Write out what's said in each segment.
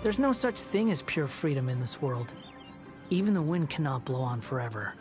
There's no such thing as pure freedom in this world. Even the wind cannot blow on forever.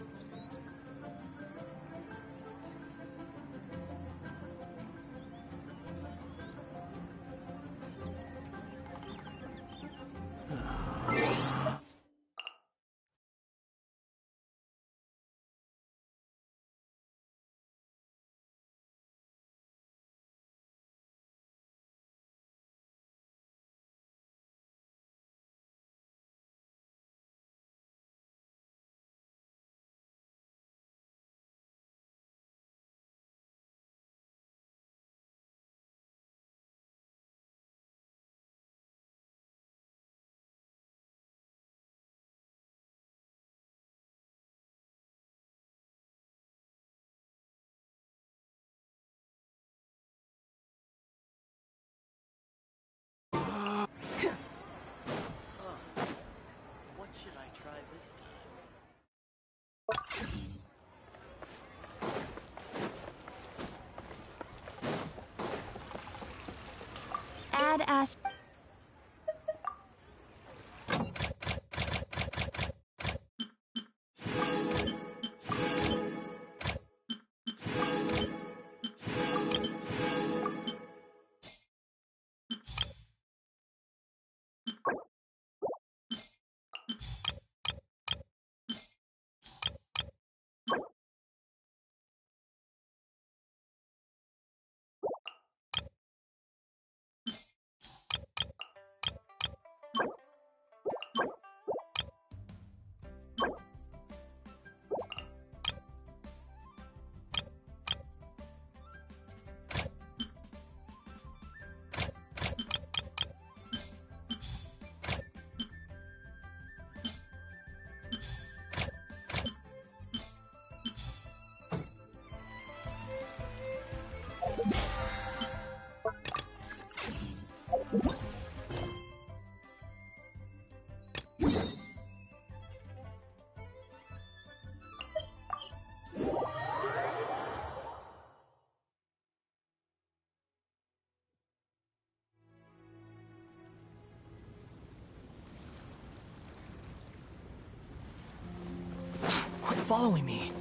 Add Ash. Quit following me.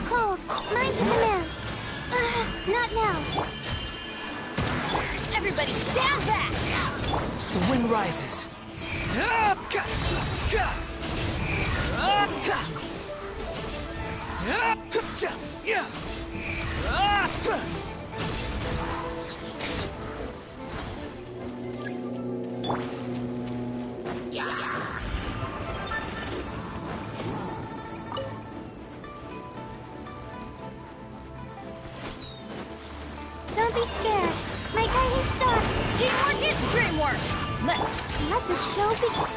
Cold. Mine's in the moon. Not now. Everybody stand back! The wind rises. Don't be scared. My guiding star. Teamwork is dreamwork. Let the show begin.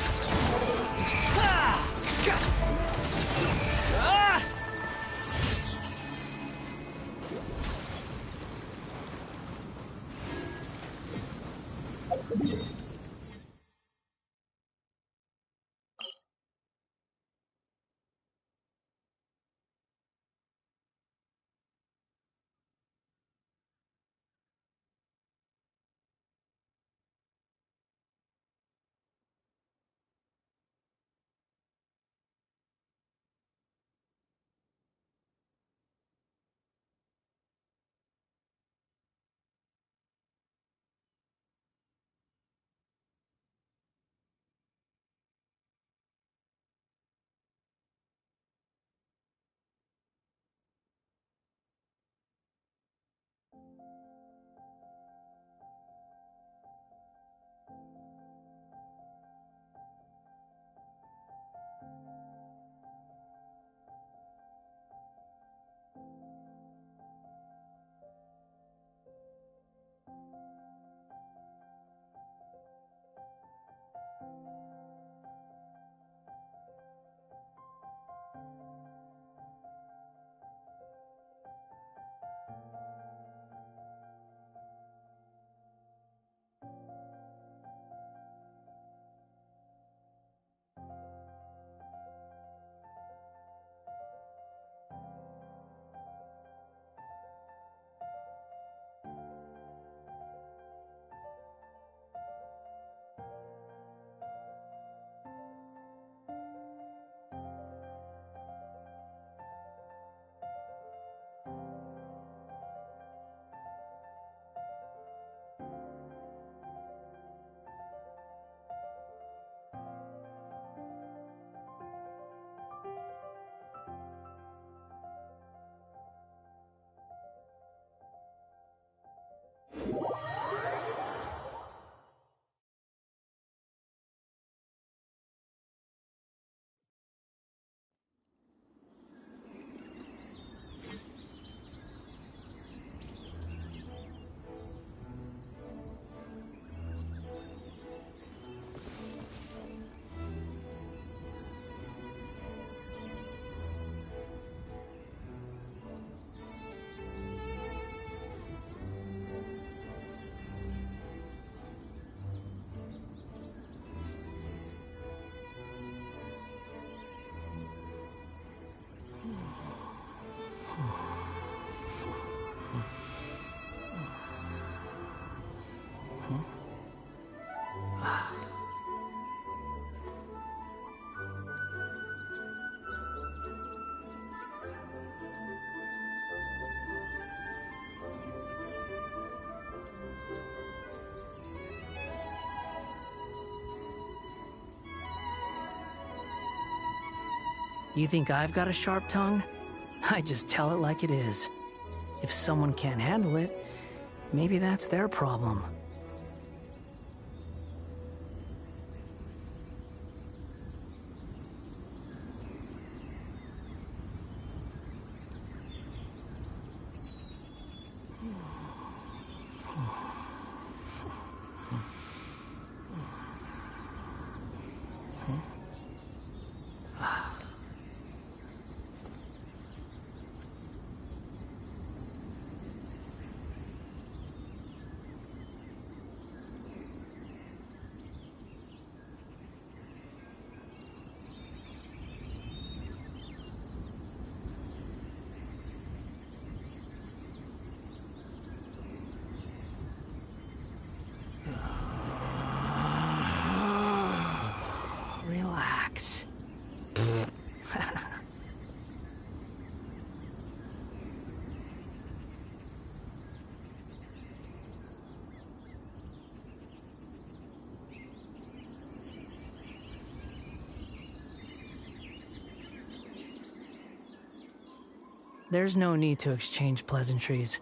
You think I've got a sharp tongue? I just tell it like it is. If someone can't handle it, maybe that's their problem. Relax. There's no need to exchange pleasantries.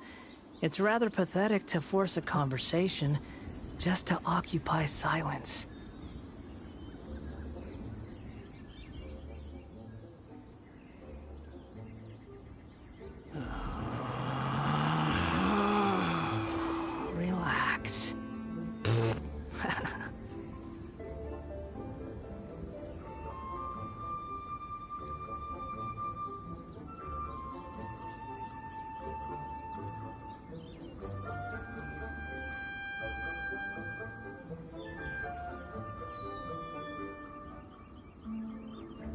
It's rather pathetic to force a conversation just to occupy silence. Relax.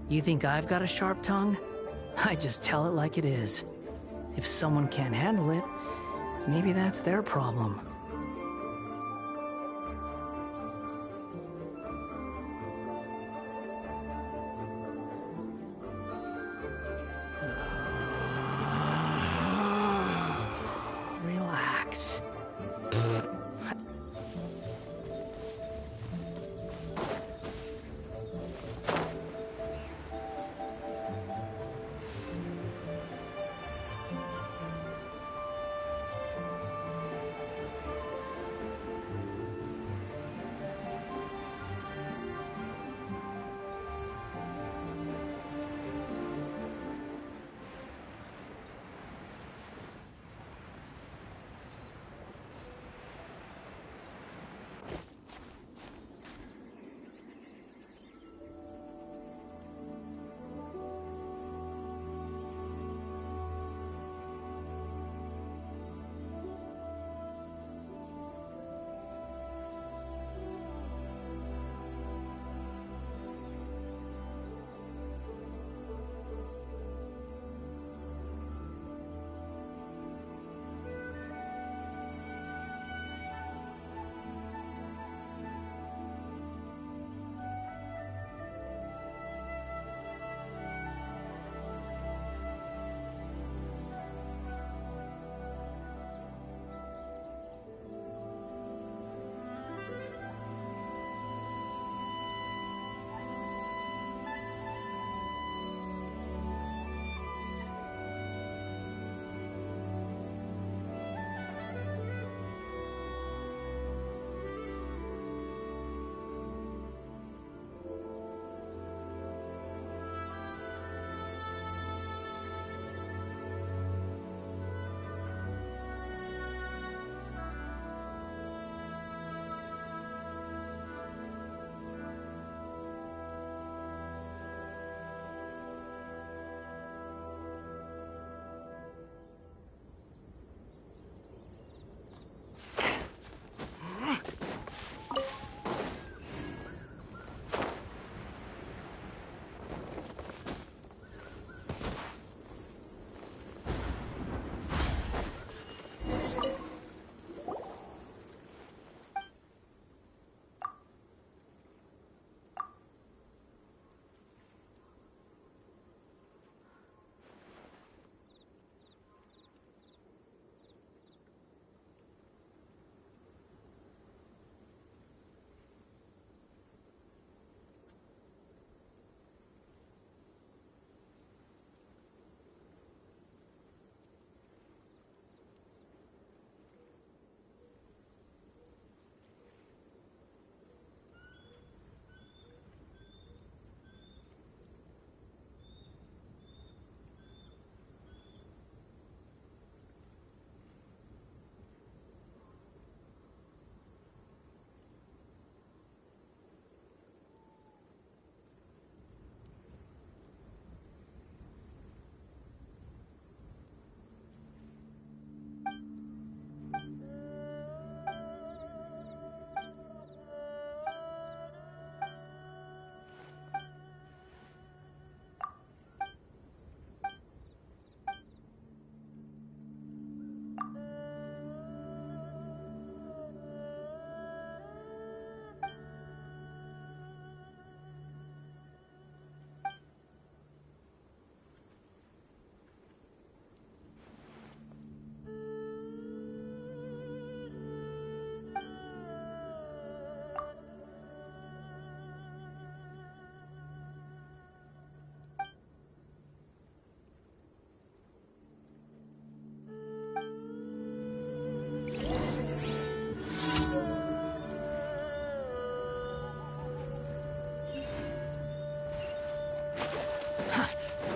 You think I've got a sharp tongue? I just tell it like it is. If someone can't handle it, maybe that's their problem. Relax.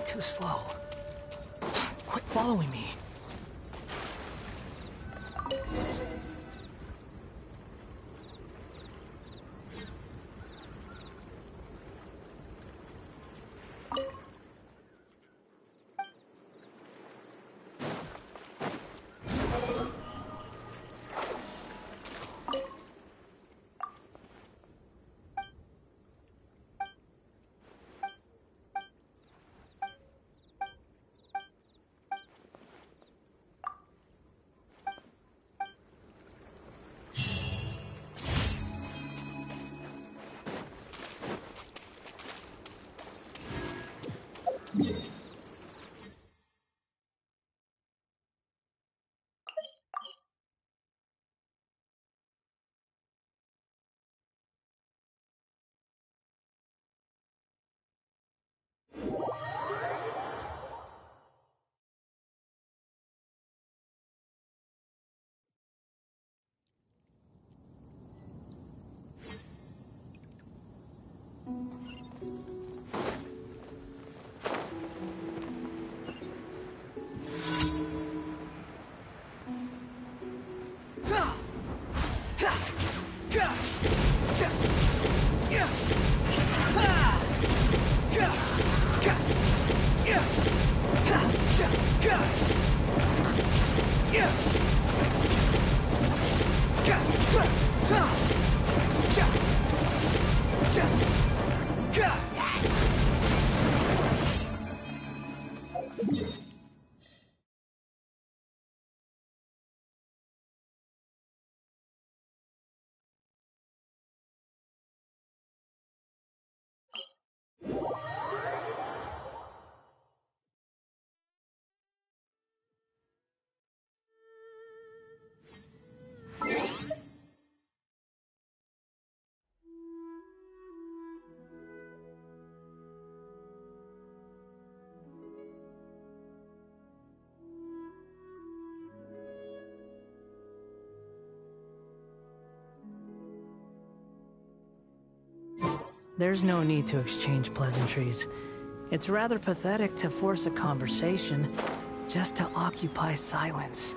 too slow. Quit following me. There's no need to exchange pleasantries. It's rather pathetic to force a conversation just to occupy silence.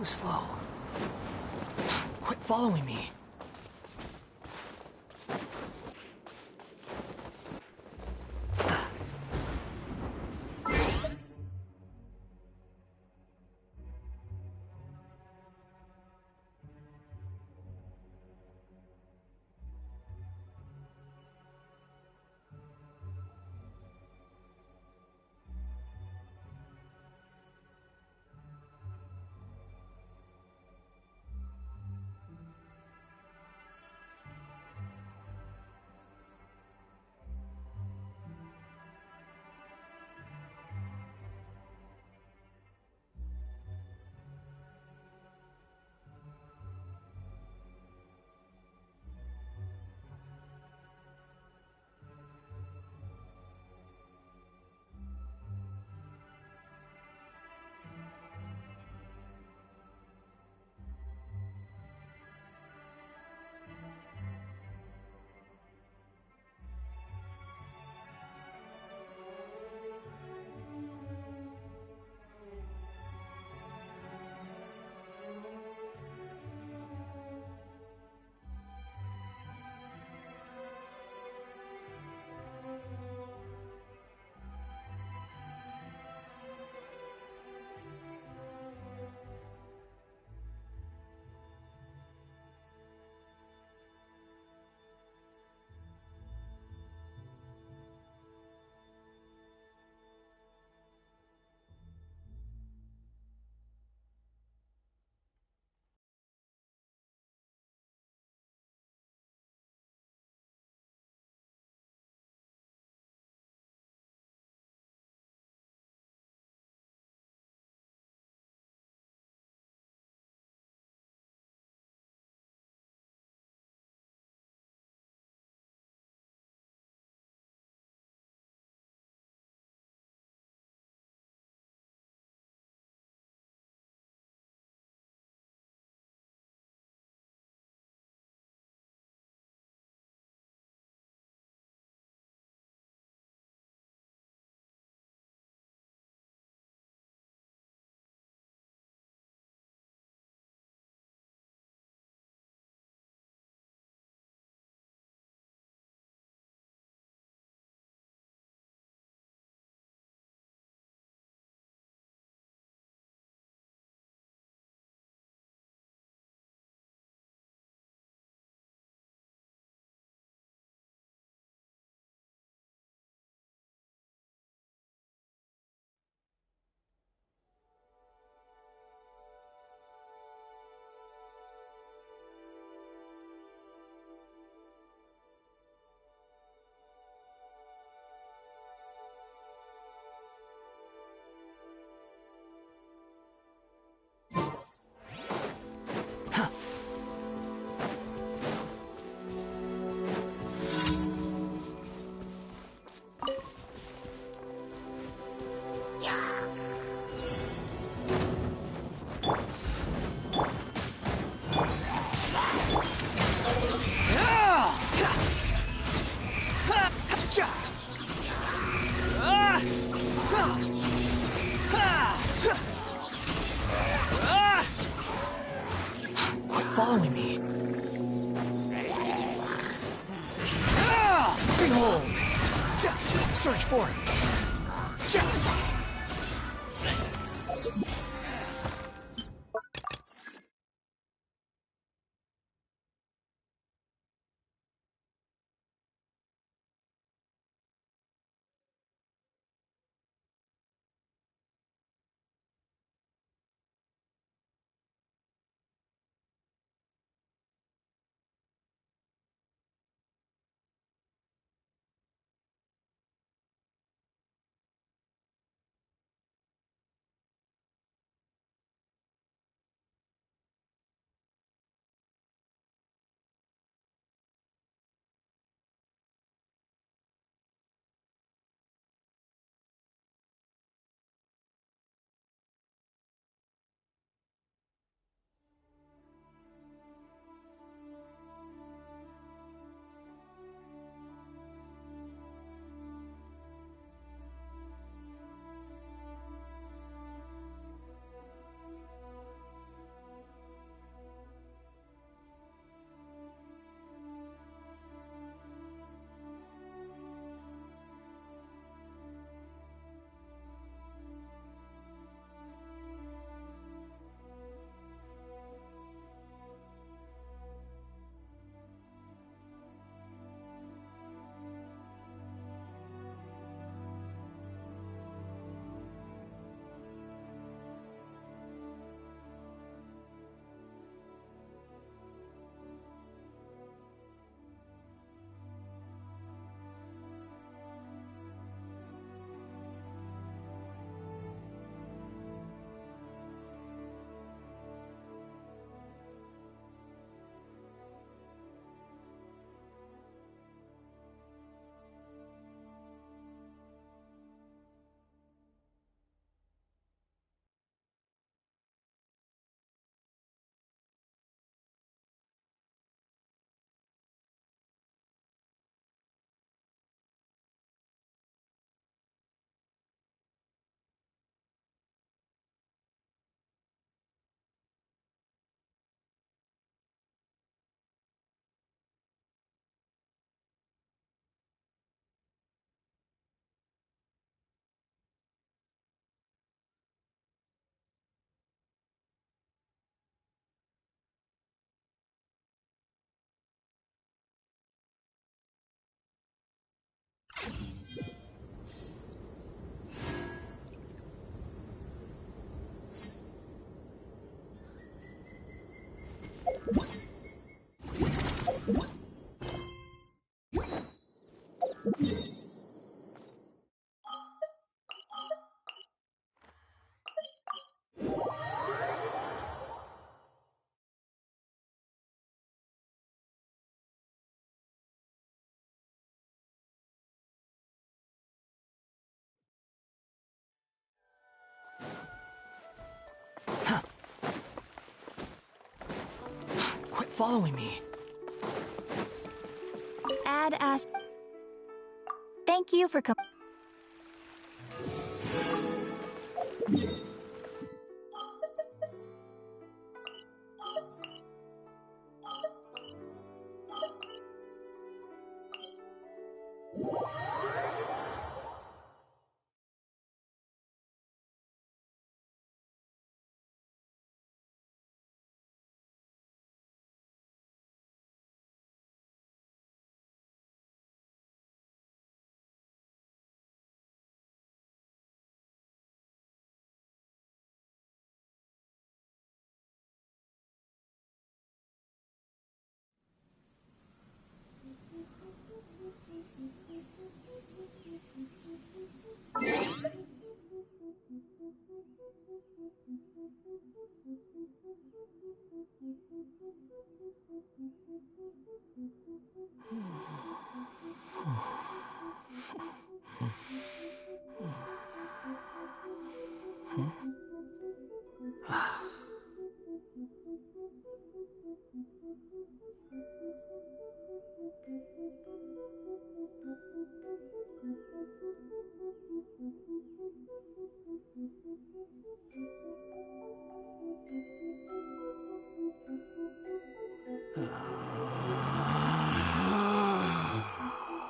too slow. Quit following me. Following me. Behold! Search for it. Quit following me. Add Ash. Thank you for coming.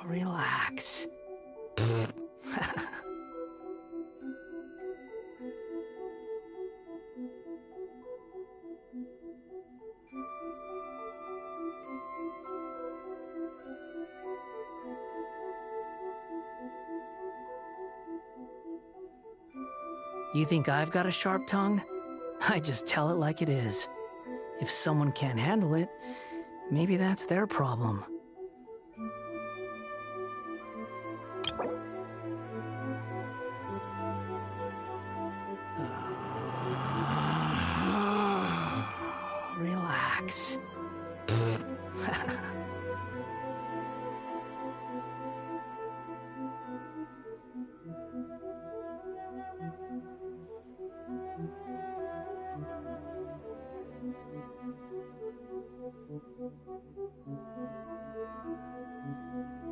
Relax. You think I've got a sharp tongue? I just tell it like it is. If someone can't handle it, maybe that's their problem. Relax.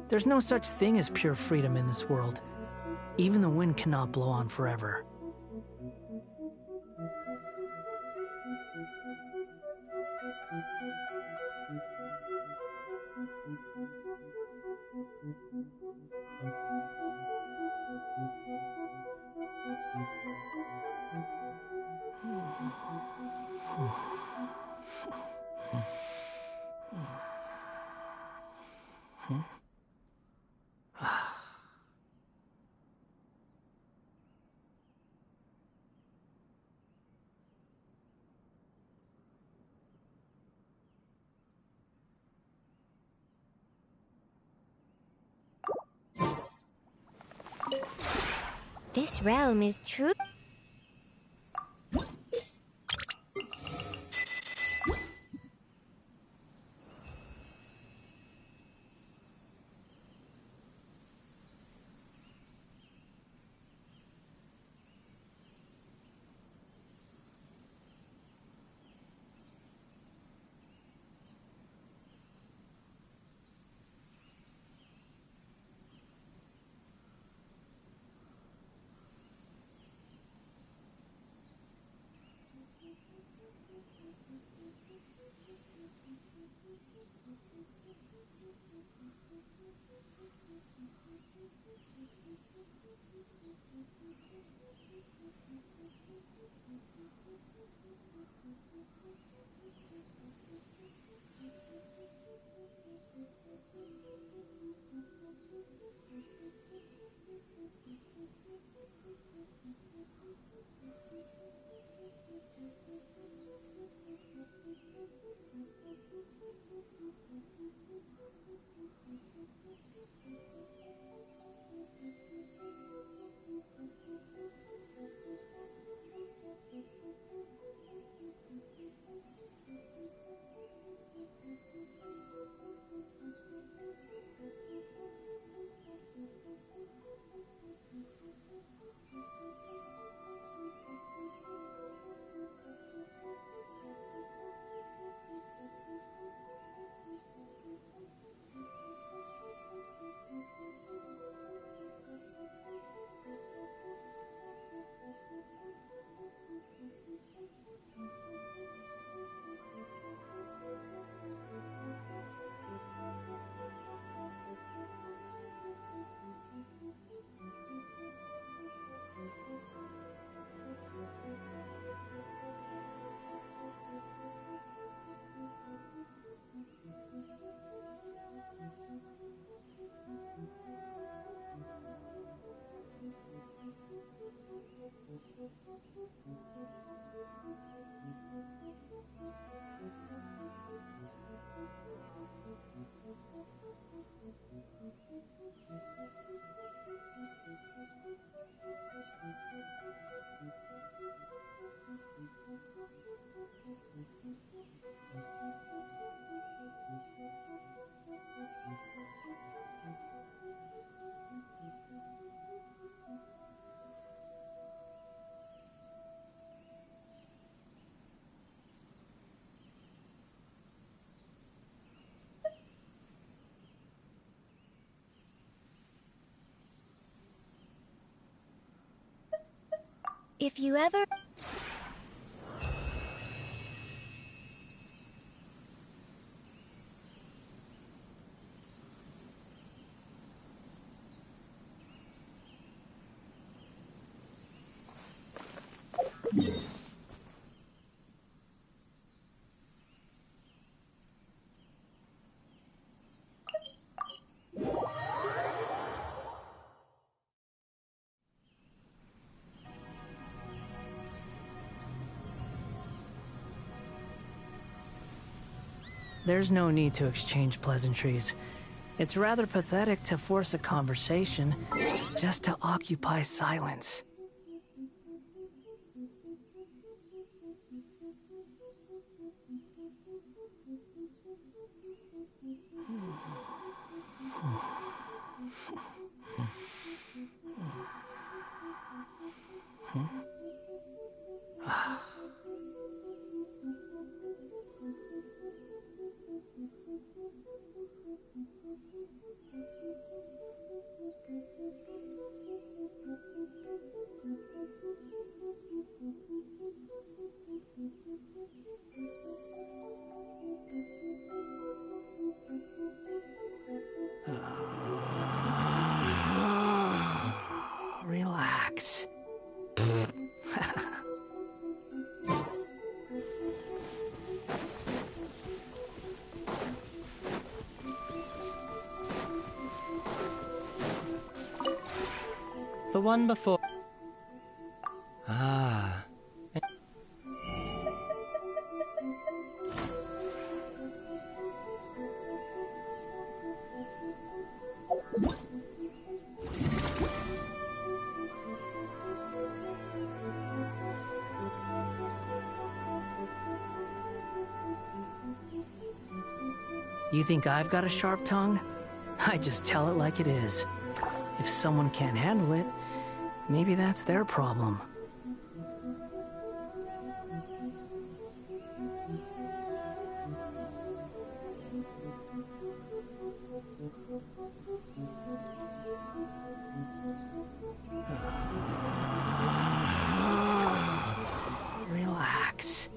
There's no such thing as pure freedom in this world. Even the wind cannot blow on forever. This realm is true. If you ever... There's no need to exchange pleasantries. It's rather pathetic to force a conversation just to occupy silence. Relax. The one before... Ah... You think I've got a sharp tongue? I just tell it like it is. If someone can't handle it, maybe that's their problem. Relax.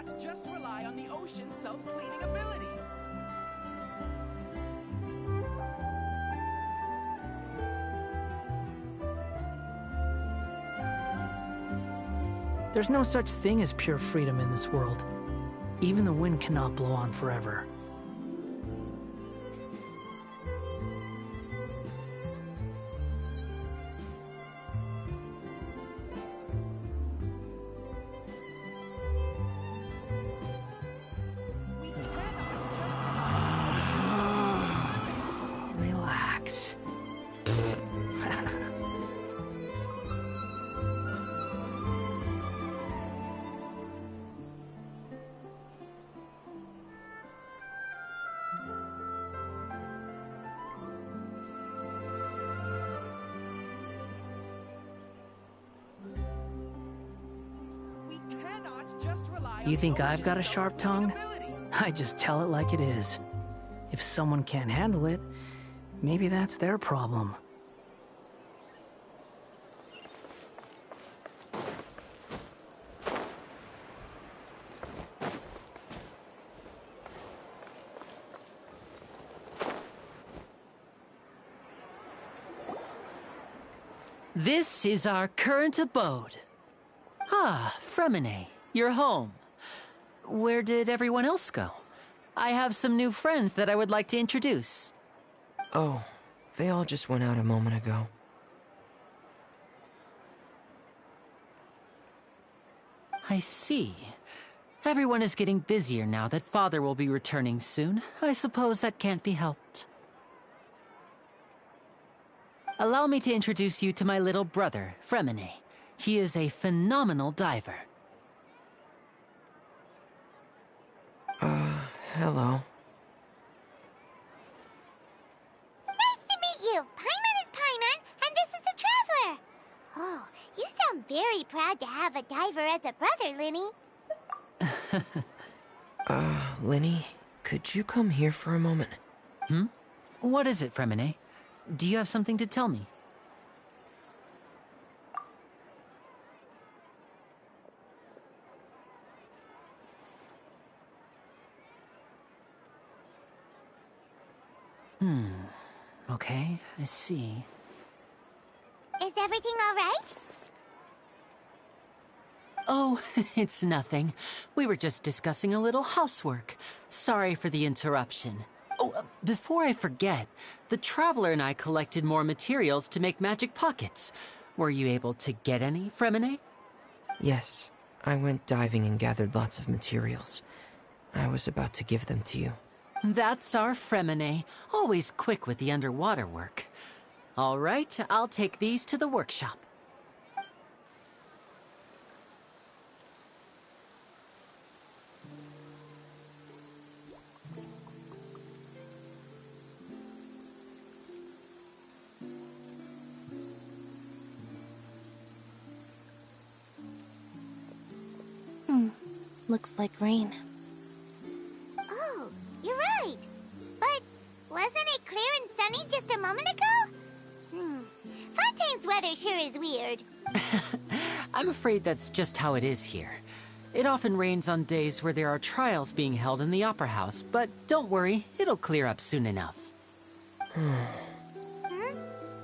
cannot just rely on the ocean's self-cleaning ability. There's no such thing as pure freedom in this world. Even the wind cannot blow on forever. Relax. You think I've got a sharp tongue? I just tell it like it is. If someone can't handle it, maybe that's their problem. This is our current abode. Ah, Fremine, you're home. Where did everyone else go? I have some new friends that I would like to introduce. Oh, they all just went out a moment ago. I see. Everyone is getting busier now that Father will be returning soon. I suppose that can't be helped. Allow me to introduce you to my little brother, Fremine. He is a phenomenal diver. Hello. Nice to meet you! Paimon is Paimon, and this is the Traveler! Oh, you sound very proud to have a diver as a brother, Lyney. Lyney, could you come here for a moment? What is it, Fremine? Do you have something to tell me? Okay, I see. Is everything all right? Oh, it's nothing. We were just discussing a little housework. Sorry for the interruption. Oh, before I forget, the Traveler and I collected more materials to make magic pockets. Were you able to get any, Fremine? Yes, I went diving and gathered lots of materials. I was about to give them to you. That's our Fremine, always quick with the underwater work. All right, I'll take these to the workshop. Looks like rain. Oh, you're right. But wasn't it clear and sunny just a moment ago? Fontaine's weather sure is weird. I'm afraid that's just how it is here. It often rains on days where there are trials being held in the Opera House, but don't worry, it'll clear up soon enough.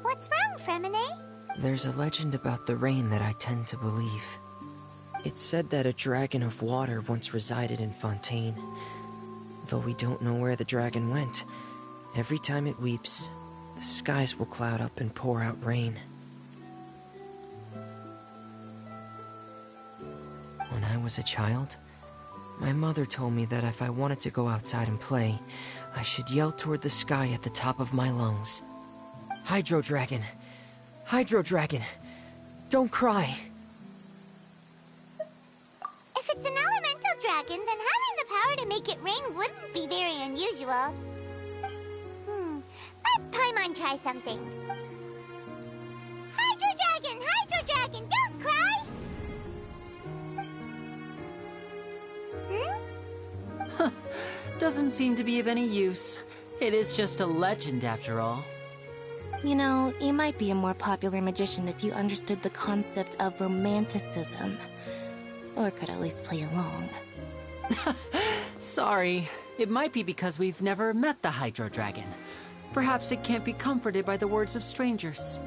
What's wrong, Fremine? There's a legend about the rain that I tend to believe. It's said that a dragon of water once resided in Fontaine. Though we don't know where the dragon went, every time it weeps, the skies will cloud up and pour out rain. When I was a child, my mother told me that if I wanted to go outside and play, I should yell toward the sky at the top of my lungs. Hydro Dragon! Hydro Dragon! Don't cry! If it's an elemental dragon, then having the power to make it rain wouldn't be very unusual. Let Paimon try something. Hydro Dragon, don't cry! Doesn't seem to be of any use. It is just a legend after all. You know, you might be a more popular magician if you understood the concept of romanticism. Or could at least play along. Sorry. It might be because we've never met the Hydro Dragon. Perhaps it can't be comforted by the words of strangers.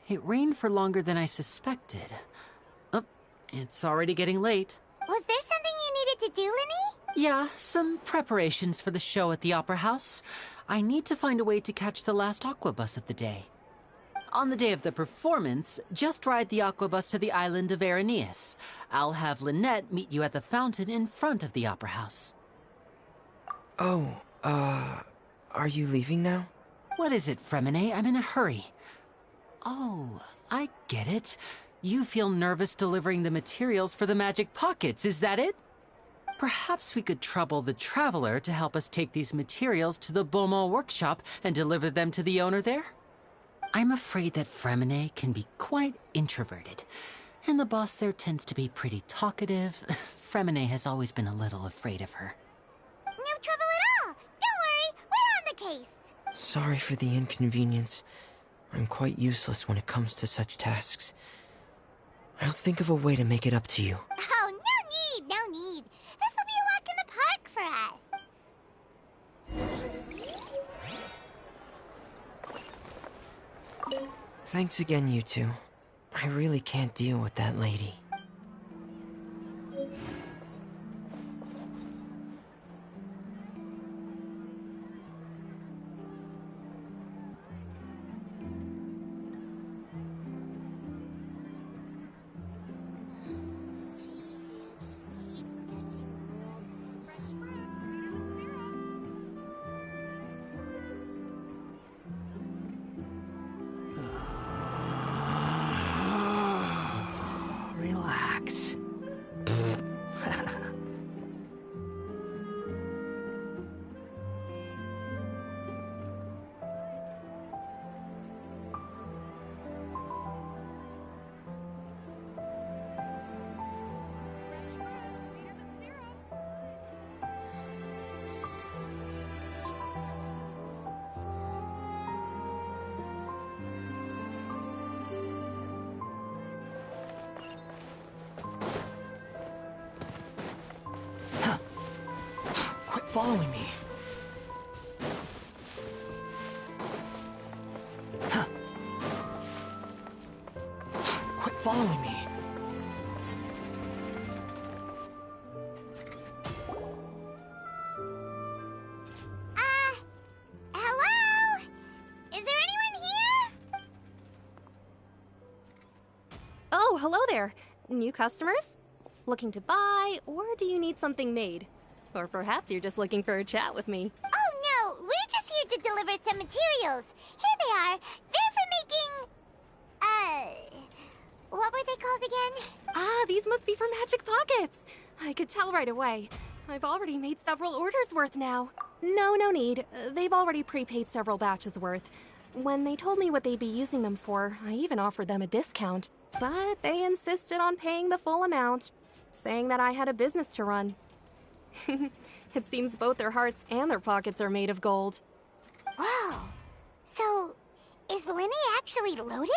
It rained for longer than I suspected. Oh, it's already getting late. Was there something you needed to do, Lyney? Yeah, some preparations for the show at the Opera House. I need to find a way to catch the last aqua bus of the day. On the day of the performance, just ride the aqua bus to the island of Araneus. I'll have Lynette meet you at the fountain in front of the Opera House. Oh, are you leaving now? What is it, Fremine? I'm in a hurry. Oh, I get it. You feel nervous delivering the materials for the magic pockets, is that it? Perhaps we could trouble the Traveler to help us take these materials to the Beaumont workshop and deliver them to the owner there? I'm afraid that Fremine can be quite introverted, and the boss there tends to be pretty talkative. Fremine has always been a little afraid of her. No trouble at all! Don't worry, we're on the case! Sorry for the inconvenience. I'm quite useless when it comes to such tasks. I'll think of a way to make it up to you. Oh, no need! This will be a walk in the park for us. Thanks again, you two. I really can't deal with that lady. Relax. Quit following me. Quit following me. Hello? Is there anyone here? Oh, hello there. New customers? Looking to buy, or do you need something made? Or perhaps you're just looking for a chat with me. Oh no, we're just here to deliver some materials. Here they are. They're for making... what were they called again? Ah, these must be for magic pockets. I could tell right away. I've already made several orders worth now. No need. They've already prepaid several batches worth. When they told me what they'd be using them for, I even offered them a discount. But they insisted on paying the full amount, saying that I had a business to run. It seems both their hearts and their pockets are made of gold. Whoa. So, is Lyney actually loaded?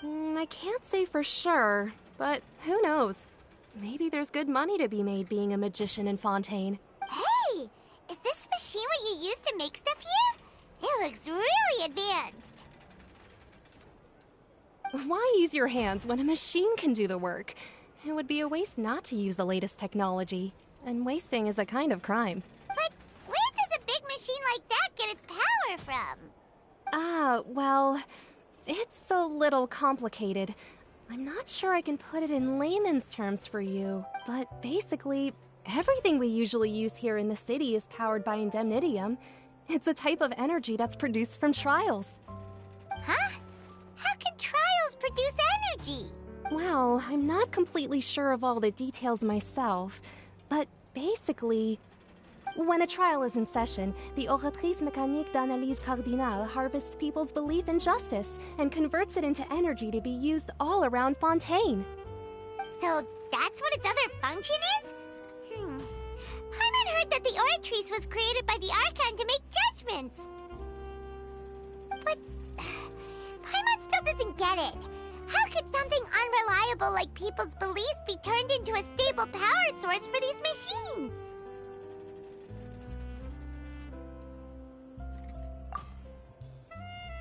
I can't say for sure, but who knows? Maybe there's good money to be made being a magician in Fontaine. Hey! Is this machine what you use to make stuff here? It looks really advanced. Why use your hands when a machine can do the work? It would be a waste not to use the latest technology. And wasting is a kind of crime. But where does a big machine like that get its power from? Well, it's a little complicated. I'm not sure I can put it in layman's terms for you, but basically, everything we usually use here in the city is powered by indemnitium. It's a type of energy that's produced from trials. Huh? How can trials produce energy? Well, I'm not completely sure of all the details myself, but basically, when a trial is in session, the Oratrice Mécanique d'Analyse Cardinale harvests people's belief in justice and converts it into energy to be used all around Fontaine. So that's what its other function is? Paimon heard that the Oratrice was created by the Archon to make judgments. But Paimon still doesn't doesn't get it. How could something unreliable like people's beliefs be turned into a stable power source for these machines?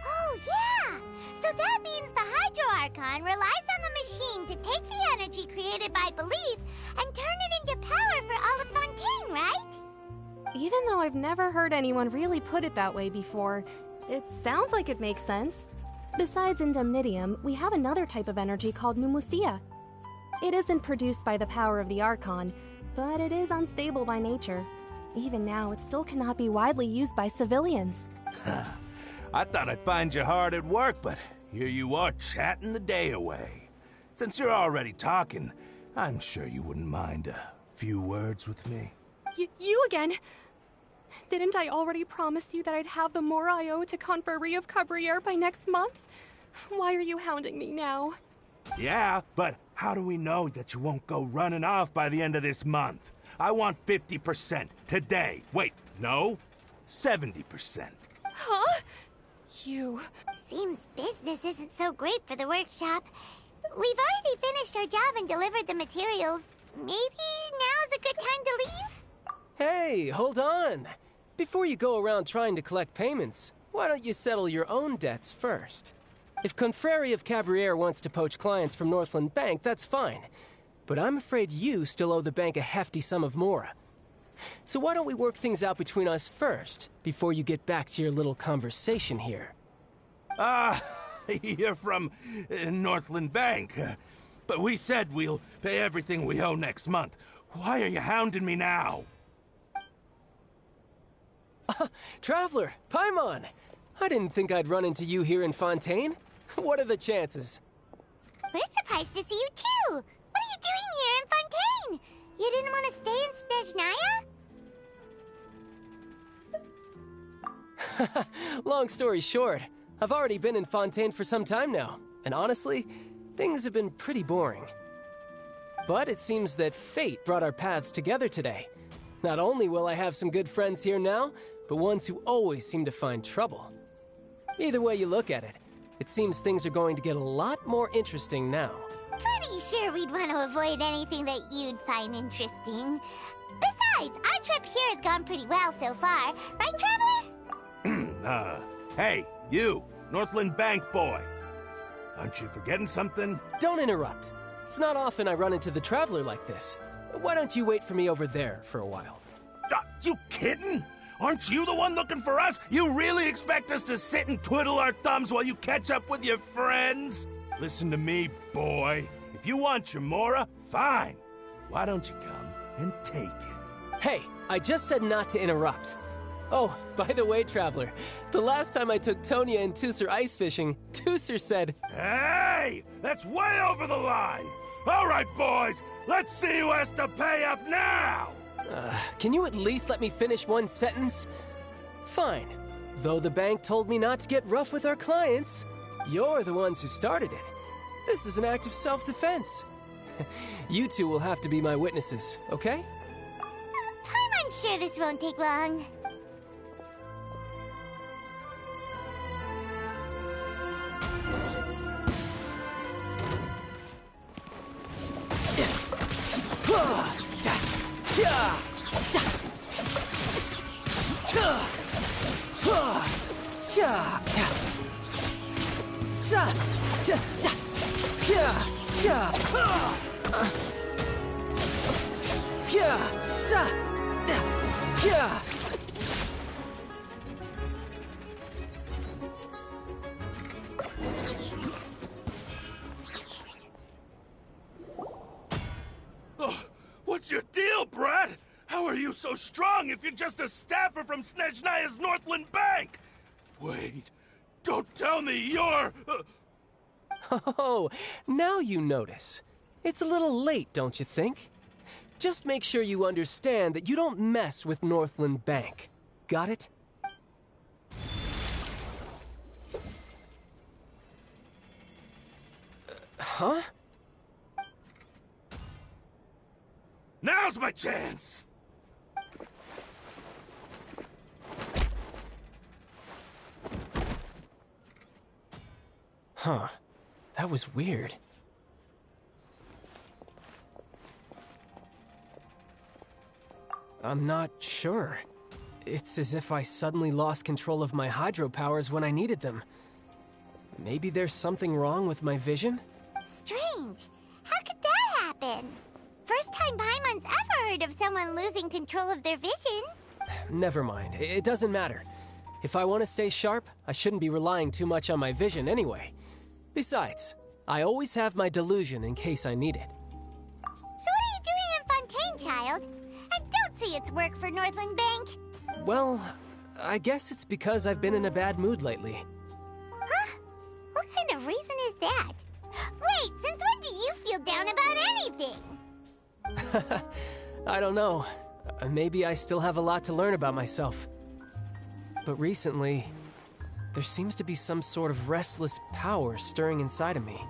Oh, yeah! So that means the Hydro Archon relies on the machine to take the energy created by belief and turn it into power for all of Fontaine, right? Even though I've never heard anyone really put it that way before, it sounds like it makes sense. Besides indemnitium, we have another type of energy called pneumosia. It isn't produced by the power of the Archon, but it is unstable by nature. Even now, it still cannot be widely used by civilians. I thought I'd find you hard at work, but here you are chatting the day away. Since you're already talking, I'm sure you wouldn't mind a few words with me. You again? Didn't I already promise you that I'd have the more I owe to Confrérie of Cabriere by next month? Why are you hounding me now? Yeah, but how do we know that you won't go running off by the end of this month? I want 50% today. Wait, no, 70%. Huh? You... Seems business isn't so great for the workshop. We've already finished our job and delivered the materials. Maybe now's a good time to leave? Hey, hold on. Before you go around trying to collect payments, why don't you settle your own debts first? If Confrérie of Cabriere wants to poach clients from Northland Bank, that's fine. But I'm afraid you still owe the bank a hefty sum of mora. So why don't we work things out between us first, before you get back to your little conversation here? You're from Northland Bank. But we said we'll pay everything we owe next month. Why are you hounding me now? Traveler, Paimon! I didn't think I'd run into you here in Fontaine. What are the chances? We're surprised to see you too! What are you doing here in Fontaine? You didn't want to stay in Snezhnaya? Long story short, I've already been in Fontaine for some time now, and honestly, things have been pretty boring. But it seems that fate brought our paths together today. Not only will I have some good friends here now, but ones who always seem to find trouble. Either way you look at it, it seems things are going to get a lot more interesting now. Pretty sure we'd want to avoid anything that you'd find interesting. Besides, our trip here has gone pretty well so far, right, Traveler? Hey, you, Northland Bank boy. Aren't you forgetting something? Don't interrupt. It's not often I run into the Traveler like this. Why don't you wait for me over there for a while? You kidding? Aren't you the one looking for us? You really expect us to sit and twiddle our thumbs while you catch up with your friends? Listen to me, boy. If you want your mora, fine. Why don't you come and take it? Hey, I just said not to interrupt. Oh, by the way, Traveler, the last time I took Tonya and Tusser ice fishing, Tusser said... Hey! That's way over the line! All right, boys, let's see who has to pay up now! Can you at least let me finish one sentence? Fine. Though the bank told me not to get rough with our clients, you're the ones who started it. This is an act of self-defense. You two will have to be my witnesses, okay? I'm sure this won't take long. What's your deal, Brad? How are you so strong if you're just a staffer from Snezhnaya's Northland Bank? Wait, don't tell me you're... Oh, now you notice. It's a little late, don't you think? Just make sure you understand that you don't mess with Northland Bank. Got it? Huh? Now's my chance! Huh. That was weird. I'm not sure. It's as if I suddenly lost control of my hydro powers when I needed them. Maybe there's something wrong with my vision? Strange. How could that happen? First time Paimon's ever heard of someone losing control of their vision. Never mind. It doesn't matter. If I want to stay sharp, I shouldn't be relying too much on my vision anyway. Besides, I always have my delusion in case I need it. So what are you doing in Fontaine, child? I don't see its work for Northland Bank. Well, I guess it's because I've been in a bad mood lately. Huh? What kind of reason is that? Wait, since when do you feel down about anything? I don't know. Maybe I still have a lot to learn about myself. But recently, there seems to be some sort of restless power stirring inside of me.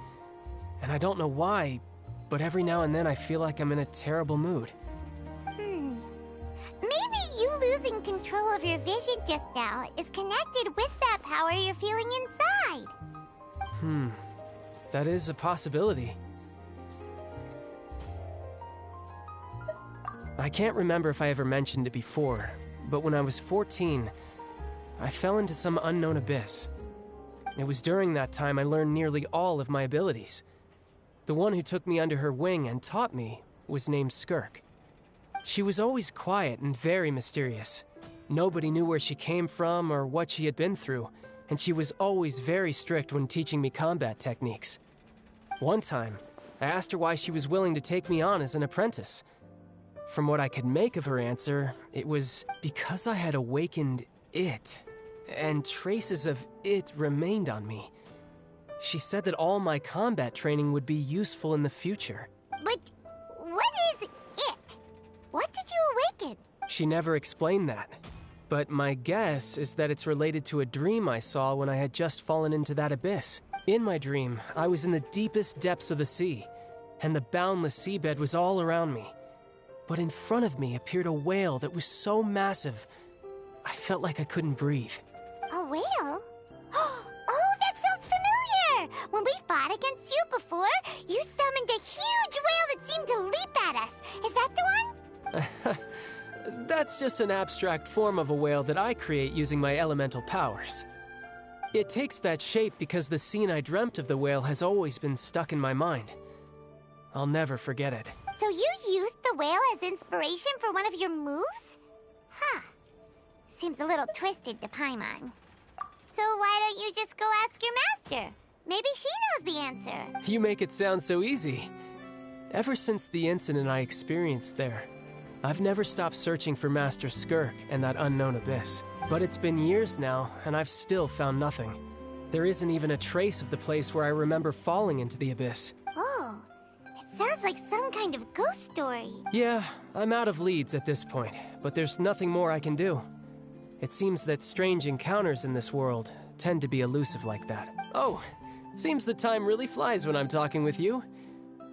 And I don't know why, but every now and then I feel like I'm in a terrible mood. Maybe you losing control of your vision just now is connected with that power you're feeling inside. That is a possibility. I can't remember if I ever mentioned it before, but when I was 14, I fell into some unknown abyss. It was during that time I learned nearly all of my abilities. The one who took me under her wing and taught me was named Skirk. She was always quiet and very mysterious. Nobody knew where she came from or what she had been through, and she was always very strict when teaching me combat techniques. One time, I asked her why she was willing to take me on as an apprentice. From what I could make of her answer, it was because I had awakened it, and traces of it remained on me. She said that all my combat training would be useful in the future. But what is it? What did you awaken? She never explained that. But my guess is that it's related to a dream I saw when I had just fallen into that abyss. In my dream, I was in the deepest depths of the sea, and the boundless seabed was all around me. But in front of me appeared a whale that was so massive, I felt like I couldn't breathe. A whale? Oh, that sounds familiar! When we fought against you before, you summoned a huge whale that seemed to leap at us. Is that the one? That's just an abstract form of a whale that I create using my elemental powers. It takes that shape because the scene I dreamt of the whale has always been stuck in my mind. I'll never forget it. So you used the whale as inspiration for one of your moves? Huh. Seems a little twisted to Paimon. So why don't you just go ask your master? Maybe she knows the answer. You make it sound so easy. Ever since the incident I experienced there, I've never stopped searching for Master Skirk and that unknown abyss. But it's been years now, and I've still found nothing. There isn't even a trace of the place where I remember falling into the abyss. Oh, it sounds like some kind of ghost story. Yeah, I'm out of leads at this point, but there's nothing more I can do. It seems that strange encounters in this world tend to be elusive like that. Oh, seems the time really flies when I'm talking with you.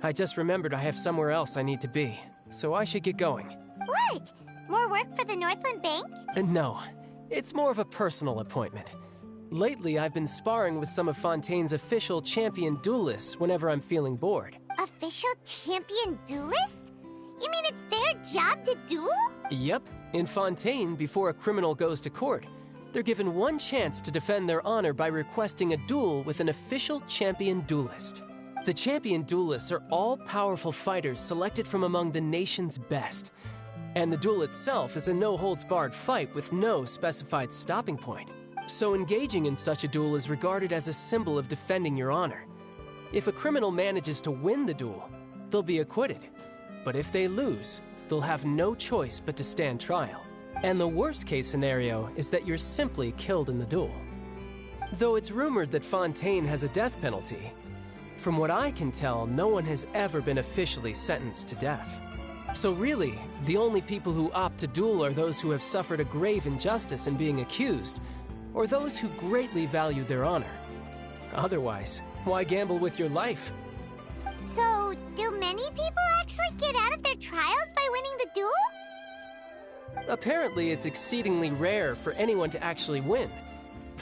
I just remembered I have somewhere else I need to be, so I should get going. What? More work for the Northland Bank? No, it's more of a personal appointment. Lately, I've been sparring with some of Fontaine's official champion duelists whenever I'm feeling bored. Official champion duelists? You mean it's their job to duel? Yep. In Fontaine, before a criminal goes to court, they're given one chance to defend their honor by requesting a duel with an official champion duelist. The champion duelists are all-powerful fighters selected from among the nation's best. And the duel itself is a no-holds-barred fight with no specified stopping point. So engaging in such a duel is regarded as a symbol of defending your honor. If a criminal manages to win the duel, they'll be acquitted. But if they lose, they'll have no choice but to stand trial. And the worst-case scenario is that you're simply killed in the duel. Though it's rumored that Fontaine has a death penalty, from what I can tell, no one has ever been officially sentenced to death. So really, the only people who opt to duel are those who have suffered a grave injustice in being accused, or those who greatly value their honor. Otherwise, why gamble with your life? So, do many people actually get out of their trials by winning the duel? Apparently, it's exceedingly rare for anyone to actually win.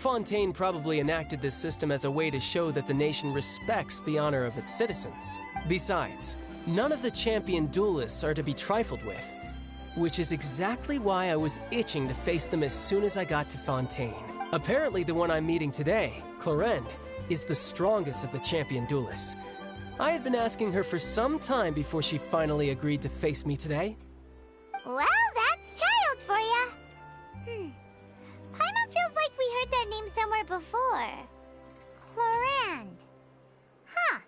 Fontaine probably enacted this system as a way to show that the nation respects the honor of its citizens. Besides, none of the champion duelists are to be trifled with, which is exactly why I was itching to face them as soon as I got to Fontaine. Apparently the one I'm meeting today, Clorinde, is the strongest of the champion duelists. I had been asking her for some time before she finally agreed to face me today. Well, that's child for ya. Paimon feels like we heard that name somewhere before. Clorinde. Huh.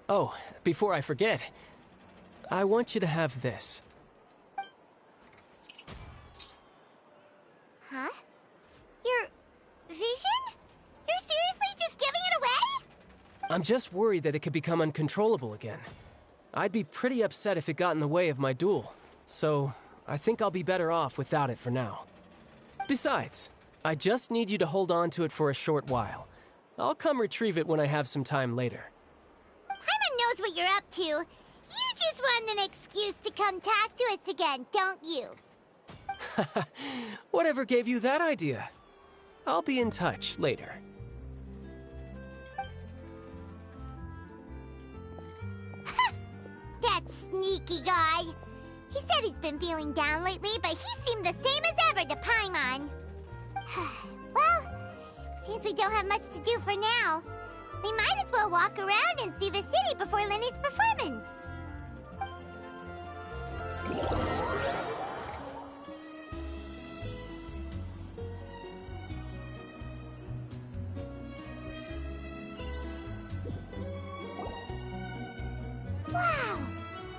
Oh, before I forget, I want you to have this. Huh? Your vision? You're seriously just giving it away? I'm just worried that it could become uncontrollable again. I'd be pretty upset if it got in the way of my duel, so I think I'll be better off without it for now. Besides, I just need you to hold on to it for a short while. I'll come retrieve it when I have some time later. Paimon knows what you're up to. You just want an excuse to come talk to us again, don't you? Whatever gave you that idea? I'll be in touch later. That sneaky guy. He said he's been feeling down lately, but he seemed the same as ever to Paimon. Well, seems we don't have much to do for now. We might as well walk around and see the city before Lyney's performance. Wow!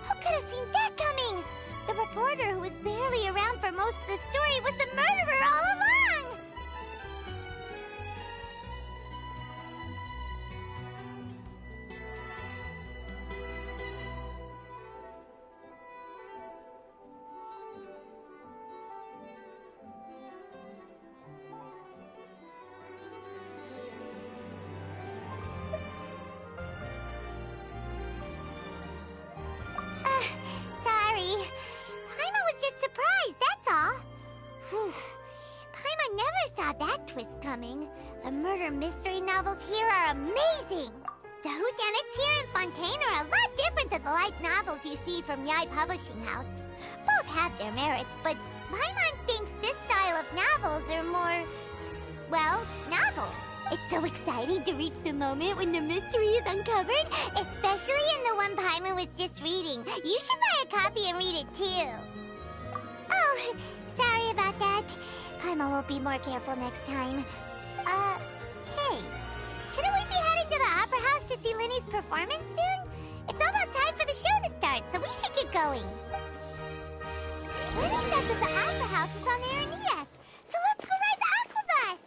Who could have seen that coming? The reporter who was barely around for most of the story was the murderer all along! Sorry. Paimon was just surprised, that's all. Whew. Paimon never saw that twist coming. The murder mystery novels here are amazing. The whodunits here in Fontaine are a lot different than the light novels you see from Yai Publishing House. Both have their merits, but Paimon thinks this style of novels are more, well, novel. It's so exciting to reach the moment when the mystery is uncovered, especially in the one Paimon was just reading. You should buy a copy and read it too. Oh, sorry about that. Paimon will be more careful next time. Hey, shouldn't we be heading to the Opera House to see Lyney's performance soon? It's almost time for the show to start, so we should get going. Lyney said that the Opera House is on Aranias, so let's go ride the Aquabus!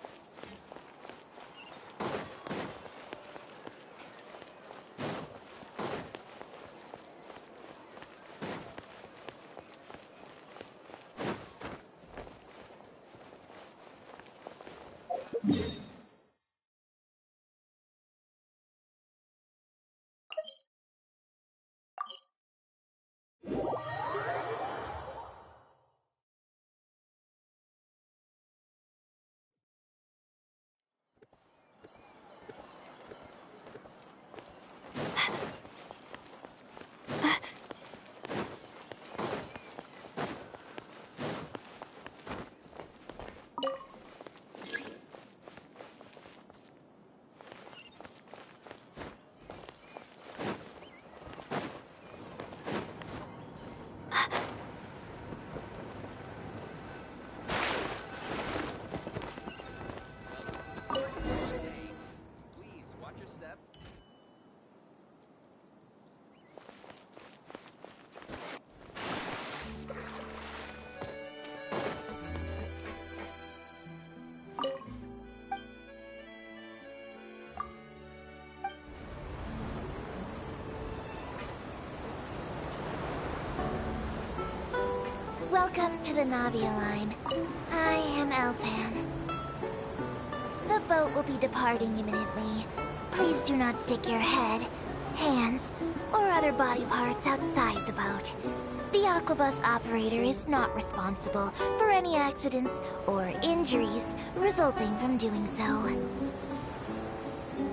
Welcome to the Navia line. I am Elfan. The boat will be departing imminently. Please do not stick your head, hands, or other body parts outside the boat. The Aquabus operator is not responsible for any accidents or injuries resulting from doing so.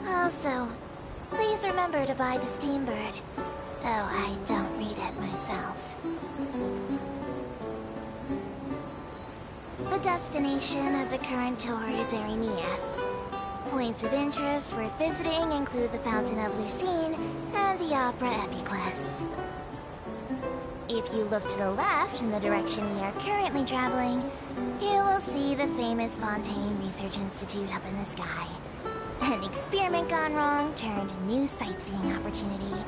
Also, please remember to buy the Steambird, though I don't read it myself. The destination of the current tour is Erinias. Points of interest worth visiting include the Fountain of Lucine and the Opera Epiclese. If you look to the left in the direction we are currently traveling, you will see the famous Fontaine Research Institute up in the sky. An experiment gone wrong turned new sightseeing opportunity.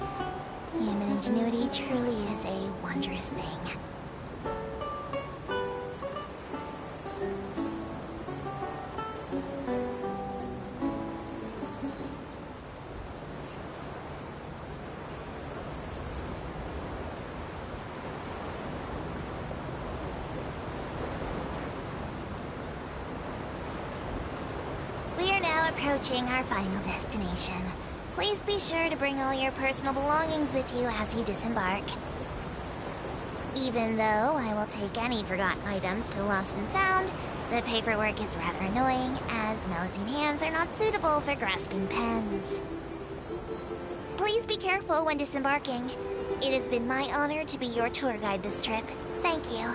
Human ingenuity truly is a wondrous thing. Approaching our final destination. Please be sure to bring all your personal belongings with you as you disembark. Even though I will take any forgotten items to the lost and found, the paperwork is rather annoying, as Melusine hands are not suitable for grasping pens. Please be careful when disembarking. It has been my honor to be your tour guide this trip. Thank you.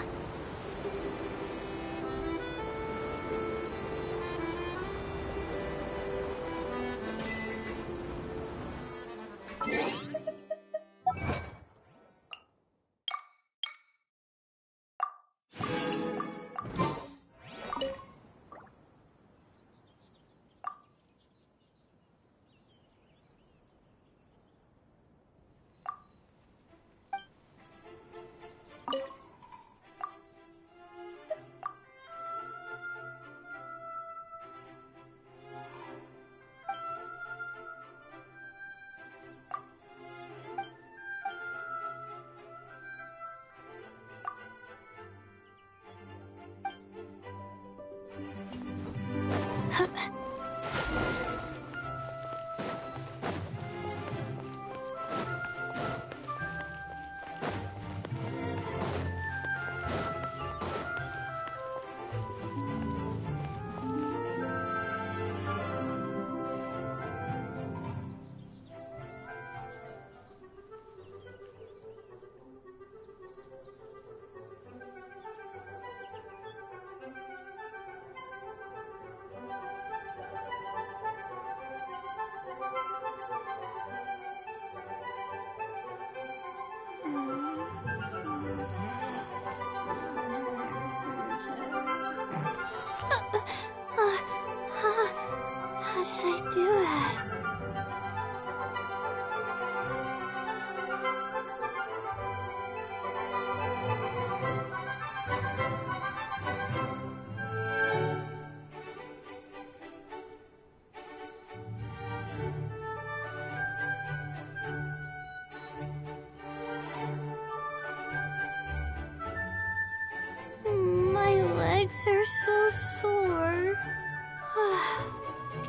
They're so sore.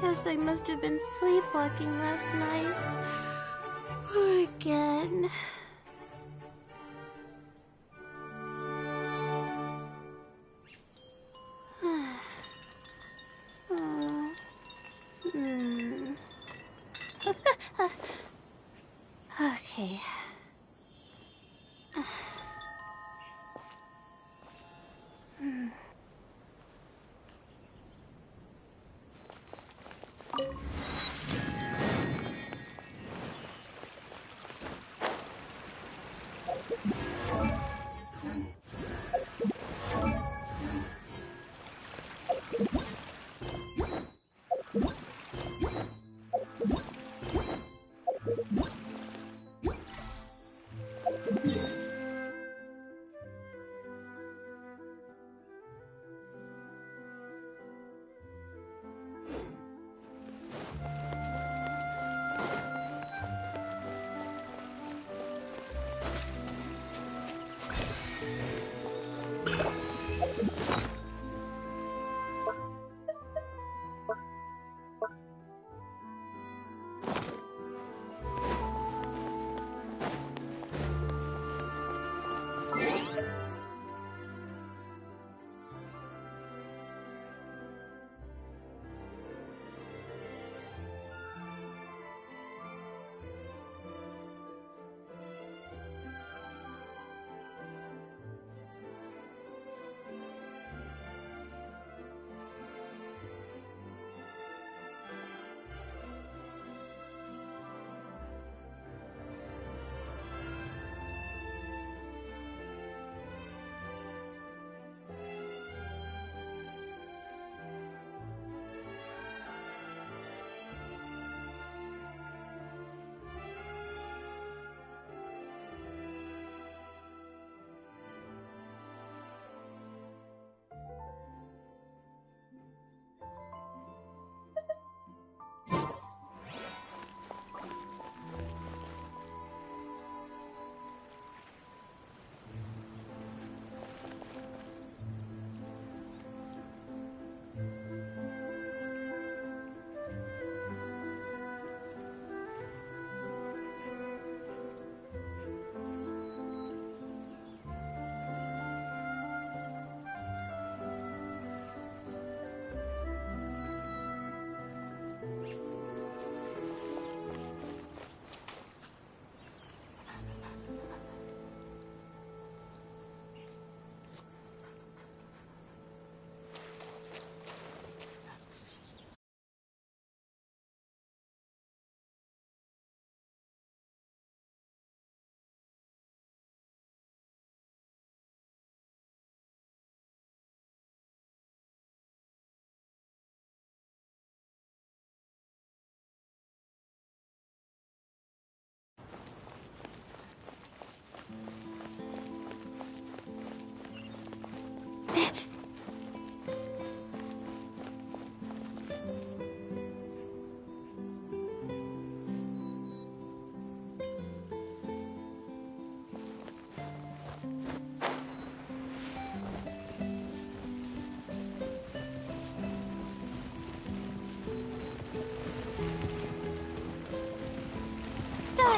Guess I must have been sleepwalking last night. Again. Okay.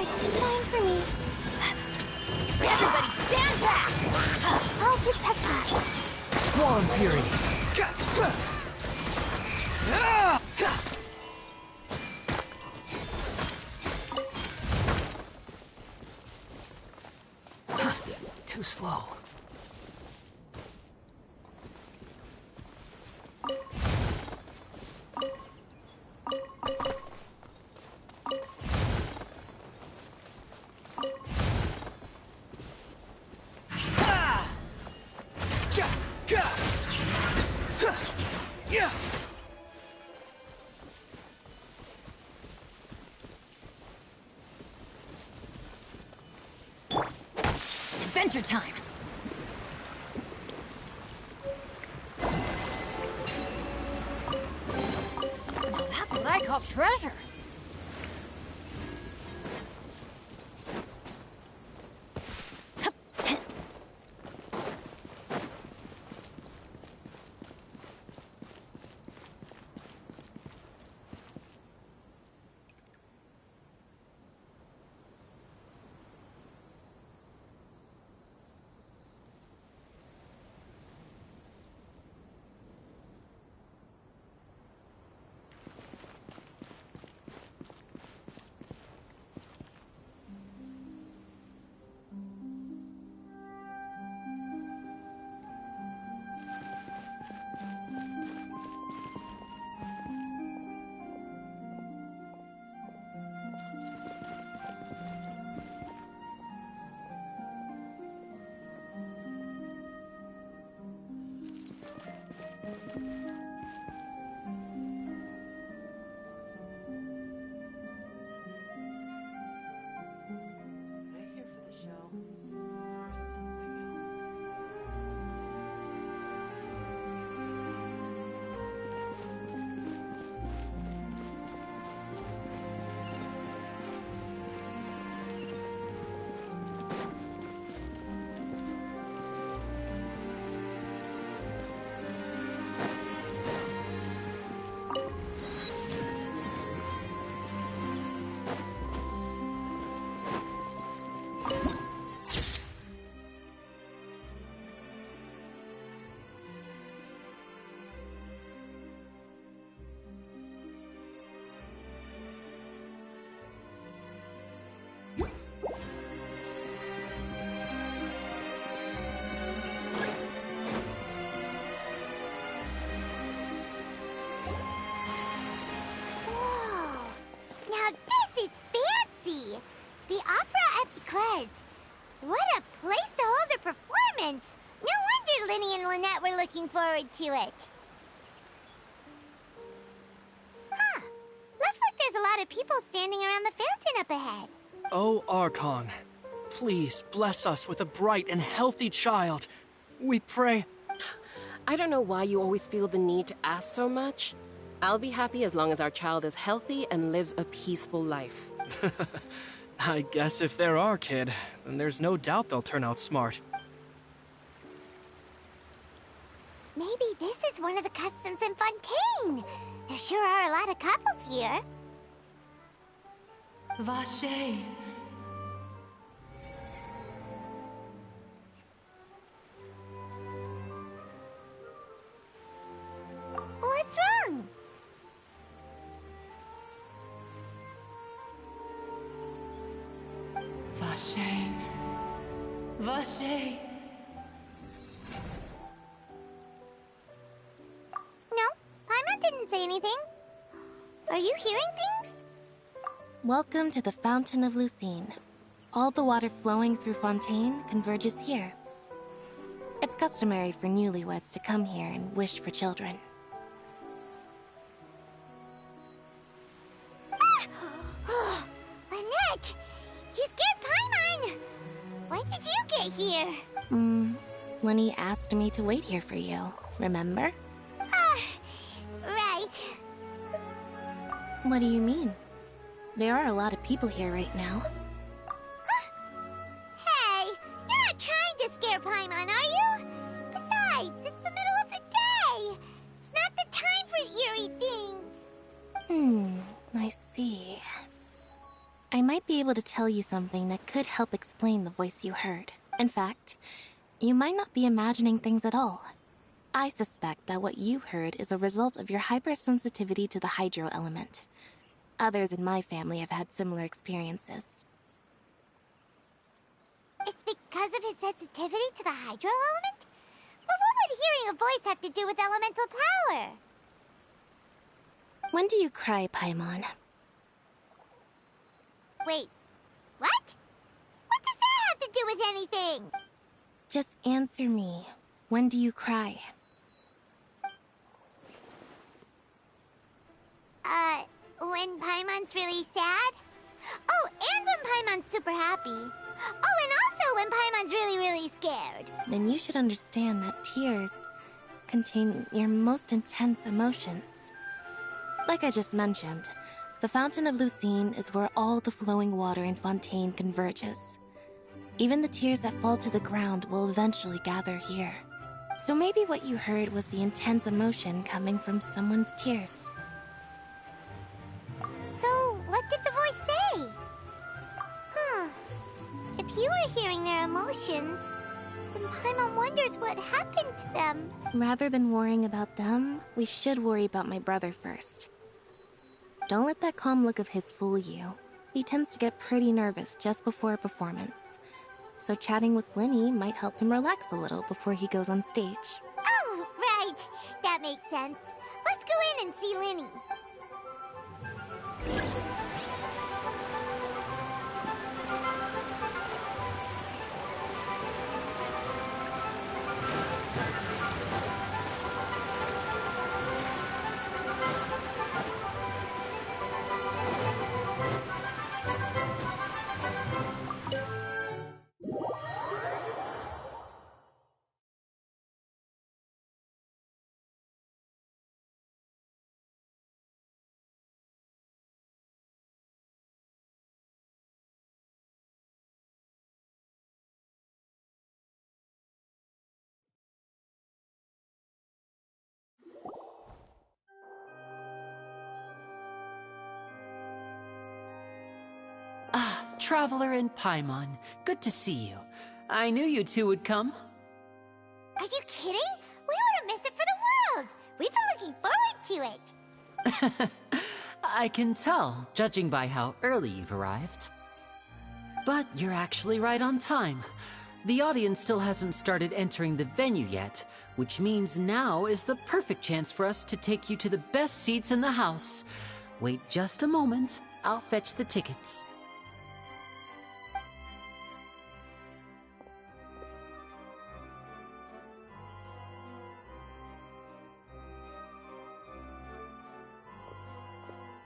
Nice. Shine for me. Everybody stand back! I'll protect us. Squall Fury! Too slow. Adventure time! Now that's what I call treasure! Lyney and Lynette were looking forward to it. Huh. Looks like there's a lot of people standing around the fountain up ahead. Oh, Archon, please bless us with a bright and healthy child. We pray. I don't know why you always feel the need to ask so much. I'll be happy as long as our child is healthy and lives a peaceful life. I guess if they're our kid, then there's no doubt they'll turn out smart. Maybe this is one of the customs in Fontaine. There sure are a lot of couples here. Vache. What's wrong? Vache. Vache. No, Paimon didn't say anything. Are you hearing things? Welcome to the Fountain of Lucine. All the water flowing through Fontaine converges here. It's customary for newlyweds to come here and wish for children. Lynette! You scared Paimon! When did you get here? Lyney asked me to wait here for you, remember? Right. What do you mean? There are a lot of people here right now. Hey, you're not trying to scare Paimon, are you? Besides, it's the middle of the day. It's not the time for eerie things. I see. I might be able to tell you something that could help explain the voice you heard. In fact, you might not be imagining things at all. I suspect that what you heard is a result of your hypersensitivity to the hydro element. Others in my family have had similar experiences. It's because of his sensitivity to the hydro element? But what would hearing a voice have to do with elemental power? When do you cry, Paimon? Wait, what? What does that have to do with anything? Just answer me. When do you cry? When Paimon's really sad? Oh, and when Paimon's super happy. Oh, and also when Paimon's really, really scared. Then you should understand that tears contain your most intense emotions. Like I just mentioned, the Fountain of Lucine is where all the flowing water in Fontaine converges. Even the tears that fall to the ground will eventually gather here. So maybe what you heard was the intense emotion coming from someone's tears. So, what did the voice say? Huh. If you were hearing their emotions, then Paimon wonders what happened to them. Rather than worrying about them, we should worry about my brother first. Don't let that calm look of his fool you. He tends to get pretty nervous just before a performance. So chatting with Lyney might help him relax a little before he goes on stage. Oh, right. That makes sense. Let's go in and see Lyney. Traveler and Paimon, good to see you. I knew you two would come. Are you kidding? We wouldn't miss it for the world. We've been looking forward to it. I can tell, judging by how early you've arrived. But you're actually right on time. The audience still hasn't started entering the venue yet, which means now is the perfect chance for us to take you to the best seats in the house. Wait just a moment, I'll fetch the tickets.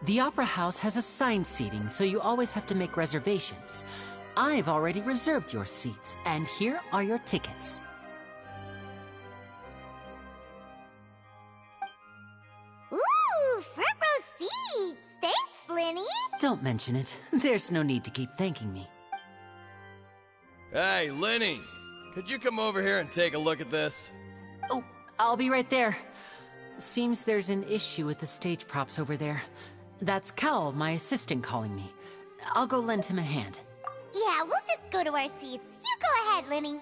The Opera House has assigned seating, so you always have to make reservations. I've already reserved your seats, and here are your tickets. Ooh, front row seats! Thanks, Lyney! Don't mention it. There's no need to keep thanking me. Hey, Lyney! Could you come over here and take a look at this? Oh, I'll be right there. Seems there's an issue with the stage props over there. That's Cal, my assistant, calling me. I'll go lend him a hand. Yeah, we'll just go to our seats. You go ahead, Lyney.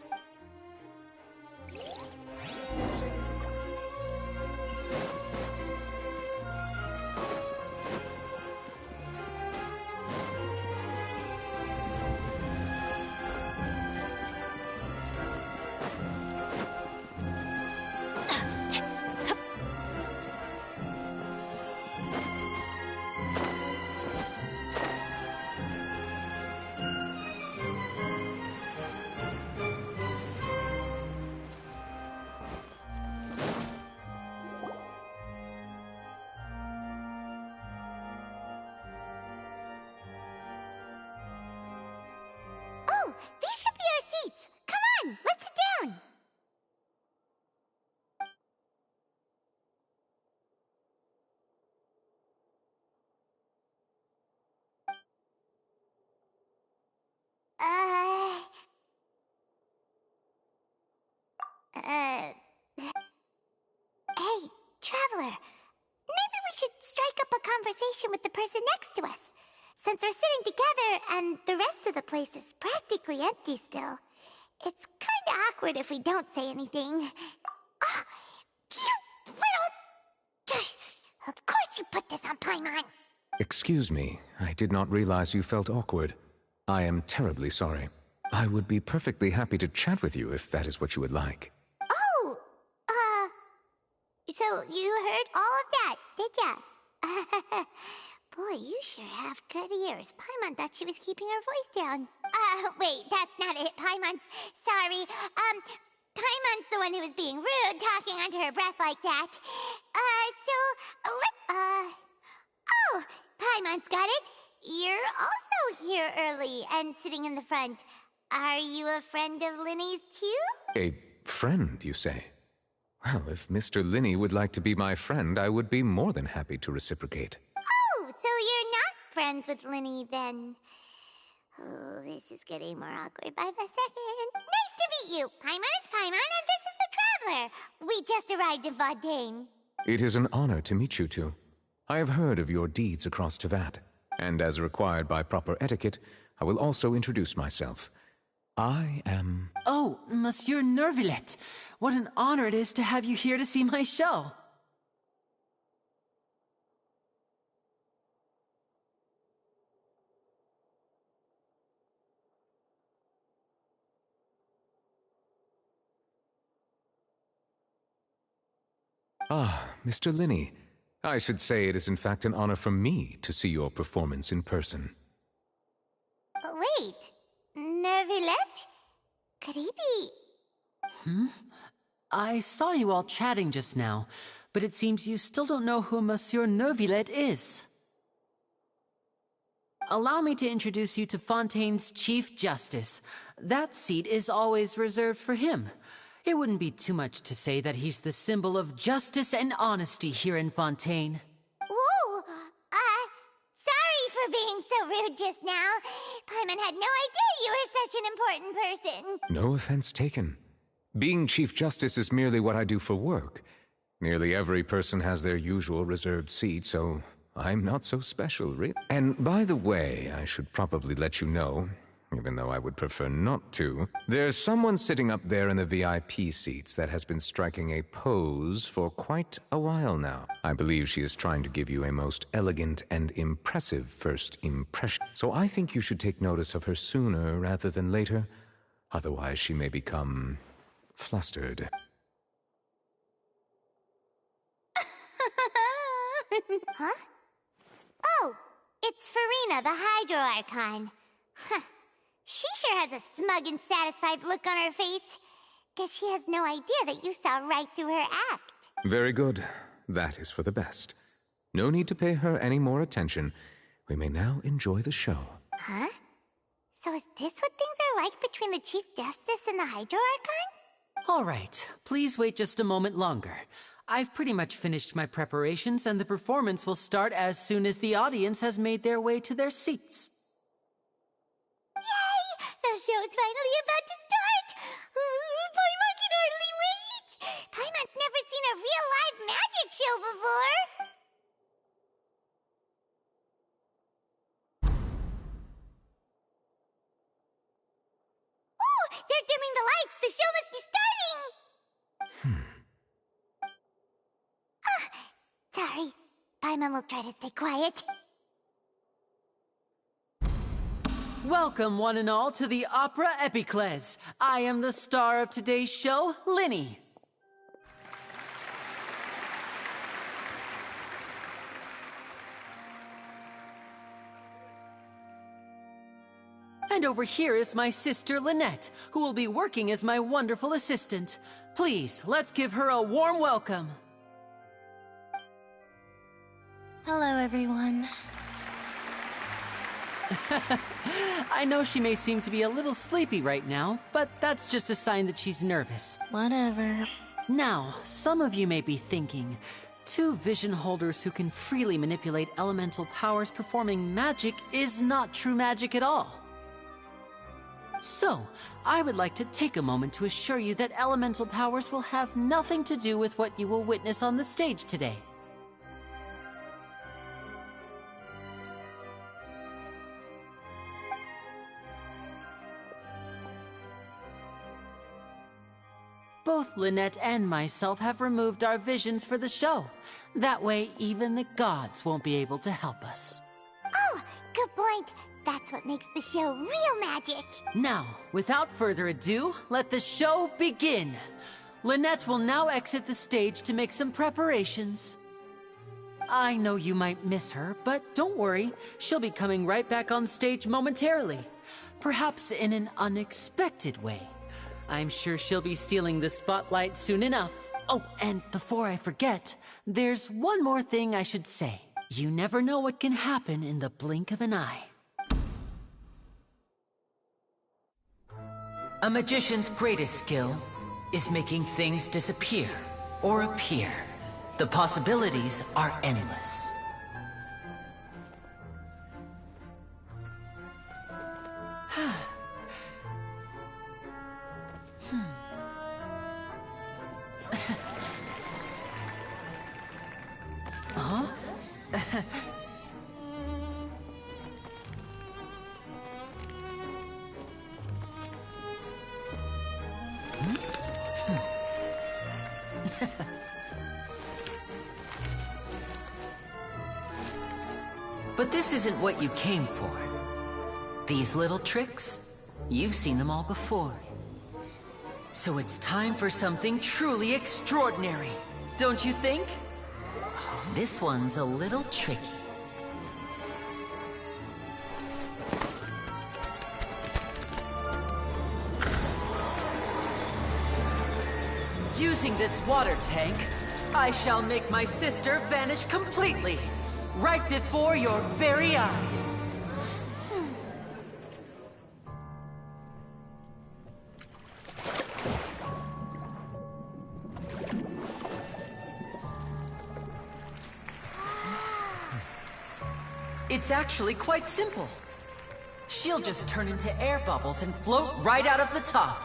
These should be our seats. Come on, let's sit down. Hey, Traveler. Maybe we should strike up a conversation with the person next to us. Since we're sitting together and the rest of the place is practically empty still, it's kinda awkward if we don't say anything. Oh, you little... Of course you put this on Paimon! Excuse me, I did not realize you felt awkward. I am terribly sorry. I would be perfectly happy to chat with you if that is what you would like. Oh, so you heard all of that, did ya? Boy, you sure have good ears. Paimon thought she was keeping her voice down. Wait, that's not it. Sorry. Paimon's the one who was being rude, talking under her breath like that. Oh, Paimon's got it. You're also here early and sitting in the front. Are you a friend of Lyney's too? A friend, you say? Well, if Mr. Lyney would like to be my friend, I would be more than happy to reciprocate. Oh, so you're not friends with Lyney then? Oh, this is getting more awkward by the second. Nice to meet you. Paimon is Paimon, and this is the Traveler. We just arrived in Fontaine. It is an honor to meet you two. I have heard of your deeds across Tevat, and as required by proper etiquette, I will also introduce myself. I am... Oh, Monsieur Nervillet. What an honor it is to have you here to see my show. Ah, Mr. Lyney. I should say it is in fact an honor for me to see your performance in person. Wait, Nervillet? Could he be... I saw you all chatting just now, but it seems you still don't know who Monsieur Nervillet is. Allow me to introduce you to Fontaine's Chief Justice. That seat is always reserved for him. It wouldn't be too much to say that he's the symbol of justice and honesty here in Fontaine. Whoa! Sorry for being so rude just now. Paimon had no idea you were such an important person. No offense taken. Being Chief Justice is merely what I do for work. Nearly every person has their usual reserved seat, so I'm not so special, really. And by the way, I should probably let you know, even though I would prefer not to, there's someone sitting up there in the VIP seats that has been striking a pose for quite a while now. I believe she is trying to give you a most elegant and impressive first impression. So I think you should take notice of her sooner rather than later. Otherwise she may become flustered. Huh? Oh, it's Furina, the Hydro Archon. Huh. She sure has a smug and satisfied look on her face. Guess she has no idea that you saw right through her act. Very good. That is for the best. No need to pay her any more attention. We may now enjoy the show. Huh? So is this what things are like between the Chief Justice and the Hydro Archon? All right, please wait just a moment longer. I've pretty much finished my preparations, and the performance will start as soon as the audience has made their way to their seats. Yay! The show's finally about to start! Paimon can hardly wait! Paimon's never seen a real live magic show before! Ooh! They're dimming the lights! The show must be starting! Sorry. Paimon will try to stay quiet. Welcome, one and all, to the Opera Epiclese. I am the star of today's show, Lyney. And over here is my sister, Lynette, who will be working as my wonderful assistant. Please, let's give her a warm welcome. Hello, everyone. I know she may seem to be a little sleepy right now, but that's just a sign that she's nervous. Whatever. Now, some of you may be thinking, two vision holders who can freely manipulate elemental powers performing magic is not true magic at all. So, I would like to take a moment to assure you that elemental powers will have nothing to do with what you will witness on the stage today. Both Lynette and myself have removed our visions for the show. That way, even the gods won't be able to help us. Oh, good point. That's what makes the show real magic. Now, without further ado, let the show begin. Lynette will now exit the stage to make some preparations. I know you might miss her, but don't worry. She'll be coming right back on stage momentarily. Perhaps in an unexpected way. I'm sure she'll be stealing the spotlight soon enough. Oh, and before I forget, there's one more thing I should say. You never know what can happen in the blink of an eye. A magician's greatest skill is making things disappear or appear. The possibilities are endless. Huh? But this isn't what you came for. These little tricks, you've seen them all before. So it's time for something truly extraordinary, don't you think? This one's a little tricky. Using this water tank, I shall make my sister vanish completely, right before your very eyes. It's actually quite simple. She'll just turn into air bubbles and float right out of the top.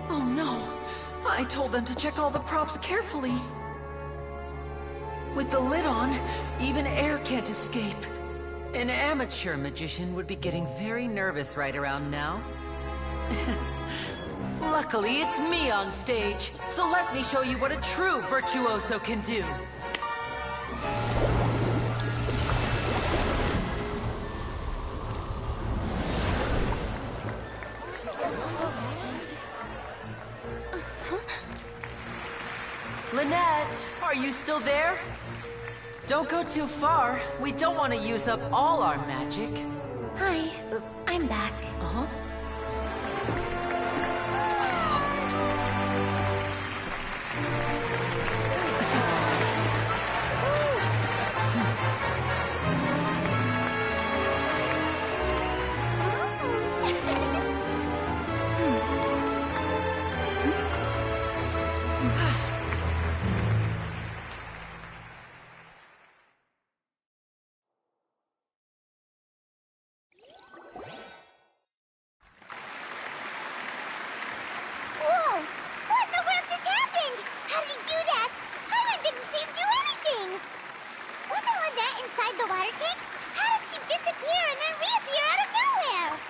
Oh no! I told them to check all the props carefully. With the lid on, even air can't escape. An amateur magician would be getting very nervous right around now. Luckily, it's me on stage, so let me show you what a true virtuoso can do. Lynette, are you still there? Don't go too far. We don't want to use up all our magic. Hi, I'm back. Uh-huh.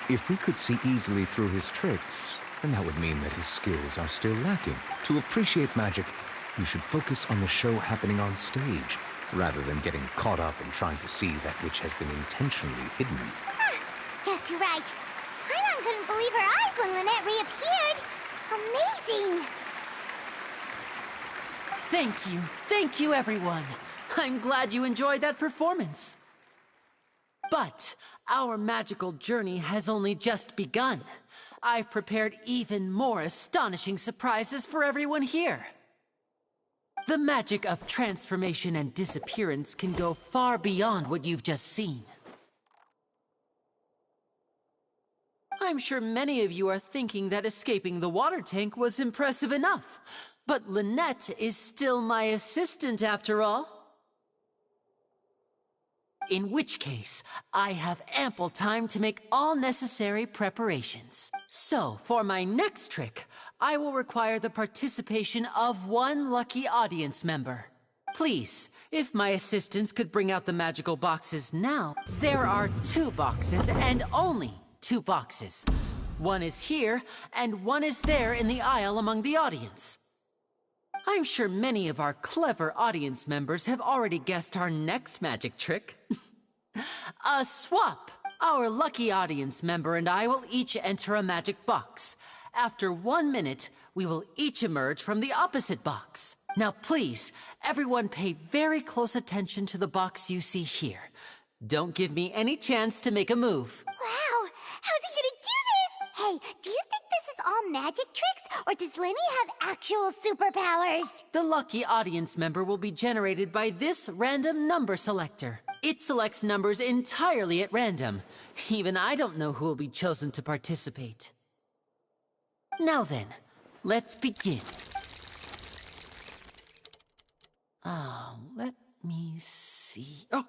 If we could see easily through his tricks, then that would mean that his skills are still lacking. To appreciate magic, you should focus on the show happening on stage, rather than getting caught up in trying to see that which has been intentionally hidden. Guess you're right. Paimon couldn't believe her eyes when Lynette reappeared. Amazing! Thank you everyone. I'm glad you enjoyed that performance. But our magical journey has only just begun. I've prepared even more astonishing surprises for everyone here. The magic of transformation and disappearance can go far beyond what you've just seen. I'm sure many of you are thinking that escaping the water tank was impressive enough. But Lynette is still my assistant after all. In which case, I have ample time to make all necessary preparations. So, for my next trick, I will require the participation of one lucky audience member. Please, if my assistants could bring out the magical boxes now. There are 2 boxes, and only 2 boxes. One is here, and one is there in the aisle among the audience. I'm sure many of our clever audience members have already guessed our next magic trick. A swap! Our lucky audience member and I will each enter a magic box. After 1 minute, we will each emerge from the opposite box. Now please, everyone pay very close attention to the box you see here. Don't give me any chance to make a move. Wow! How's he gonna do this? Hey, do you think this is all magic tricks, or does Lyney have actual superpowers? The lucky audience member will be generated by this random number selector. It selects numbers entirely at random. Even I don't know who will be chosen to participate. Now then, let's begin. Let me see. Oh,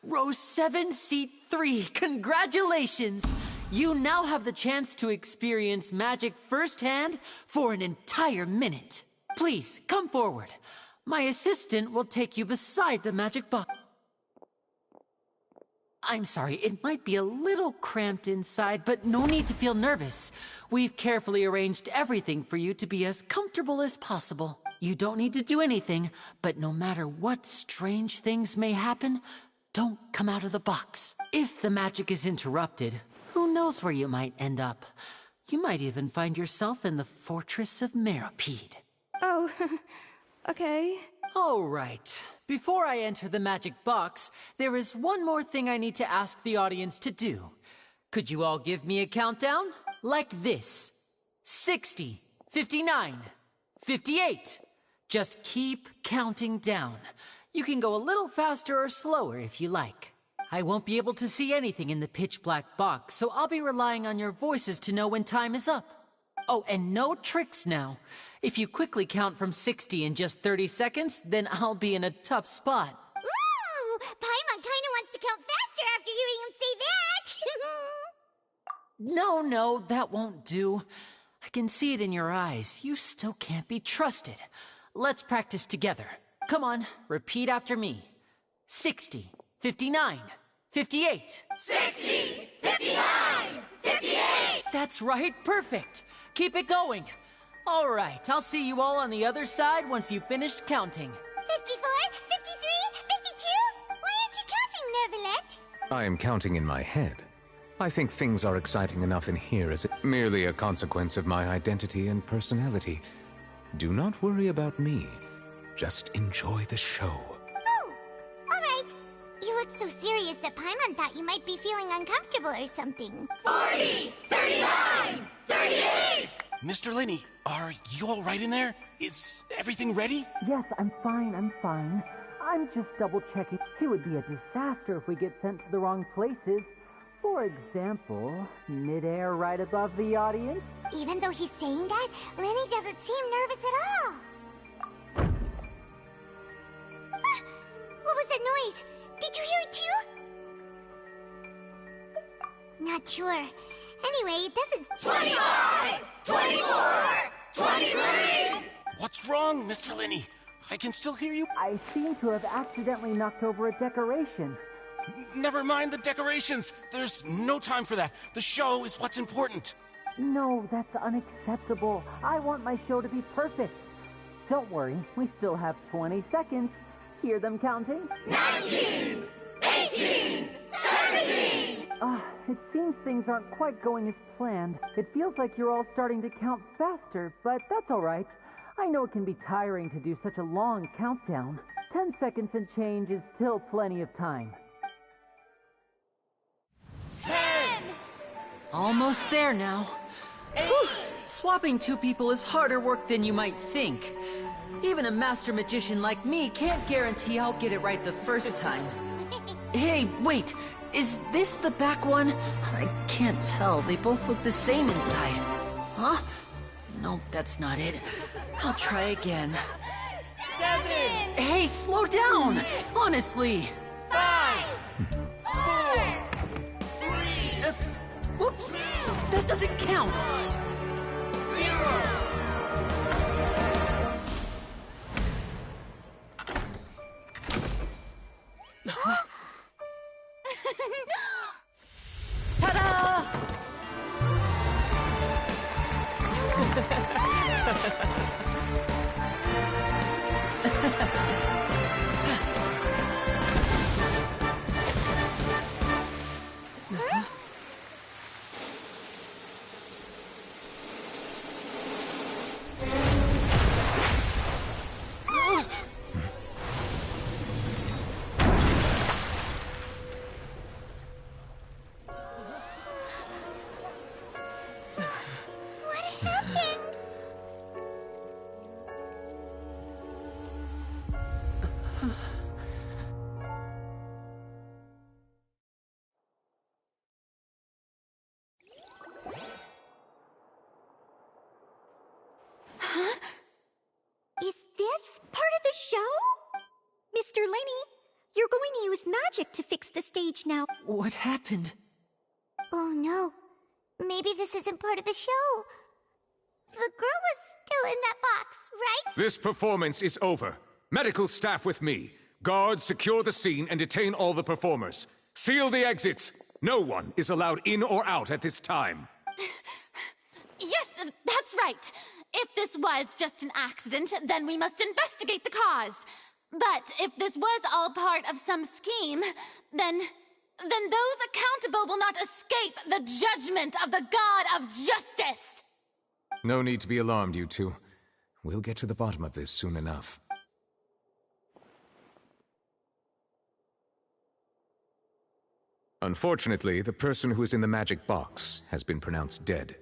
row 7, seat 3. Congratulations! You now have the chance to experience magic firsthand for an entire minute. Please, come forward. My assistant will take you beside the magic box. I'm sorry, it might be a little cramped inside, but no need to feel nervous. We've carefully arranged everything for you to be as comfortable as possible. You don't need to do anything, but no matter what strange things may happen, don't come out of the box. If the magic is interrupted, who knows where you might end up? You might even find yourself in the Fortress of Meripede. Oh, okay. All right. Before I enter the magic box, there is one more thing I need to ask the audience to do. Could you all give me a countdown? Like this. 60, 59, 58. Just keep counting down. You can go a little faster or slower if you like. I won't be able to see anything in the pitch-black box, so I'll be relying on your voices to know when time is up. Oh, and no tricks now. If you quickly count from 60 in just 30 seconds, then I'll be in a tough spot. Ooh! Paimon kinda wants to count faster after hearing him say that! No, that won't do. I can see it in your eyes. You still can't be trusted. Let's practice together. Come on, repeat after me. 60, 59, 58. 60, 59, 58! That's right, perfect. Keep it going. All right, I'll see you all on the other side once you've finished counting. 54, 53, 52? Why aren't you counting, Nervalette? I am counting in my head. I think things are exciting enough in here as merely a consequence of my identity and personality. Do not worry about me. Just enjoy the show. Oh, all right. You look so serious that Paimon thought you might be feeling uncomfortable or something. 40, 39, 38! Mr. Lyney, are you all right in there? Is everything ready? Yes, I'm fine. I'm just double-checking. It would be a disaster if we get sent to the wrong places. For example, midair right above the audience. Even though he's saying that, Lyney doesn't seem nervous at all. What was that noise? Did you hear it too? Not sure. Anyway, it doesn't... 25! 24! 23! What's wrong, Mr. Lyney? I can still hear you. I seem to have accidentally knocked over a decoration. Never mind the decorations. There's no time for that. The show is what's important. No, that's unacceptable. I want my show to be perfect. Don't worry, we still have 20 seconds. Hear them counting? 19! 18! 17! It seems things aren't quite going as planned. It feels like you're all starting to count faster, but that's all right. I know it can be tiring to do such a long countdown. 10 seconds and change is still plenty of time. 10! Almost there now. Whew. Swapping 2 people is harder work than you might think. Even a master magician like me can't guarantee I'll get it right the first time. Hey, wait! Is this the back one? I can't tell. They both look the same inside. Huh? No, that's not it. I'll try again. 7! Hey, slow down! Honestly! 5! 4! 3! Whoops! That doesn't count! 0! Mr. Lyney, you're going to use magic to fix the stage now. What happened? Oh no. Maybe this isn't part of the show. The girl was still in that box, right? This performance is over. Medical staff with me. Guards, secure the scene and detain all the performers. Seal the exits. No one is allowed in or out at this time. Yes, that's right. If this was just an accident, then we must investigate the cause. But if this was all part of some scheme, then those accountable will not escape the judgment of the God of Justice! No need to be alarmed, you two. We'll get to the bottom of this soon enough. Unfortunately, the person who is in the magic box has been pronounced dead.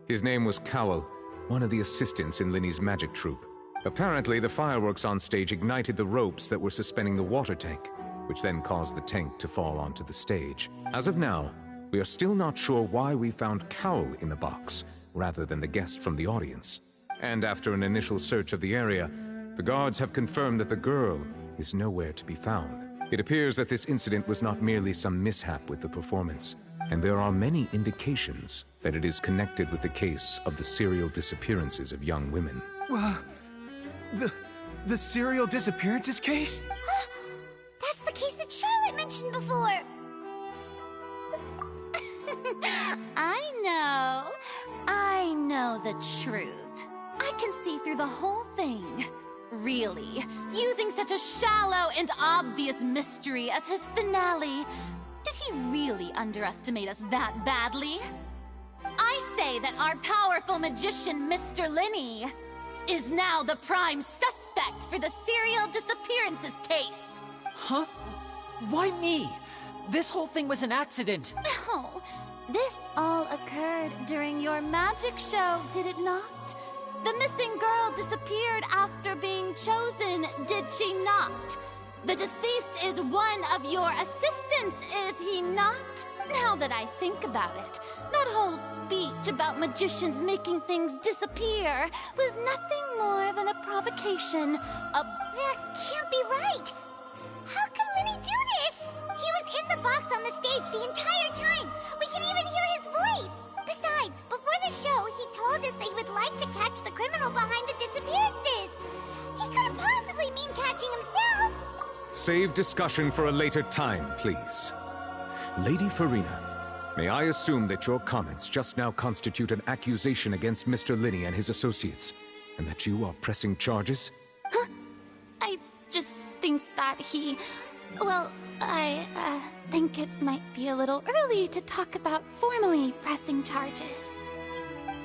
His name was Cowell, one of the assistants in Lyney's magic troupe. Apparently, the fireworks on stage ignited the ropes that were suspending the water tank, which then caused the tank to fall onto the stage. As of now, we are still not sure why we found Cowell in the box, rather than the guest from the audience. And after an initial search of the area, the guards have confirmed that the girl is nowhere to be found. It appears that this incident was not merely some mishap with the performance, and there are many indications that it is connected with the case of the serial disappearances of young women. The serial disappearances case? That's the case that Charlotte mentioned before! I know the truth. I can see through the whole thing. Really, using such a shallow and obvious mystery as his finale, did he really underestimate us that badly? I say that our powerful magician, Mr. Lyney, is now the prime suspect for the serial disappearances case. Huh? Why me? This whole thing was an accident. No, this all occurred during your magic show, did it not? The missing girl disappeared after being chosen, did she not? The deceased is one of your assistants, is he not? Now that I think about it, that whole speech about magicians making things disappear was nothing more than a provocation. That can't be right! How can Lyney do this? He was in the box on the stage the entire time! We can even hear his voice! Besides, before the show, he told us that he would like to catch the criminal behind the disappearances! He couldn't possibly mean catching himself! Save discussion for a later time, please. Lady Furina, may I assume that your comments just now constitute an accusation against Mr. Lyney and his associates, and that you are pressing charges? Huh? I just think that he... Well, I think it might be a little early to talk about formally pressing charges.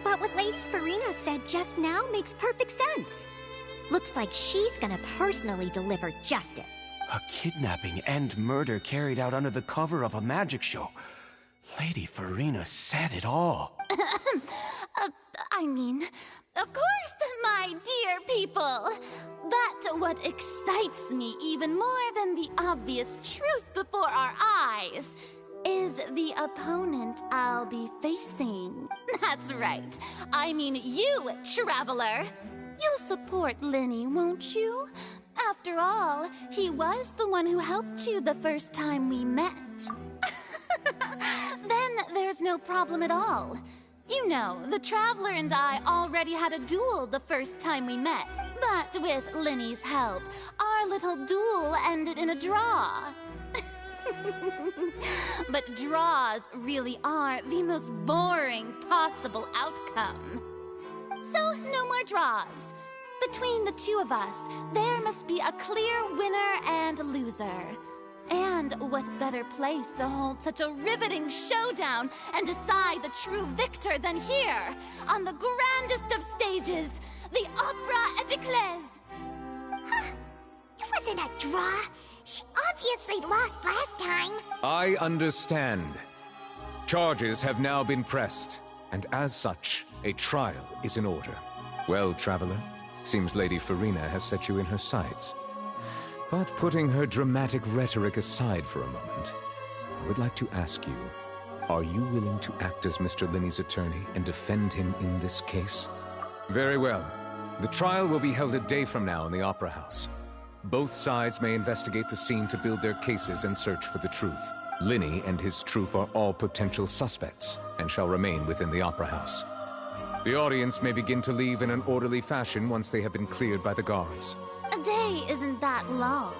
But what Lady Furina said just now makes perfect sense. Looks like she's gonna personally deliver justice. A kidnapping and murder carried out under the cover of a magic show. Lady Furina said it all. I mean, of course, my dear people. But what excites me even more than the obvious truth before our eyes is the opponent I'll be facing. That's right. I mean you, Traveler. You'll support Lyney, won't you? After all, he was the one who helped you the first time we met. Then there's no problem at all. You know, the Traveler and I already had a duel the first time we met. But with Lyney's help, our little duel ended in a draw. But draws really are the most boring possible outcome. So, no more draws. Between the two of us, there must be a clear winner and loser. And what better place to hold such a riveting showdown and decide the true victor than here, on the grandest of stages, the Opera Epiclese. Huh. It wasn't a draw. She obviously lost last time. I understand. Charges have now been pressed, and as such, a trial is in order. Well, Traveler, seems Lady Furina has set you in her sights. But putting her dramatic rhetoric aside for a moment, I would like to ask you, are you willing to act as Mr. Lyney's attorney and defend him in this case? Very well. The trial will be held a day from now in the Opera House. Both sides may investigate the scene to build their cases and search for the truth. Lyney and his troop are all potential suspects, and shall remain within the Opera House. The audience may begin to leave in an orderly fashion once they have been cleared by the guards. A day isn't that long.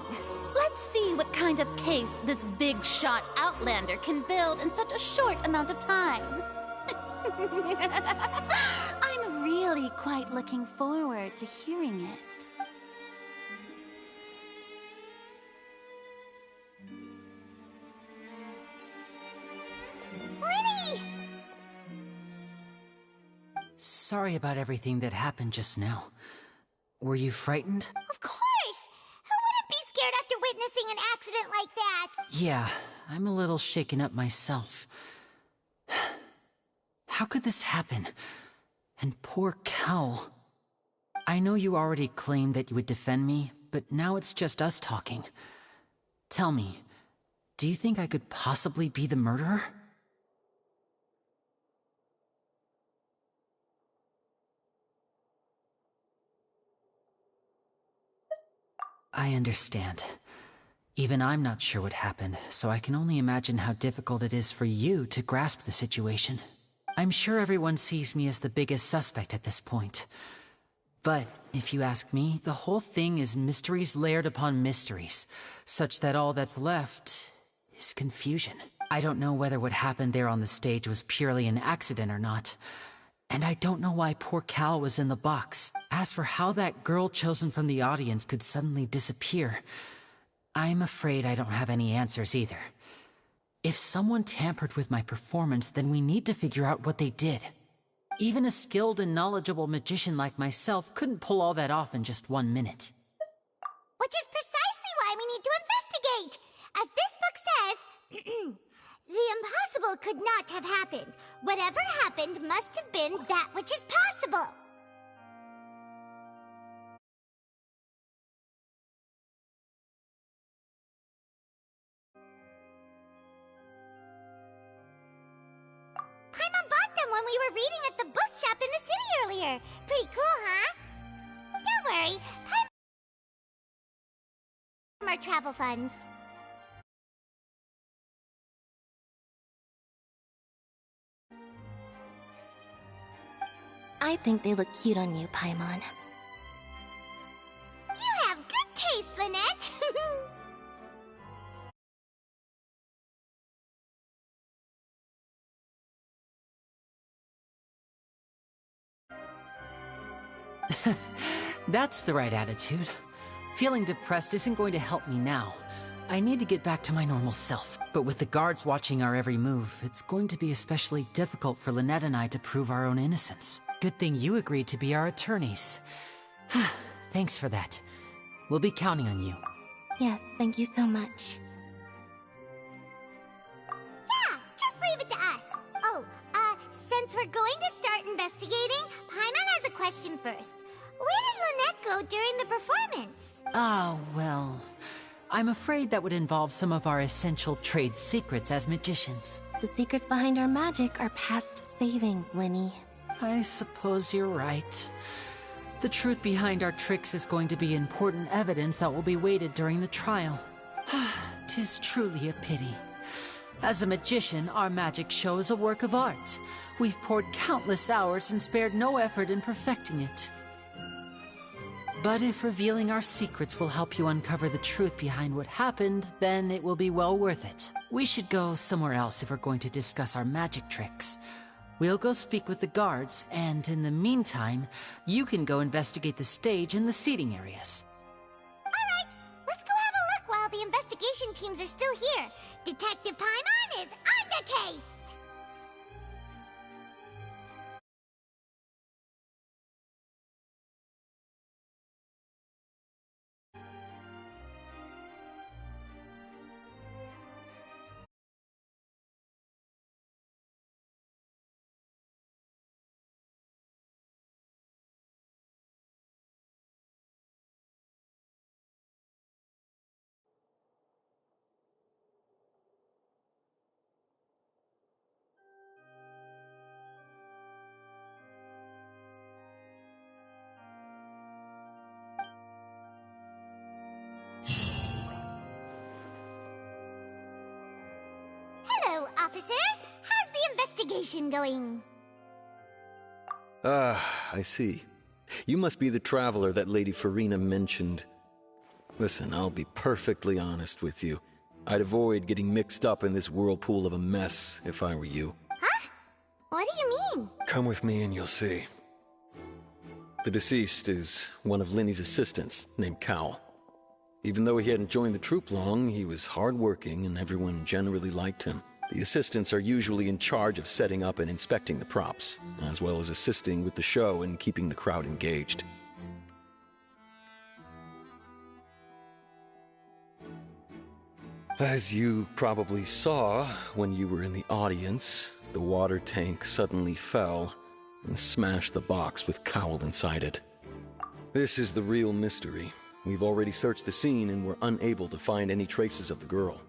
Let's see what kind of case this big shot outlander can build in such a short amount of time. I'm really quite looking forward to hearing it. Lyney! Sorry about everything that happened just now. Were you frightened? Of course! Who wouldn't be scared after witnessing an accident like that? Yeah, I'm a little shaken up myself. How could this happen? And poor Cal. I know you already claimed that you would defend me, but now it's just us talking. Tell me, do you think I could possibly be the murderer? I understand. Even I'm not sure what happened, so I can only imagine how difficult it is for you to grasp the situation. I'm sure everyone sees me as the biggest suspect at this point. But, if you ask me, the whole thing is mysteries layered upon mysteries, such that all that's left is confusion. I don't know whether what happened there on the stage was purely an accident or not. And I don't know why poor Cal was in the box. As for how that girl chosen from the audience could suddenly disappear, I'm afraid I don't have any answers either. If someone tampered with my performance, then we need to figure out what they did. Even a skilled and knowledgeable magician like myself couldn't pull all that off in just 1 minute. Which is precisely why we need to investigate! As this book says, the impossible could not have happened. Whatever happened must have been that which is possible. Paimon bought them when we were reading at the bookshop in the city earlier. Pretty cool, huh? Don't worry, Paimon our travel funds. I think they look cute on you, Paimon. You have good taste, Lynette. That's the right attitude. Feeling depressed isn't going to help me now. I need to get back to my normal self. But with the guards watching our every move, it's going to be especially difficult for Lynette and I to prove our own innocence. Good thing you agreed to be our attorneys. Thanks for that. We'll be counting on you. Yes, thank you so much. Yeah, just leave it to us. Oh, since we're going to start investigating, Paimon has a question first. Where did Lynette go during the performance? Ah, well, I'm afraid that would involve some of our essential trade secrets as magicians. The secrets behind our magic are past saving, Lyney. I suppose you're right. The truth behind our tricks is going to be important evidence that will be weighted during the trial. 'Tis truly a pity. As a magician, our magic show is a work of art. We've poured countless hours and spared no effort in perfecting it. But if revealing our secrets will help you uncover the truth behind what happened, then it will be well worth it. We should go somewhere else if we're going to discuss our magic tricks. We'll go speak with the guards, and in the meantime, you can go investigate the stage and the seating areas. Alright, let's go have a look while the investigation teams are still here. Detective Paimon is on the case! officer. How's the investigation going? I see. You must be the traveler that Lady Furina mentioned. Listen, I'll be perfectly honest with you. I'd avoid getting mixed up in this whirlpool of a mess if I were you. Huh? What do you mean? Come with me and you'll see. The deceased is one of Lyney's assistants, named Cal. Even though he hadn't joined the troop long, he was hardworking and everyone generally liked him. The assistants are usually in charge of setting up and inspecting the props, as well as assisting with the show and keeping the crowd engaged. As you probably saw when you were in the audience, the water tank suddenly fell and smashed the box with Cowl inside it. This is the real mystery. We've already searched the scene and were unable to find any traces of the girl.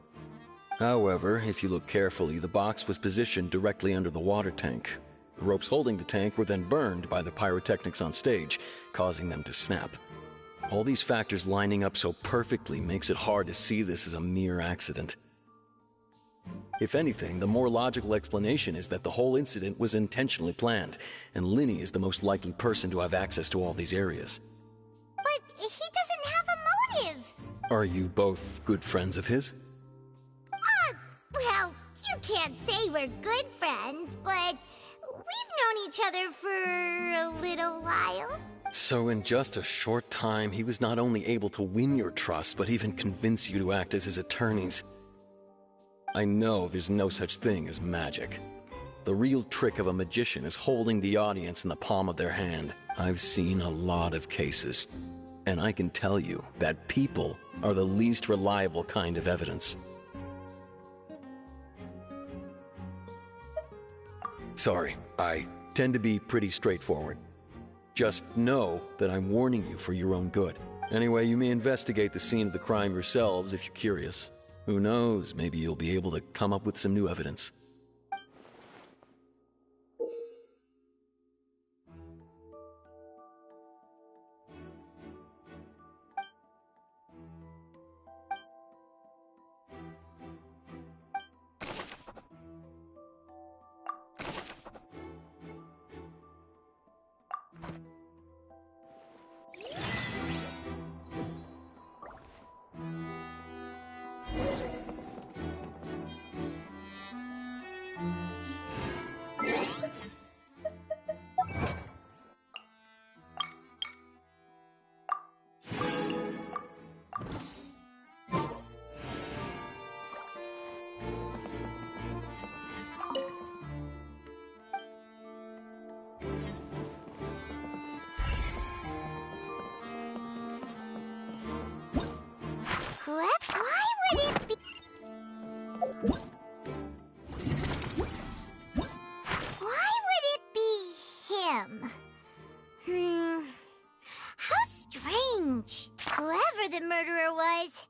However, if you look carefully, the box was positioned directly under the water tank. The ropes holding the tank were then burned by the pyrotechnics on stage, causing them to snap. All these factors lining up so perfectly makes it hard to see this as a mere accident. If anything, the more logical explanation is that the whole incident was intentionally planned, and Lyney is the most likely person to have access to all these areas. But he doesn't have a motive! Are you both good friends of his? Well, you can't say we're good friends, but we've known each other for a little while. So in just a short time, he was not only able to win your trust, but even convince you to act as his attorneys. I know there's no such thing as magic. The real trick of a magician is holding the audience in the palm of their hand. I've seen a lot of cases, and I can tell you that people are the least reliable kind of evidence. Sorry, I tend to be pretty straightforward. Just know that I'm warning you for your own good. Anyway, you may investigate the scene of the crime yourselves if you're curious. Who knows, maybe you'll be able to come up with some new evidence. Why would it be... Why would it be him? How strange. Whoever the murderer was,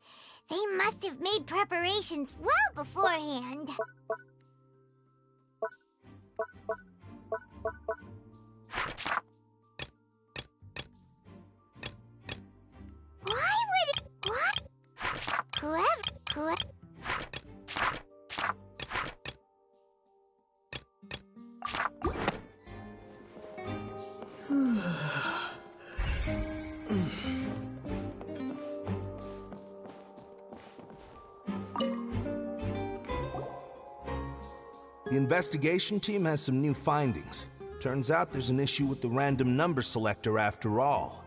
they must have made preparations well beforehand. Why would it... What? Whoever... The investigation team has some new findings. Turns out there's an issue with the random number selector after all.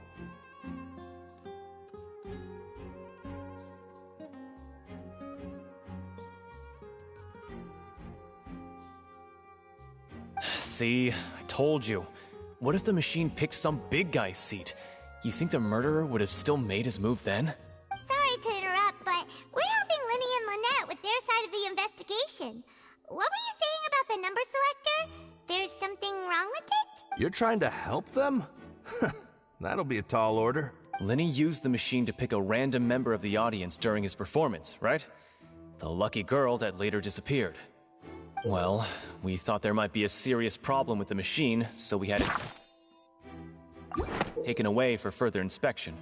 See, I told you. What if the machine picked some big guy's seat? You think the murderer would have still made his move then? Sorry to interrupt, but we're helping Lyney and Lynette with their side of the investigation. What were you saying about the number selector? There's something wrong with it? You're trying to help them? That'll be a tall order. Lyney used the machine to pick a random member of the audience during his performance, right? The lucky girl that later disappeared. Well, we thought there might be a serious problem with the machine, so we had it taken away for further inspection.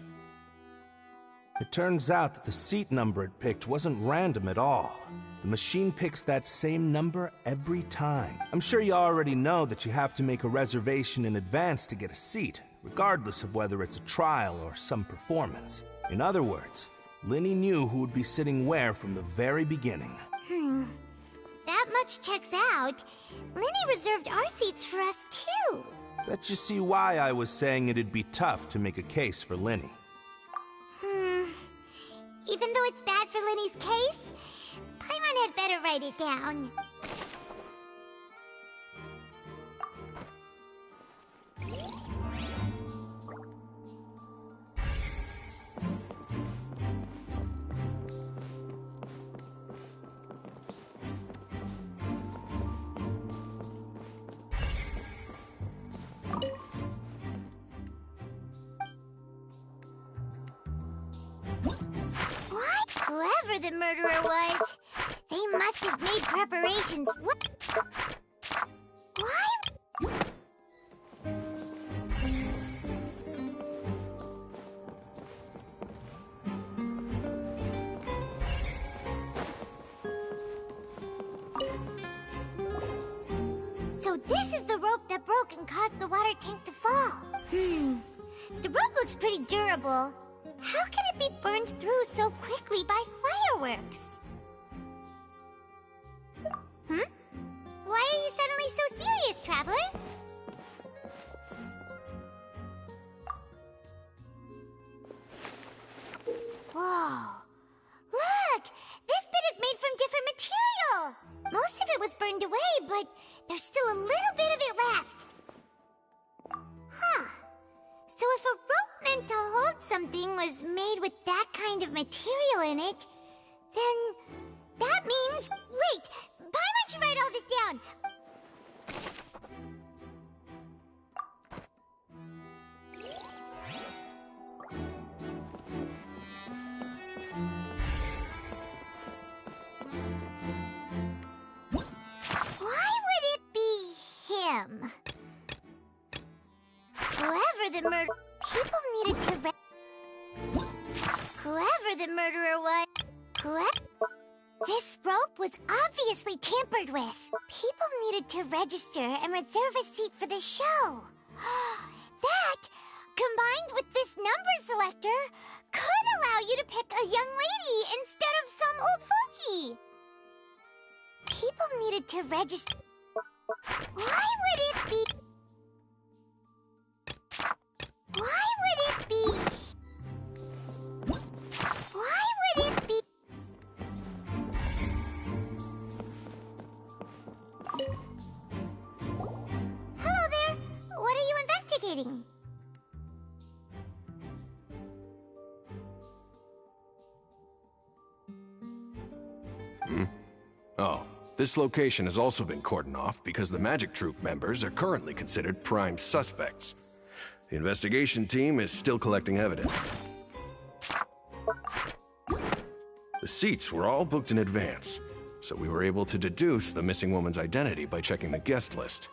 It turns out that the seat number it picked wasn't random at all. The machine picks that same number every time. I'm sure you already know that you have to make a reservation in advance to get a seat, regardless of whether it's a trial or some performance. In other words, Lyney knew who would be sitting where from the very beginning. That much checks out. Lyney reserved our seats for us, too. Bet you see why I was saying it'd be tough to make a case for Lyney. Even though it's bad for Lyney's case, Paimon had better write it down. Whoever the murderer was, they must have made preparations. What? Why? So this is the rope that broke and caused the water tank to fall. The rope looks pretty durable. How can it be burned through so quickly by fireworks? Why are you suddenly so serious, Traveler? Whoa. Look! This bit is made from different material! Most of it was burned away, but there's still a little bit of it left. Huh. So if a rope meant to hold something was made with that kind of material in it, then that means... Wait! Paimon should write all this down! Why would it be him? Whoever the murderer... People needed to Whoever the murderer was... This rope was obviously tampered with. People needed to register and reserve a seat for the show. That, combined with this number selector, could allow you to pick a young lady instead of some old fogey. People needed to register... Why would it be... Why would it be... Why would it be... Hello there! What are you investigating? Oh, this location has also been cordoned off because the Magic Troop members are currently considered prime suspects. The investigation team is still collecting evidence. The seats were all booked in advance, so we were able to deduce the missing woman's identity by checking the guest list.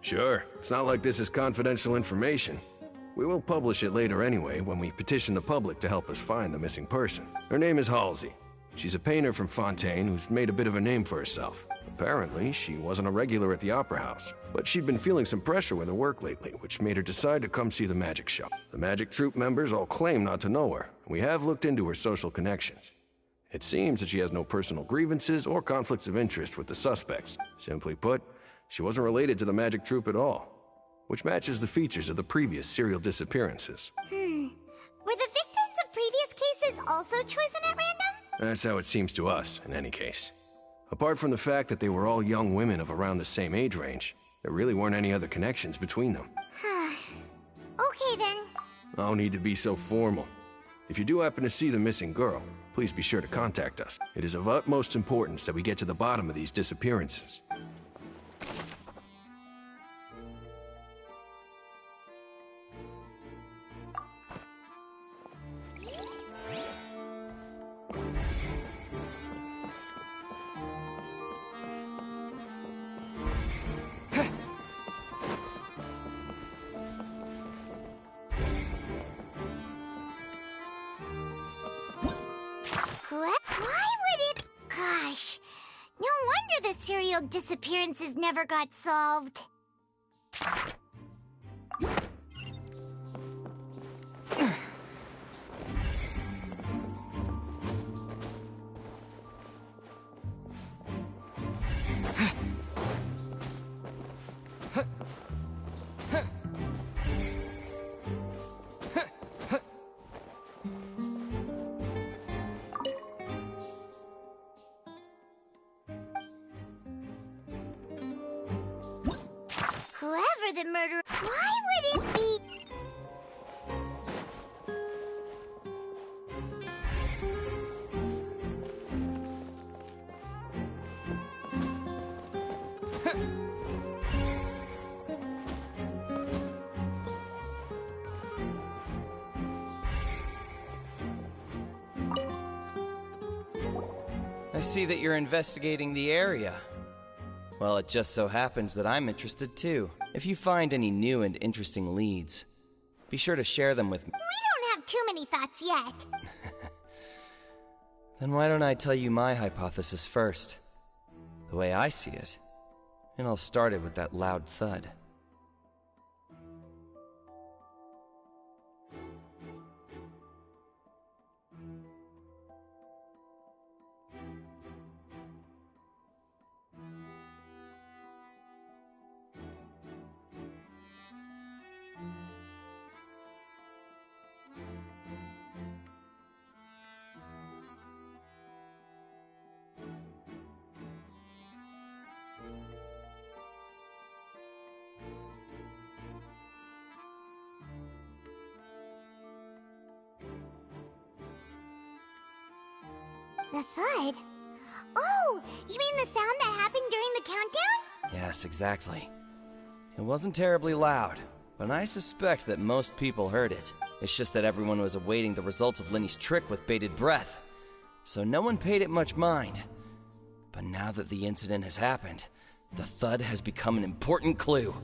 Sure, it's not like this is confidential information. We will publish it later anyway when we petition the public to help us find the missing person. Her name is Halsey. She's a painter from Fontaine who's made a bit of a name for herself. Apparently, she wasn't a regular at the Opera House, but she'd been feeling some pressure with her work lately, which made her decide to come see the magic show. The Magic Troop members all claim not to know her, and we have looked into her social connections. It seems that she has no personal grievances or conflicts of interest with the suspects. Simply put, she wasn't related to the Magic Troop at all, which matches the features of the previous serial disappearances. Were the victims of previous cases also chosen at random? That's how it seems to us, in any case. Apart from the fact that they were all young women of around the same age range, there really weren't any other connections between them. Okay then. No need to be so formal. If you do happen to see the missing girl, please be sure to contact us. It is of utmost importance that we get to the bottom of these disappearances. Why would it... Gosh, serial disappearances never got solved. Whoever the murderer... Why would it be... I see that you're investigating the area. Well, it just so happens that I'm interested too. If you find any new and interesting leads, be sure to share them with me. We don't have too many thoughts yet. Then why don't I tell you my hypothesis first? The way I see it. And I'll start it with that loud thud. The thud? Oh, you mean the sound that happened during the countdown? Yes, exactly. It wasn't terribly loud, but I suspect that most people heard it. It's just that everyone was awaiting the results of Lyney's trick with bated breath, so no one paid it much mind. But now that the incident has happened, the thud has become an important clue.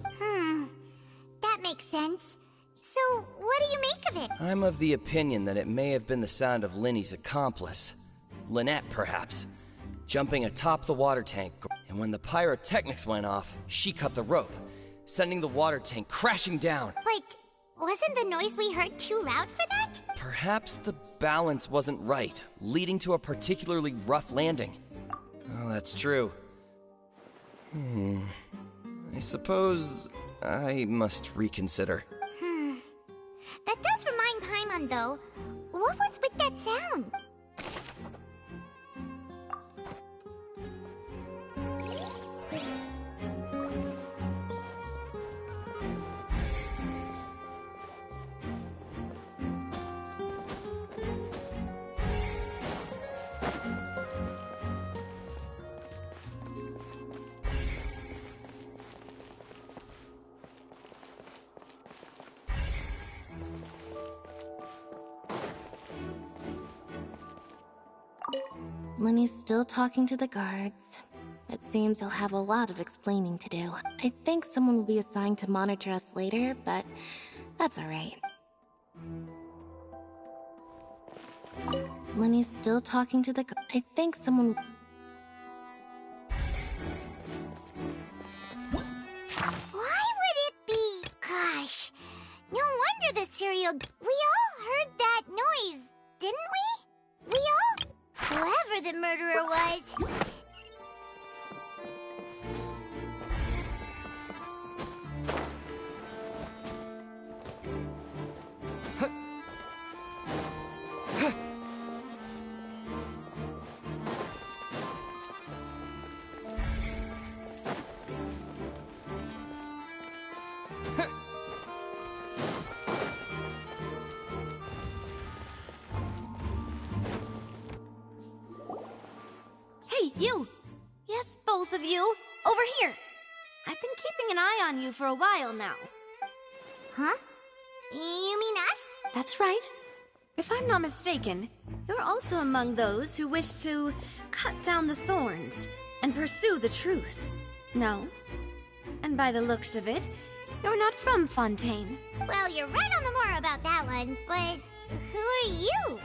That makes sense. So, what do you make of it? I'm of the opinion that it may have been the sound of Lyney's accomplice. Lynette, perhaps, jumping atop the water tank, and when the pyrotechnics went off, she cut the rope, sending the water tank crashing down. But wasn't the noise we heard too loud for that? Perhaps the balance wasn't right, leading to a particularly rough landing. Oh, that's true. I suppose I must reconsider. That does remind Paimon, though. What was with that sound? Lyney's still talking to the guards. It seems he'll have a lot of explaining to do. I think someone will be assigned to monitor us later, but that's alright. Lyney's still talking to the guards. I think someone... Why would it be? Gosh, no wonder the serial... We all heard that noise, didn't we? We all... Whoever the murderer was... Hey, you! Yes, both of you! Over here! I've been keeping an eye on you for a while now. Huh? You mean us? That's right. If I'm not mistaken, you're also among those who wish to cut down the thorns and pursue the truth. No? And by the looks of it, you're not from Fontaine. Well, you're right on the more about that one, but who are you?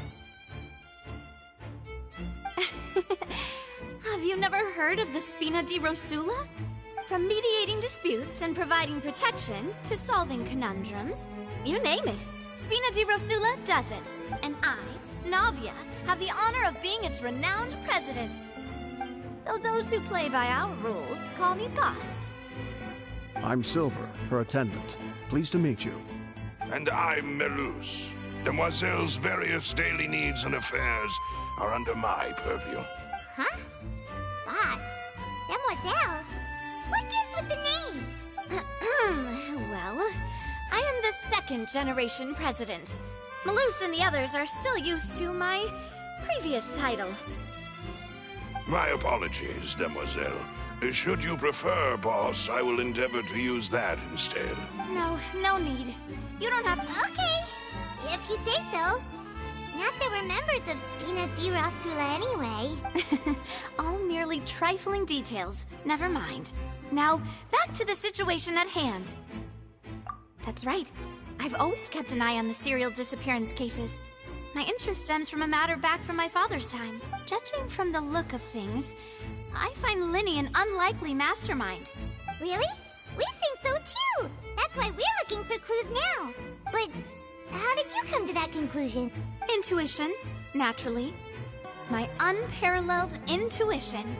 Have you never heard of the Spina di Rosula? From mediating disputes and providing protection to solving conundrums, you name it, Spina di Rosula does it. And I, Navia, have the honor of being its renowned president. Though those who play by our rules call me boss. I'm Silver, her attendant. Pleased to meet you. And I'm Melus. Demoiselle's various daily needs and affairs are under my purview. Huh? Boss? Demoiselle? What gives with the names? Well, I am the second generation president. Melus and the others are still used to my previous title. My apologies, Demoiselle. Should you prefer, boss, I will endeavor to use that instead. No need. You don't have... Okay, if you say so. Not that we're members of Spina di Rosula anyway. All merely trifling details. Never mind. Now, back to the situation at hand. That's right. I've always kept an eye on the serial disappearance cases. My interest stems from a matter back from my father's time. Judging from the look of things, I find Lyney an unlikely mastermind. Really? We think so too! That's why we're looking for clues now. But how did you come to that conclusion? Intuition, naturally. My unparalleled intuition.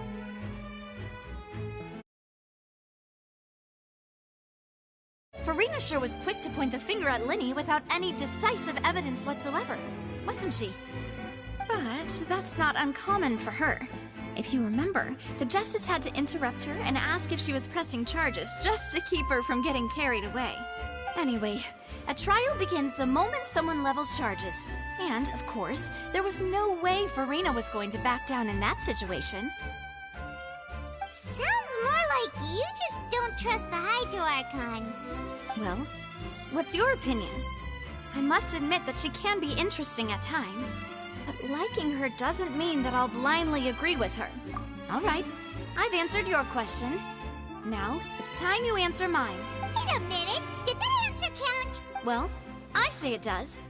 Furina sure was quick to point the finger at Lyney without any decisive evidence whatsoever, wasn't she? But that's not uncommon for her. If you remember, the Justice had to interrupt her and ask if she was pressing charges just to keep her from getting carried away. Anyway, a trial begins the moment someone levels charges. And, of course, there was no way Furina was going to back down in that situation. Sounds more like you just don't trust the Hydro Archon. Well, what's your opinion? I must admit that she can be interesting at times, but liking her doesn't mean that I'll blindly agree with her. All right, I've answered your question. Now, it's time you answer mine. Wait a minute, did that answer count? Well, I say it does.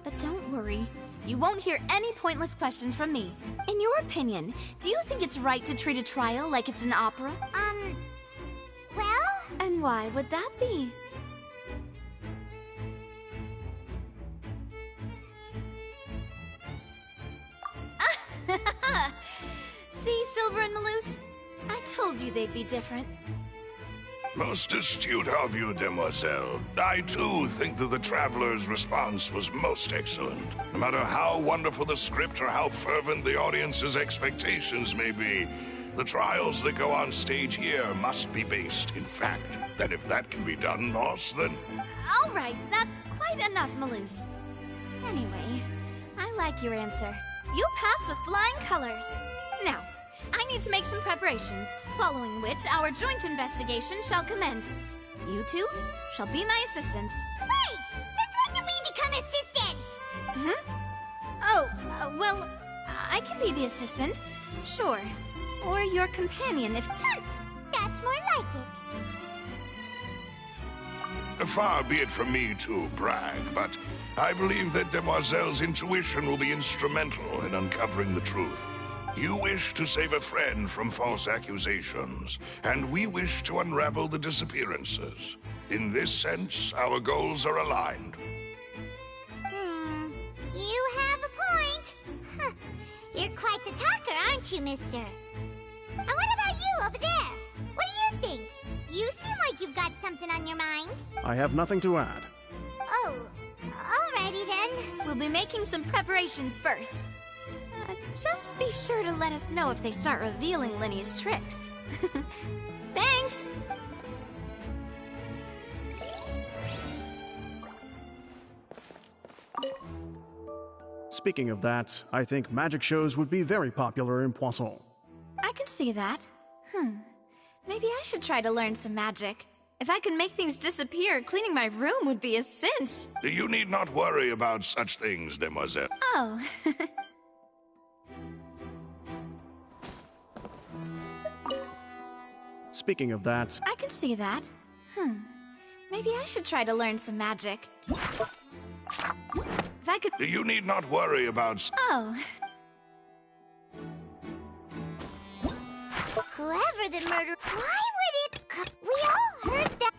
But don't worry, you won't hear any pointless questions from me. In your opinion, do you think it's right to treat a trial like it's an opera? Well? And why would that be? See, Silver and Melus? I told you they'd be different. Most astute of you, Demoiselle. I, too, think that the Traveler's response was most excellent. No matter how wonderful the script or how fervent the audience's expectations may be, the trials that go on stage here must be based in fact. And if that can be done, boss, then... All right, that's quite enough, Melus. Anyway, I like your answer. You pass with flying colors. Now, I need to make some preparations, following which our joint investigation shall commence. You two shall be my assistants. Wait! Since when did we become assistants? Oh, well, I can be the assistant, sure. Or your companion if... That's more like it. Far be it from me to brag, but I believe that Demoiselle's intuition will be instrumental in uncovering the truth. You wish to save a friend from false accusations, and we wish to unravel the disappearances. In this sense, our goals are aligned. You have a point. You're quite the talker, aren't you, mister? And what about you over there? What do you think? You seem like you've got something on your mind. I have nothing to add. Oh, alrighty then. We'll be making some preparations first. Just be sure to let us know if they start revealing Lyney's tricks. Thanks! Speaking of that, I think magic shows would be very popular in Poisson. I can see that. Maybe I should try to learn some magic. If I could make things disappear, cleaning my room would be a cinch. You need not worry about such things, Demoiselle. Oh. Speaking of that... I can see that. Maybe I should try to learn some magic. If I could... You need not worry about... Oh. whoever the murderer... Why would it... We all heard that...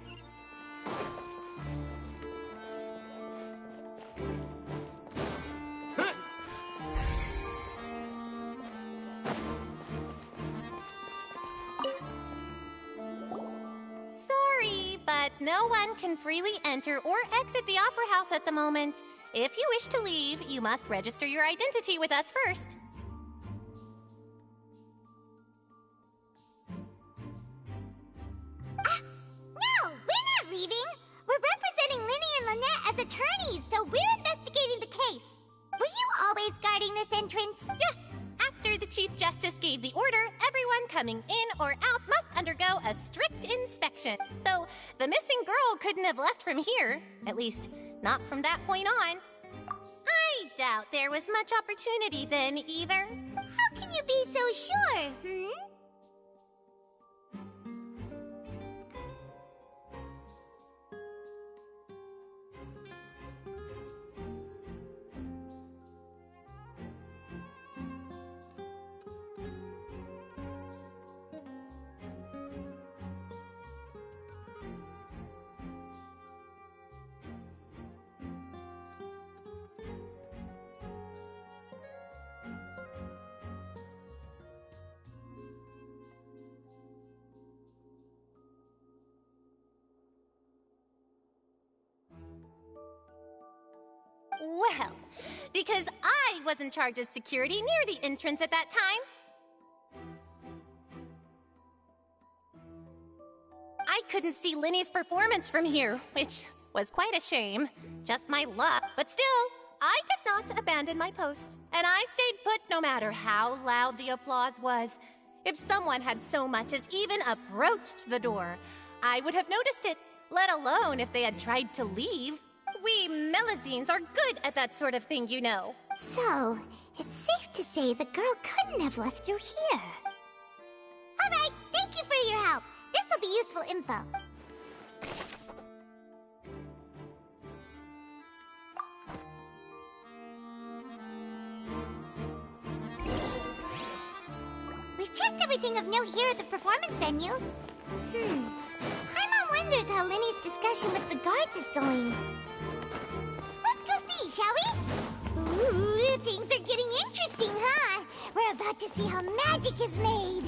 Sorry, but no one can freely enter or exit the Opera House at the moment. If you wish to leave, you must register your identity with us first. No, we're not leaving. We're representing Lyney and Lynette as attorneys, so we're investigating the case. Were you always guarding this entrance? Yes. After the Chief Justice gave the order, everyone coming in or out must undergo a strict inspection. So the missing girl couldn't have left from here. At least, not from that point on. I doubt there was much opportunity then, either. How can you be so sure, Well, because I was in charge of security near the entrance at that time. I couldn't see Lyney's performance from here, which was quite a shame. Just my luck, but still, I did not abandon my post. And I stayed put no matter how loud the applause was. If someone had so much as even approached the door, I would have noticed it, let alone if they had tried to leave. We Melazines are good at that sort of thing, you know. So, it's safe to say the girl couldn't have left through here. All right, thank you for your help. This will be useful info. We've checked everything of note here at the performance venue. Paimon wonders how Lyney's discussion with the guards is going. Let's go see, shall we? Ooh, things are getting interesting, huh? We're about to see how magic is made.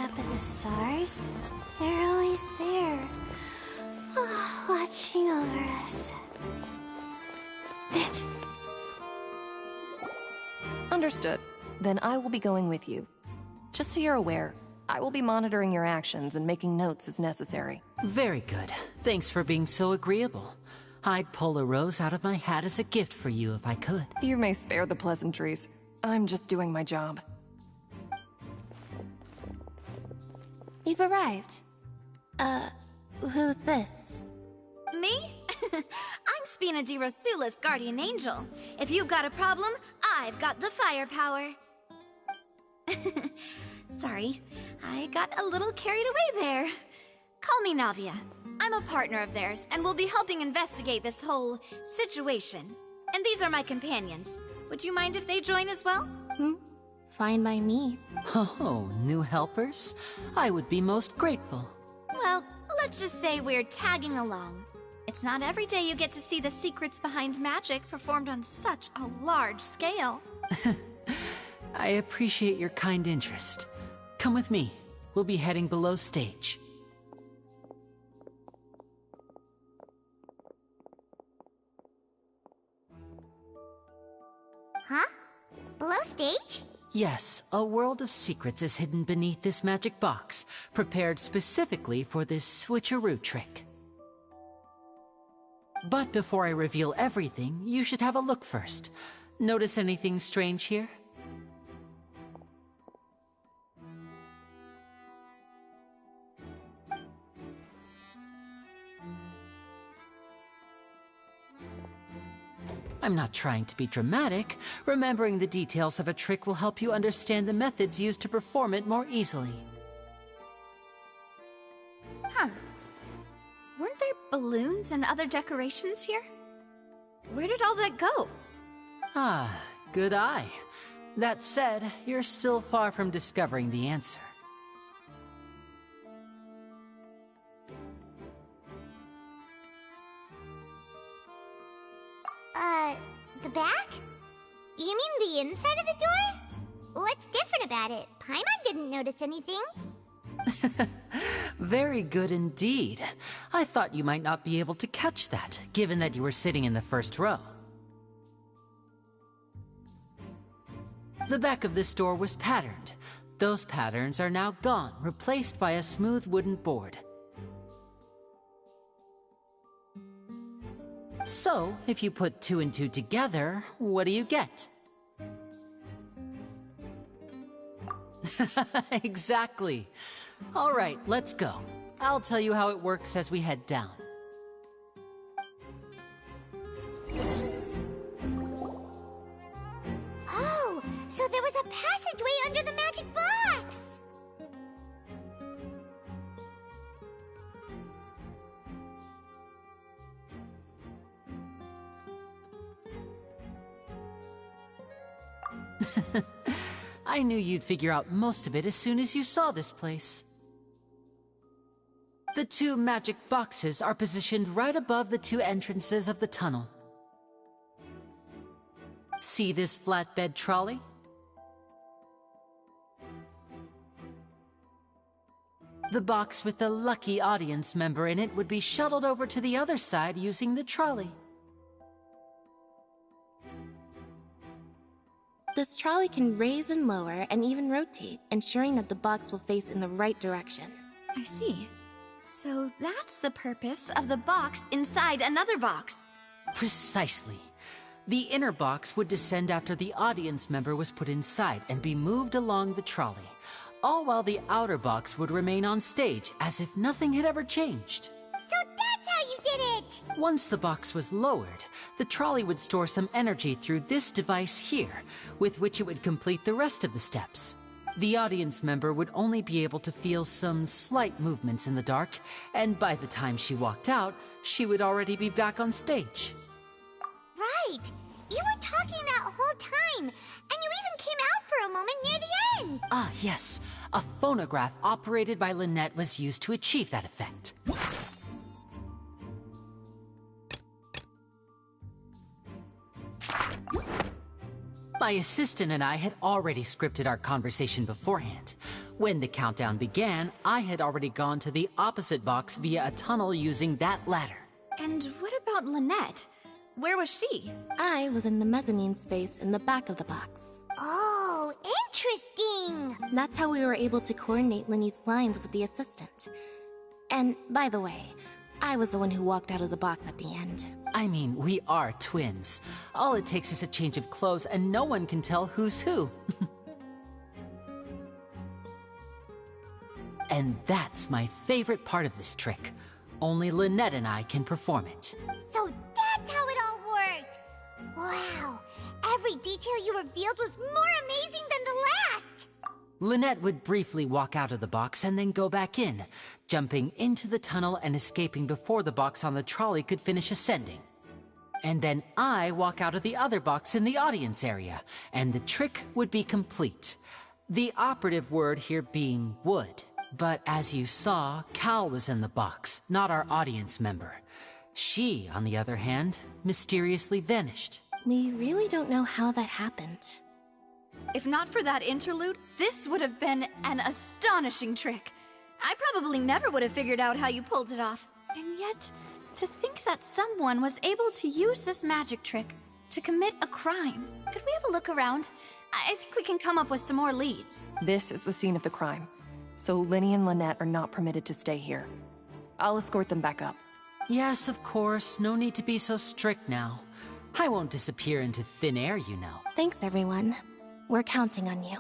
up at the stars. They're always there, watching over us. Understood. Then I will be going with you. Just so you're aware, I will be monitoring your actions and making notes as necessary. Very good. Thanks for being so agreeable. I'd pull a rose out of my hat as a gift for you if I could. You may spare the pleasantries. I'm just doing my job. You've arrived. Who's this? Me? I'm Spina di Rosula's guardian angel. If you've got a problem, I've got the firepower. Sorry, I got a little carried away there. Call me Navia. I'm a partner of theirs, and will be helping investigate this whole situation. And these are my companions. Would you mind if they join as well? Fine by me. Oh, new helpers? I would be most grateful. Well, let's just say we're tagging along. It's not every day you get to see the secrets behind magic performed on such a large scale. I appreciate your kind interest. Come with me. We'll be heading below stage. Huh? Below stage? Yes, a world of secrets is hidden beneath this magic box, prepared specifically for this switcheroo trick. But before I reveal everything, you should have a look first. Notice anything strange here? I'm not trying to be dramatic. Remembering the details of a trick will help you understand the methods used to perform it more easily. Huh. Weren't there balloons and other decorations here? Where did all that go? Ah, good eye. That said, you're still far from discovering the answer. The back? You mean the inside of the door? What's different about it? Paimon didn't notice anything. Very good indeed. I thought you might not be able to catch that, given that you were sitting in the first row. The back of this door was patterned. Those patterns are now gone, replaced by a smooth wooden board. So, if you put 2 and 2 together, what do you get? Exactly. All right, let's go. I'll tell you how it works as we head down. Oh, so there was a passageway under the magic box! I knew you'd figure out most of it as soon as you saw this place. The 2 magic boxes are positioned right above the 2 entrances of the tunnel. See this flatbed trolley? The box with the lucky audience member in it would be shuttled over to the other side using the trolley. This trolley can raise and lower and even rotate, ensuring that the box will face in the right direction. I see. So that's the purpose of the box inside another box. Precisely. The inner box would descend after the audience member was put inside and be moved along the trolley, all while the outer box would remain on stage as if nothing had ever changed. So that's how you did it! Once the box was lowered, the trolley would store some energy through this device here, with which it would complete the rest of the steps. The audience member would only be able to feel some slight movements in the dark, and by the time she walked out, she would already be back on stage. Right! You were talking that whole time, and you even came out for a moment near the end! Ah, yes. A phonograph operated by Lynette was used to achieve that effect. My assistant and I had already scripted our conversation beforehand. When the countdown began, I had already gone to the opposite box via a tunnel using that ladder. And what about Lynette? Where was she? I was in the mezzanine space in the back of the box. Oh, interesting! That's how we were able to coordinate Lyney's lines with the assistant. And, by the way, I was the one who walked out of the box at the end. I mean, we are twins. All it takes is a change of clothes and no one can tell who's who. And that's my favorite part of this trick. Only Lynette and I can perform it. So that's how it all worked! Wow, every detail you revealed was more amazing than the last! Lynette would briefly walk out of the box and then go back in, jumping into the tunnel and escaping before the box on the trolley could finish ascending. And then I walk out of the other box in the audience area, and the trick would be complete. The operative word here being would. But as you saw, Cal was in the box, not our audience member. She, on the other hand, mysteriously vanished. We really don't know how that happened. If not for that interlude, this would have been an astonishing trick. I probably never would have figured out how you pulled it off. And yet, to think that someone was able to use this magic trick to commit a crime. Could we have a look around? I think we can come up with some more leads. This is the scene of the crime, so Lyney and Lynette are not permitted to stay here. I'll escort them back up. Yes, of course. No need to be so strict now. I won't disappear into thin air, you know. Thanks, everyone. We're counting on you.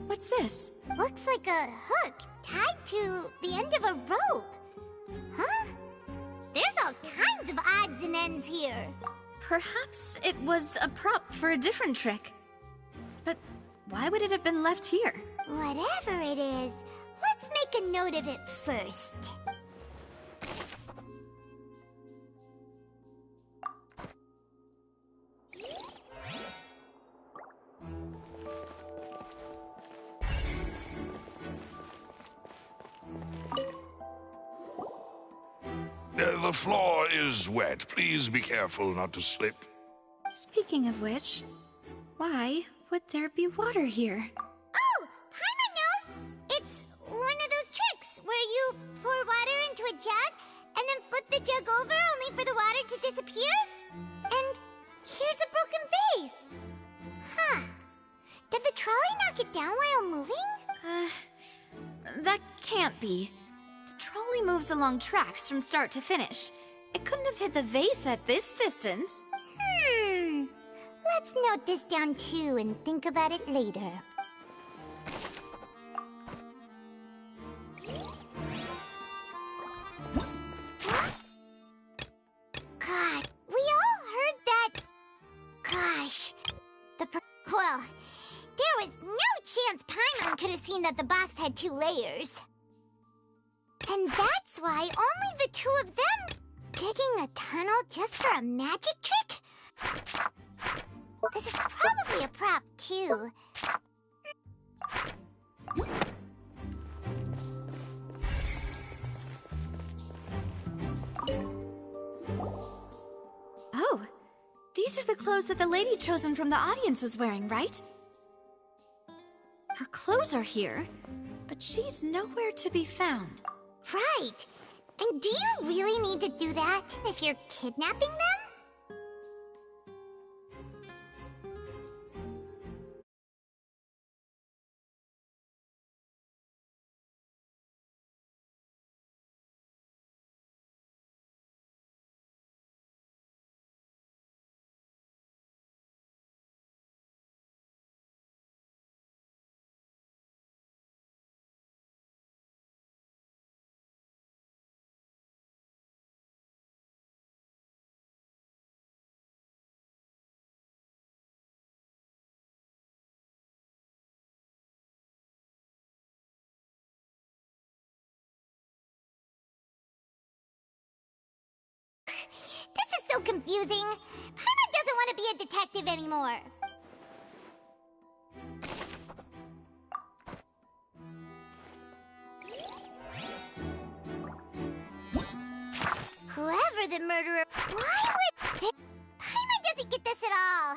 What's this? Looks like a hook tied to the end of a rope. Huh? There's all kinds of odds and ends here. Perhaps it was a prop for a different trick. But why would it have been left here? Whatever it is, let's make a note of it first. The floor is wet. Please be careful not to slip. Speaking of which, why would there be water here? Oh, Paimon knows! It's one of those tricks where you pour water into a jug and then flip the jug over only for the water to disappear. And here's a broken vase. Huh. Did the trolley knock it down while moving? That can't be. The trolley moves along tracks from start to finish. It couldn't have hit the vase at this distance. Let's note this down too and think about it later. God, we all heard that. Gosh. Well, there was no chance Paimon could have seen that the box had 2 layers. And that's why only the 2 of them digging a tunnel just for a magic trick? This is probably a prop, too. Oh, these are the clothes that the lady chosen from the audience was wearing, right? Her clothes are here, but she's nowhere to be found. Right. And do you really need to do that if you're kidnapping them? confusing. Paimon doesn't want to be a detective anymore. Whoever the murderer... Why would... Paimon doesn't get this at all.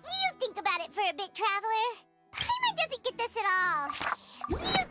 You think about it for a bit, Traveler. Paimon doesn't get this at all. You...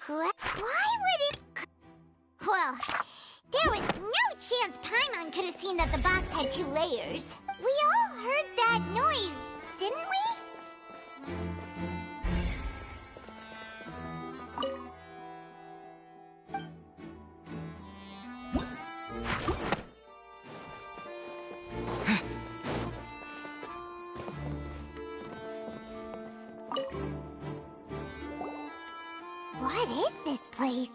Why would it... Well, there was no chance Paimon could have seen that the box had 2 layers. We all heard that noise, didn't we? What is this place?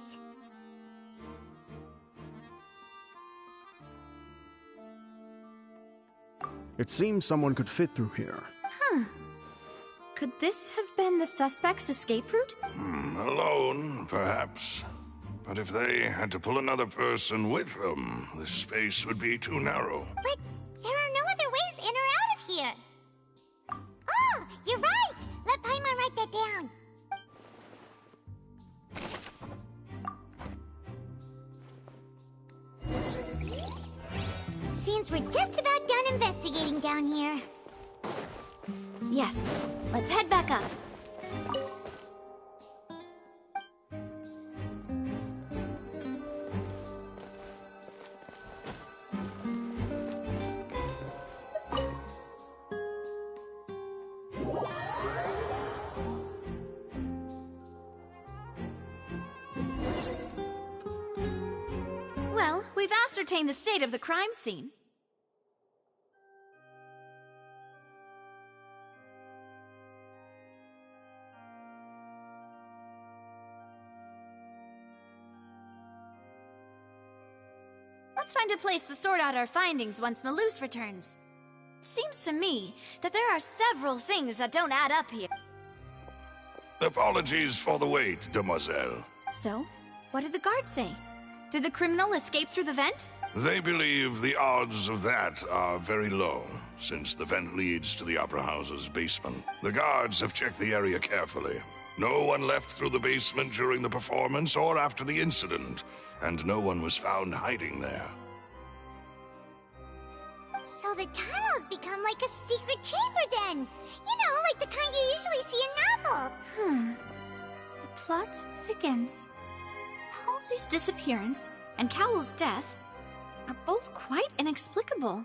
It seems someone could fit through here. Huh. Could this have been the suspect's escape route? Alone, perhaps. But if they had to pull another person with them, the space would be too narrow. But there are no other ways in or out of here. Oh, you're right! Let Paimon write that down. Seems we're just about done investigating down here. Yes. Let's head back up. Well, we've ascertained the state of the crime scene. Let's find a place to sort out our findings once Malus returns. Seems to me that there are several things that don't add up here. Apologies for the wait, demoiselle. So, what did the guards say? Did the criminal escape through the vent? They believe the odds of that are very low, since the vent leads to the Opera House's basement. The guards have checked the area carefully. No one left through the basement during the performance or after the incident, and no one was found hiding there. So the tunnel's become like a secret chamber then! You know, like the kind you usually see in novels! The plot thickens. Halsey's disappearance and Cowell's death are both quite inexplicable.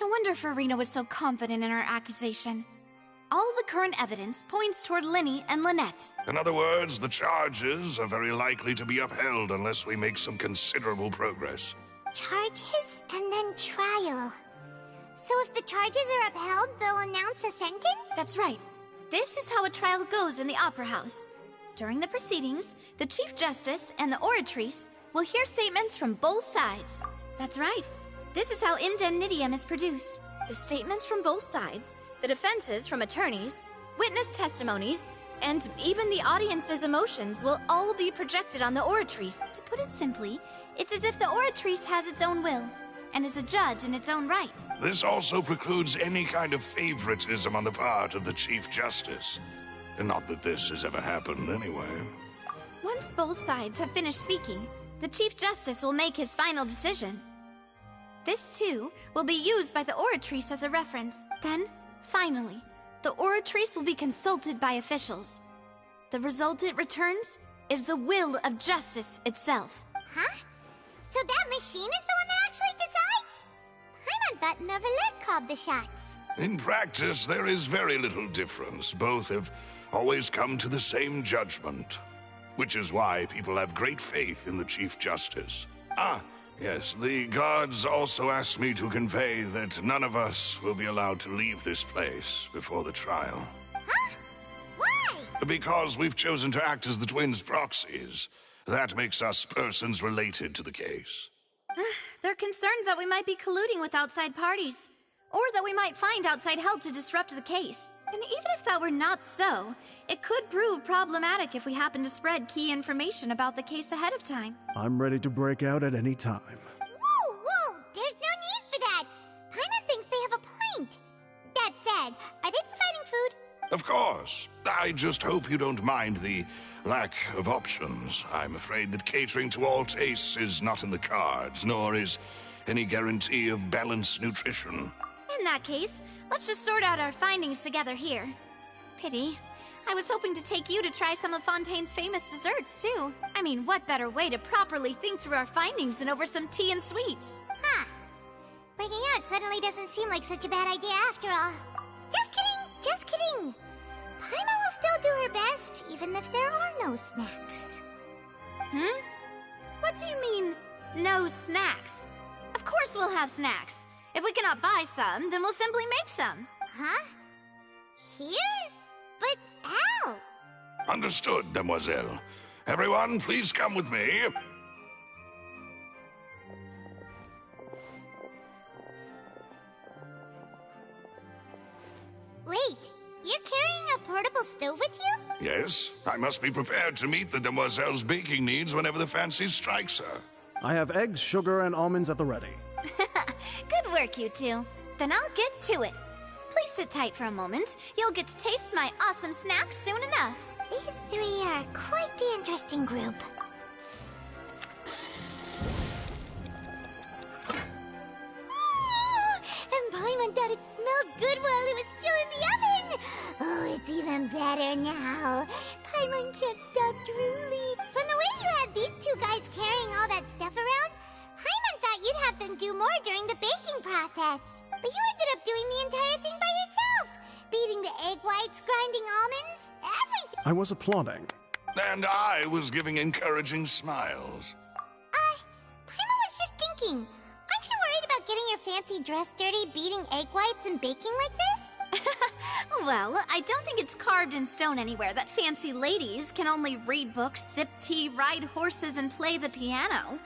No wonder Furina was so confident in her accusation. All the current evidence points toward Lyney and Lynette. In other words, the charges are very likely to be upheld unless we make some considerable progress. Charges and then trial. So if the charges are upheld, they'll announce a sentence? That's right. This is how a trial goes in the Opera House. During the proceedings, the Chief Justice and the Oratrice will hear statements from both sides. That's right. This is how indemnitium is produced. The statements from both sides, the defenses from attorneys, witness testimonies, and even the audience's emotions will all be projected on the Oratrice. To put it simply, it's as if the Oratrice has its own will, and is a judge in its own right. This also precludes any kind of favoritism on the part of the Chief Justice. And not that this has ever happened anyway. Once both sides have finished speaking, the Chief Justice will make his final decision. This, too, will be used by the Oratrice as a reference. Then, finally, the Oratrice will be consulted by officials. The result it returns is the will of justice itself. Huh? So that machine is the one that actually decides? Paimon thought Novelet called the shots. In practice, there is very little difference. Both have always come to the same judgment. Which is why people have great faith in the Chief Justice. Ah, yes, the guards also asked me to convey that none of us will be allowed to leave this place before the trial. Huh? Why? Because we've chosen to act as the twins' proxies. That makes us persons related to the case. They're concerned that we might be colluding with outside parties, or that we might find outside help to disrupt the case. And even if that were not so, it could prove problematic if we happen to spread key information about the case ahead of time. I'm ready to break out at any time. Whoa! There's no need for that! Paimon thinks they have a point. That said, are they providing food? Of course. I just hope you don't mind the lack of options. I'm afraid that catering to all tastes is not in the cards, nor is any guarantee of balanced nutrition. In that case, let's just sort out our findings together here. Pity. I was hoping to take you to try some of Fontaine's famous desserts, too. I mean, what better way to properly think through our findings than over some tea and sweets? Huh. Breaking out suddenly doesn't seem like such a bad idea after all. Just kidding! Just kidding! Paimon will still do her best, even if there are no snacks. Hmm? What do you mean, no snacks? Of course we'll have snacks. If we cannot buy some, then we'll simply make some. Huh? Here? But how? Understood, Demoiselle. Everyone, please come with me. Wait, you're carrying a portable stove with you? Yes, I must be prepared to meet the Demoiselle's baking needs whenever the fancy strikes her. I have eggs, sugar, and almonds at the ready. Good work, you two. Then I'll get to it. Please sit tight for a moment. You'll get to taste my awesome snacks soon enough. These three are quite the interesting group. And Paimon thought it smelled good while it was still in the oven. Oh, it's even better now. Paimon can't stop drooling. From the way you had these two guys carrying all that stuff around, Paimon thought you'd have them do more during the baking process. But you ended up doing the entire thing by yourself. Beating the egg whites, grinding almonds, everything. I was applauding. And I was giving encouraging smiles. Paimon was just thinking, aren't you worried about getting your fancy dress dirty, beating egg whites and baking like this? Well, I don't think it's carved in stone anywhere that fancy ladies can only read books, sip tea, ride horses, and play the piano.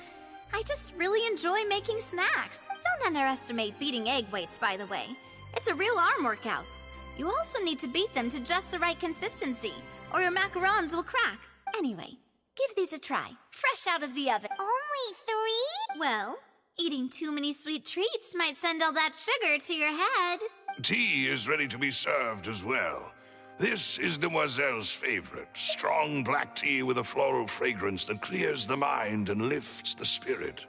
I just really enjoy making snacks. Don't underestimate beating egg weights, by the way. It's a real arm workout. You also need to beat them to just the right consistency, or your macarons will crack. Anyway, give these a try, fresh out of the oven. Only 3? Well, eating too many sweet treats might send all that sugar to your head. Tea is ready to be served as well. This is Demoiselle's favorite, strong black tea with a floral fragrance that clears the mind and lifts the spirit.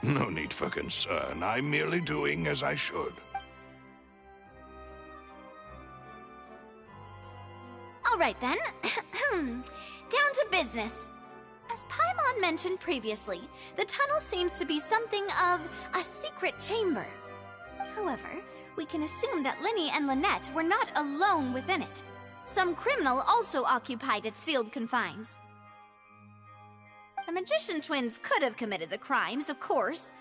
No need for concern. I'm merely doing as I should. All right then. Down to business. As Paimon mentioned previously, the tunnel seems to be something of a secret chamber. However, we can assume that Lyney and Lynette were not alone within it. Some criminal also occupied its sealed confines. The magician twins could have committed the crimes, of course,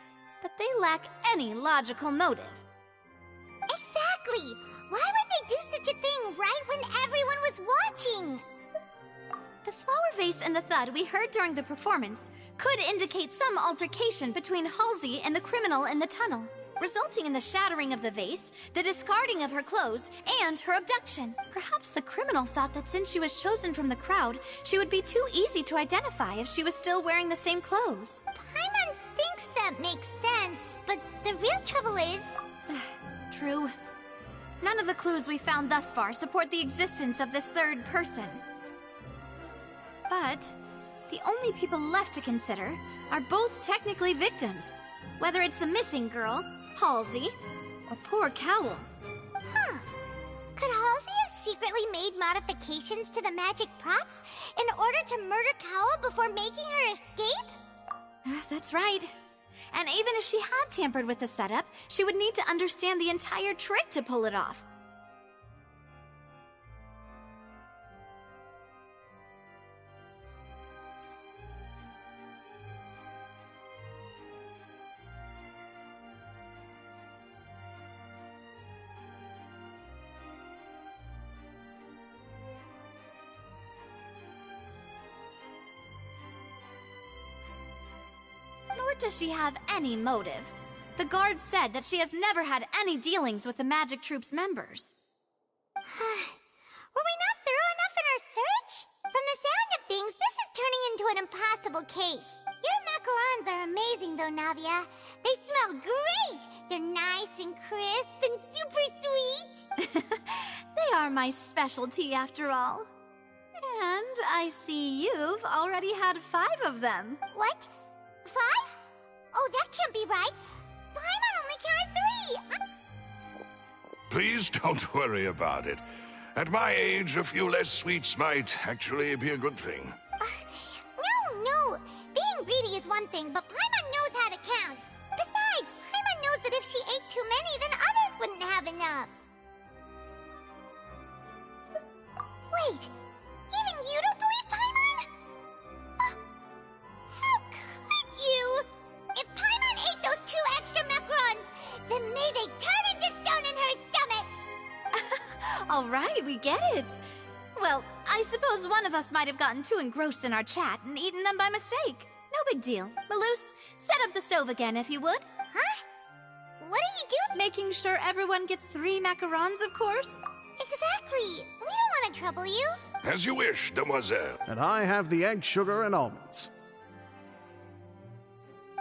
but they lack any logical motive. Exactly! Why would they do such a thing right when everyone was watching? The flower vase and the thud we heard during the performance could indicate some altercation between Halsey and the criminal in the tunnel, resulting in the shattering of the vase, the discarding of her clothes, and her abduction. Perhaps the criminal thought that since she was chosen from the crowd, she would be too easy to identify if she was still wearing the same clothes. Paimon thinks that makes sense, but the real trouble is... True. None of the clues we found thus far support the existence of this third person. But the only people left to consider are both technically victims, whether it's the missing girl, Halsey, or poor Cowl. Huh. Could Halsey have secretly made modifications to the magic props in order to murder Cowl before making her escape? That's right. And even if she had tampered with the setup, she would need to understand the entire trick to pull it off. Nor does she have any motive. The guards said that she has never had any dealings with the magic troop's members. Were we not thorough enough in our search? From the sound of things, this is turning into an impossible case. Your macarons are amazing though, Navia. They smell great! They're nice and crisp and super sweet! They are my specialty after all. And I see you've already had 5 of them. What? 5? Oh, that can't be right. Paimon only counted 3! Please don't worry about it. At my age, a few less sweets might actually be a good thing. No! Being greedy is one thing, but Paimon knows how to count. Besides, Paimon knows that if she ate too many, then others wouldn't have enough. Wait, even you don't believe Paimon? How could you? If Paimon ate those 2 extra macarons, then may they turn into stone in her stomach! All right, we get it. Well, I suppose one of us might have gotten too engrossed in our chat and eaten them by mistake. No big deal. Maloose, set up the stove again if you would. Huh? What are you doing? Making sure everyone gets 3 macarons, of course. Exactly. We don't want to trouble you. As you wish, demoiselle. And I have the egg, sugar, and almonds.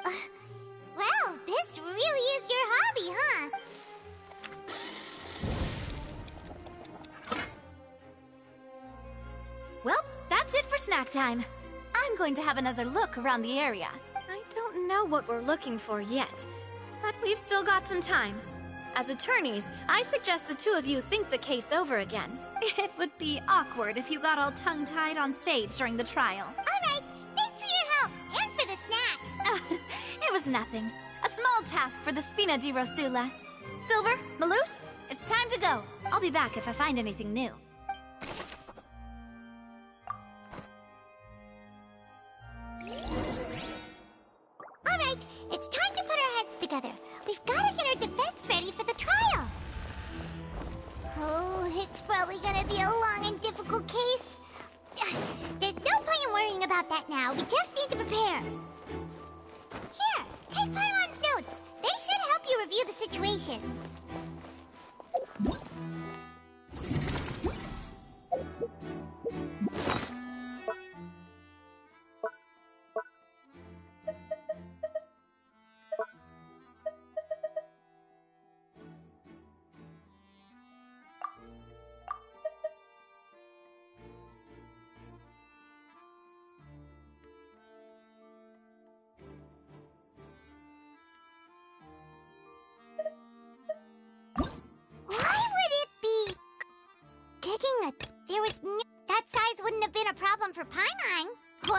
Well, this really is your hobby, huh? Well, that's it for snack time. I'm going to have another look around the area. I don't know what we're looking for yet, but we've still got some time. As attorneys, I suggest the 2 of you think the case over again. It would be awkward if you got all tongue-tied on stage during the trial. All right, thanks for your help, and for the snacks. It was nothing. A small task for the Spina di Rosula. Silver, Maloose, it's time to go. I'll be back if I find anything new. All right, it's time to put our heads together. We've got to get our defense ready for the trial. Oh, it's probably gonna be a long and difficult case. There's no point in worrying about that now. We just need to prepare. Here, take Paimon's notes. They should help you review the situation.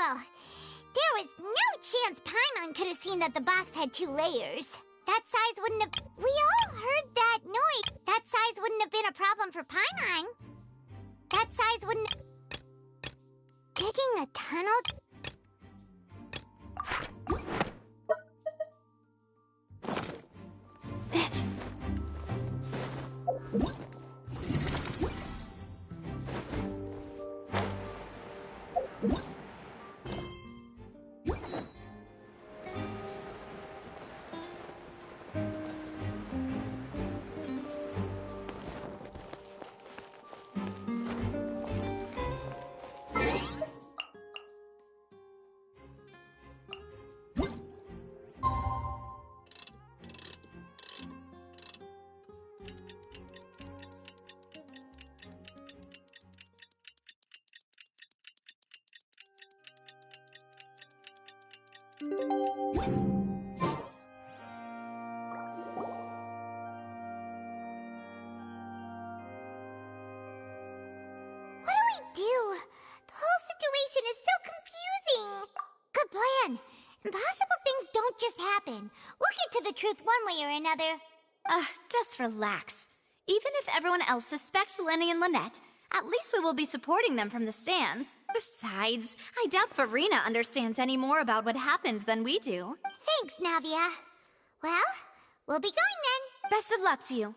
Well, there was no chance Paimon could have seen that the box had 2 layers. That size wouldn't have... We all heard that noise. That size wouldn't have been a problem for Paimon. That size wouldn't... Digging a tunnel... One way or another. Just relax. Even if everyone else suspects Lyney and Lynette, at least we will be supporting them from the stands. Besides, I doubt Furina understands any more about what happened than we do. Thanks, Navia. Well, we'll be going then. Best of luck to you.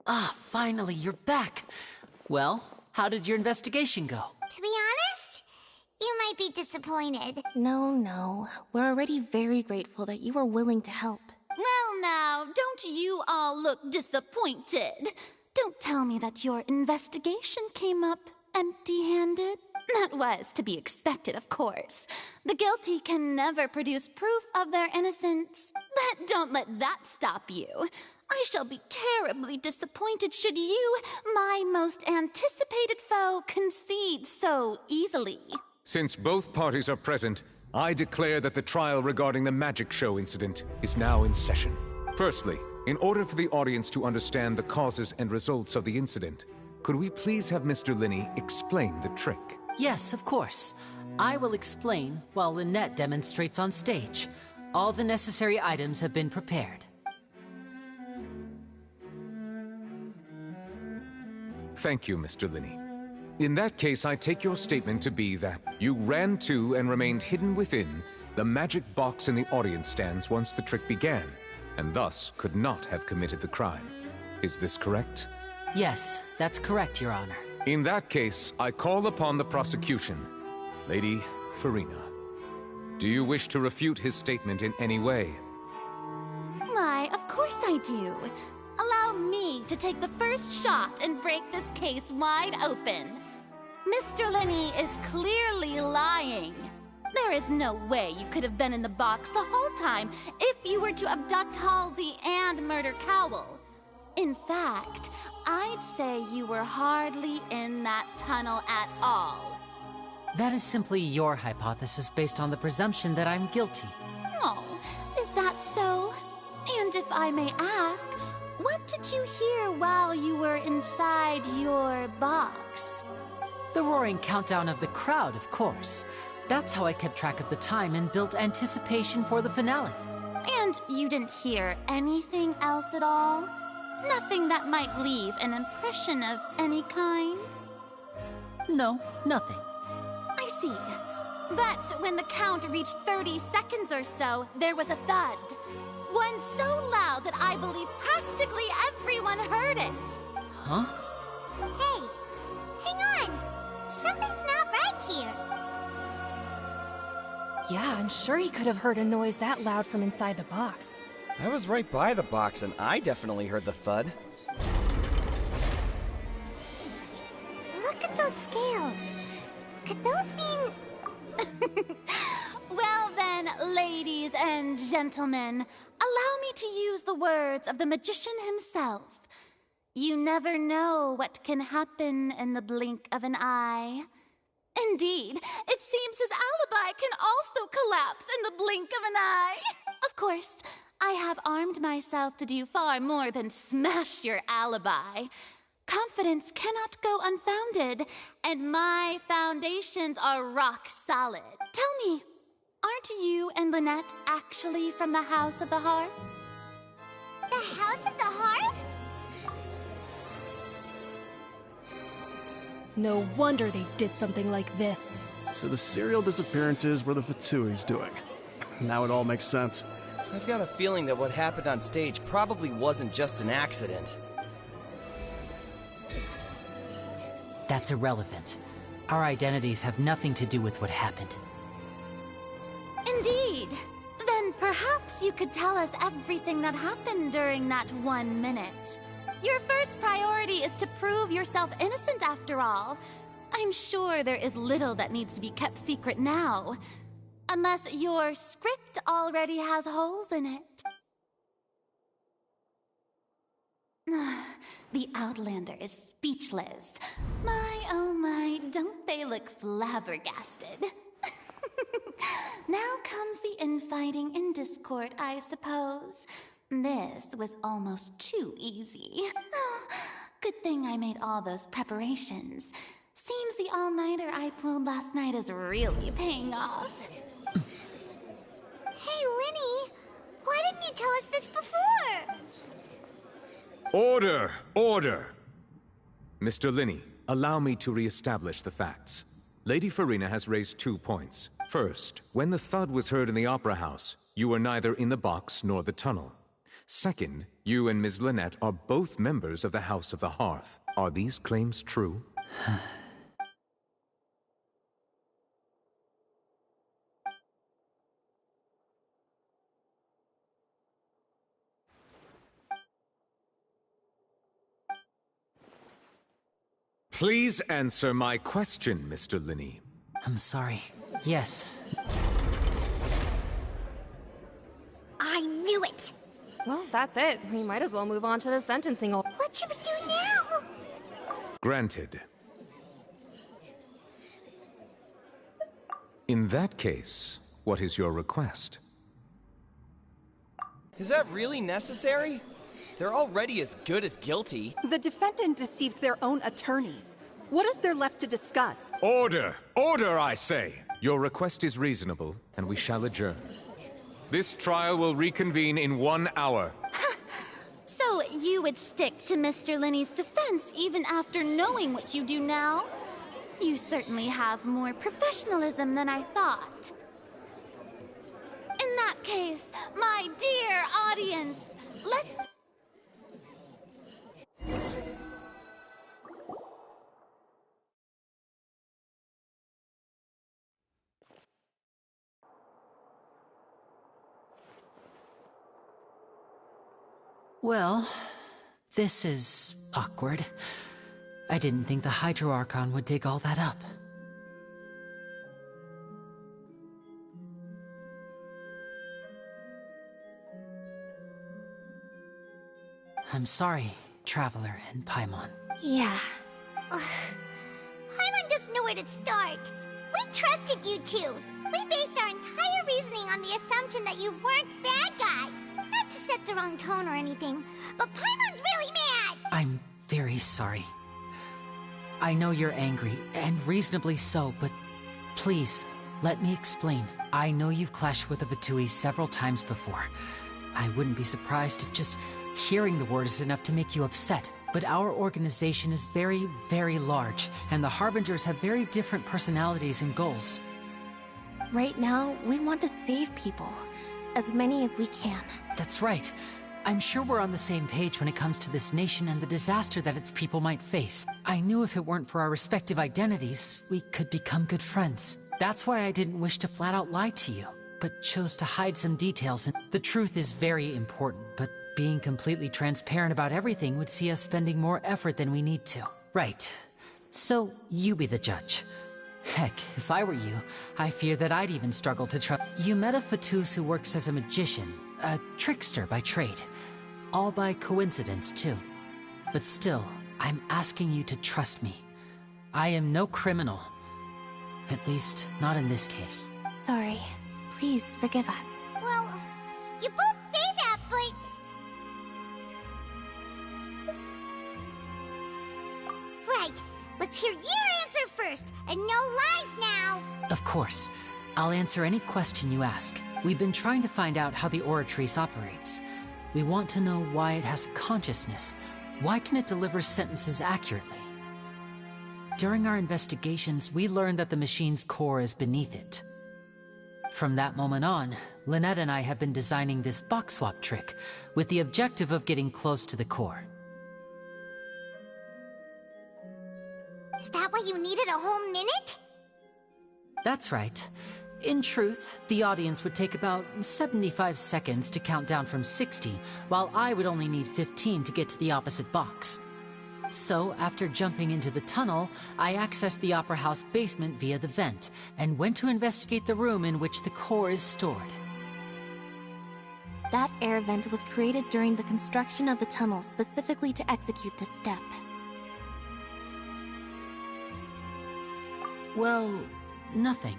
Ah, finally, you're back. Well, how did your investigation go? To be honest, you might be disappointed. No. We're already very grateful that you were willing to help. Well now, don't you all look disappointed. Don't tell me that your investigation came up empty-handed. That was to be expected, of course. The guilty can never produce proof of their innocence. But don't let that stop you. I shall be terribly disappointed should you, my most anticipated foe, concede so easily. Since both parties are present, I declare that the trial regarding the magic show incident is now in session. Firstly, in order for the audience to understand the causes and results of the incident, could we please have Mr. Lyney explain the trick? Yes, of course. I will explain while Lynette demonstrates on stage. All the necessary items have been prepared. Thank you, Mr. Lyney. In that case, I take your statement to be that you ran to and remained hidden within the magic box in the audience stands once the trick began, and thus could not have committed the crime. Is this correct? Yes, that's correct, Your Honor. In that case, I call upon the prosecution. Lady Furina, do you wish to refute his statement in any way? Why, of course I do. Allow me to take the first shot and break this case wide open. Mr. Lyney is clearly lying. There is no way you could have been in the box the whole time if you were to abduct Halsey and murder Cowell. In fact, I'd say you were hardly in that tunnel at all. That is simply your hypothesis based on the presumption that I'm guilty. Oh, is that so? And if I may ask, what did you hear while you were inside your box? The roaring countdown of the crowd, of course. That's how I kept track of the time and built anticipation for the finale. And you didn't hear anything else at all? Nothing that might leave an impression of any kind? No, nothing. I see. But when the count reached 30 seconds or so, there was a thud. One so loud that I believe practically everyone heard it. Huh? Hey, hang on. Something's not right here. Yeah, I'm sure he could have heard a noise that loud from inside the box. I was right by the box, and I definitely heard the thud. Look at those scales. Could those mean... Well then, ladies and gentlemen, allow me to use the words of the magician himself. You never know what can happen in the blink of an eye. Indeed, it seems his alibi can also collapse in the blink of an eye. Of course, I have armed myself to do far more than smash your alibi. Confidence cannot go unfounded, and my foundations are rock solid. Tell me, aren't you and Lynette actually from the House of the Hearth? The House of the Hearth? No wonder they did something like this. So the serial disappearances were the Fatui's doing. Now it all makes sense. I've got a feeling that what happened on stage probably wasn't just an accident. That's irrelevant. Our identities have nothing to do with what happened. Indeed. Then perhaps you could tell us everything that happened during that 1 minute. Your first priority is to prove yourself innocent after all. I'm sure there is little that needs to be kept secret now. Unless your script already has holes in it. The Outlander is speechless. My, oh my, don't they look flabbergasted? Now comes the infighting and discord, I suppose. This was almost too easy. Good thing I made all those preparations. Seems the all-nighter I pulled last night is really paying off. Hey, Lyney! Why didn't you tell us this before? Order! Order! Mr. Lyney, allow me to re-establish the facts. Lady Furina has raised 2 points. First, when the thud was heard in the Opera House, you were neither in the box nor the tunnel. Second, you and Ms. Lynette are both members of the House of the Hearth. Are these claims true? Please answer my question, Mr. Lyney. I'm sorry. Yes. I knew it! Well, that's it. We might as well move on to the sentencing. What should we do now? Granted. In that case, what is your request? Is that really necessary? They're already as good as guilty. The defendant deceived their own attorneys. What is there left to discuss? Order! Order, I say! Your request is reasonable, and we shall adjourn. This trial will reconvene in 1 hour. So you would stick to Mr. Lyney's defense even after knowing what you do now? You certainly have more professionalism than I thought. In that case, my dear audience, let's... Well, this is awkward. I didn't think the Hydro Archon would dig all that up. I'm sorry, Traveler and Paimon. Yeah. Paimon doesn't know where to start. We trusted you two. We based our entire reasoning on the assumption that you weren't bad guys. Not to set the wrong tone or anything, but Paimon's really mad! I'm very sorry. I know you're angry, and reasonably so, but please, let me explain. I know you've clashed with the Fatui several times before. I wouldn't be surprised if just hearing the word is enough to make you upset. But our organization is very, very large, and the Harbingers have very different personalities and goals. Right now, we want to save people. As many as we can. That's right. I'm sure we're on the same page when it comes to this nation and the disaster that its people might face. I knew if it weren't for our respective identities, we could become good friends. That's why I didn't wish to flat out lie to you, but chose to hide some details. And the truth is very important, but being completely transparent about everything would see us spending more effort than we need to. Right. So, you be the judge. Heck, if I were you, I fear that I'd even struggle to trust. You met a Fatus who works as a magician, a trickster by trade. All by coincidence, too. But still, I'm asking you to trust me. I am no criminal. At least, not in this case. Sorry. Please forgive us. Well, you both say that, but... Right. Let's hear your answer first, and no lies now! Of course. I'll answer any question you ask. We've been trying to find out how the Oratrice operates. We want to know why it has a consciousness. Why can it deliver sentences accurately? During our investigations, we learned that the machine's core is beneath it. From that moment on, Lynette and I have been designing this box swap trick with the objective of getting close to the core. Is that why you needed a whole minute? That's right. In truth, the audience would take about 75 seconds to count down from 60, while I would only need 15 to get to the opposite box. So, after jumping into the tunnel, I accessed the Opera House basement via the vent, and went to investigate the room in which the core is stored. That air vent was created during the construction of the tunnel specifically to execute this step. Well, nothing.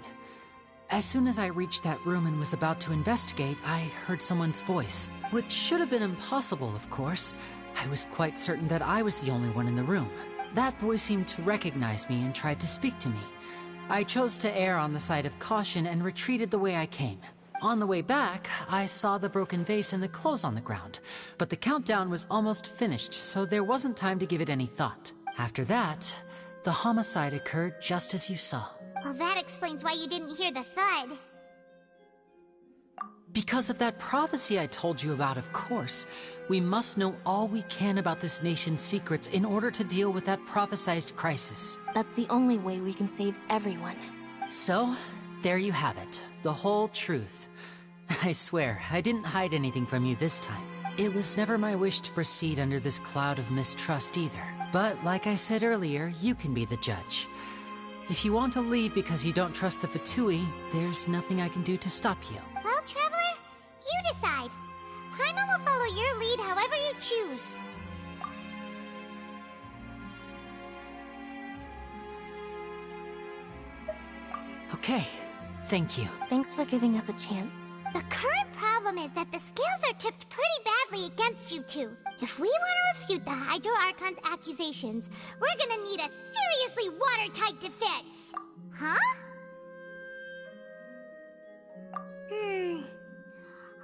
As soon as I reached that room and was about to investigate, I heard someone's voice, which should have been impossible, of course. I was quite certain that I was the only one in the room. That voice seemed to recognize me and tried to speak to me. I chose to err on the side of caution and retreated the way I came. On the way back, I saw the broken vase and the clothes on the ground, but the countdown was almost finished, so there wasn't time to give it any thought. After that, the homicide occurred just as you saw. Well, that explains why you didn't hear the thud. Because of that prophecy I told you about, of course. We must know all we can about this nation's secrets in order to deal with that prophesized crisis. That's the only way we can save everyone. So, there you have it. The whole truth. I swear, I didn't hide anything from you this time. It was never my wish to proceed under this cloud of mistrust either. But like I said earlier, you can be the judge. If you want to leave because you don't trust the Fatui, there's nothing I can do to stop you. Well, Traveler, you decide. Paimon will follow your lead however you choose. Okay, thank you. Thanks for giving us a chance. The current problem is that the scales are tipped pretty badly against you two. If we want to refute the Hydro Archon's accusations, we're gonna need a seriously watertight defense. Huh?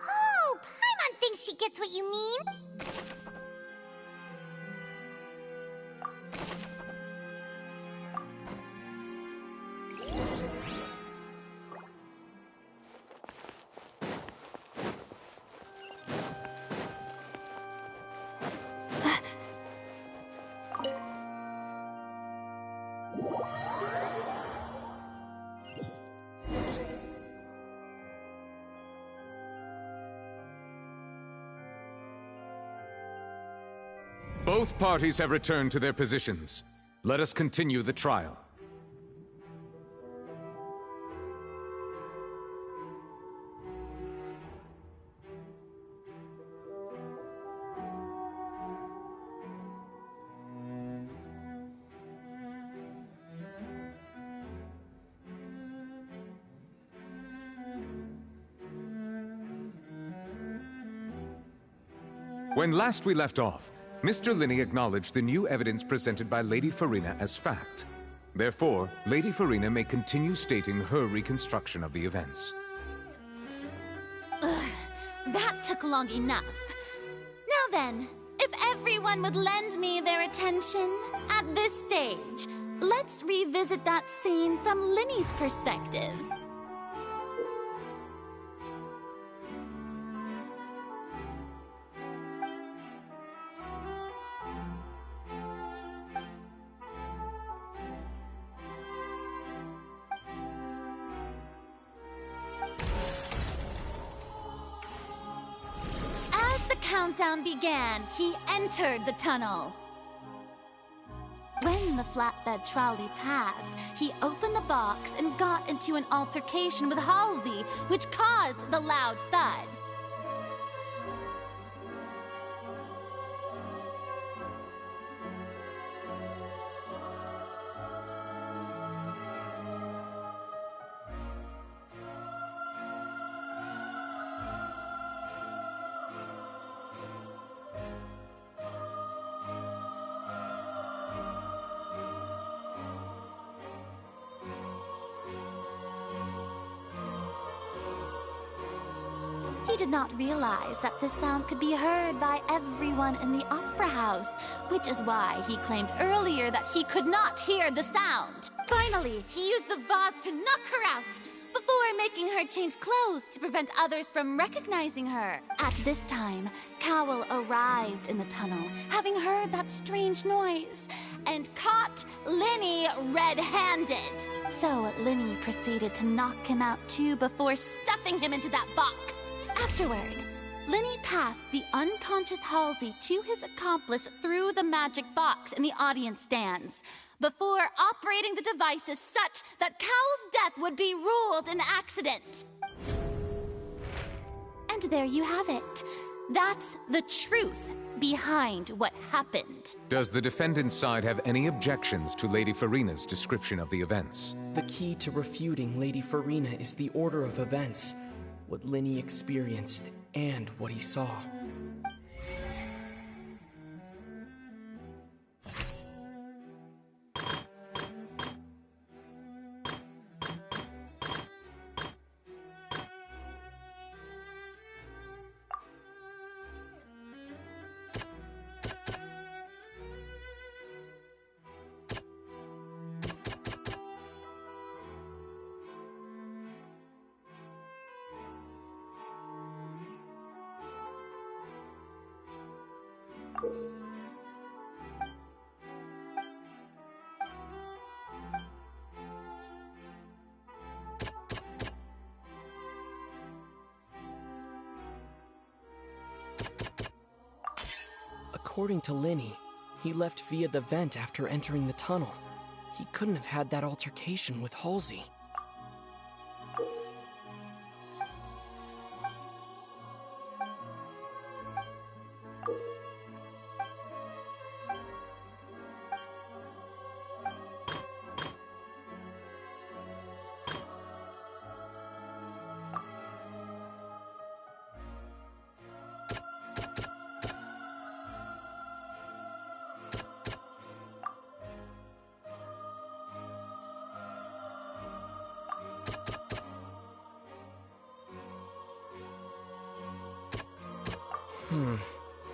Oh, Paimon thinks she gets what you mean. Both parties have returned to their positions. Let us continue the trial. When last we left off, Mr. Lyney acknowledged the new evidence presented by Lady Furina as fact. Therefore, Lady Furina may continue stating her reconstruction of the events. Ugh, that took long enough. Now then, if everyone would lend me their attention at this stage, let's revisit that scene from Lyney's perspective. Countdown began, he entered the tunnel. When the flatbed trolley passed, he opened the box and got into an altercation with Halsey, which caused the loud thud. He did not realize that the sound could be heard by everyone in the opera house, which is why he claimed earlier that he could not hear the sound. Finally, he used the vase to knock her out, before making her change clothes to prevent others from recognizing her. At this time, Cowell arrived in the tunnel, having heard that strange noise, and caught Lyney red-handed. So Lyney proceeded to knock him out too before stuffing him into that box. Afterward, Lyney passed the unconscious Halsey to his accomplice through the magic box in the audience stands, before operating the devices such that Cowell's death would be ruled an accident. And there you have it. That's the truth behind what happened. Does the defendant's side have any objections to Lady Furina's description of the events? The key to refuting Lady Furina is the order of events, what Lyney experienced and what he saw. According to Lyney, he left via the vent after entering the tunnel. He couldn't have had that altercation with Halsey.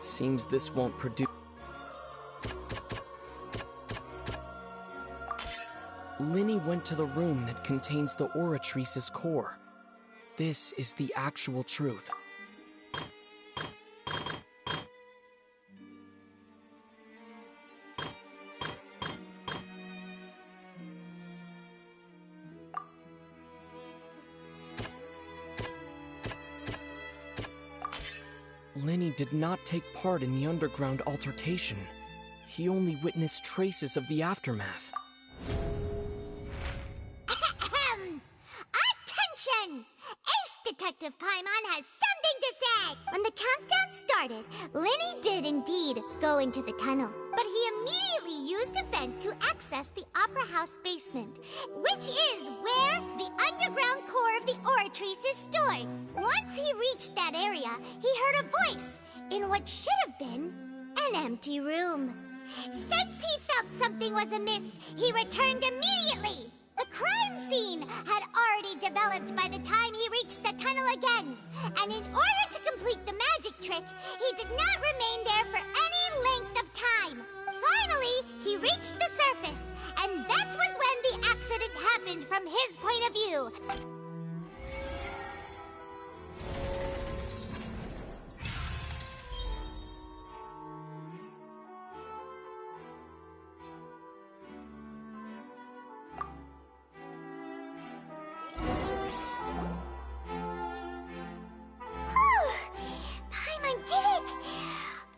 Seems this won't produce... Lyney went to the room that contains the Oratrice's core. This is the actual truth. Lyney did not take part in the underground altercation. He only witnessed traces of the aftermath. Attention! Ace Detective Paimon has something to say! When the countdown started, Lyney did indeed go into the tunnel, but he immediately used a vent to access the Opera House basement, which is where the underground core of the Oratrice is stored. Once he reached that area, he heard a voice in what should have been an empty room. Since he felt something was amiss, he returned immediately. The crime scene had already developed by the time he reached the tunnel again, and in order to complete the magic trick, he did not remain there for any length of time. Finally, he reached the surface, and that was when the accident happened from his point of view.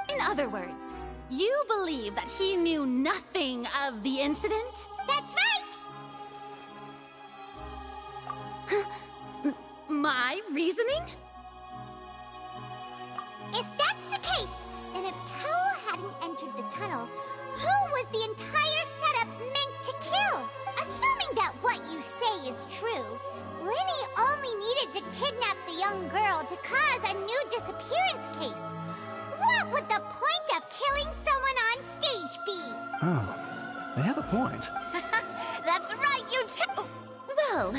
In other words, you believe that he knew nothing of the incident? That's right! My reasoning? If that's the case, then if Cowell hadn't entered the tunnel, who was the entire setup meant to kill? Assuming that what you say is true, Lyney only needed to kidnap the young girl to cause a new disappearance case. What would the point of killing someone on stage be? Oh, they have a point. That's right, you Well,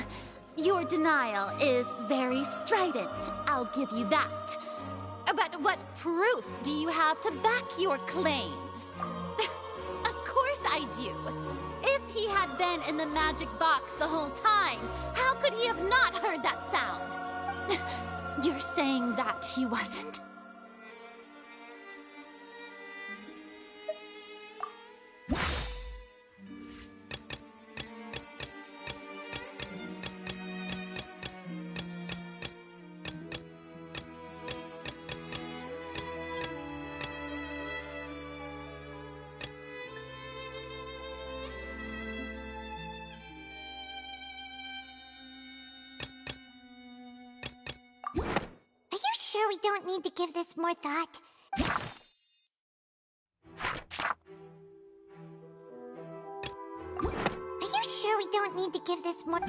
Your denial is very strident, I'll give you that. But what proof do you have to back your claims? Of course I do. If he had been in the magic box the whole time, how could he have not heard that sound? You're saying that he wasn't? Sure we don't need to give this more thought? Are you sure we don't need to give this more...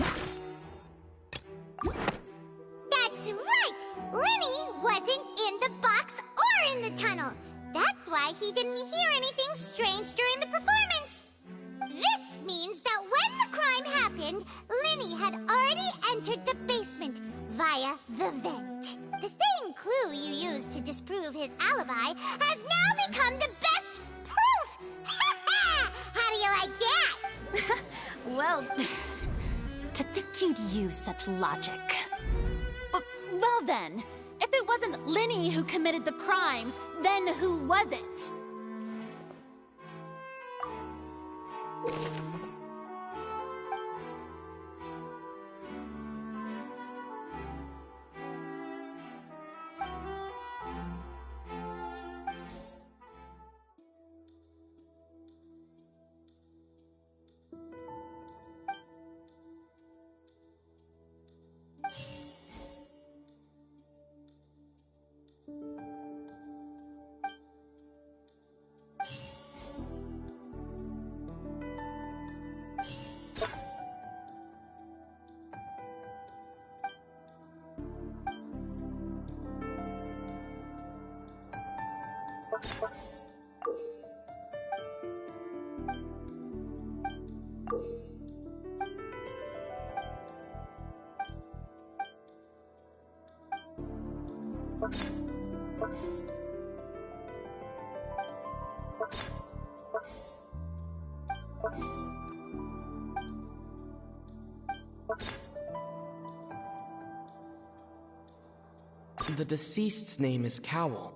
That's right! Lyney wasn't in the box or in the tunnel. That's why he didn't hear anything strange during the performance. This means that when the crime happened, Lyney had already entered the basement via the vent. The same clue you used to disprove his alibi has now become the best proof! Ha ha! How do you like that? Well, to think you'd use such logic. Well then, if it wasn't Lyney who committed the crimes, then who was it? The deceased's name is Cowl.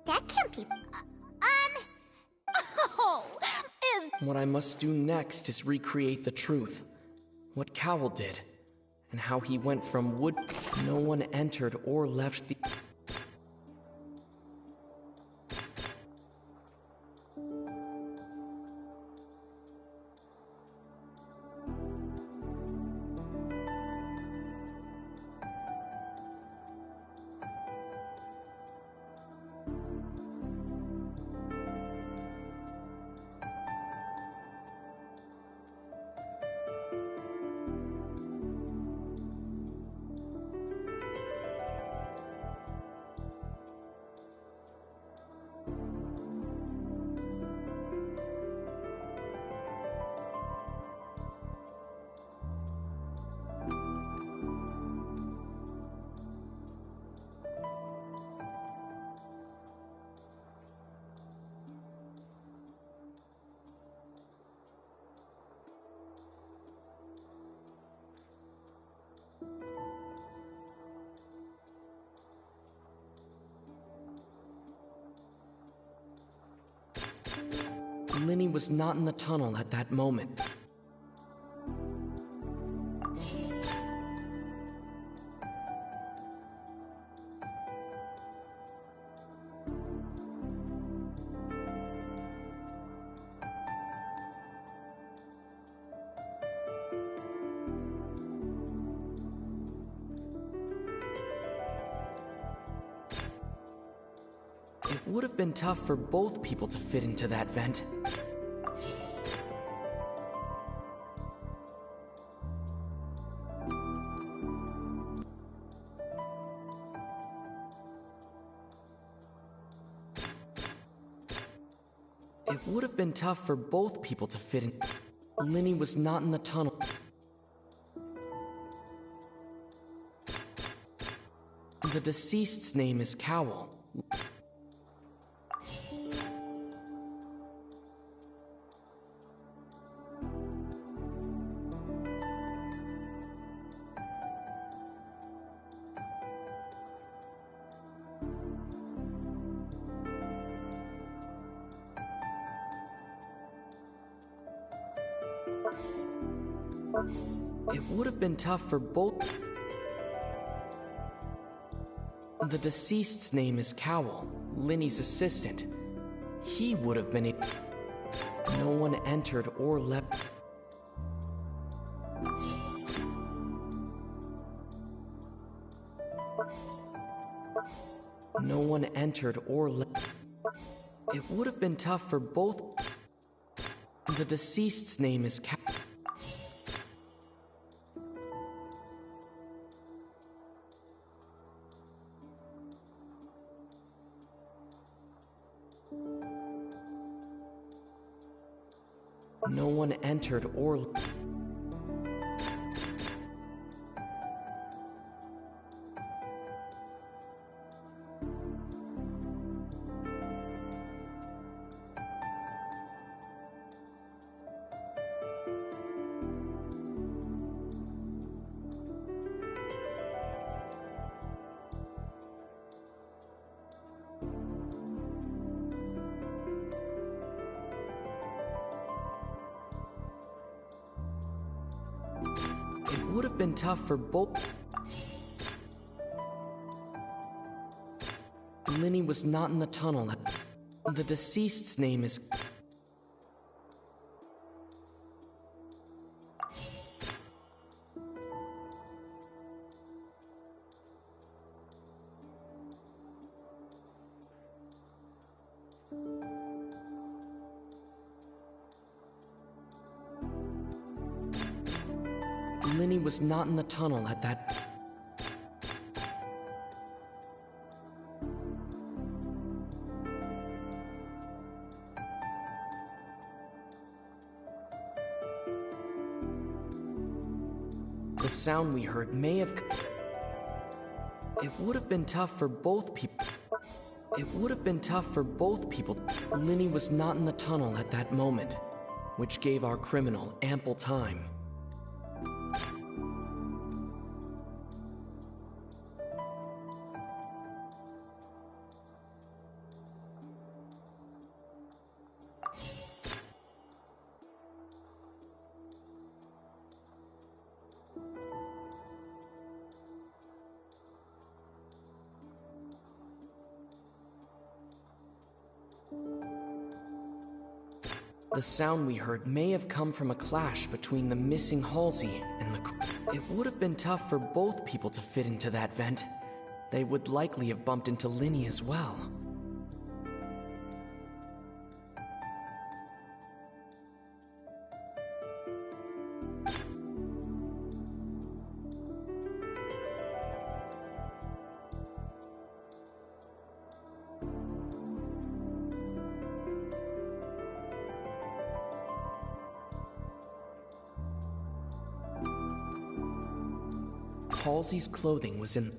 That can't be... Oh, What I must do next is recreate the truth. What Cowl did, and how he went from wood... No one entered or left the... Lyney was not in the tunnel at that moment. It would have been tough for both people to fit into that vent. It would have been tough for both people to fit in. Lyney was not in the tunnel. The deceased's name is Cowl. It would have been tough for both. The deceased's name is Cowl, Lyney's assistant. He would have been No one entered or left. No one entered or left. It would have been tough for both. The deceased's name is Cowl. No one entered or... It would have been tough for both. Lyney was not in the tunnel. The deceased's name is... Lyney was not in the tunnel at that... The sound we heard may have... It would have been tough for both people. It would have been tough for both people. Lyney was not in the tunnel at that moment, which gave our criminal ample time. The sound we heard may have come from a clash between the missing Halsey and the... It would have been tough for both people to fit into that vent. They would likely have bumped into Lyney as well. Halsey's clothing was in...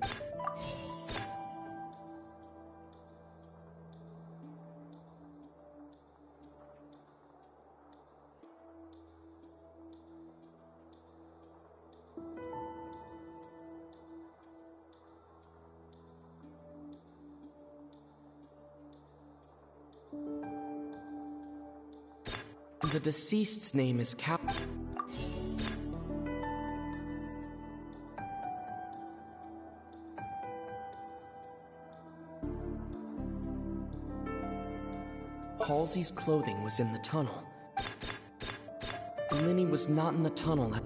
The deceased's name is Cap. Halsey's clothing was in the tunnel. Lyney was not in the tunnel at...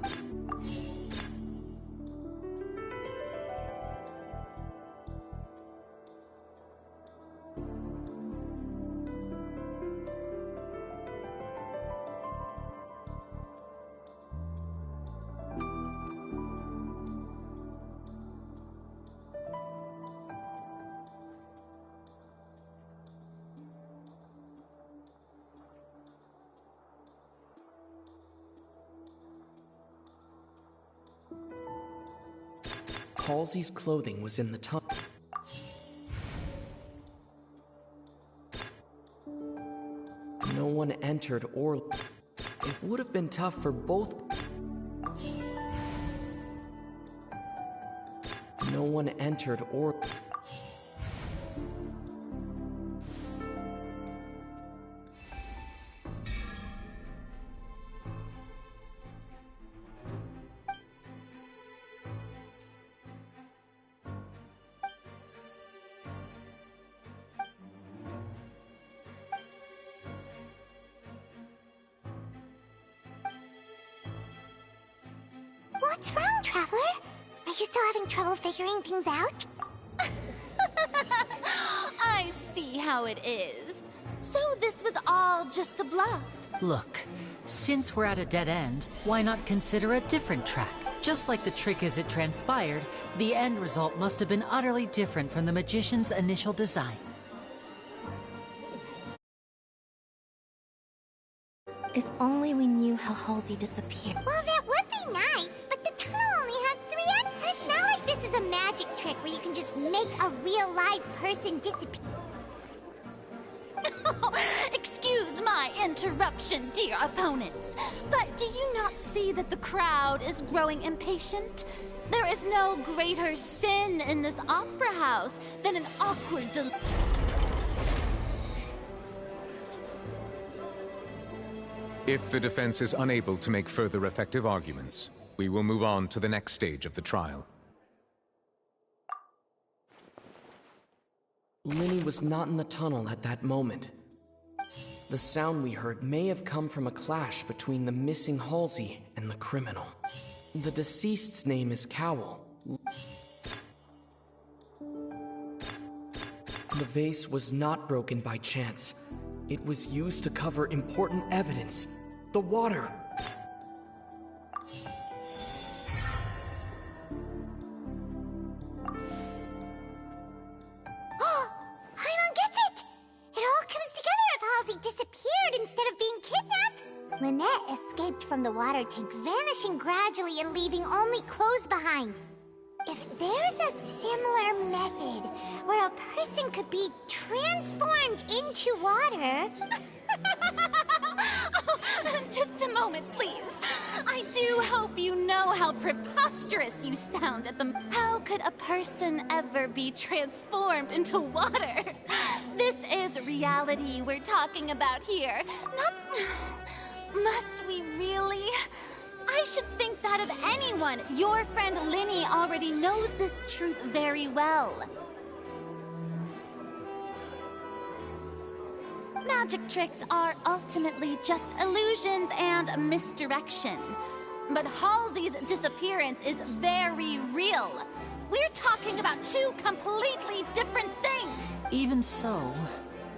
Halsey's clothing was in the tunnel. No one entered or... It would have been tough for both... No one entered or... What's wrong, Traveler? Are you still having trouble figuring things out? I see how it is. So this was all just a bluff. Look, since we're at a dead end, why not consider a different track? Just like the trick as it transpired, the end result must have been utterly different from the magician's initial design. If only we knew how Halsey disappeared. Well, that would be nice, but the tunnel only has 3 ends. And it's not like this is a magic trick where you can just make a real live person disappear. Excuse my interruption, dear opponents, but do you not see that the crowd is growing impatient? There is no greater sin in this opera house than an awkward delay. If the defense is unable to make further effective arguments, we will move on to the next stage of the trial. Lyney was not in the tunnel at that moment. The sound we heard may have come from a clash between the missing Halsey and the criminal. The deceased's name is Cowell. The vase was not broken by chance. It was used to cover important evidence. The water. Paimon gets it! It all comes together if Halsey disappeared instead of being kidnapped. Lynette escaped from the water tank, vanishing gradually and leaving only clothes behind. If there's a similar method where a person could be transformed into water... Oh, just a moment, please. I do hope you know how preposterous you sound at the... How could a person ever be transformed into water? This is reality we're talking about here, not... Must we really? I should think that of anyone. Your friend Lyney already knows this truth very well. Magic tricks are ultimately just illusions and misdirection. But Halsey's disappearance is very real. We're talking about 2 completely different things. Even so,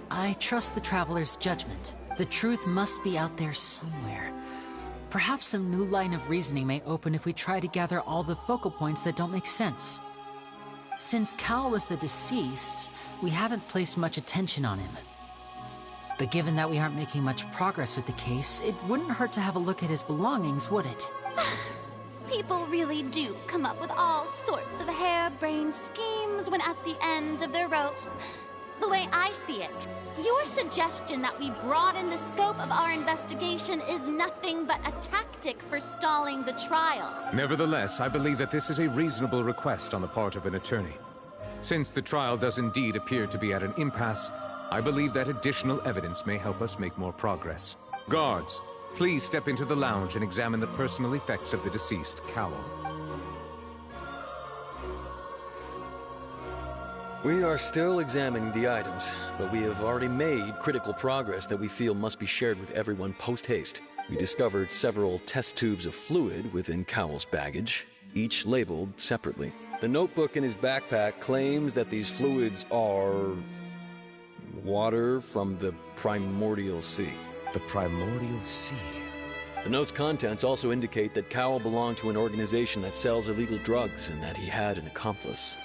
I trust the Traveler's judgment. The truth must be out there somewhere. Perhaps some new line of reasoning may open if we try to gather all the focal points that don't make sense. Since Cal was the deceased, we haven't placed much attention on him. But given that we aren't making much progress with the case, it wouldn't hurt to have a look at his belongings, would it? People really do come up with all sorts of harebrained schemes when at the end of their rope. The way I see it, your suggestion that we broaden the scope of our investigation is nothing but a tactic for stalling the trial. Nevertheless, I believe that this is a reasonable request on the part of an attorney. Since the trial does indeed appear to be at an impasse, I believe that additional evidence may help us make more progress. Guards, Please step into the lounge and examine the personal effects of the deceased Cowl. We are still examining the items, but we have already made critical progress that we feel must be shared with everyone post-haste. We discovered several test tubes of fluid within Cowl's baggage, each labeled separately. The notebook in his backpack claims that these fluids are water from the Primordial Sea. The Primordial Sea? The note's contents also indicate that Cowl belonged to an organization that sells illegal drugs and that he had an accomplice.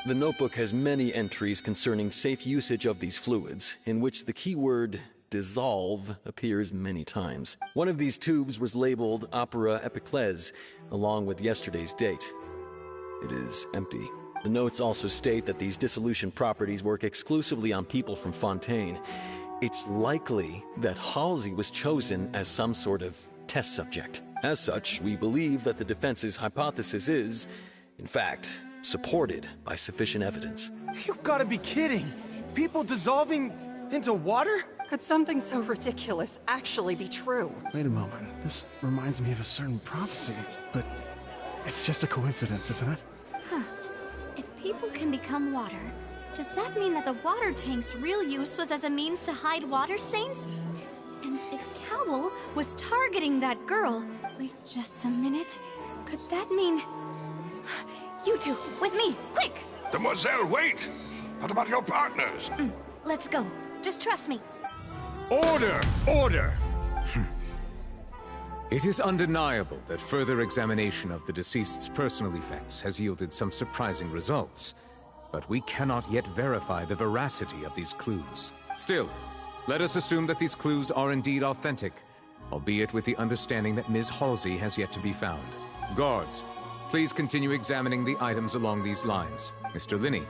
The notebook has many entries concerning safe usage of these fluids, in which the keyword dissolve appears many times. One of these tubes was labeled Opera Epiclese, along with yesterday's date. It is empty. The notes also state that these dissolution properties work exclusively on people from Fontaine. It's likely that Halsey was chosen as some sort of test subject. As such, we believe that the defense's hypothesis is, in fact, supported by sufficient evidence. You've got to be kidding! People dissolving into water? Could something so ridiculous actually be true? Wait a moment. This reminds me of a certain prophecy, but it's just a coincidence, isn't it? Huh. If people can become water, does that mean that the water tank's real use was as a means to hide water stains? And if Cowl was targeting that girl... Wait just a minute. Could that mean... You two, with me, quick! Demoiselle, wait! What about your partners? Let's go. Just trust me. Order! Order! It is undeniable that further examination of the deceased's personal effects has yielded some surprising results, but we cannot yet verify the veracity of these clues. Still, let us assume that these clues are indeed authentic, albeit with the understanding that Ms. Halsey has yet to be found. Guards, please continue examining the items along these lines. Mr. Lyney,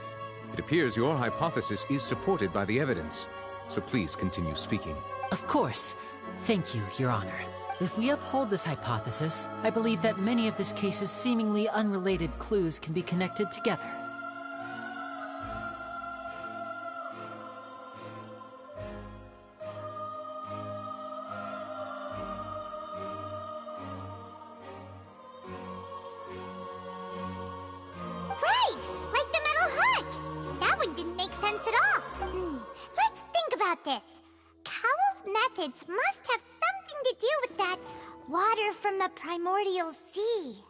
it appears your hypothesis is supported by the evidence, so please continue speaking. Of course. Thank you, Your Honor. If we uphold this hypothesis, I believe that many of this case's seemingly unrelated clues can be connected together. Right! Like the metal hook! That one didn't make sense at all. Let's think about this. Cowl's methods must have something to do with that water from the Primordial Sea.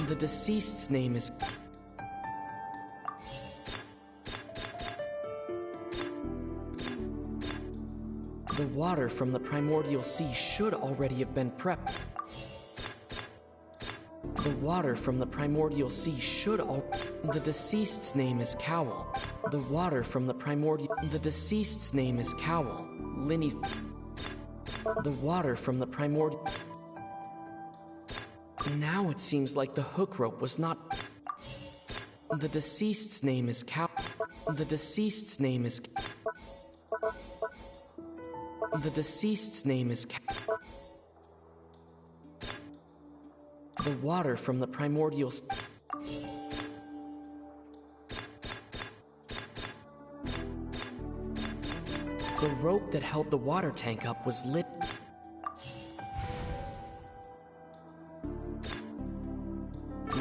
The deceased's name is... The water from the primordial sea should already have been prepped. The water from the primordial sea should The deceased's name is Cowl. The water from the primordial... The deceased's name is Cowl. Lyney's... The water from the primordial... Now it seems like the hook rope was not... The deceased's name is Cowl. The deceased's name is... The deceased's name is... The water from the primordial... The rope that held the water tank up was lit...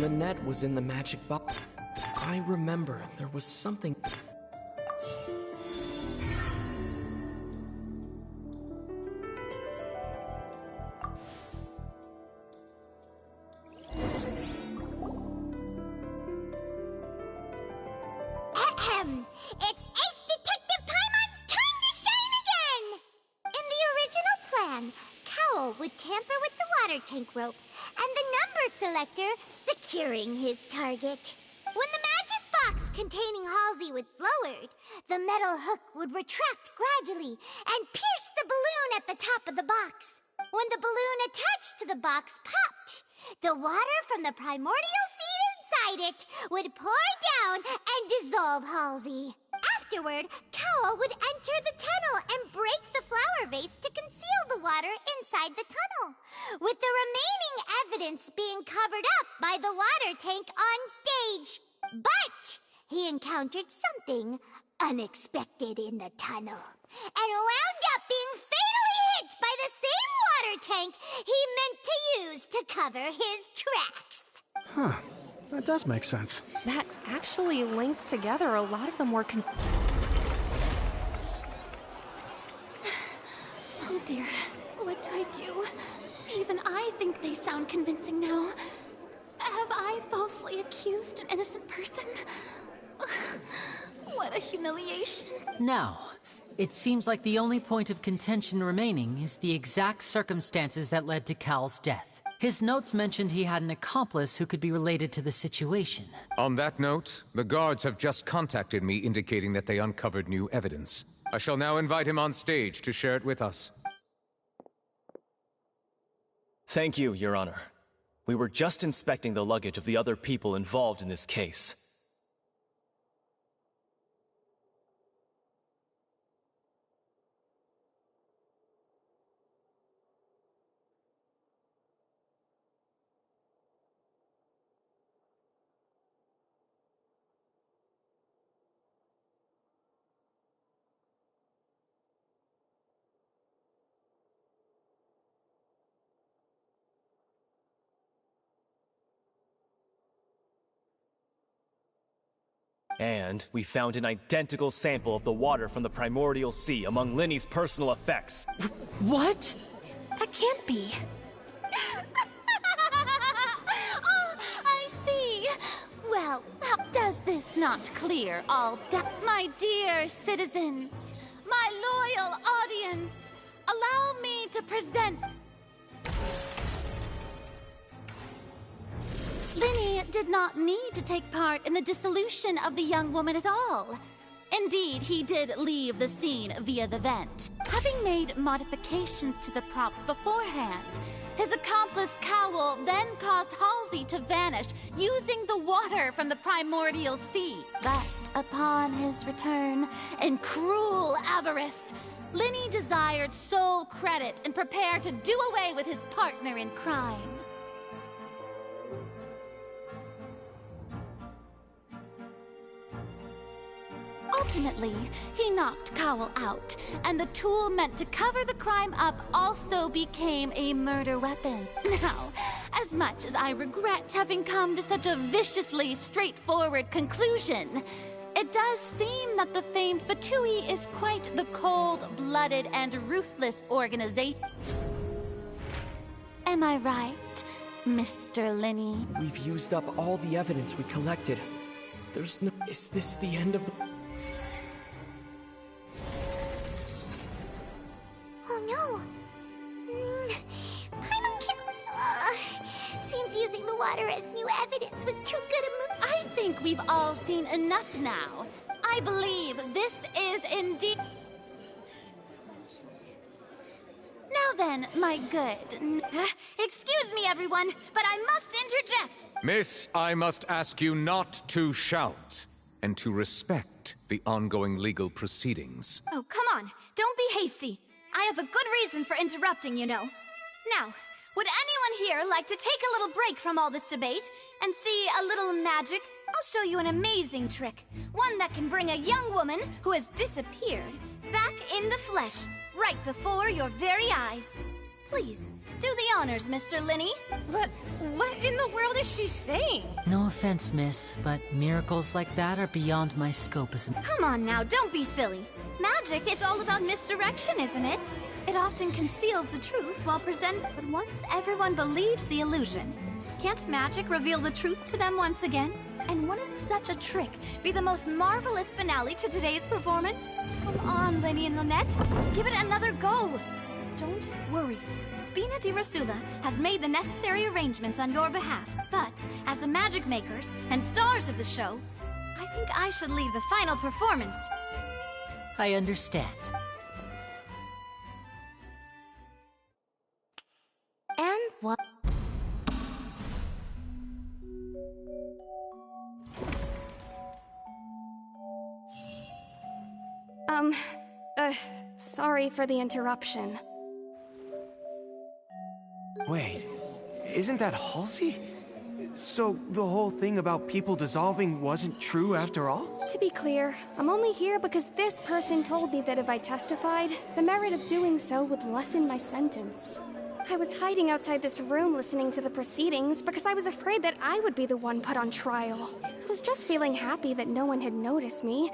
Lynette was in the magic box. I remember there was something... It's Ace Detective Paimon's time to shine again! In the original plan, Cowl would tamper with the water tank rope and the number selector securing his target. When the magic box containing Halsey was lowered, the metal hook would retract gradually and pierce the balloon at the top of the box. When the balloon attached to the box popped, the water from the primordial seed inside it would pour down and dissolve Halsey. Afterward, Cowl would enter the tunnel and break the flower vase to conceal the water inside the tunnel, with the remaining evidence being covered up by the water tank on stage. But he encountered something unexpected in the tunnel and wound up being fatally hit by the same water tank he meant to use to cover his tracks. Huh. That does make sense. That actually links together a lot of the more Oh dear, what do I do? Even I think they sound convincing now. Have I falsely accused an innocent person? What a humiliation. Now, it seems like the only point of contention remaining is the exact circumstances that led to Cowl's death. His notes mentioned he had an accomplice who could be related to the situation. On that note, the guards have just contacted me indicating that they uncovered new evidence. I shall now invite him on stage to share it with us. Thank you, Your Honor. We were just inspecting the luggage of the other people involved in this case. And we found an identical sample of the water from the primordial sea among Lyney's personal effects. What? That can't be. Oh, I see. Well, how does this not clear all doubts? My dear citizens, my loyal audience, allow me to present... Lyney did not need to take part in the dissolution of the young woman at all. Indeed, he did leave the scene via the vent. Having made modifications to the props beforehand, his accomplice Cowl then caused Halsey to vanish using the water from the primordial sea. But upon his return, in cruel avarice, Lyney desired sole credit and prepared to do away with his partner in crime. Ultimately, he knocked Cowl out, and the tool meant to cover the crime up also became a murder weapon. Now, as much as I regret having come to such a viciously straightforward conclusion, it does seem that the famed Fatui is quite the cold-blooded and ruthless organization. Am I right, Mr. Lyney? We've used up all the evidence we collected. There's no... Is this the end of the... Oh no! Paimon seems using the water as new evidence was too good a move. I think we've all seen enough now. I believe this is indeed... Now then, my good... Excuse me, everyone, but I must interject! Miss, I must ask you not to shout, and to respect the ongoing legal proceedings. Oh, come on. Don't be hasty. I have a good reason for interrupting, you know. Now, would anyone here like to take a little break from all this debate and see a little magic? I'll show you an amazing trick. One that can bring a young woman who has disappeared back in the flesh, right before your very eyes. Please, do the honors, Mr. Lyney. What in the world is she saying? No offense, miss, but miracles like that are beyond my scope as a... Come on now, don't be silly. Magic is all about misdirection, isn't it? It often conceals the truth while but once everyone believes the illusion, can't magic reveal the truth to them once again? And wouldn't such a trick be the most marvelous finale to today's performance? Come on, Lyney and Lynette, give it another go. Don't worry. Spina di Rasula has made the necessary arrangements on your behalf. But, as the magic makers and stars of the show, I think I should leave the final performance. I understand. And what? Sorry for the interruption. Wait, isn't that Halsey? So the whole thing about people dissolving wasn't true after all? To be clear, I'm only here because this person told me that if I testified, the merit of doing so would lessen my sentence. I was hiding outside this room listening to the proceedings because I was afraid that I would be the one put on trial. I was just feeling happy that no one had noticed me.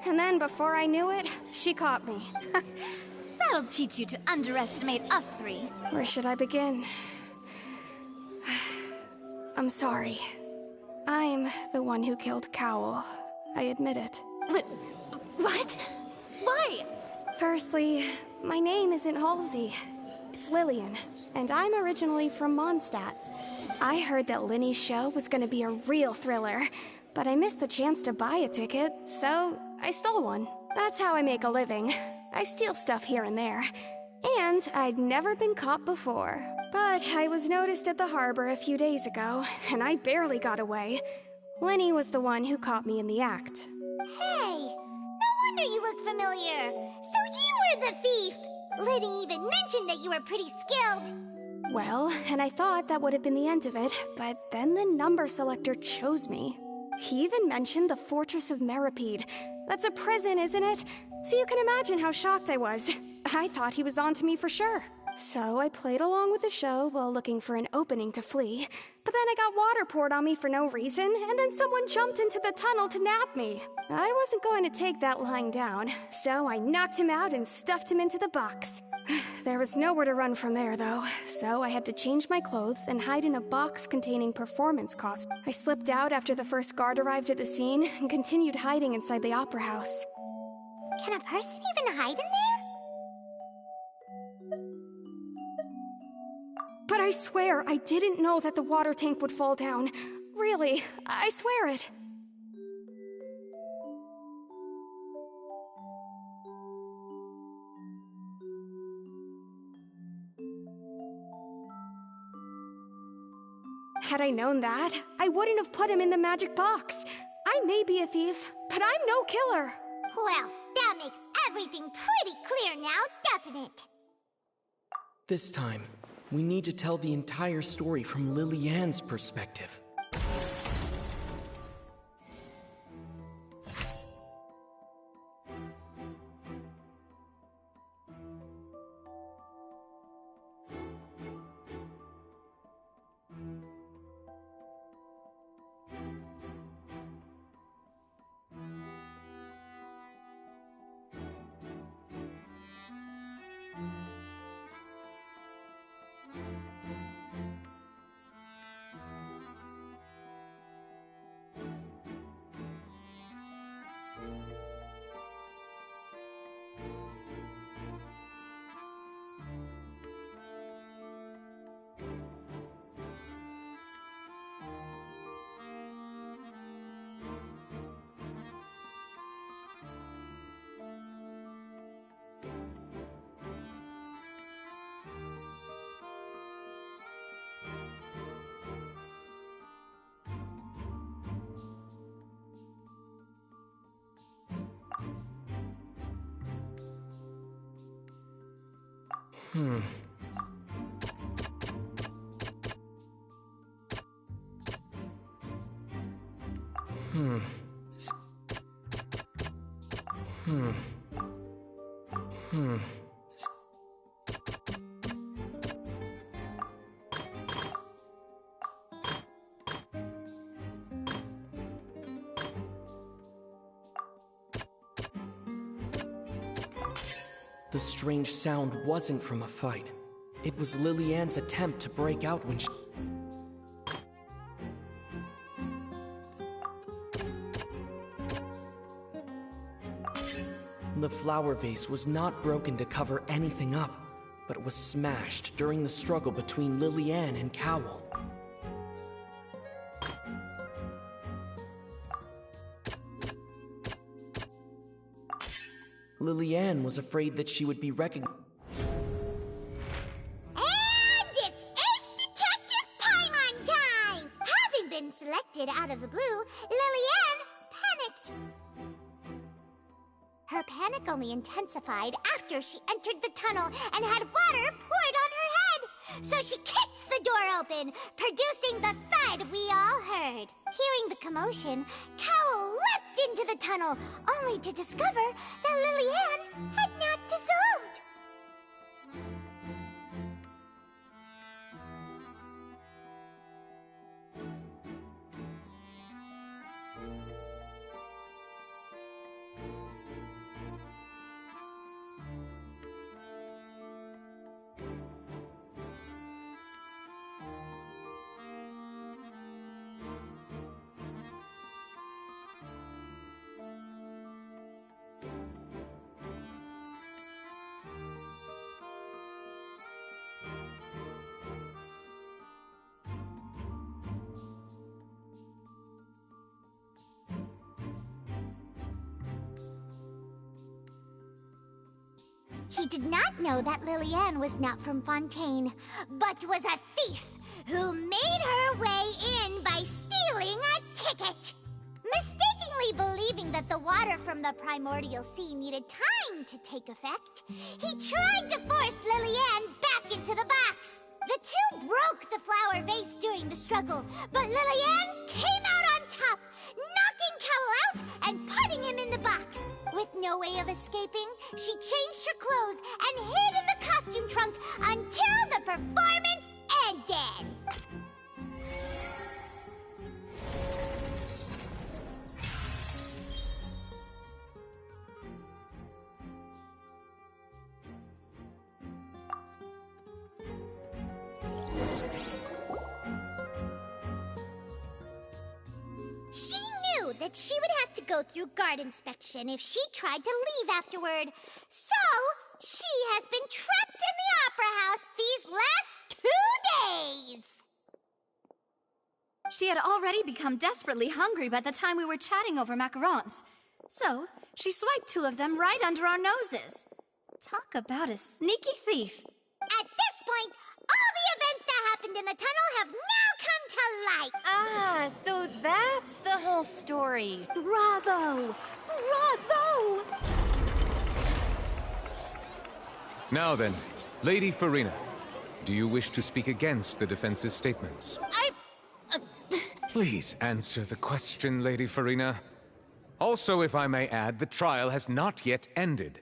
And then before I knew it, she caught me. That'll teach you to underestimate us three. Where should I begin? I'm sorry. I'm the one who killed Cowl. I admit it. What? Why? Firstly, my name isn't Halsey. It's Lillian, and I'm originally from Mondstadt. I heard that Lyney's show was gonna be a real thriller, but I missed the chance to buy a ticket, so I stole one. That's how I make a living. I steal stuff here and there. And I'd never been caught before. But I was noticed at the harbor a few days ago, and I barely got away. Lyney was the one who caught me in the act. Hey! No wonder you look familiar! So you were the thief! Lyney even mentioned that you were pretty skilled! Well, and I thought that would have been the end of it, but then the number selector chose me. He even mentioned the Fortress of Meripede. That's a prison, isn't it? So you can imagine how shocked I was. I thought he was on to me for sure. So I played along with the show while looking for an opening to flee. But then I got water poured on me for no reason, and then someone jumped into the tunnel to nab me. I wasn't going to take that lying down, so I knocked him out and stuffed him into the box. There was nowhere to run from there, though, so I had to change my clothes and hide in a box containing performance costs. I slipped out after the first guard arrived at the scene and continued hiding inside the opera house. Can a person even hide in there? But I swear I didn't know that the water tank would fall down. Really, I swear it. Had I known that, I wouldn't have put him in the magic box. I may be a thief, but I'm no killer. Well, that makes everything pretty clear now, doesn't it? This time, we need to tell the entire story from Lily-Ann's perspective. Hmm. Hmm. Hmm. Hmm. The strange sound wasn't from a fight. It was Lillian's attempt to break out when she... The flower vase was not broken to cover anything up, but was smashed during the struggle between Lillian and Cowell. Lillian was afraid that she would be recognized. And it's Ace Detective Paimon time! Having been selected out of the blue, Lillian panicked. Her panic only intensified after she entered the tunnel and had water poured on her head. So she kicked the door open, producing the thud we all heard. Hearing the commotion, Cowell leapt into the tunnel, only to discover that Lillian had not dissolved. He did not know that Lillian was not from Fontaine, but was a thief who made her way in by stealing a ticket. Mistakenly believing that the water from the primordial sea needed time to take effect, he tried to force Lillian back into the box. The two broke the flower vase during the struggle, but Lillian came out on top, knocking Cowell out and putting him in the box. With no way of escaping, she changed her clothes and hid in the costume trunk until the performance ended. She knew that she would have to go through guard inspection if she tried to leave afterward. So, she has been trapped in the Opera House these last 2 days. She had already become desperately hungry by the time we were chatting over macarons. So, she swiped 2 of them right under our noses. Talk about a sneaky thief. At this point, all the events that happened in the tunnel have now come to light. Ah, so that's the whole story. Bravo! Bravo! Now then, Lady Furina, do you wish to speak against the defense's statements? Please answer the question, Lady Furina. Also, if I may add, the trial has not yet ended.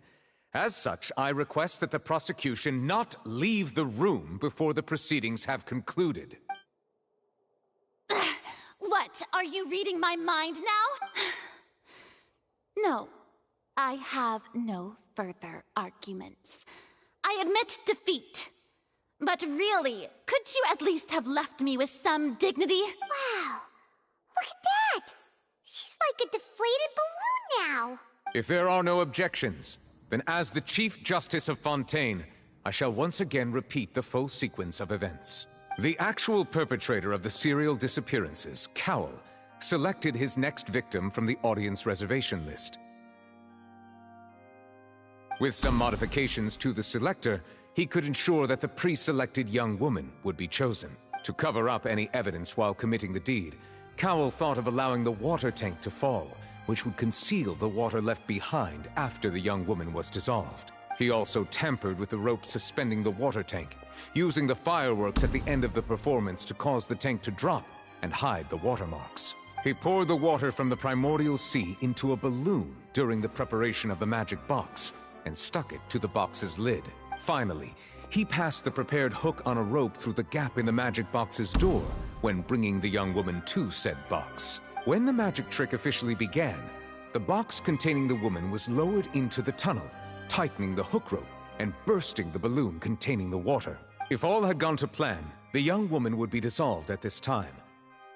As such, I request that the prosecution not leave the room before the proceedings have concluded. What, are you reading my mind now? No, I have no further arguments. I admit defeat. But really, could you at least have left me with some dignity? Wow, look at that! She's like a deflated balloon now. If there are no objections, then as the Chief Justice of Fontaine, I shall once again repeat the full sequence of events. The actual perpetrator of the serial disappearances, Cowell, selected his next victim from the audience reservation list. With some modifications to the selector, he could ensure that the pre-selected young woman would be chosen. To cover up any evidence while committing the deed, Cowell thought of allowing the water tank to fall, which would conceal the water left behind after the young woman was dissolved. He also tampered with the rope suspending the water tank, using the fireworks at the end of the performance to cause the tank to drop and hide the watermarks. He poured the water from the primordial sea into a balloon during the preparation of the magic box and stuck it to the box's lid. Finally, he passed the prepared hook on a rope through the gap in the magic box's door when bringing the young woman to said box. When the magic trick officially began, the box containing the woman was lowered into the tunnel, tightening the hook rope and bursting the balloon containing the water. If all had gone to plan, the young woman would be dissolved at this time.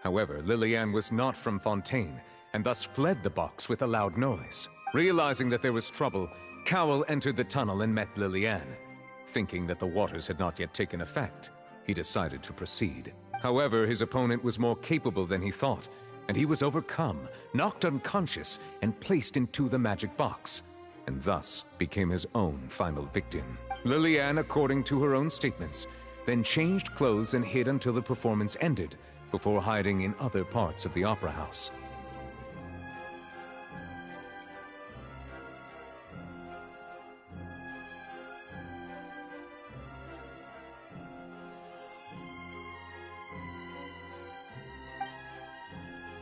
However, Lillian was not from Fontaine, and thus fled the box with a loud noise. Realizing that there was trouble, Cowell entered the tunnel and met Lillian. Thinking that the waters had not yet taken effect, he decided to proceed. However, his opponent was more capable than he thought, and he was overcome, knocked unconscious, and placed into the magic box, and thus became his own final victim. Lillian, according to her own statements, then changed clothes and hid until the performance ended, before hiding in other parts of the opera house.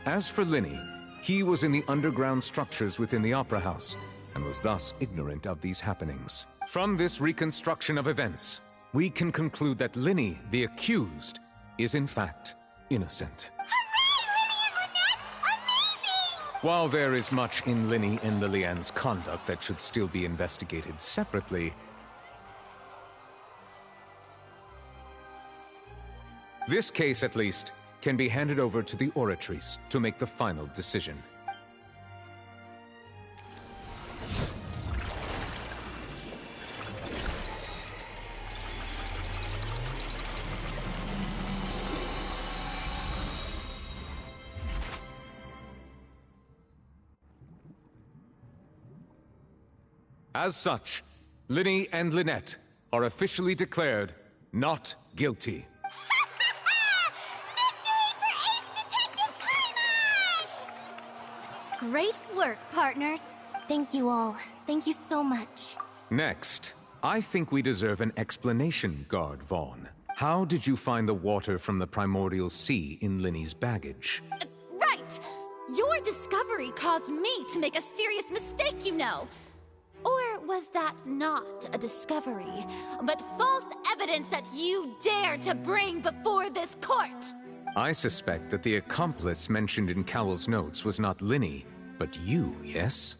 As for Lyney, he was in the underground structures within the opera house, and was thus ignorant of these happenings. From this reconstruction of events, we can conclude that Lyney, the accused, is in fact innocent. While there is much in Lyney and Lillian's conduct that should still be investigated separately, this case, at least, can be handed over to the Oratrice to make the final decision. As such, Lyney and Lynette are officially declared not guilty. Great work, partners. Thank you all. Thank you so much. Next, I think we deserve an explanation, Guard Vaughn. How did you find the water from the primordial sea in Lyney's baggage? Right! Your discovery caused me to make a serious mistake, you know. Or was that not a discovery, but false evidence that you dared to bring before this court? I suspect that the accomplice mentioned in Cowell's notes was not Lyney, but you, yes?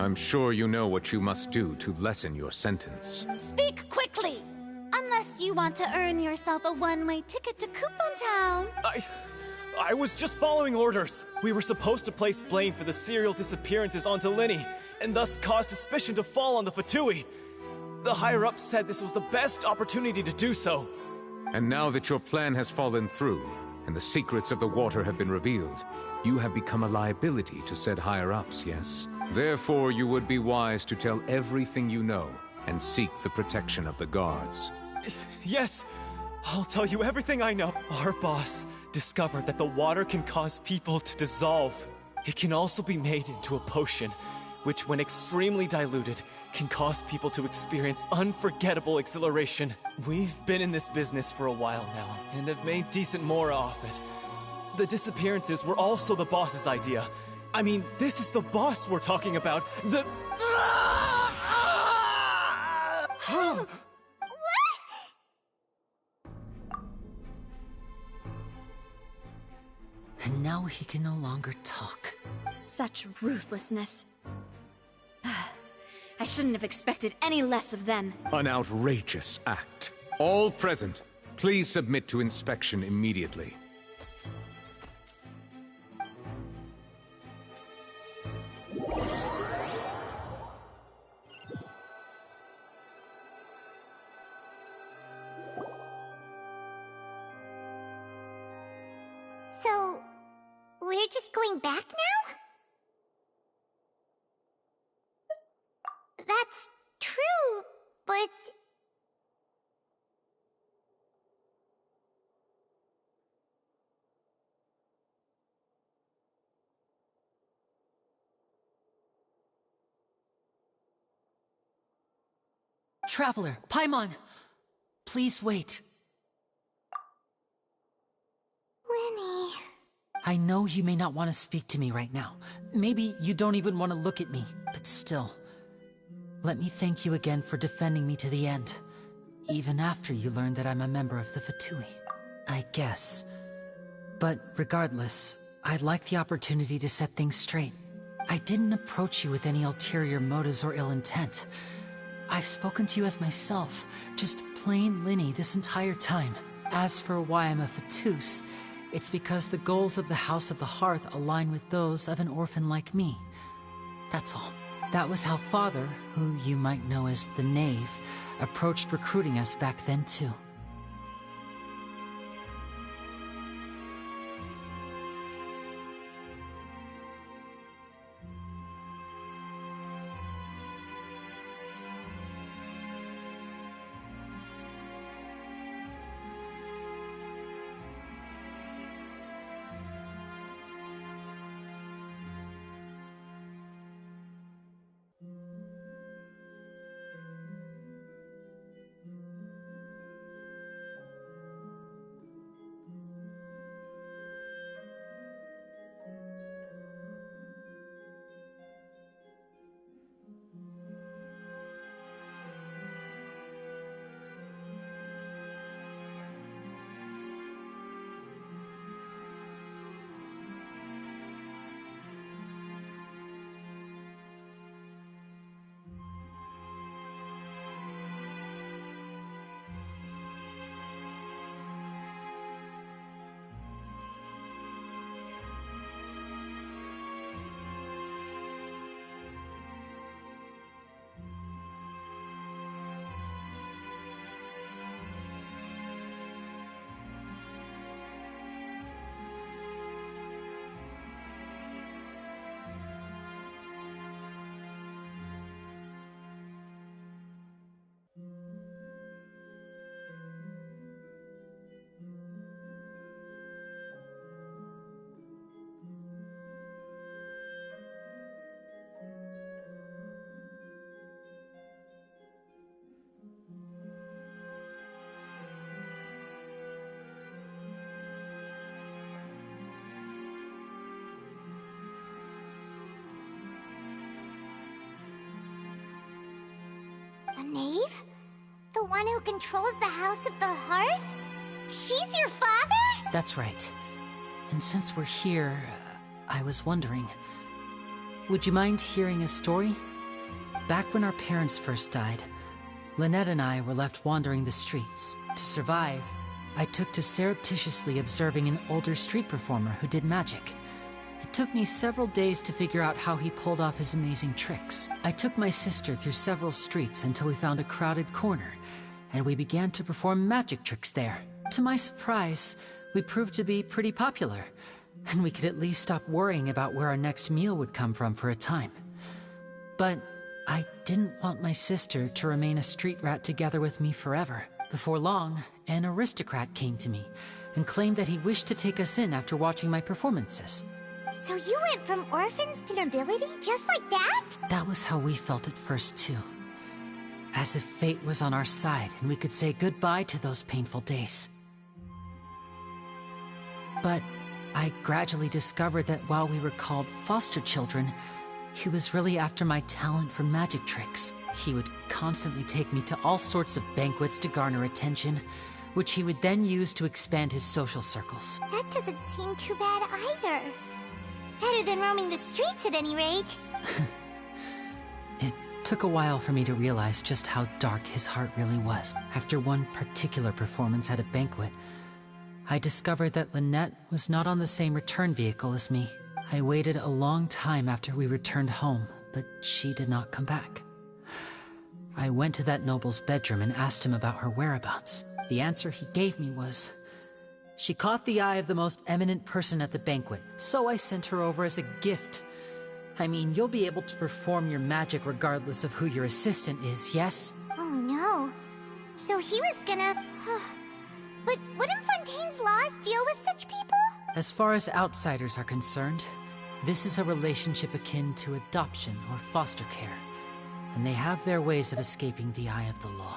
I'm sure you know what you must do to lessen your sentence. Speak quickly! Unless you want to earn yourself a one-way ticket to Coupon Town. I was just following orders. We were supposed to place blame for the serial disappearances onto Lyney, and thus cause suspicion to fall on the Fatui. The higher-ups said this was the best opportunity to do so. And now that your plan has fallen through, and the secrets of the water have been revealed, you have become a liability to said higher-ups, yes? Therefore, you would be wise to tell everything you know, and seek the protection of the guards. Yes, I'll tell you everything I know. Our boss discovered that the water can cause people to dissolve. It can also be made into a potion, which when extremely diluted, can cause people to experience unforgettable exhilaration. We've been in this business for a while now, and have made decent more off it. The disappearances were also the boss's idea. I mean, this is the boss we're talking about. The... And now he can no longer talk. Such ruthlessness. I shouldn't have expected any less of them. An outrageous act. All present, please submit to inspection immediately. So, we're just going back now? That's true, but... Traveler, Paimon! Please wait. Lyney... I know you may not want to speak to me right now. Maybe you don't even want to look at me, but still. Let me thank you again for defending me to the end, even after you learned that I'm a member of the Fatui. I guess. But regardless, I'd like the opportunity to set things straight. I didn't approach you with any ulterior motives or ill intent. I've spoken to you as myself, just plain Lyney this entire time. As for why I'm a Fatus, it's because the goals of the House of the Hearth align with those of an orphan like me. That's all. That was how Father, who you might know as the Knave, approached recruiting us back then too. The Knave? The one who controls the House of the Hearth? She's your father? That's right. And since we're here, I was wondering, would you mind hearing a story? Back when our parents first died, Lynette and I were left wandering the streets. To survive, I took to surreptitiously observing an older street performer who did magic. It took me several days to figure out how he pulled off his amazing tricks. I took my sister through several streets until we found a crowded corner, and we began to perform magic tricks there. To my surprise, we proved to be pretty popular, and we could at least stop worrying about where our next meal would come from for a time. But I didn't want my sister to remain a street rat together with me forever. Before long, an aristocrat came to me and claimed that he wished to take us in after watching my performances. So you went from orphans to nobility just like that? That was how we felt at first, too. As if fate was on our side and we could say goodbye to those painful days. But I gradually discovered that while we were called foster children, he was really after my talent for magic tricks. He would constantly take me to all sorts of banquets to garner attention, which he would then use to expand his social circles. That doesn't seem too bad either. Better than roaming the streets at any rate. It took a while for me to realize just how dark his heart really was. After one particular performance at a banquet, I discovered that Lynette was not on the same return vehicle as me. I waited a long time after we returned home, but she did not come back. I went to that noble's bedroom and asked him about her whereabouts. The answer he gave me was, she caught the eye of the most eminent person at the banquet, so I sent her over as a gift. I mean, you'll be able to perform your magic regardless of who your assistant is, yes? Oh no. So he was gonna... But wouldn't Fontaine's laws deal with such people? As far as outsiders are concerned, this is a relationship akin to adoption or foster care. and they have their ways of escaping the eye of the law.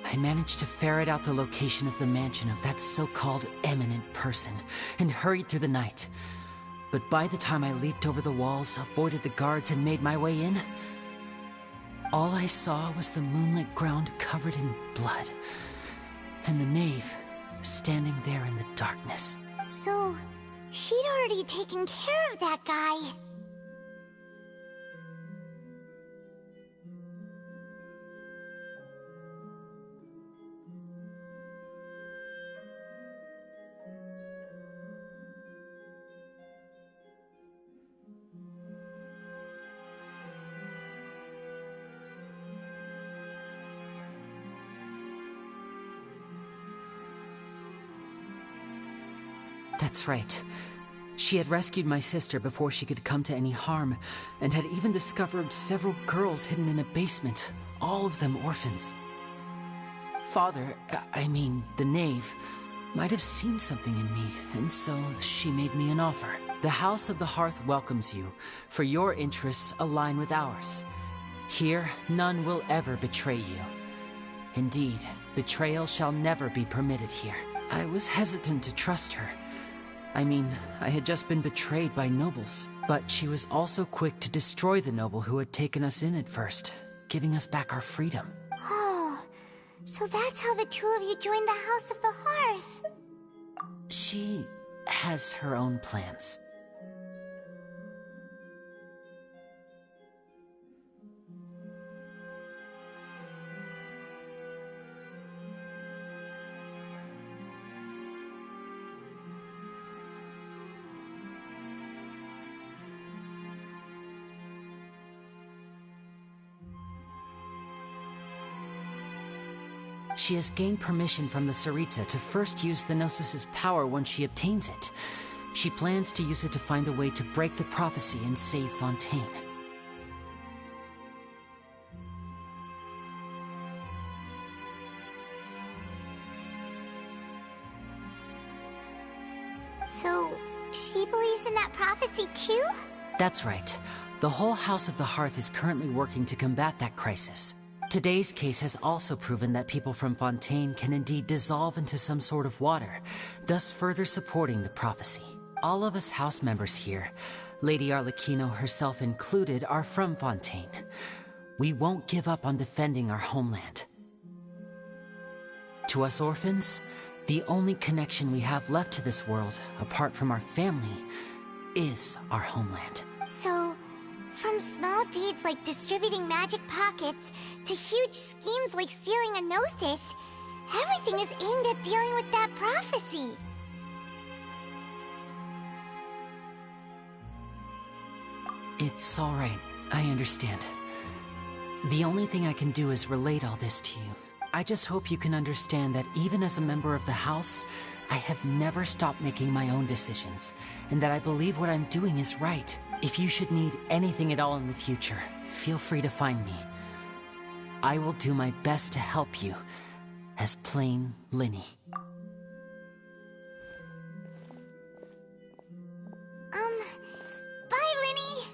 I managed to ferret out the location of the mansion of that so-called eminent person, and hurried through the night. But by the time I leaped over the walls, avoided the guards, and made my way in, all I saw was the moonlit ground covered in blood, and the knave standing there in the darkness. So, she'd already taken care of that guy. That's right. She had rescued my sister before she could come to any harm, and had even discovered several girls hidden in a basement, all of them orphans. Father, the knave, might have seen something in me, and so she made me an offer. The House of the Hearth welcomes you, for your interests align with ours. Here, none will ever betray you. Indeed, betrayal shall never be permitted here. I was hesitant to trust her. I had just been betrayed by nobles, but she was also quick to destroy the noble who had taken us in at first, giving us back our freedom. Oh, so that's how the two of you joined the House of the Hearth. She has her own plans. She has gained permission from the Tsaritsa to first use the Gnosis' power once she obtains it. She plans to use it to find a way to break the prophecy and save Fontaine. So, she believes in that prophecy too? That's right. The whole House of the Hearth is currently working to combat that crisis. Today's case has also proven that people from Fontaine can indeed dissolve into some sort of water, thus further supporting the prophecy. All of us house members here, Lady Arlecchino herself included, are from Fontaine. We won't give up on defending our homeland. To us orphans, the only connection we have left to this world, apart from our family, is our homeland. So, from small deeds like distributing magic pockets to huge schemes like sealing a Gnosis, everything is aimed at dealing with that prophecy. It's all right. I understand. The only thing I can do is relate all this to you. I just hope you can understand that even as a member of the House, I have never stopped making my own decisions, and that I believe what I'm doing is right. If you should need anything at all in the future, feel free to find me. I will do my best to help you, as plain Lyney. Bye, Lyney!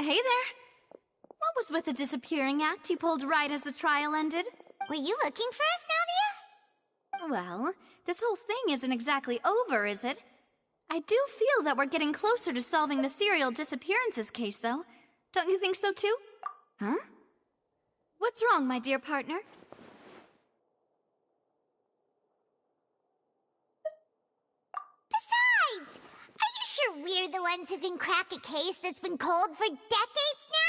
Hey there. What was with the disappearing act you pulled right as the trial ended? Were you looking for us, Navia? Well, this whole thing isn't exactly over, is it? I do feel that we're getting closer to solving the serial disappearances case, though. Don't you think so, too? Huh? What's wrong, my dear partner? Besides, are you sure we're the ones who can crack a case that's been cold for decades now?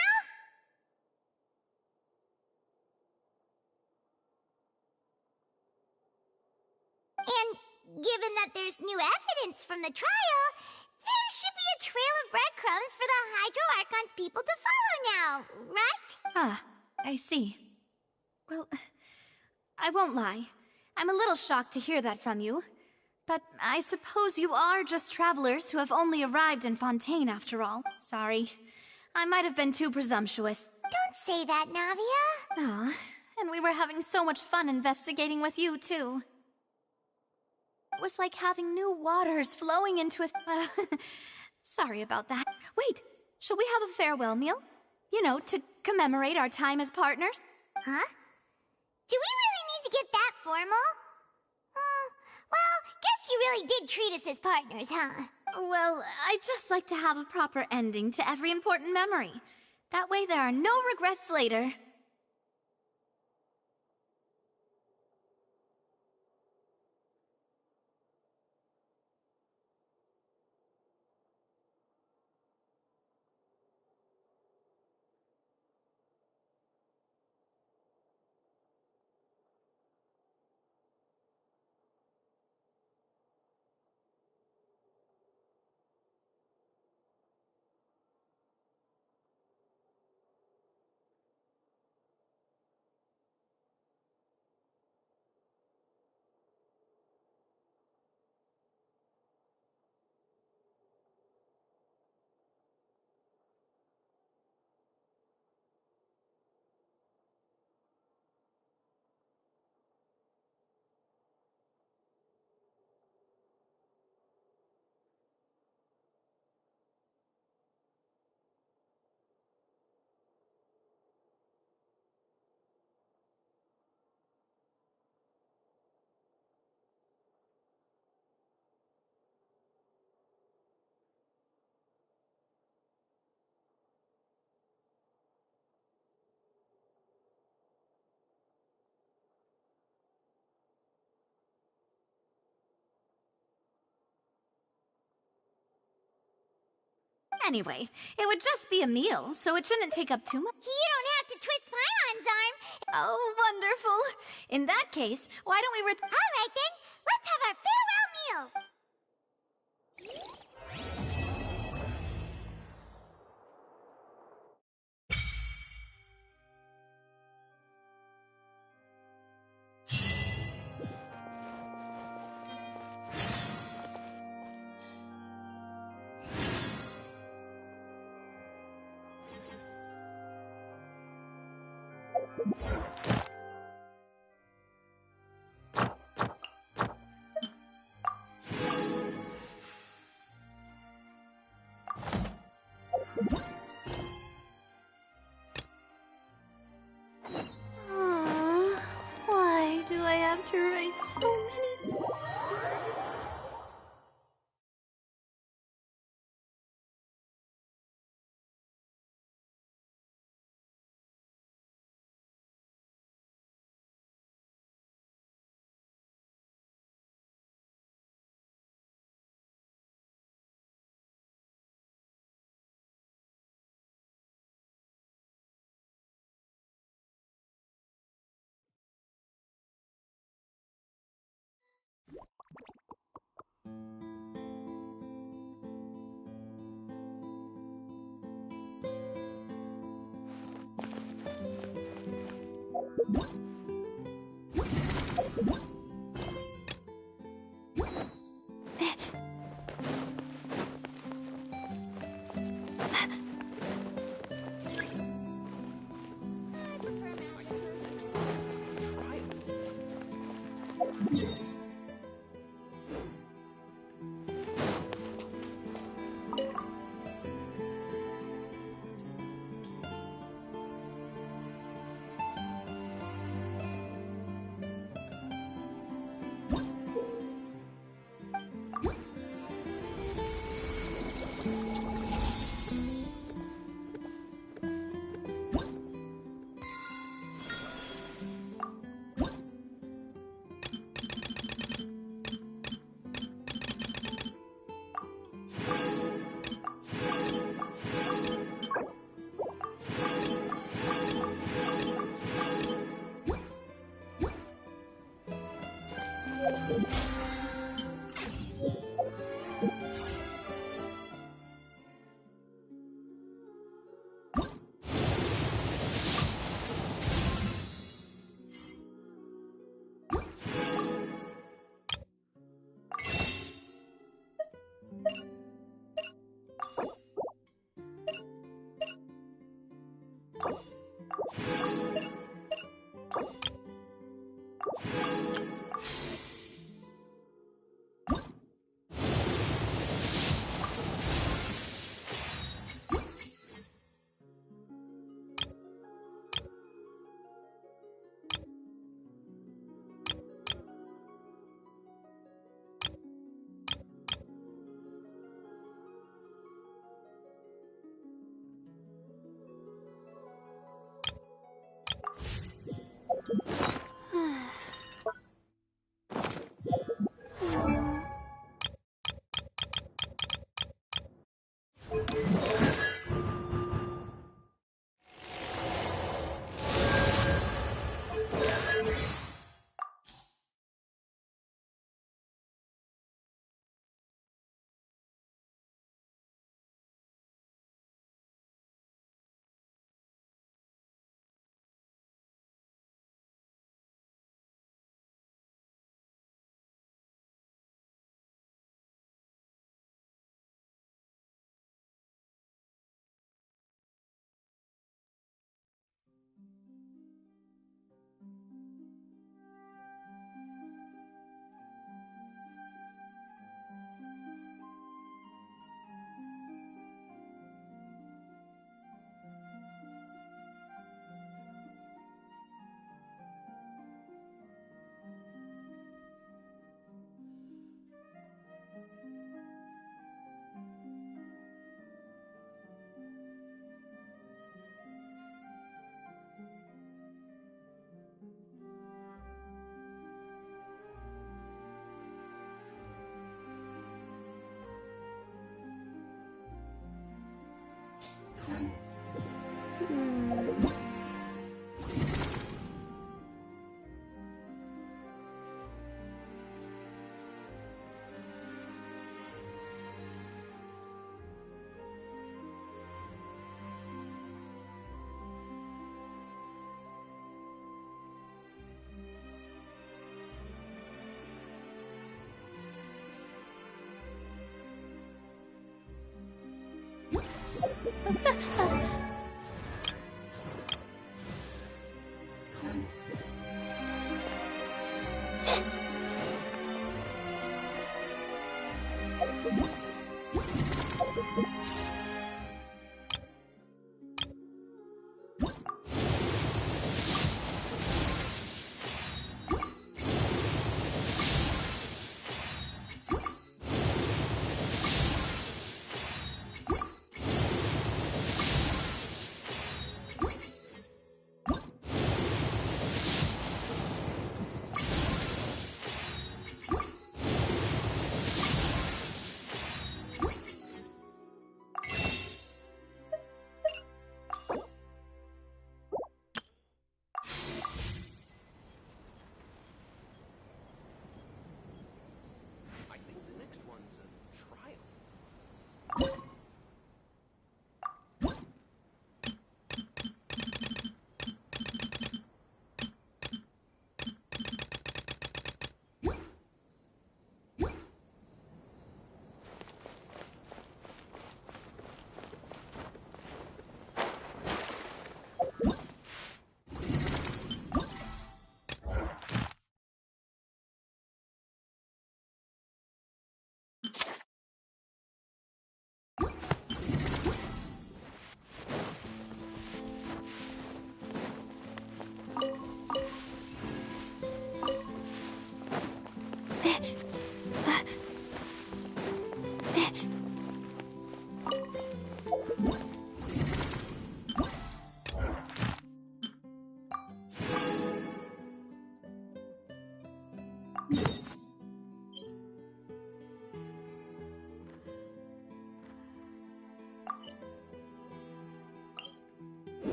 And given that there's new evidence from the trial, there should be a trail of breadcrumbs for the wants people to follow now, right? Ah, I see. Well, I won't lie. I'm a little shocked to hear that from you. But I suppose you are just travelers who have only arrived in Fontaine after all. Sorry. I might have been too presumptuous. Don't say that, Navia. Ah, and we were having so much fun investigating with you, too. It was like having new waters flowing into us. Sorry about that. Wait, shall we have a farewell meal? You know, to commemorate our time as partners? Huh? Do we really need to get that formal? Well, guess you really did treat us as partners, huh? Well, I'd just like to have a proper ending to every important memory. That way there are no regrets later. Anyway, it would just be a meal, so it shouldn't take up too much. You don't have to twist Paimon's arm. Oh, wonderful. In that case, why don't we All right, then. Let's have our farewell meal. Why do I have to write so many?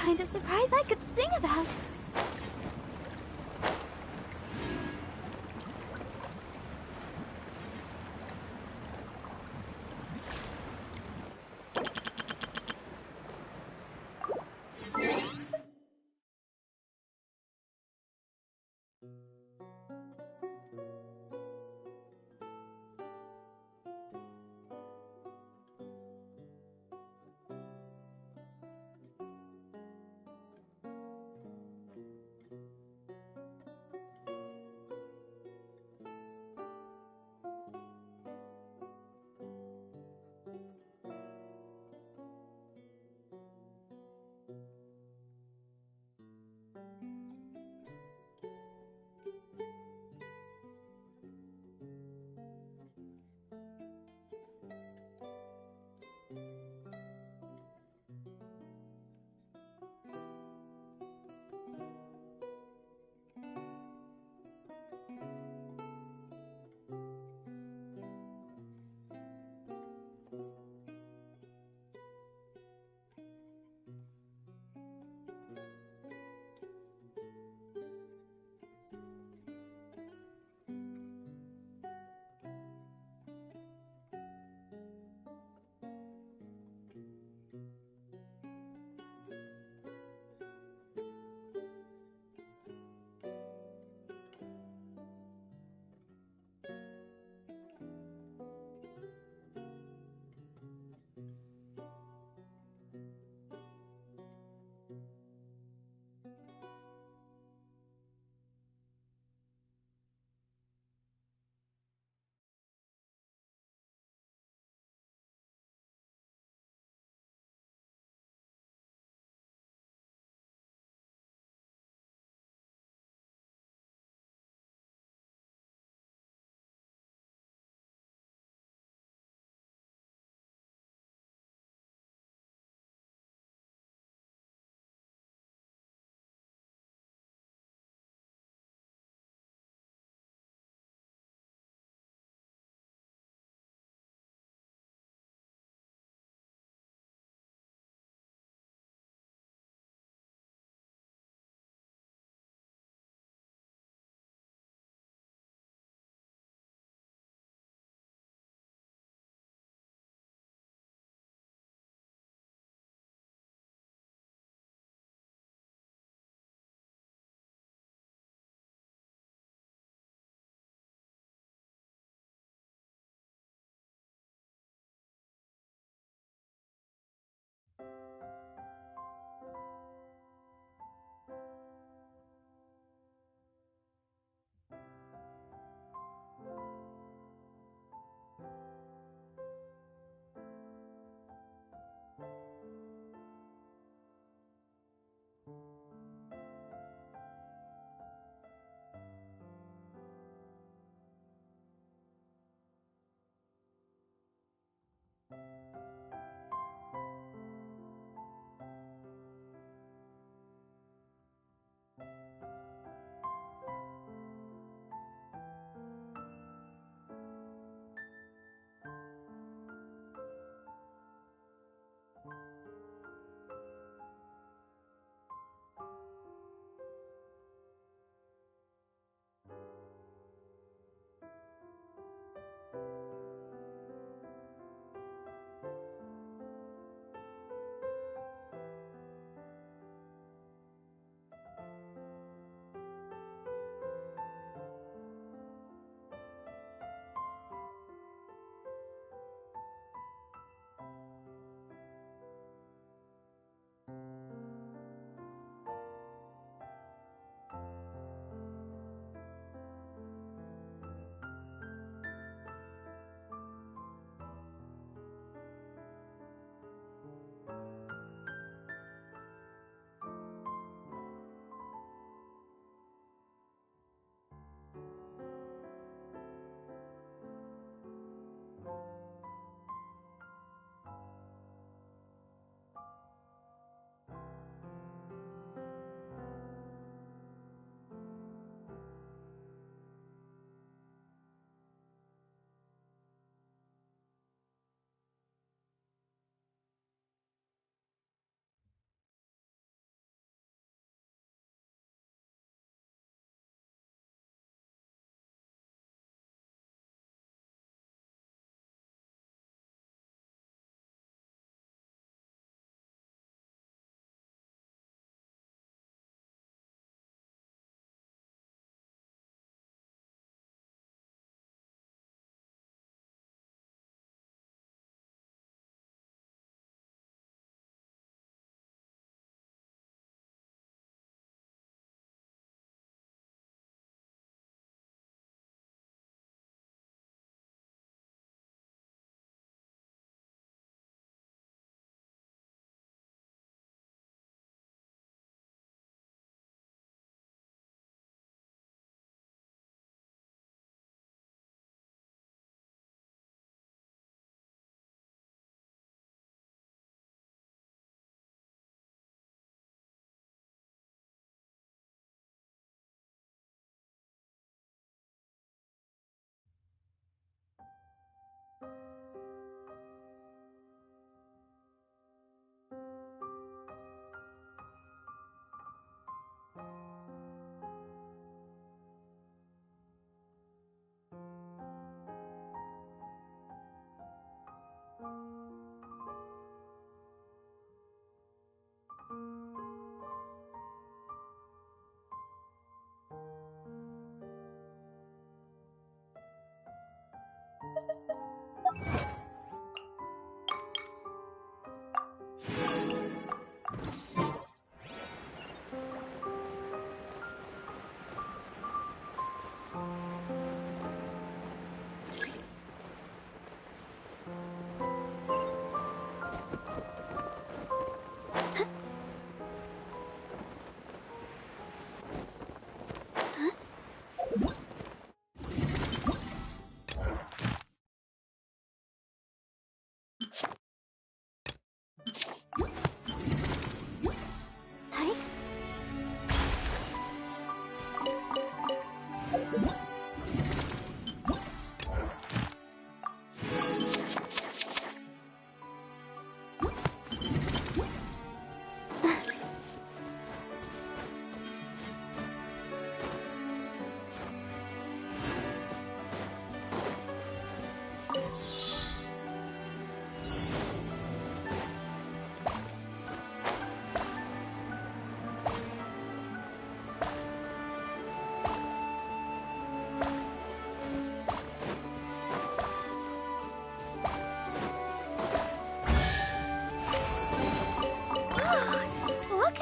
Kind of surprise I could sing about.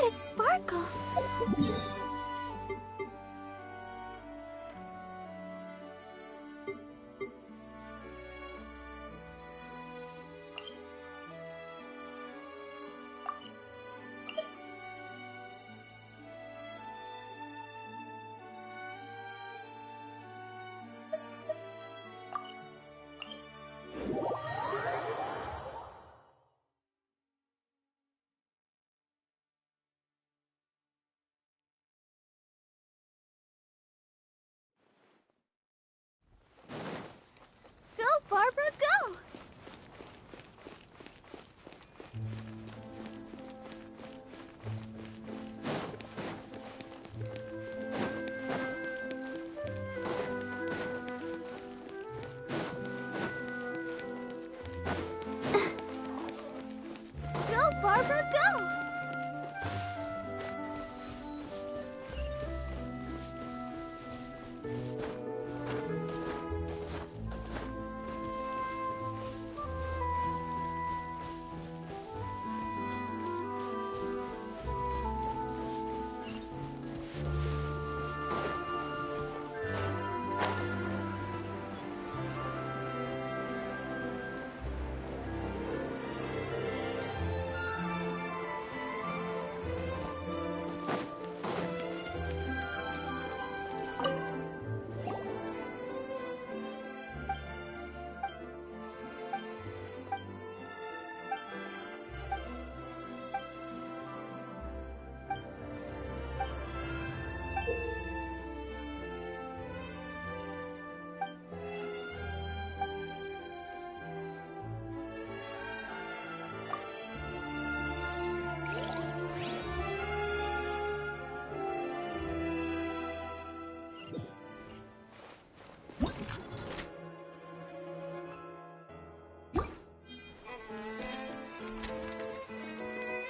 It's Sparkle. Go, Barbara, go! Go, Barbara, go!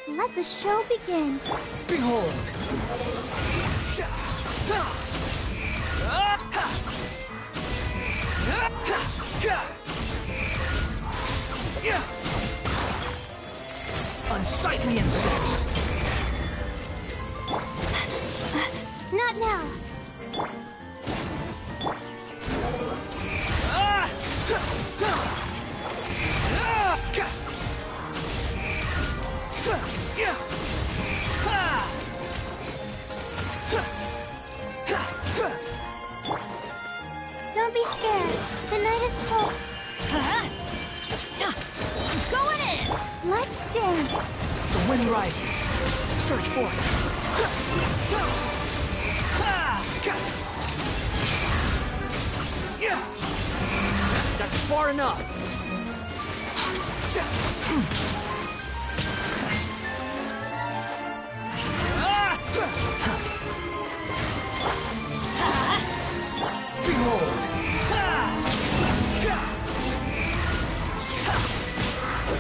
Let the show begin. Behold! Unsightly insects! Not now. Don't be scared. The night is cold. Going in! Let's dance. The wind rises. Search for it. That's far enough. Behold!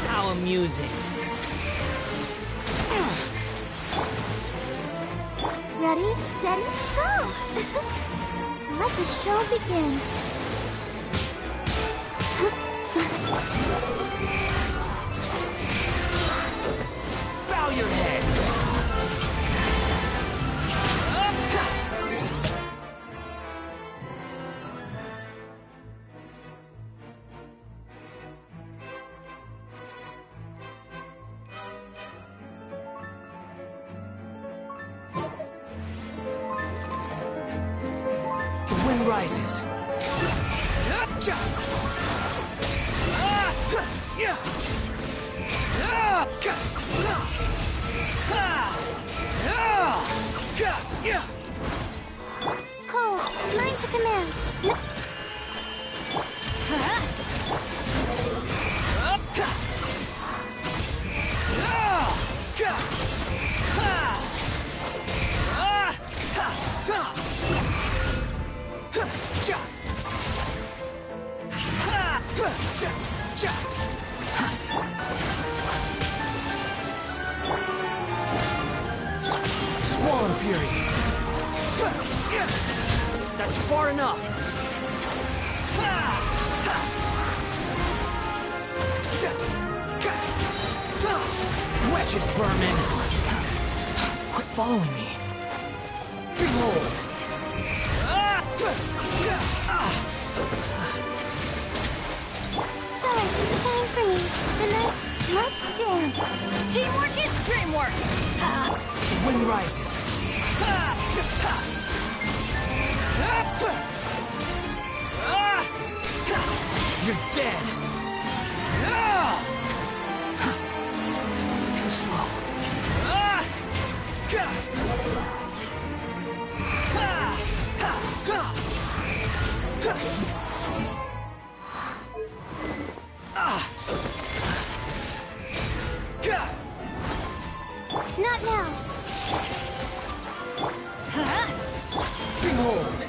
How amusing. Ready, steady, go! Let the show begin. Bow your head! The wind rises. Cole, line to command. Squall Fury. That's far enough. Wretched vermin. following me. Behold! Stars, shine for me. Tonight, let's dance. Teamwork is dreamwork! The wind rises. You're dead! Too slow. Not now. Behold!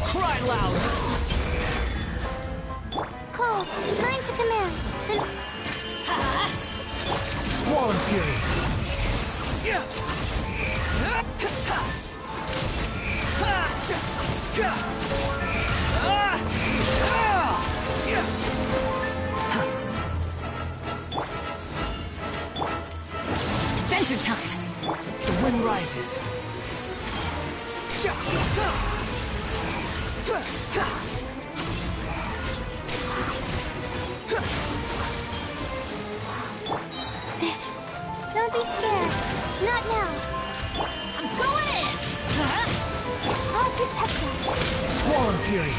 Cry louder! Cole, mine to command. Squall and Fury! Adventure time! The wind rises. Don't be scared. Not now. I'm going in! I'll protect us. Squall and Fury!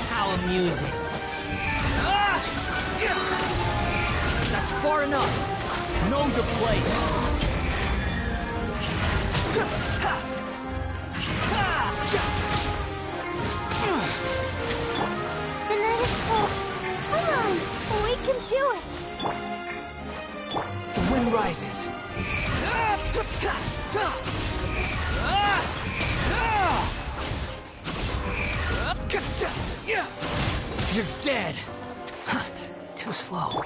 How amusing. That's far enough! Know your place! The night is cold. Come on, we can do it. The wind rises. You're dead! Too slow.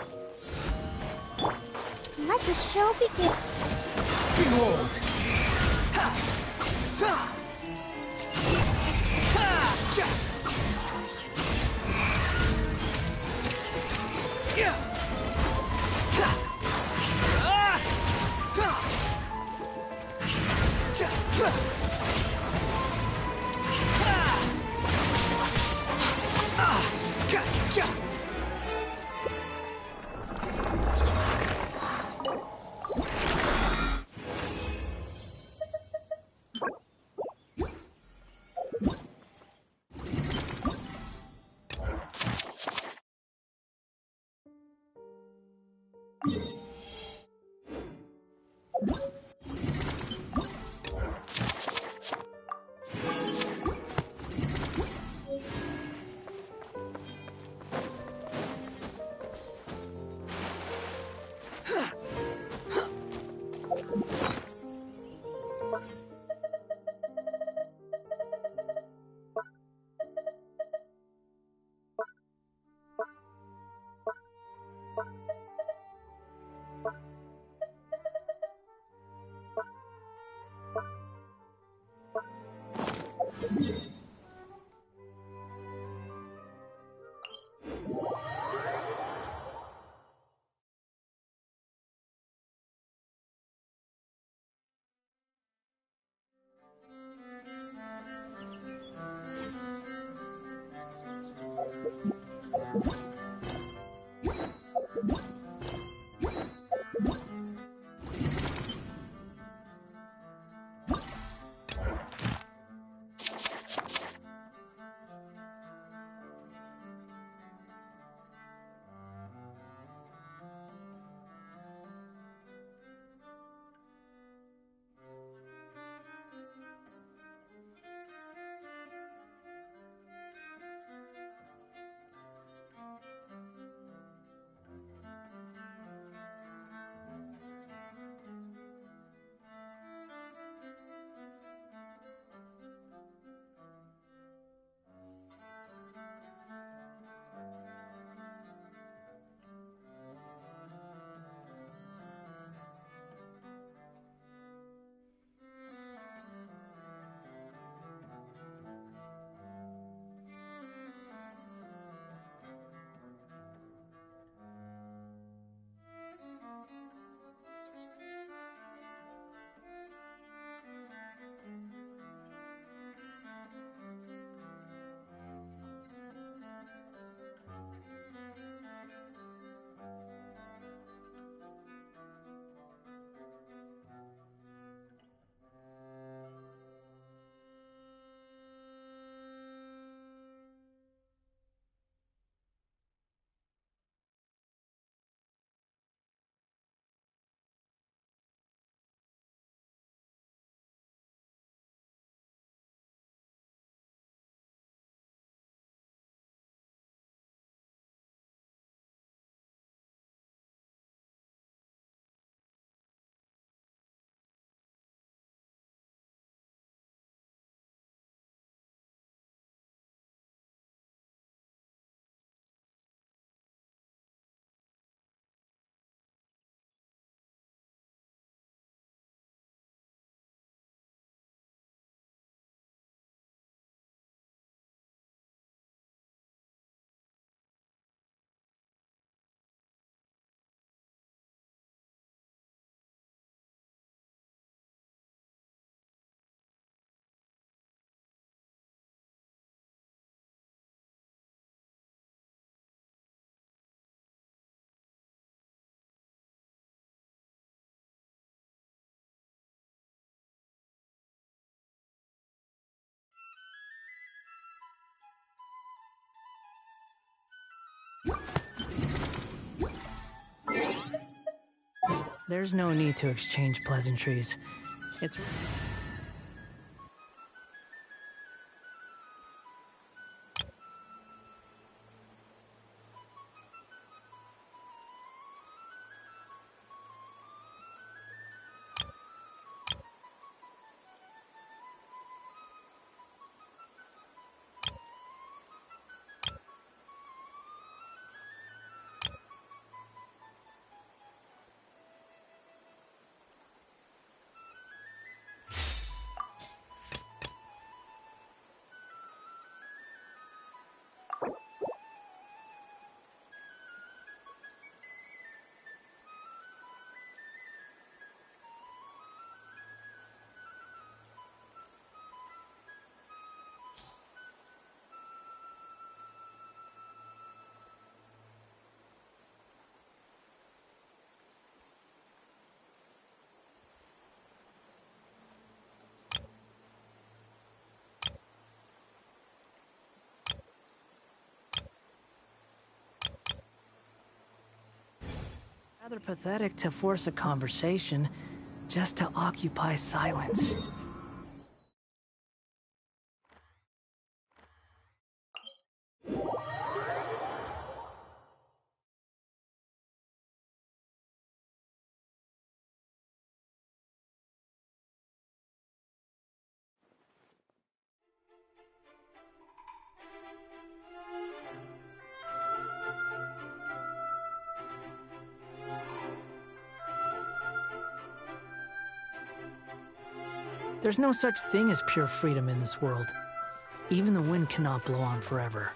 Let the show begin. Behold! There's no need to exchange pleasantries. It's... rather pathetic to force a conversation just to occupy silence. There's no such thing as pure freedom in this world. Even the wind cannot blow on forever.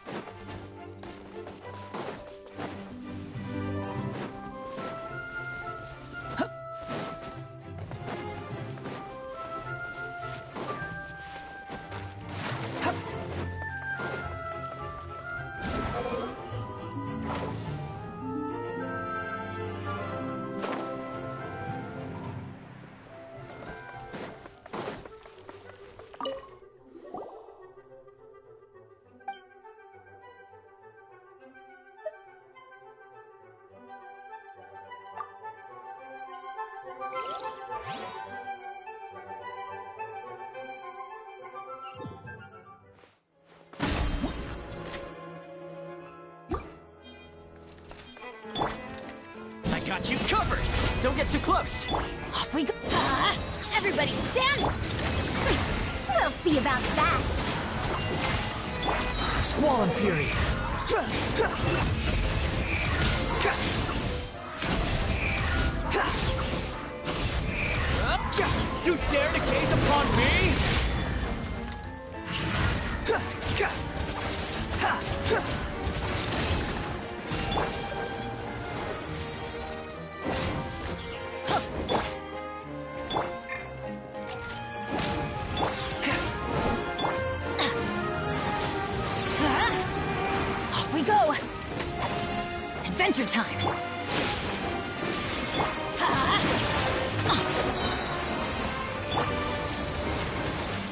Got you covered! Don't get too close! Off we go! Everybody stand! We'll see about that! Squall and Fury! You dare to gaze upon me? Adventure time!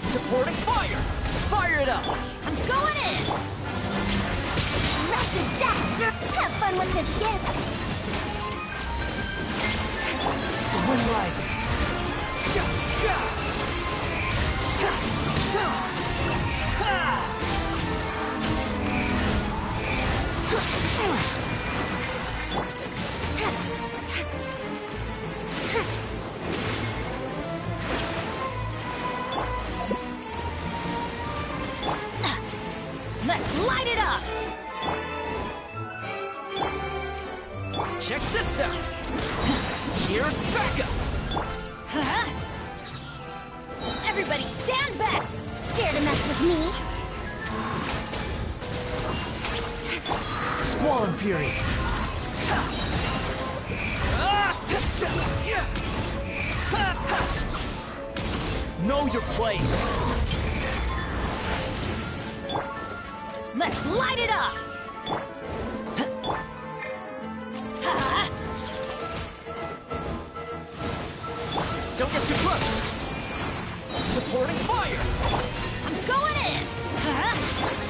Supporting fire! Fire it up! I'm going in! Massive dash! Have fun with this gift! The wind rises. Let's light it up! Check this out! Here's backup! Everybody stand back! Dare to mess with me? Squall and Fury! Know your place! Let's light it up! Don't get too close! Supporting fire! I'm going in!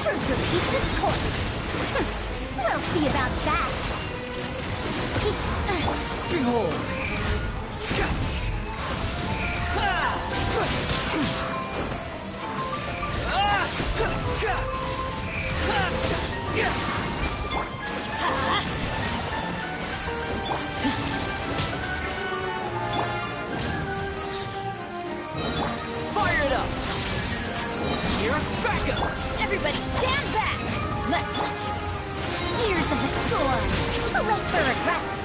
Truth repeats its course! We'll see about that. Behold! Fire it up! Here's backup! Everybody stand back! Let's Gears of the storm. Too late for regrets.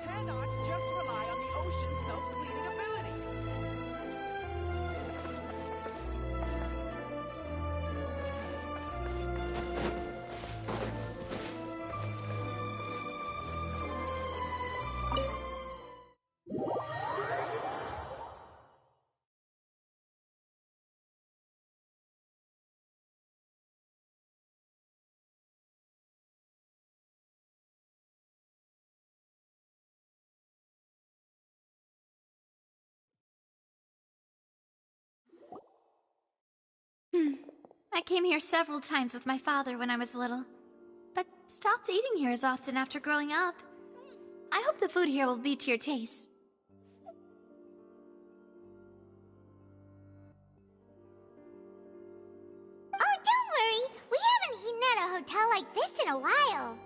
Cannot just rely on the ocean's self-cleaning ability. I came here several times with my father when I was little, but stopped eating here as often after growing up. I hope the food here will be to your taste. Oh, don't worry. We haven't eaten at a hotel like this in a while.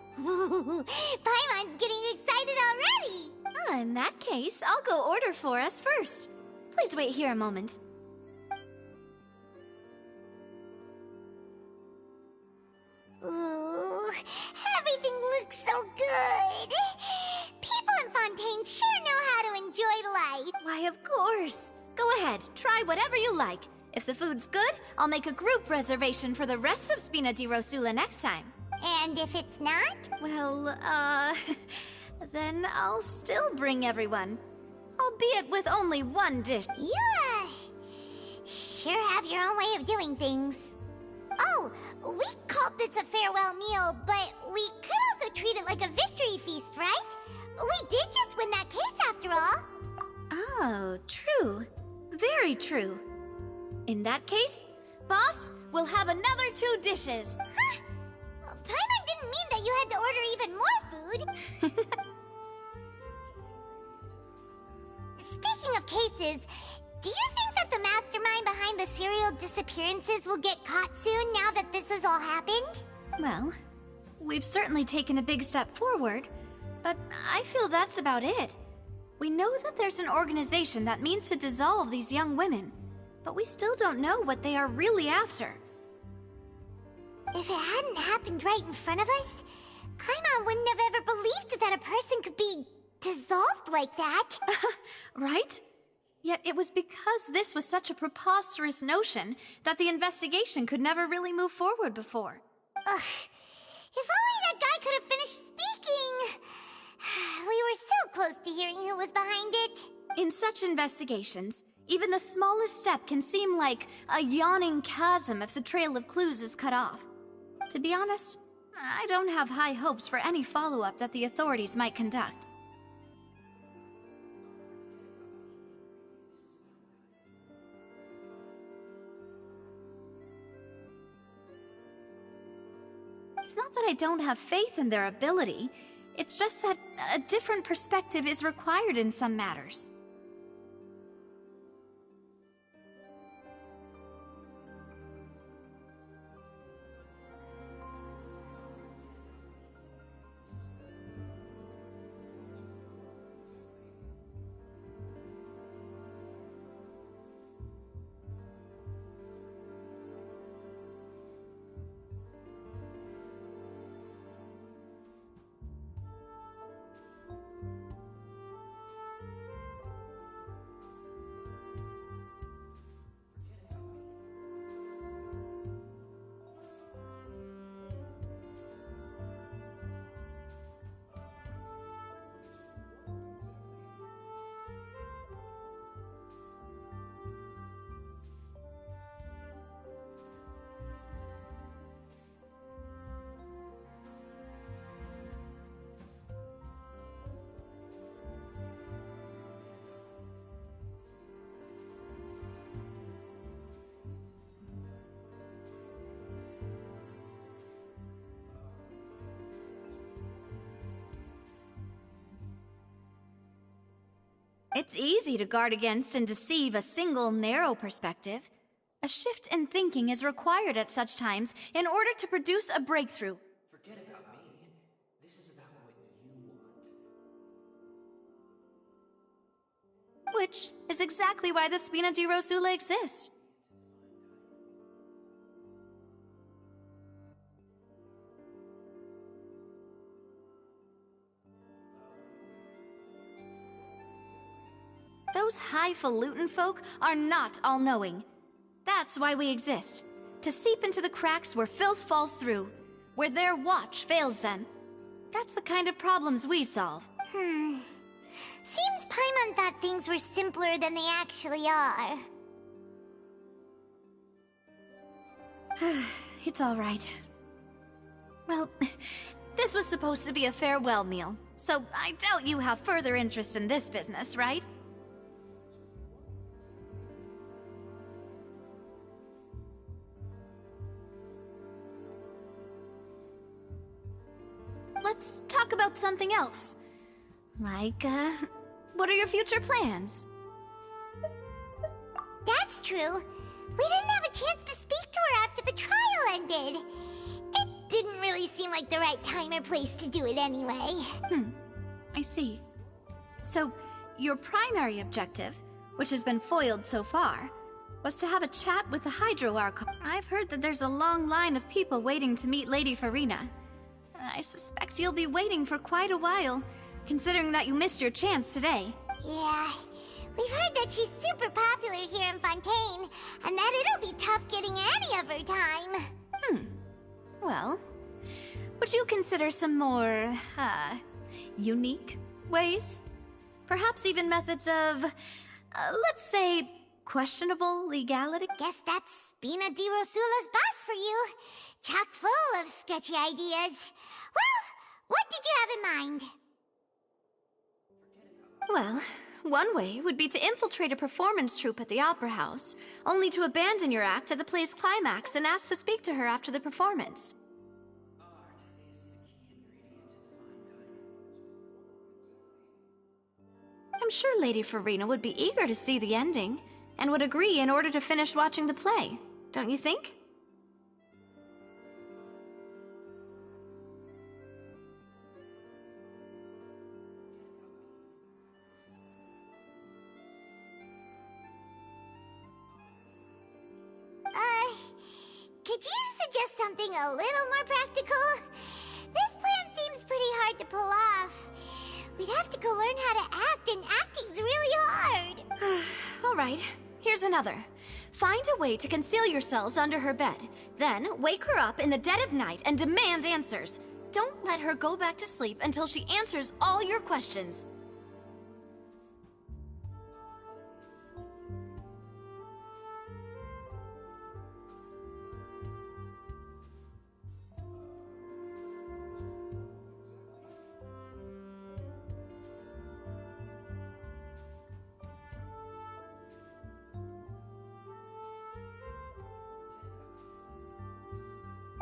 Paimon's getting excited already. Oh, in that case, I'll go order for us first. Please wait here a moment. Ooh, everything looks so good. People in Fontaine sure know how to enjoy life. Why, of course. Go ahead, try whatever you like. If the food's good, I'll make a group reservation for the rest of Spina di Rosula next time. And if it's not? Well, then I'll still bring everyone. Albeit with only one dish. You, sure have your own way of doing things. Oh, we called this a farewell meal, but we could also treat it like a victory feast, right? We did just win that case after all. Oh, true. Very true. In that case, boss, we'll have another 2 dishes. Huh? Paimon didn't mean that you had to order even more food. Speaking of cases, do you think that the mastermind behind the serial disappearances will get caught soon now that this has all happened? Well, we've certainly taken a big step forward, but I feel that's about it. We know that there's an organization that means to dissolve these young women, but we still don't know what they are really after. If it hadn't happened right in front of us, Paimon wouldn't have ever believed that a person could be dissolved like that. Right? Yet it was because this was such a preposterous notion that the investigation could never really move forward before. Ugh. If only that guy could have finished speaking! We were so close to hearing who was behind it. In such investigations, even the smallest step can seem like a yawning chasm if the trail of clues is cut off. To be honest, I don't have high hopes for any follow-up that the authorities might conduct. It's not that I don't have faith in their ability. It's just that a different perspective is required in some matters. It's easy to guard against and deceive a single narrow perspective. A shift in thinking is required at such times in order to produce a breakthrough. Forget about me. This is about what you want. Which is exactly why the Spina di Rosula exists. Those highfalutin folk are not all-knowing. That's why we exist. To seep into the cracks where filth falls through, where their watch fails them. That's the kind of problems we solve. Seems Paimon thought things were simpler than they actually are. It's all right. Well, this was supposed to be a farewell meal, so I doubt you have further interest in this business, right? Let's talk about something else. Like, what are your future plans? That's true. We didn't have a chance to speak to her after the trial ended. It didn't really seem like the right time or place to do it anyway. I see. So, your primary objective, which has been foiled so far, was to have a chat with the Hydro Archon. I've heard that there's a long line of people waiting to meet Lady Furina. I suspect you'll be waiting for quite a while, considering that you missed your chance today. Yeah, we've heard that she's super popular here in Fontaine, and that it'll be tough getting any of her time. Well, would you consider some more, unique ways? Perhaps even methods of, let's say, questionable legality? Guess that's Spina di Rosula's boss for you. Chock full of sketchy ideas. Well, what did you have in mind? Well, one way would be to infiltrate a performance troupe at the Opera House, only to abandon your act at the play's climax and ask to speak to her after the performance. I'm sure Lady Furina would be eager to see the ending, and would agree in order to finish watching the play, don't you think? Could you suggest something a little more practical? This plan seems pretty hard to pull off. We'd have to go learn how to act, and acting's really hard. All right, here's another. Find a way to conceal yourselves under her bed. Then wake her up in the dead of night and demand answers. Don't let her go back to sleep until she answers all your questions.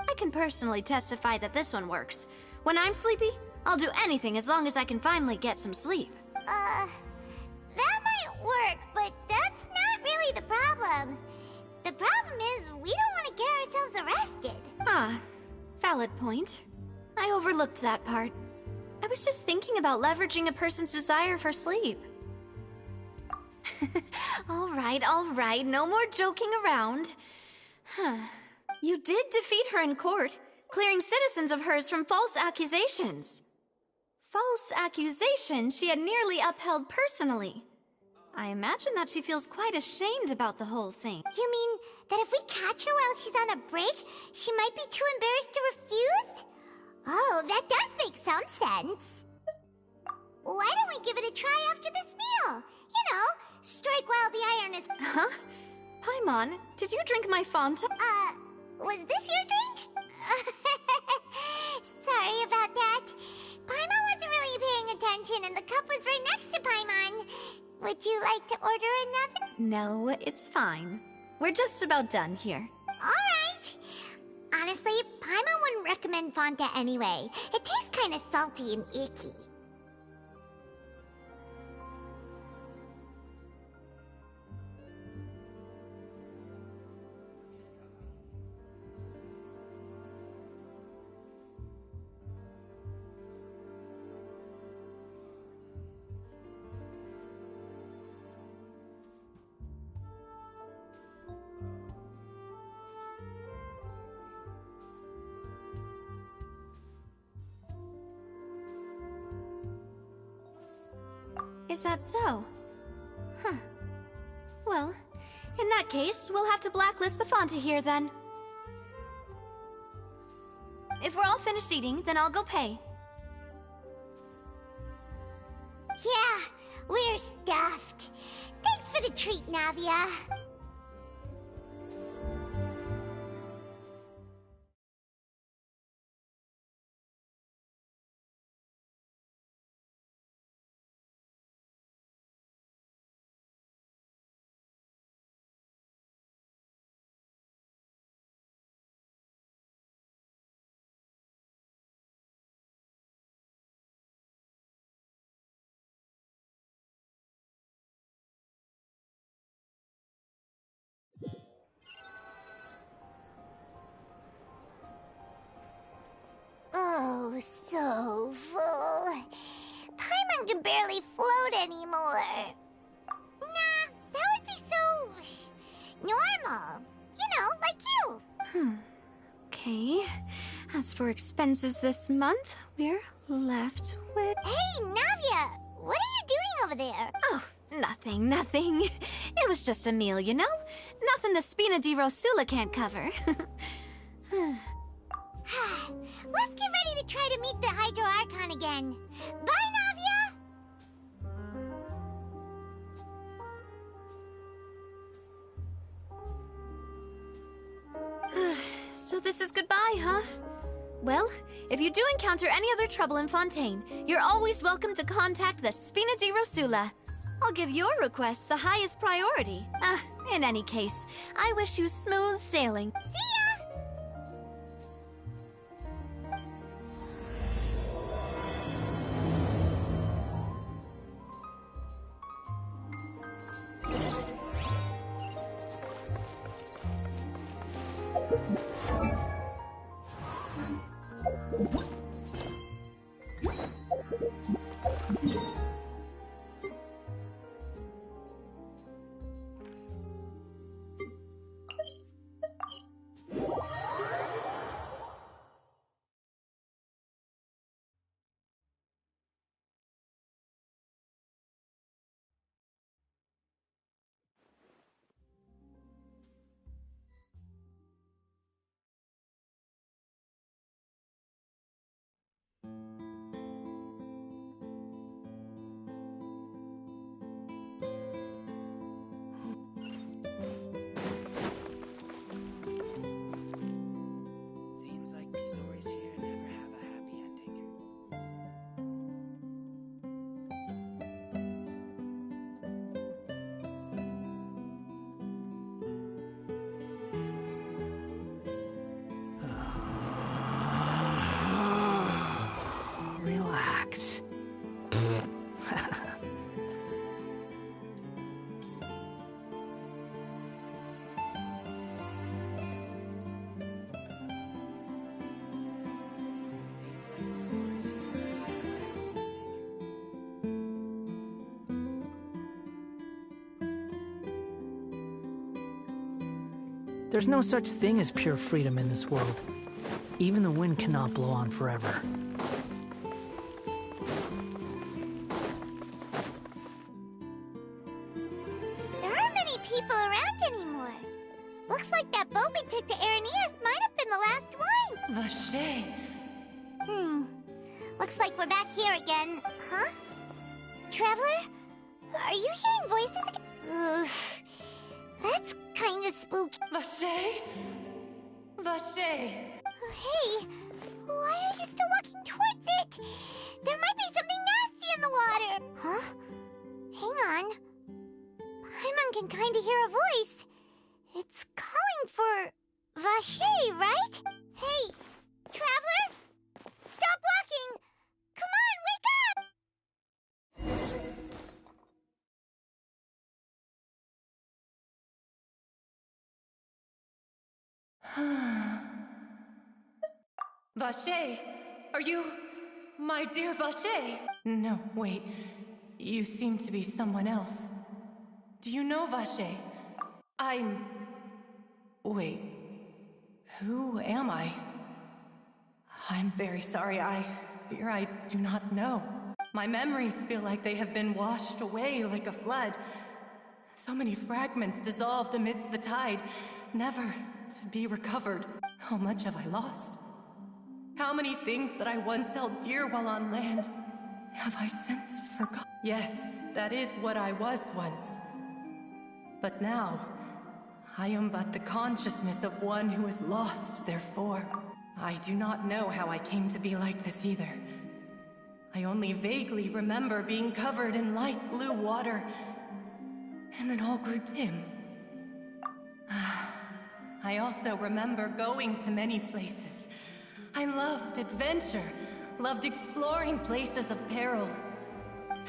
I can personally testify that this one works. When I'm sleepy, I'll do anything as long as I can finally get some sleep. That might work, but that's not really the problem. The problem is we don't want to get ourselves arrested. Valid point. I overlooked that part. I was just thinking about leveraging a person's desire for sleep. All right, no more joking around. You did defeat her in court, clearing citizens of hers from false accusations. False accusations she had nearly upheld personally. I imagine that she feels quite ashamed about the whole thing. You mean that if we catch her while she's on a break, she might be too embarrassed to refuse? Oh, that does make some sense. Why don't we give it a try after this meal? You know, strike while the iron is... Huh? Paimon, did you drink my Fontaine? Was this your drink? Sorry about that. Paimon wasn't really paying attention and the cup was right next to Paimon. Would you like to order another? No, it's fine. We're just about done here. Alright. Honestly, Paimon wouldn't recommend Fonta anyway. It tastes kind of salty and icky. Is that so? Huh. Well, in that case, we'll have to blacklist the Fonta here then. If we're all finished eating, then I'll go pay. Yeah, we're stuffed. Thanks for the treat, Navia. Oh, so full. Paimon can barely float anymore. Nah, that would be so normal. You know, like you. Okay. As for expenses this month, we're left with... Hey, Navia! What are you doing over there? Oh, nothing. It was just a meal, you know? Nothing the Spina di Rosula can't cover. Let's get ready to try to meet the Hydro Archon again. Bye, Navia! So this is goodbye, huh? Well, if you do encounter any other trouble in Fontaine, you're always welcome to contact the Spina di Rosula. I'll give your requests the highest priority. In any case, I wish you smooth sailing. See ya! Relax. There's no such thing as pure freedom in this world. Even the wind cannot blow on forever. There aren't many people around anymore. Looks like that boat we took to Araneas might have been the last one. Vache. Looks like we're back here again. Huh? Traveler? Are you hearing voices again? Ugh. That's kinda spooky. Vache? Vache. Hey, why are you still walking towards it? There might be something nasty in the water. Huh? Hang on. Paimon can kinda hear a voice. It's calling for Vache, right? Hey, traveler? Stop walking! Come on, wake up! Vache, are you my dear Vache? No, wait. You seem to be someone else. Do you know Vache? Wait. Who am I? I'm very sorry. I fear I do not know. My memories feel like they have been washed away like a flood. So many fragments dissolved amidst the tide, never to be recovered. How much have I lost? How many things that I once held dear while on land have I since forgotten? Yes, that is what I was once. But now, I am but the consciousness of one who is lost, therefore. I do not know how I came to be like this either. I only vaguely remember being covered in light blue water, and then all grew dim. I also remember going to many places. I loved adventure, loved exploring places of peril.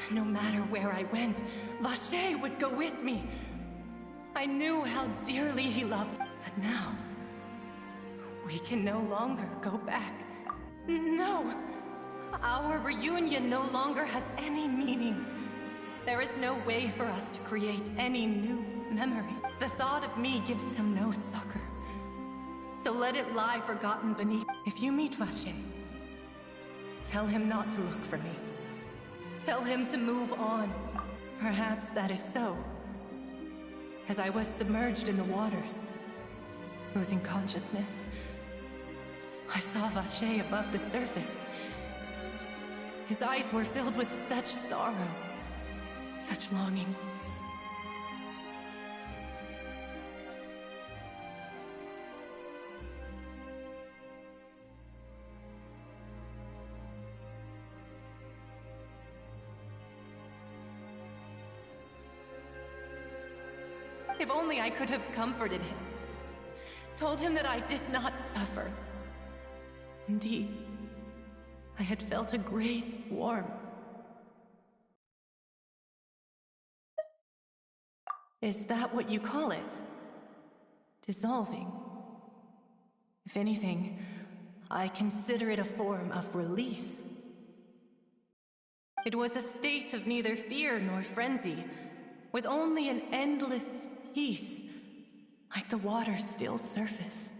No matter where I went, Vacher would go with me. I knew how dearly he loved, but now, we can no longer go back. No! Our reunion no longer has any meaning. There is no way for us to create any new memories. The thought of me gives him no succor. So let it lie forgotten beneath. If you meet Vacher, tell him not to look for me. Tell him to move on. Perhaps that is so. As I was submerged in the waters, losing consciousness, I saw Vacher above the surface. His eyes were filled with such sorrow, such longing. If only I could have comforted him, told him that I did not suffer. Indeed, I had felt a great warmth. Is that what you call it? Dissolving? If anything, I consider it a form of release. It was a state of neither fear nor frenzy, with only an endless peace, like the water's still surface.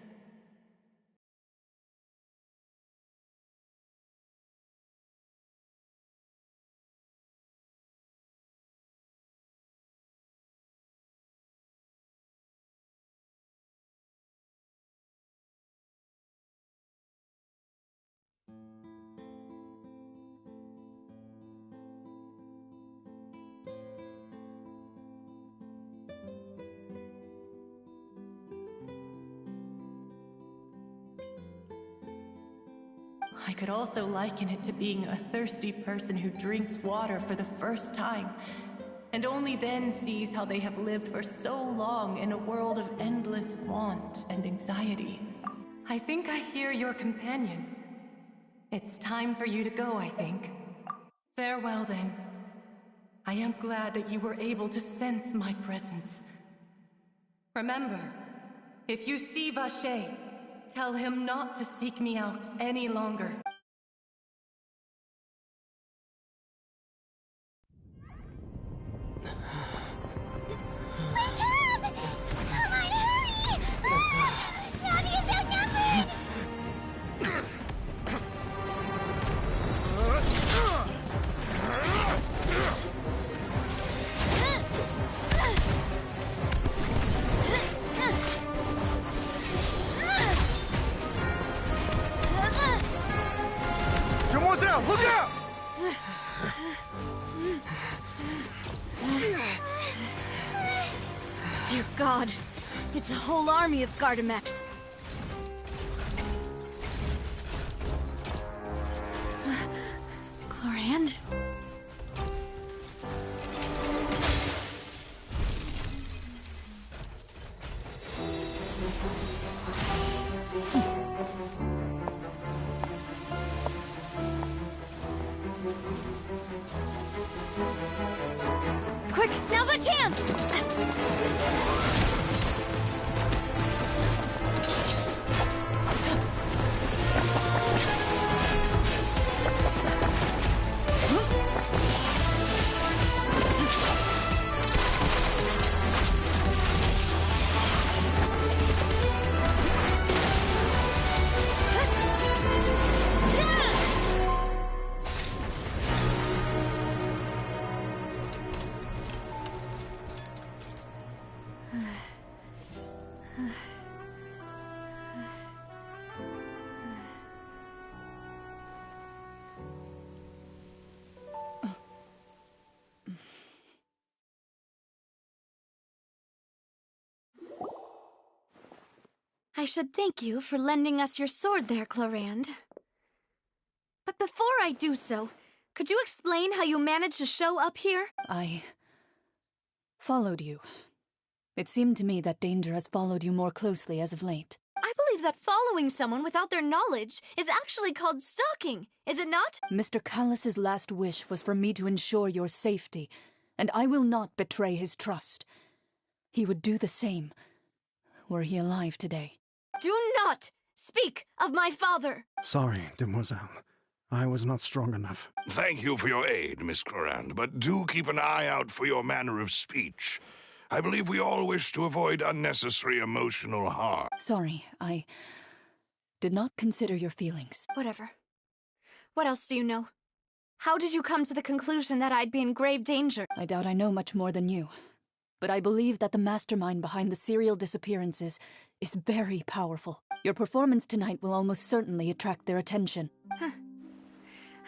I could also liken it to being a thirsty person who drinks water for the first time, and only then sees how they have lived for so long in a world of endless want and anxiety. I think I hear your companion. It's time for you to go, I think. Farewell, then. I am glad that you were able to sense my presence. Remember, if you see Vacher, tell him not to seek me out any longer. Wake up! Come on, hurry! Robbie is outnumbered! Demoiselle, look out! Dear God, it's a whole army of Gardamex. Chlorand? Quick, now's our chance! should thank you for lending us your sword there, Clarand. But before I do so, could you explain how you managed to show up here? I followed you. It seemed to me that danger has followed you more closely as of late. I believe that following someone without their knowledge is actually called stalking, is it not? Mr. Callus's last wish was for me to ensure your safety, and I will not betray his trust. He would do the same, were he alive today. Do not speak of my father! Sorry, demoiselle. I was not strong enough. Thank you for your aid, Miss Clarand, but do keep an eye out for your manner of speech. I believe we all wish to avoid unnecessary emotional harm. Sorry, I did not consider your feelings. Whatever. What else do you know? How did you come to the conclusion that I'd be in grave danger? I doubt I know much more than you, but I believe that the mastermind behind the serial disappearances is very powerful. Your performance tonight will almost certainly attract their attention.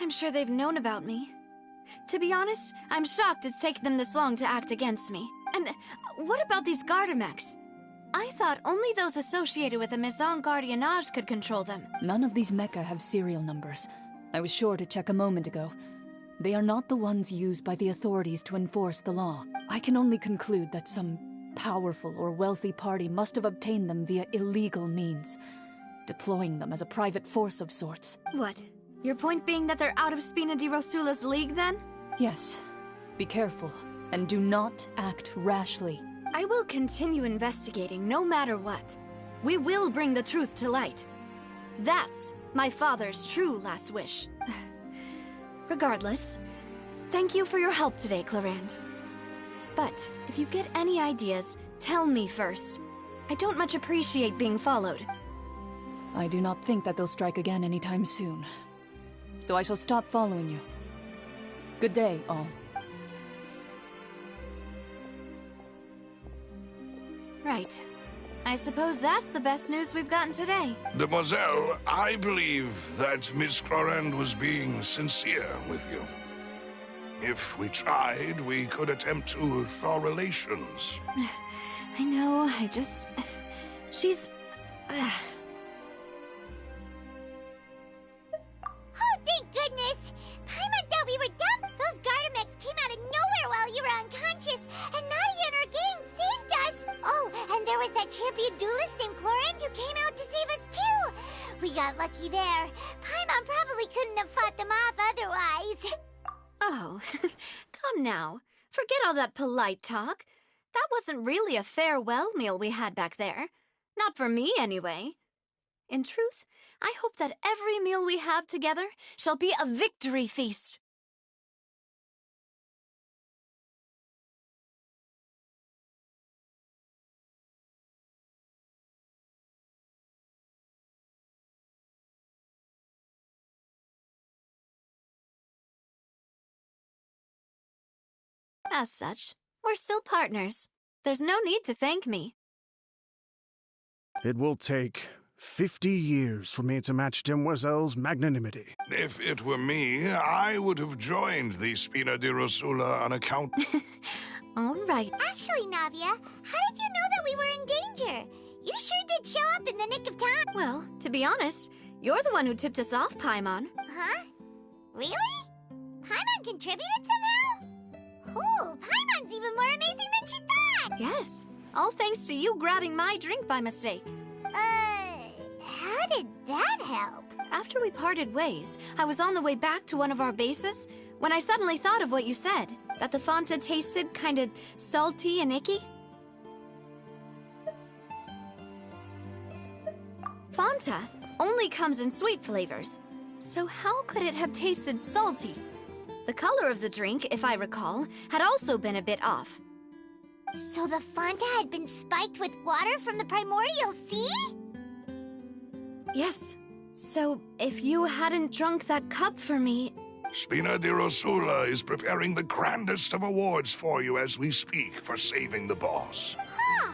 I'm sure they've known about me. To be honest, I'm shocked it's taken them this long to act against me. And what about these Gardamex? I thought only those associated with the Maison Gardiennage could control them. None of these mecha have serial numbers. I was sure to check a moment ago. They are not the ones used by the authorities to enforce the law. I can only conclude that some powerful or wealthy party must have obtained them via illegal means, deploying them as a private force of sorts. What? Your point being that they're out of Spina di Rosula's league, then? Yes. Be careful, and do not act rashly. I will continue investigating no matter what. We will bring the truth to light. That's my father's true last wish. Regardless, thank you for your help today, Clarand. But if you get any ideas, tell me first. I don't much appreciate being followed. I do not think that they'll strike again anytime soon. So I shall stop following you. Good day, all. Right. I suppose that's the best news we've gotten today. Demoiselle, I believe that Miss Clarand was being sincere with you. If we tried, we could attempt to thaw relations. I know, she's... Oh, thank goodness! Paimon thought we were done! Those Gardamex came out of nowhere while you were unconscious, and Nahida and her gang saved us! Oh, and there was that champion duelist named Clarand who came out to save us too! We got lucky there. Paimon probably couldn't have fought them off otherwise. Oh, come now. Forget all that polite talk. That wasn't really a farewell meal we had back there. Not for me, anyway. In truth, I hope that every meal we have together shall be a victory feast. As such, we're still partners. There's no need to thank me. It will take 50 years for me to match Demoiselle's magnanimity. If it were me, I would have joined the Spina di Rosula on account... All right. Actually, Navia, how did you know that we were in danger? You sure did show up in the nick of time. Well, to be honest, you're the one who tipped us off, Paimon. Huh? Really? Paimon contributed somehow? Ooh, Paimon's even more amazing than she thought! Yes, all thanks to you grabbing my drink by mistake. How did that help? After we parted ways, I was on the way back to one of our bases when I suddenly thought of what you said, that the Fonta tasted kind of salty and icky. Fonta only comes in sweet flavors, so how could it have tasted salty? The color of the drink, if I recall, had also been a bit off. So the Fonta had been spiked with water from the primordial sea? Yes. So, if you hadn't drunk that cup for me... Spina di Rosula is preparing the grandest of awards for you as we speak for saving the boss. Huh?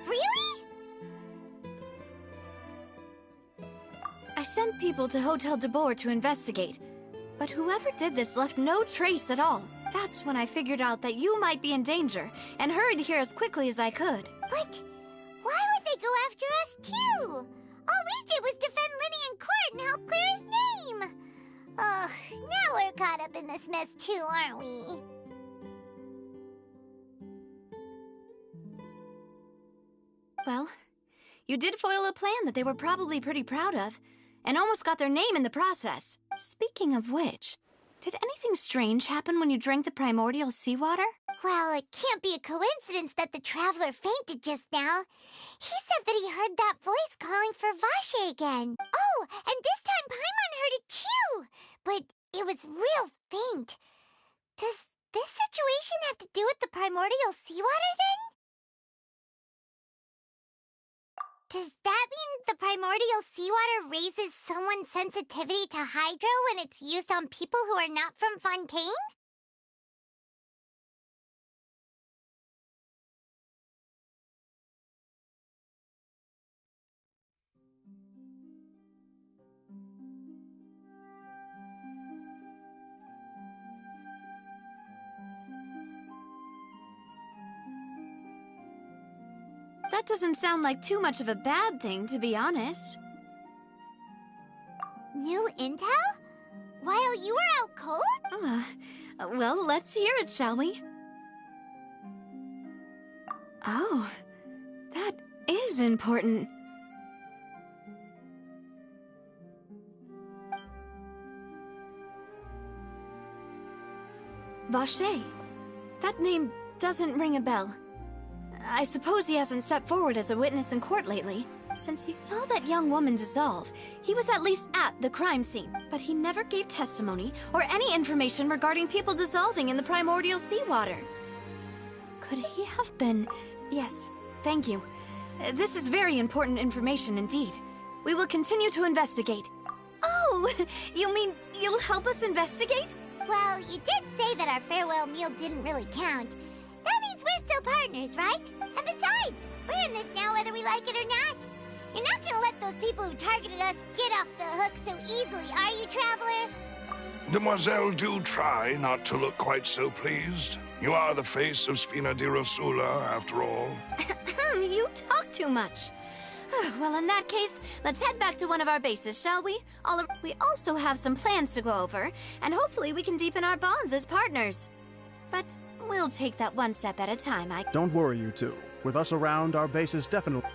Really? I sent people to Hotel de Boer to investigate, but whoever did this left no trace at all. That's when I figured out that you might be in danger, and hurried here as quickly as I could. But Why would they go after us, too? All we did was defend Lyney in court and help clear his name. Ugh, now we're caught up in this mess, too, aren't we? Well, you did foil a plan that they were probably pretty proud of, and almost got their name in the process. Speaking of which, did anything strange happen when you drank the primordial seawater? Well, it can't be a coincidence that the traveler fainted just now. He said that he heard that voice calling for Vache again. Oh, and this time Paimon heard it too, but it was real faint. Does this situation have to do with the primordial seawater then? Does that mean the primordial seawater raises someone's sensitivity to hydro when it's used on people who are not from Fontaine? That doesn't sound like too much of a bad thing, to be honest. New intel? While you were out cold? Well, let's hear it, shall we? Oh, that is important. Vache. That name doesn't ring a bell. I suppose he hasn't stepped forward as a witness in court lately. Since he saw that young woman dissolve, he was at least at the crime scene, but he never gave testimony or any information regarding people dissolving in the primordial seawater. Could he have been... Yes, thank you. This is very important information indeed. We will continue to investigate. Oh, you mean you'll help us investigate? Well, you did say that our farewell meal didn't really count. That means we're still partners, right? And besides, we're in this now whether we like it or not. You're not gonna let those people who targeted us get off the hook so easily, are you, Traveler? Demoiselle, do try not to look quite so pleased. You are the face of Spina di Rosula, after all. You talk too much. Well, in that case, let's head back to one of our bases, shall we? We also have some plans to go over, and hopefully we can deepen our bonds as partners. But we'll take that one step at a time, Don't worry, you two. With us around, our base is definitely...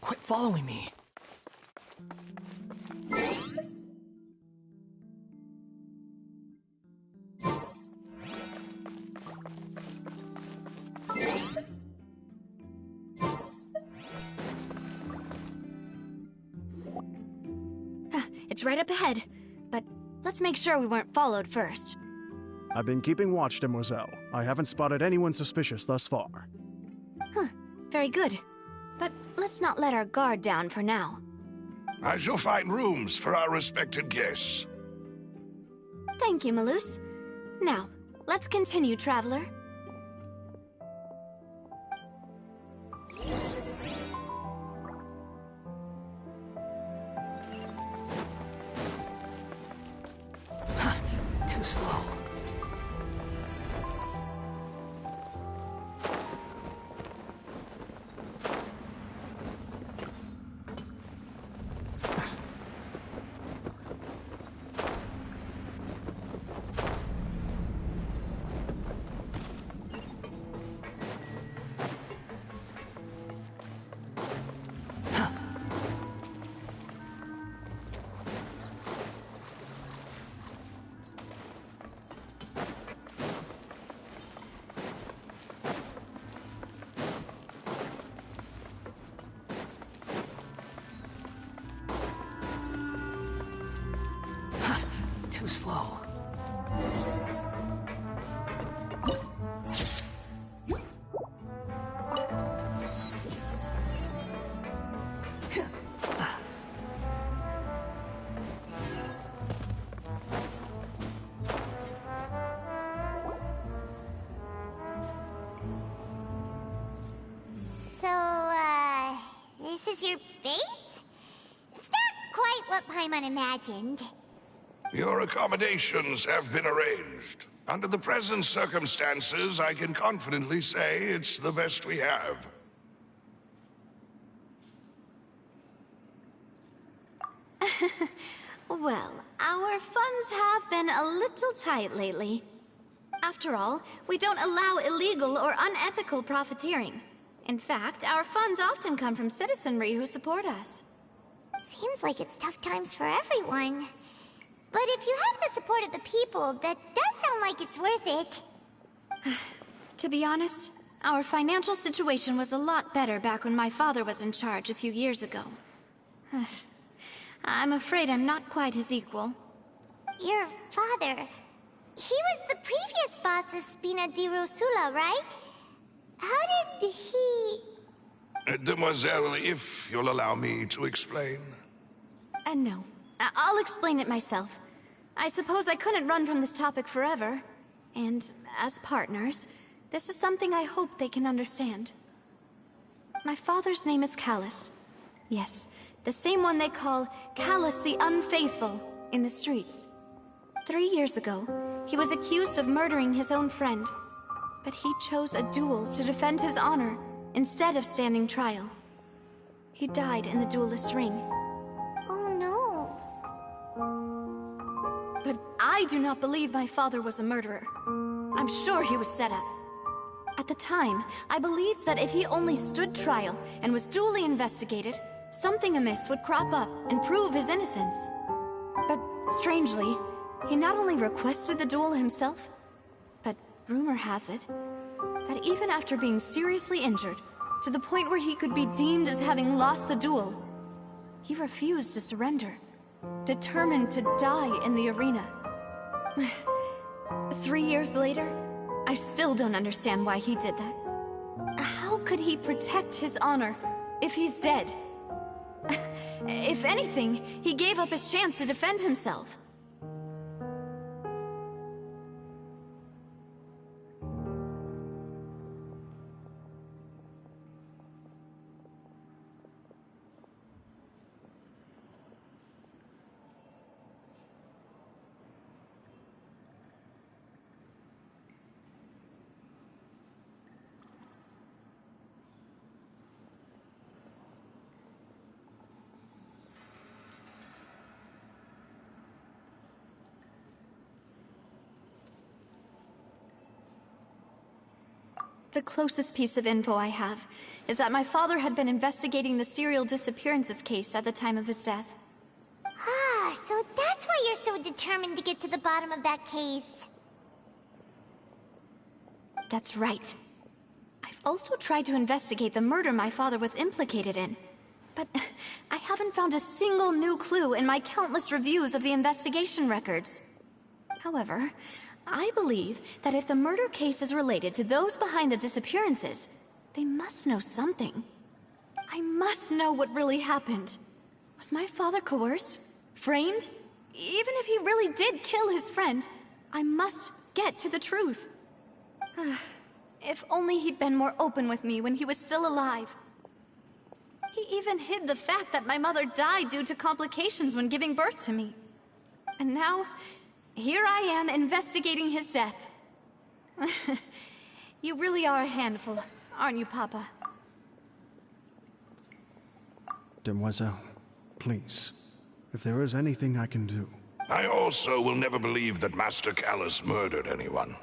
Quit following me. It's right up ahead, but let's make sure we weren't followed first. I've been keeping watch, Demoiselle. I haven't spotted anyone suspicious thus far. Very good. But let's not let our guard down for now. I shall find rooms for our respected guests. Thank you, Malus. Now, let's continue, Traveler. Too slow. too slow. This is your base? It's not quite what Paimon imagined. Your accommodations have been arranged. Under the present circumstances, I can confidently say it's the best we have. Well, our funds have been a little tight lately. After all, we don't allow illegal or unethical profiteering. In fact, our funds often come from citizenry who support us. Seems like it's tough times for everyone. But if you have the support of the people, that does sound like it's worth it. To be honest, our financial situation was a lot better back when my father was in charge a few years ago. I'm afraid I'm not quite his equal. Your father... he was the previous boss of Spina di Rosula, right? How did he... Demoiselle, if you'll allow me to explain. No. I'll explain it myself. I suppose I couldn't run from this topic forever. And as partners, this is something I hope they can understand. My father's name is Callus. Yes, the same one they call Callus the Unfaithful in the streets. 3 years ago, he was accused of murdering his own friend. But he chose a duel to defend his honor, instead of standing trial. He died in the duelist's ring. Oh no. But I do not believe my father was a murderer. I'm sure he was set up. At the time, I believed that if he only stood trial and was duly investigated, something amiss would crop up and prove his innocence. But strangely, he not only requested the duel himself, but rumor has it that even after being seriously injured, to the point where he could be deemed as having lost the duel, he refused to surrender, determined to die in the arena. 3 years later, I still don't understand why he did that. How could he protect his honor if he's dead? If anything, he gave up his chance to defend himself. The closest piece of info I have is that my father had been investigating the serial disappearances case at the time of his death. Ah, so that's why you're so determined to get to the bottom of that case. That's right. I've also tried to investigate the murder my father was implicated in, but I haven't found a single new clue in my countless reviews of the investigation records. However, I believe that if the murder case is related to those behind the disappearances, they must know something. I must know what really happened. Was my father coerced? Framed? Even if he really did kill his friend, I must get to the truth. If only he'd been more open with me when he was still alive. He even hid the fact that my mother died due to complications when giving birth to me. And now, here I am investigating his death. You really are a handful, aren't you, Papa? Demoiselle, please, if there is anything I can do. I also will never believe that Master Callus murdered anyone.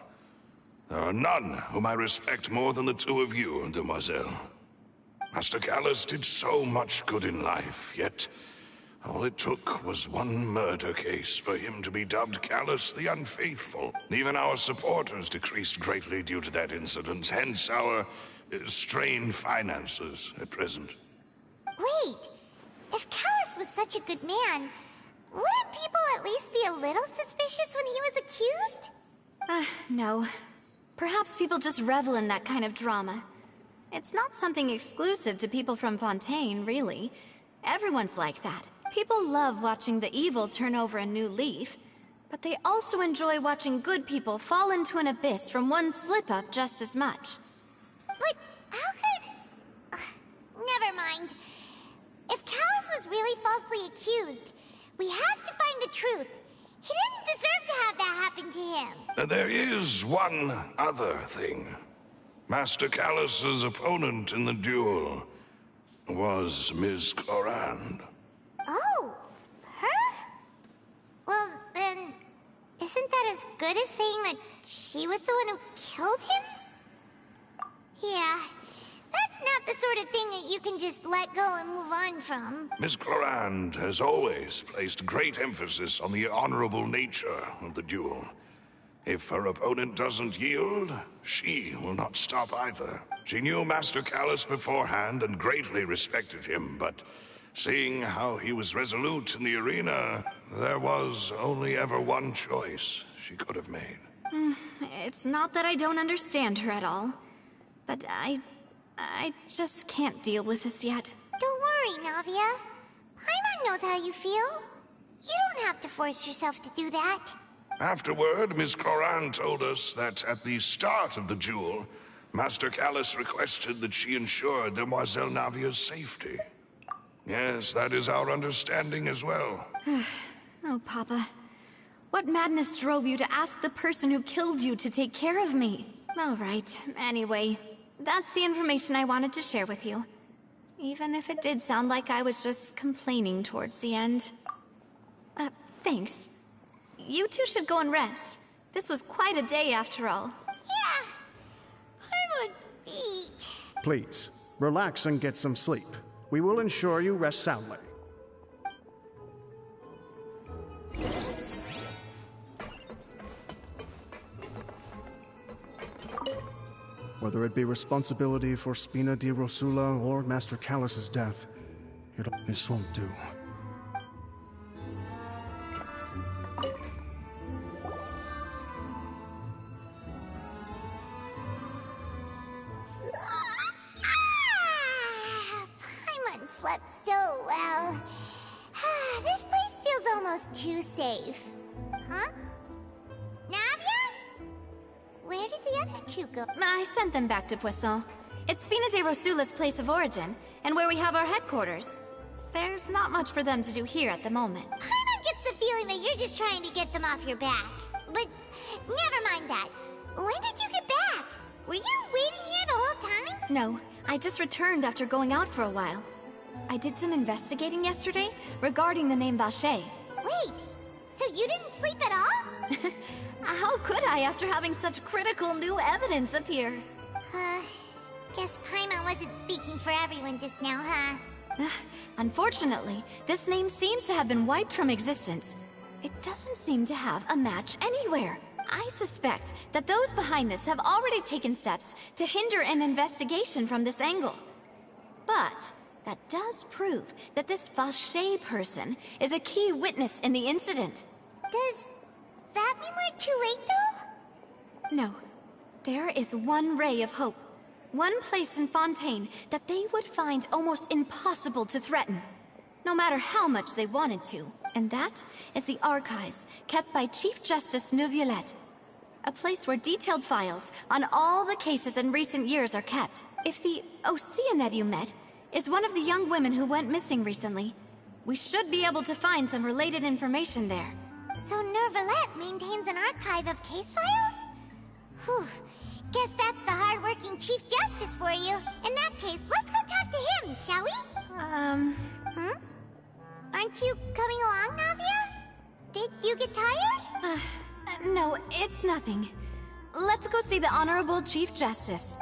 There are none whom I respect more than the two of you, Demoiselle. Master Callus did so much good in life, yet all it took was one murder case for him to be dubbed Callus the Unfaithful. Even our supporters decreased greatly due to that incident, hence our strained finances at present. Wait, if Callus was such a good man, Wouldn't people at least be a little suspicious when he was accused? No. Perhaps people just revel in that kind of drama. It's not something exclusive to people from Fontaine, really. Everyone's like that. People love watching the evil turn over a new leaf, but they also enjoy watching good people fall into an abyss from one slip-up just as much. But how could... never mind. If Callus was really falsely accused, we have to find the truth. He didn't deserve to have that happen to him. There is one other thing. Master Callus's opponent in the duel was Ms. Clorand. Oh, her? Well, then, isn't that as good as saying that she was the one who killed him? Yeah, that's not the sort of thing that you can just let go and move on from. Ms. Clorand has always placed great emphasis on the honorable nature of the duel. If her opponent doesn't yield, she will not stop either. She knew Master Callus beforehand and greatly respected him, but seeing how he was resolute in the arena, there was only ever one choice she could have made. It's not that I don't understand her at all, but I just can't deal with this yet. Don't worry, Navia. Paimon knows how you feel. You don't have to force yourself to do that. Afterward, Ms. Clorand told us that at the start of the duel, Master Callus requested that she ensure Demoiselle Navia's safety. Yes, that is our understanding as well. Oh, Papa. What madness drove you to ask the person who killed you to take care of me? All right, anyway, that's the information I wanted to share with you. Even if it did sound like I was just complaining towards the end. Thanks. You two should go and rest. This was quite a day after all. Yeah. Paimon's beat. Please, relax and get some sleep. We will ensure you rest soundly. Whether it be responsibility for Spina di Rosula or Master Callus's death, this won't do. Paimon slept so well. This place feels almost too safe. Huh? Navia? Where did the other two go? I sent them back to Poisson. It's Spina de Rosula's place of origin, and where we have our headquarters. There's not much for them to do here at the moment. Paimon gets the feeling that you're just trying to get them off your back. But never mind that. When did you get back? Were you waiting here the whole time? No, I just returned after going out for a while. I did some investigating yesterday regarding the name Vache. Wait, so you didn't sleep at all? How could I after having such critical new evidence appear? Guess Paimon wasn't speaking for everyone just now, huh? Unfortunately, this name seems to have been wiped from existence. It doesn't seem to have a match anywhere. I suspect that those behind this have already taken steps to hinder an investigation from this angle. But that does prove that this Vache person is a key witness in the incident. Does that mean we're too late, though? No. There is one ray of hope. One place in Fontaine that they would find almost impossible to threaten, no matter how much they wanted to. And that is the archives kept by Chief Justice Neuvillette. A place where detailed files on all the cases in recent years are kept. If the Oceanette you met is one of the young women who went missing recently, we should be able to find some related information there. So Neuvillette maintains an archive of case files? Whew. Guess that's the hard-working Chief Justice for you. In that case, let's go talk to him, shall we? Aren't you coming along, Navia? Did you get tired? No, it's nothing. Let's go see the Honorable Chief Justice.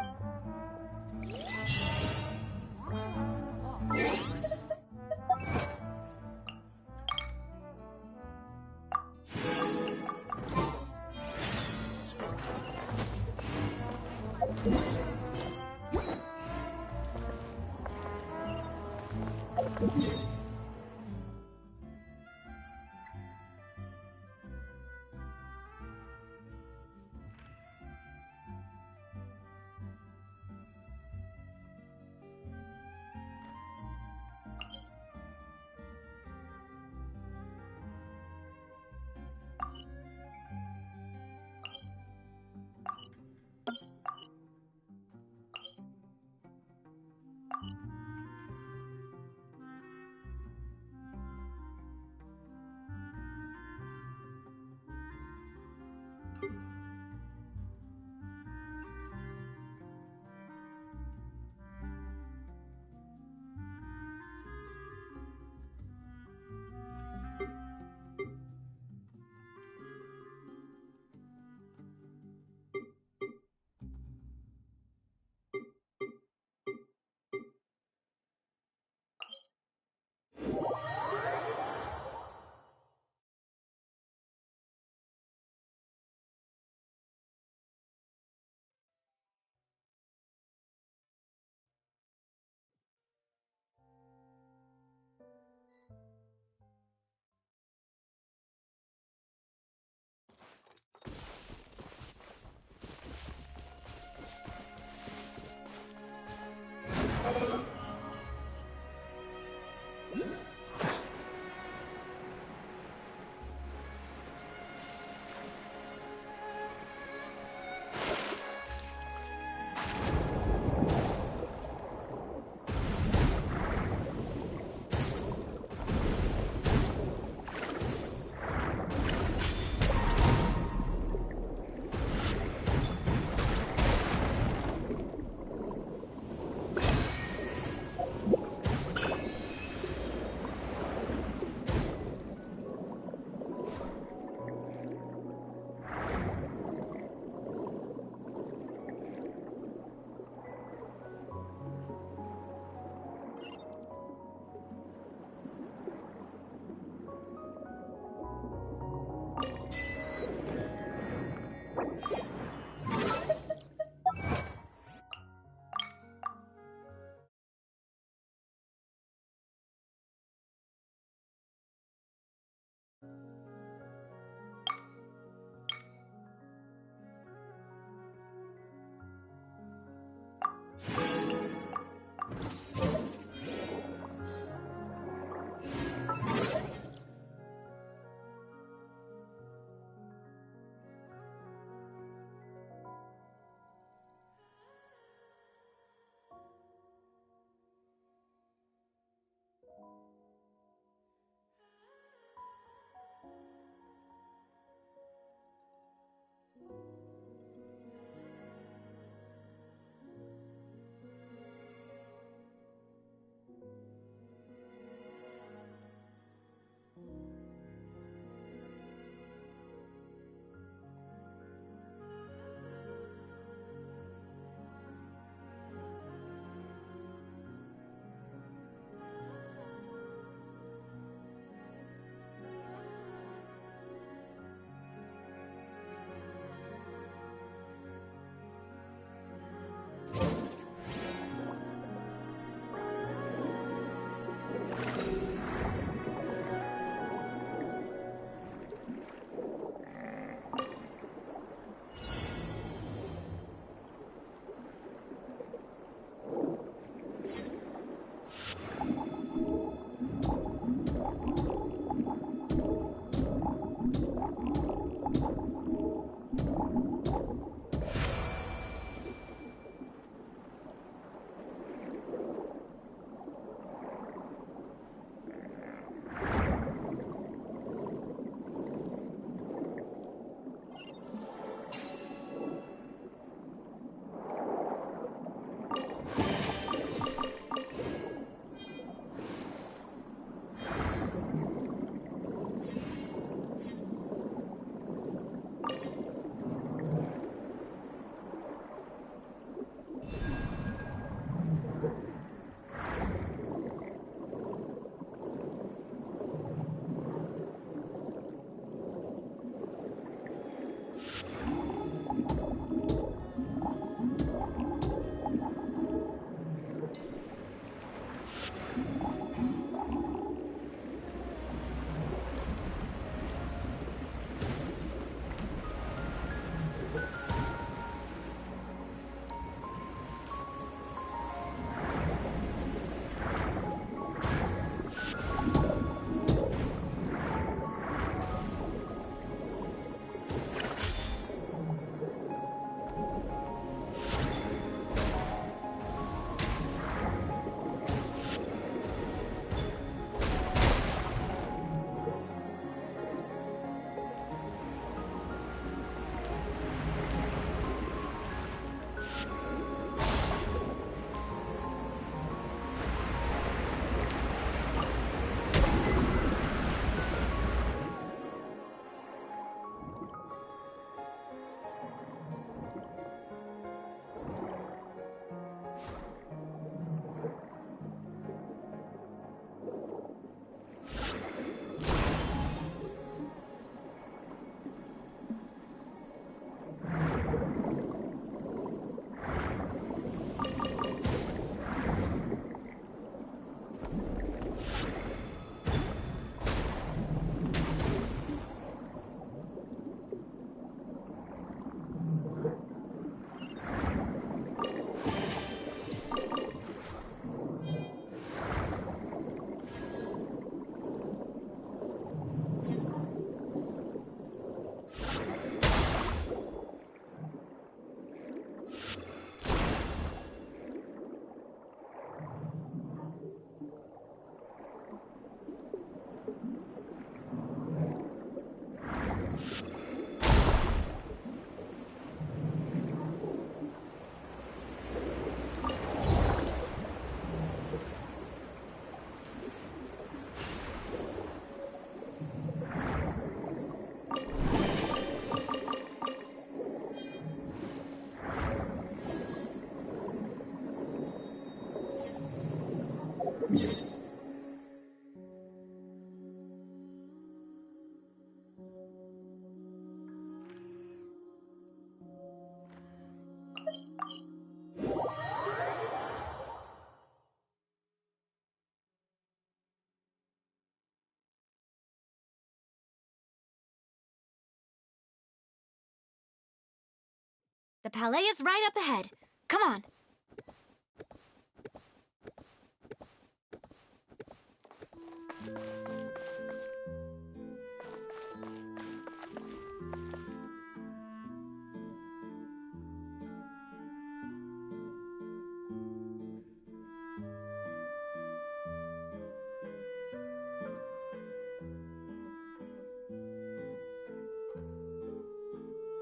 The palais is right up ahead. Come on.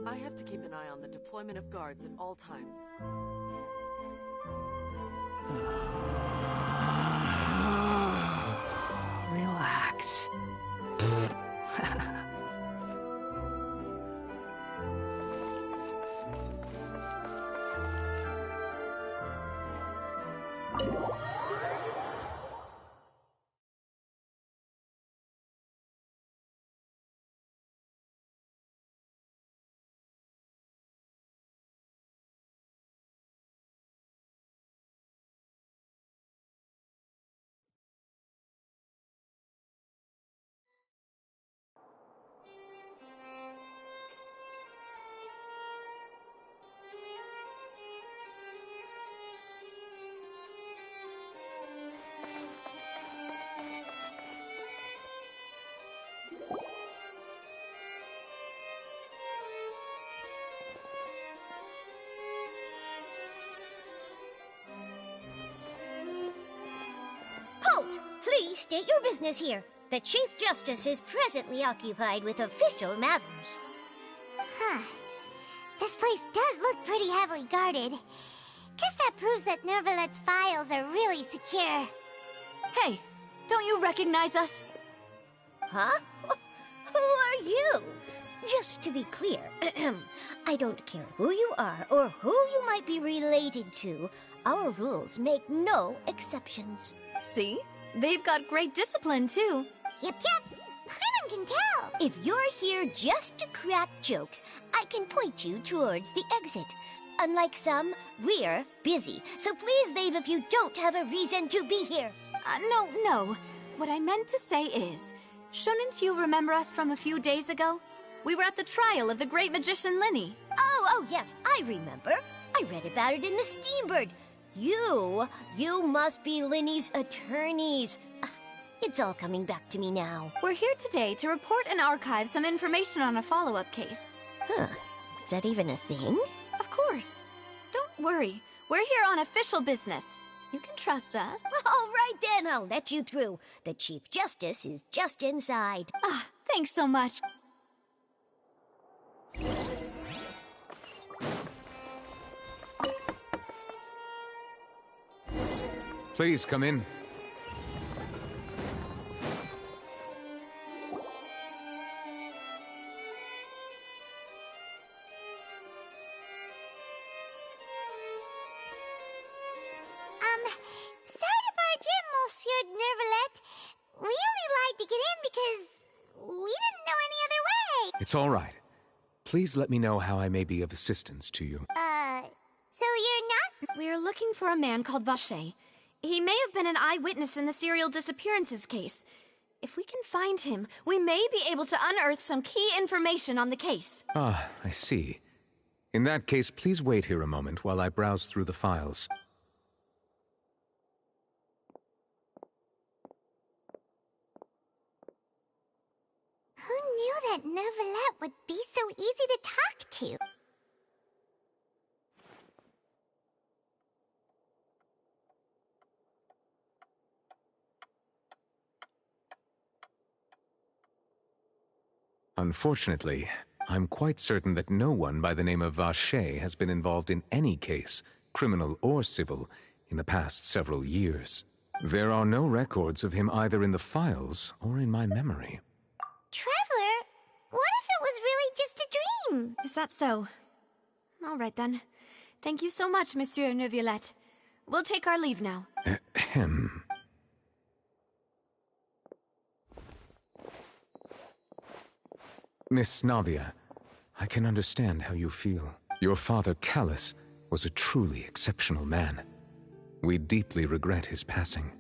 I have to keep an eye on the deployment of guards at all times. Relax. Halt! Please state your business here. The Chief Justice is presently occupied with official matters. Huh. This place does look pretty heavily guarded. Guess that proves that Nervalet's files are really secure. Hey, don't you recognize us? Huh? Who are you? Just to be clear, I don't care who you are or who you might be related to. Our rules make no exceptions. See? They've got great discipline, too. Yep. Paimon can tell. If you're here just to crack jokes, I can point you towards the exit. Unlike some, we're busy, so please leave if you don't have a reason to be here. No. What I meant to say is, shouldn't you remember us from a few days ago? We were at the trial of the great magician Lyney. Oh, yes, I remember. I read about it in the Steambird. You must be Lyney's attorneys. It's all coming back to me now. We're here today to report and archive some information on a follow-up case. Huh. Is that even a thing? Of course. Don't worry. We're here on official business. You can trust us. All right then, I'll let you through. The Chief Justice is just inside. Thanks so much. Please come in. Sorry to barge in, Monsieur Nervalet. We only lied to get in because we didn't know any other way. It's all right. Please let me know how I may be of assistance to you. So you're not? We're looking for a man called Vacher. He may have been an eyewitness in the serial disappearances case. If we can find him, we may be able to unearth some key information on the case. Ah, I see. In that case, please wait here a moment while I browse through the files. Who knew that Nervalet would be so easy to talk to? Unfortunately, I'm quite certain that no one by the name of Vacher has been involved in any case, criminal or civil, in the past several years. There are no records of him either in the files or in my memory. Traveler, what if it was really just a dream? Is that so? All right then. Thank you so much, Monsieur Nervalet. We'll take our leave now. Ahem. Miss Nahida, I can understand how you feel. Your father, Callus, was a truly exceptional man. We deeply regret his passing.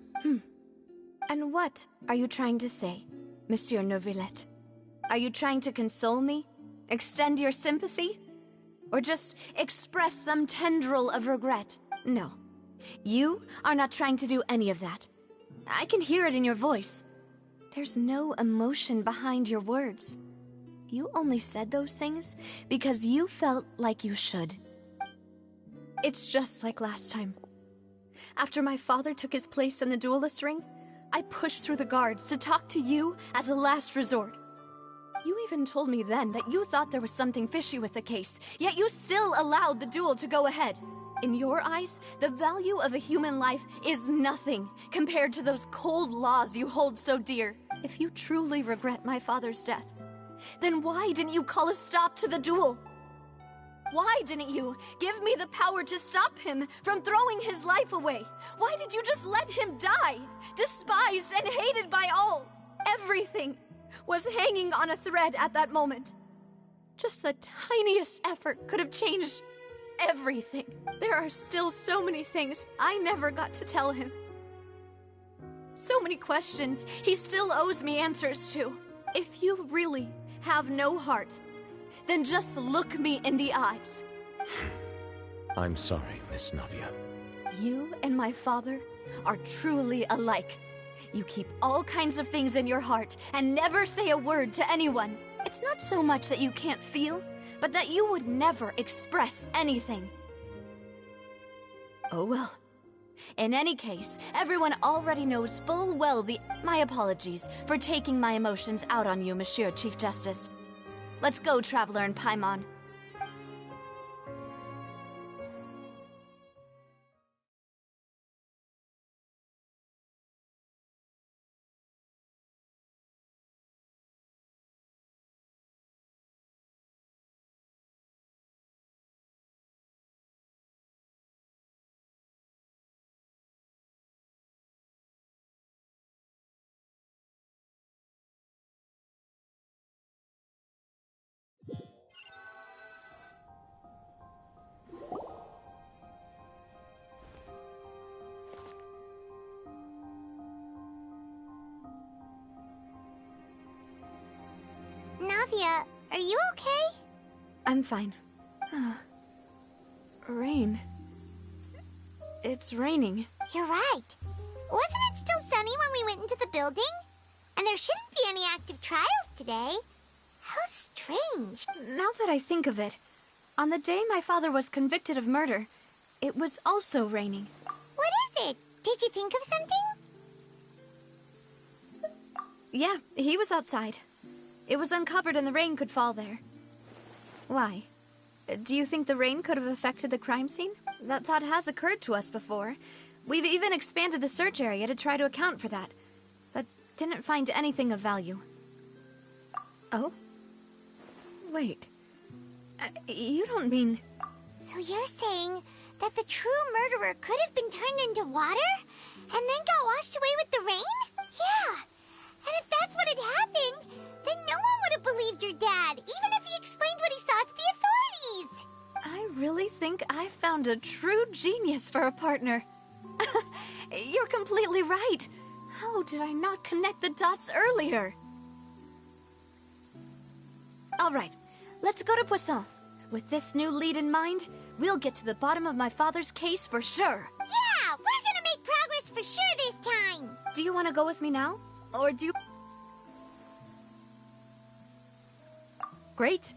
And what are you trying to say, Monsieur Nervalet? Are you trying to console me? Extend your sympathy? Or just express some tendril of regret. No. You are not trying to do any of that. I can hear it in your voice. There's no emotion behind your words. You only said those things because you felt like you should. It's just like last time. After my father took his place in the duelist ring, I pushed through the guards to talk to you as a last resort. You even told me then that you thought there was something fishy with the case, yet you still allowed the duel to go ahead. In your eyes, the value of a human life is nothing compared to those cold laws you hold so dear. If you truly regret my father's death, then why didn't you call a stop to the duel? Why didn't you give me the power to stop him from throwing his life away? Why did you just let him die, despised and hated by all? Everything was hanging on a thread at that moment. Just the tiniest effort could have changed everything. There are still so many things I never got to tell him. So many questions he still owes me answers to. If you really have no heart, then just look me in the eyes. I'm sorry, Miss Navia. You and my father are truly alike. You keep all kinds of things in your heart and never say a word to anyone. It's not so much that you can't feel, but that you would never express anything. Oh well. In any case, everyone already knows full well My apologies for taking my emotions out on you, Monsieur Chief Justice. Let's go, Traveler and Paimon. Navia, are you okay? I'm fine. Rain. It's raining. You're right. Wasn't it still sunny when we went into the building? And there shouldn't be any active trials today. How strange. Now that I think of it, on the day my father was convicted of murder, it was also raining. What is it? Did you think of something? Yeah, he was outside. It was uncovered and the rain could fall there. Why? Do you think the rain could have affected the crime scene? That thought has occurred to us before. We've even expanded the search area to try to account for that, but didn't find anything of value. Oh? Wait. You don't mean... So you're saying that the true murderer could have been turned into water? And then got washed away with the rain? Yeah. And if that's what had happened, then no one would have believed your dad, even if he explained what he saw to the authorities. I really think I found a true genius for a partner. You're completely right. How did I not connect the dots earlier? All right, let's go to Poisson. With this new lead in mind, we'll get to the bottom of my father's case for sure. Yeah, we're gonna make progress for sure this time. Do you want to go with me now? Or do you... Great.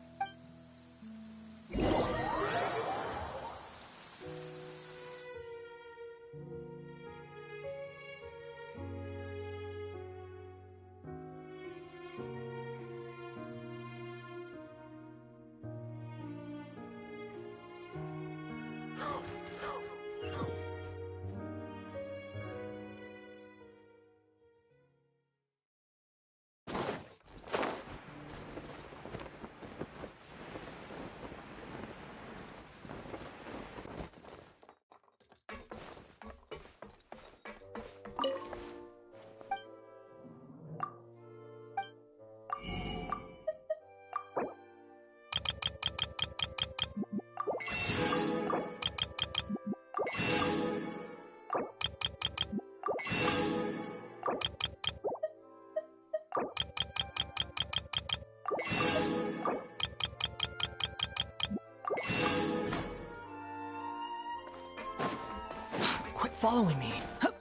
following me. Hup.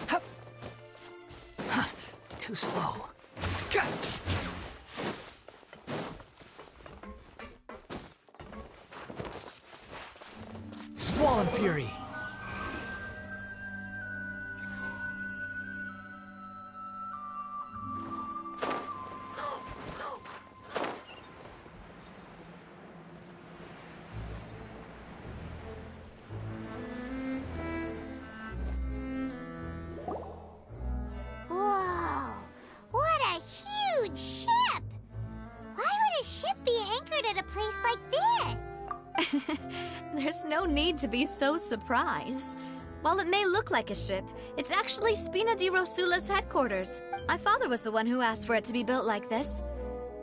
Hup. Huh. Too slow. Gah. Squall Fury. Whoa! What a huge ship! Why would a ship be anchored at a place like this? There's no need to be so surprised. While it may look like a ship, it's actually Spina di Rosula's headquarters. My father was the one who asked for it to be built like this.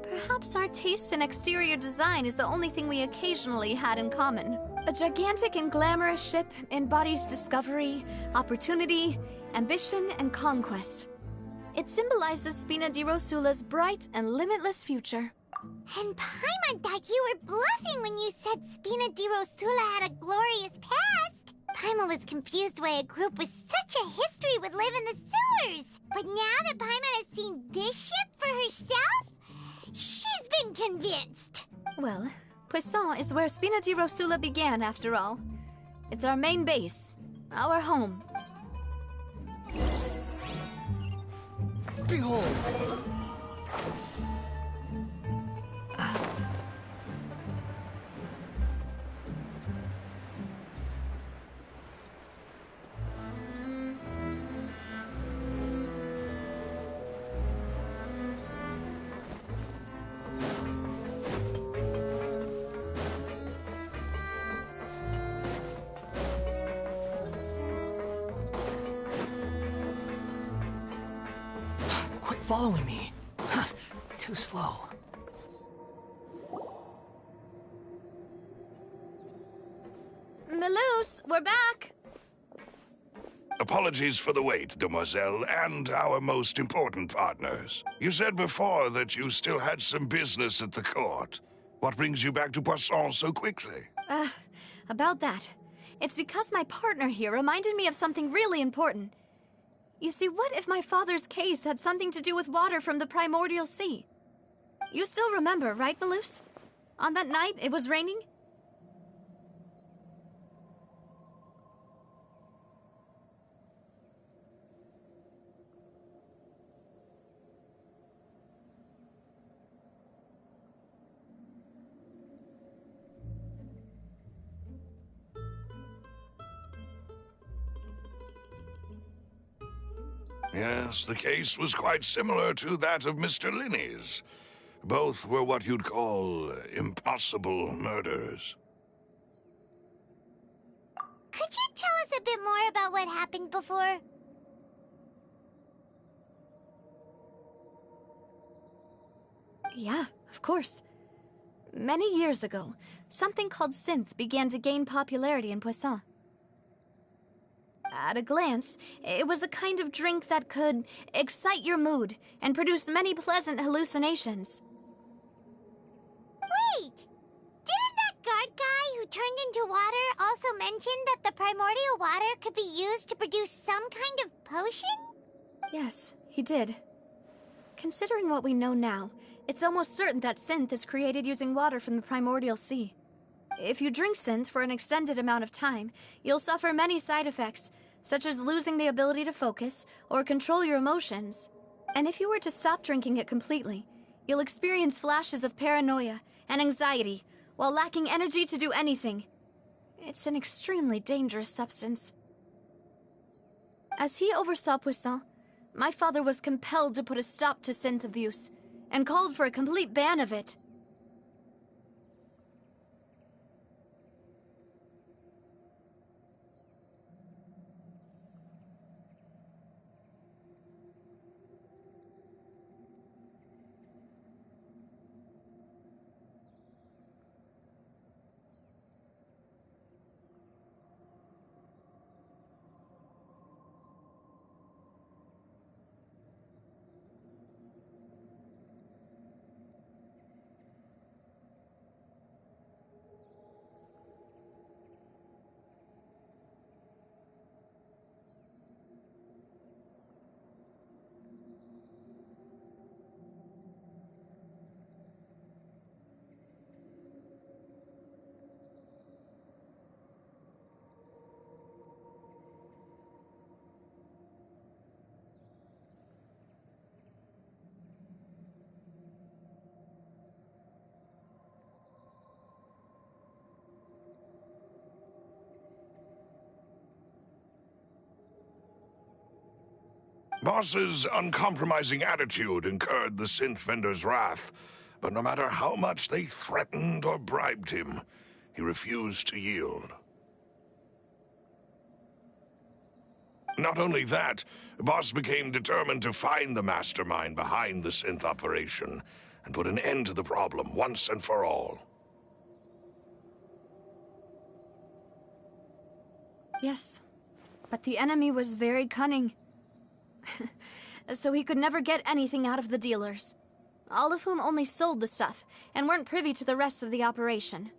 Perhaps our taste in exterior design is the only thing we occasionally had in common. A gigantic and glamorous ship embodies discovery, opportunity, ambition, and conquest. It symbolizes Spina di Rosula's bright and limitless future. And Paimon thought you were bluffing when you said Spina di Rosula had a glorious past. Paimon was confused why a group with such a history would live in the sewers. But now that Paimon has seen this ship for herself, she's been convinced. Well, Poisson is where Spina di Rosula began, after all. It's our main base, our home. Behold! Quit following me. Huh. Too slow. Melus, we're back! Apologies for the wait, demoiselle, and our most important partners. You said before that you still had some business at the court. What brings you back to Poisson so quickly? About that. It's because my partner here reminded me of something really important. You see, what if my father's case had something to do with water from the primordial sea? You still remember, right, Melus? On that night, it was raining? Yes, the case was quite similar to that of Mr. Lyney's. Both were what you'd call impossible murders. Could you tell us a bit more about what happened before? Yeah, of course. Many years ago, something called synth began to gain popularity in Poisson. At a glance, it was a kind of drink that could excite your mood and produce many pleasant hallucinations. Wait! Didn't that guard guy who turned into water also mention that the primordial water could be used to produce some kind of potion? Yes, he did. Considering what we know now, it's almost certain that synth is created using water from the primordial sea. If you drink synth for an extended amount of time, you'll suffer many side effects, such as losing the ability to focus or control your emotions. And if you were to stop drinking it completely, you'll experience flashes of paranoia and anxiety while lacking energy to do anything. It's an extremely dangerous substance. As he oversaw Poisson, my father was compelled to put a stop to synth abuse and called for a complete ban of it. Boss's uncompromising attitude incurred the synth vendor's wrath, but no matter how much they threatened or bribed him, he refused to yield. Not only that, Boss became determined to find the mastermind behind the synth operation and put an end to the problem once and for all. Yes, but the enemy was very cunning. So he could never get anything out of the dealers, all of whom only sold the stuff and weren't privy to the rest of the operation.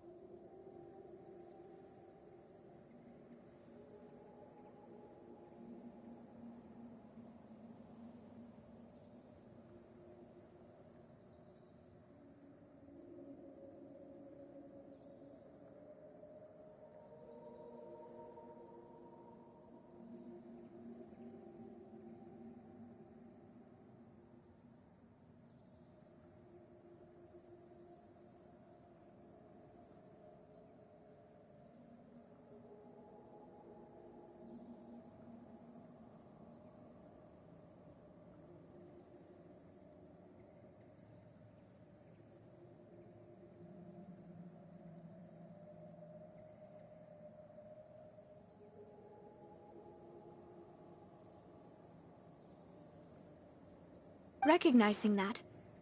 Recognizing that,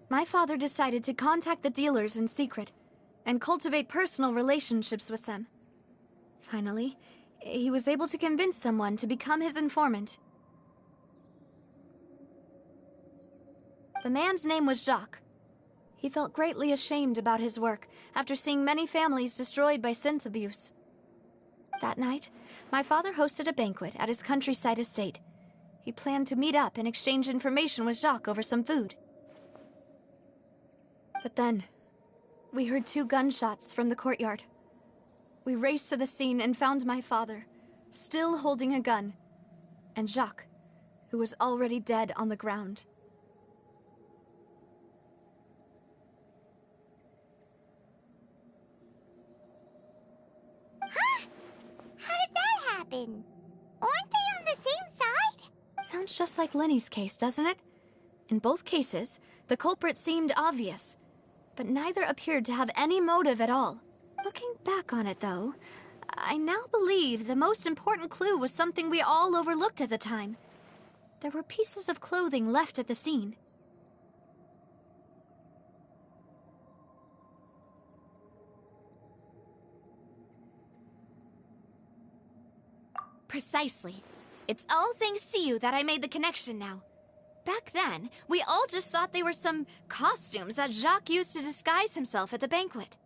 my father decided to contact the dealers in secret and cultivate personal relationships with them. Finally, he was able to convince someone to become his informant. The man's name was Jacques. He felt greatly ashamed about his work after seeing many families destroyed by synth abuse. That night, my father hosted a banquet at his countryside estate. He planned to meet up and exchange information with Jacques over some food. But then, we heard 2 gunshots from the courtyard. We raced to the scene and found my father, still holding a gun, and Jacques, who was already dead on the ground. Huh? How did that happen? Aren't they on the same side? Sounds just like Lyney's case, doesn't it? In both cases, the culprit seemed obvious, but neither appeared to have any motive at all. Looking back on it, though, I now believe the most important clue was something we all overlooked at the time. There were pieces of clothing left at the scene. Precisely. It's all thanks to you that I made the connection now. Back then, we all just thought they were some costumes that Jacques used to disguise himself at the banquet.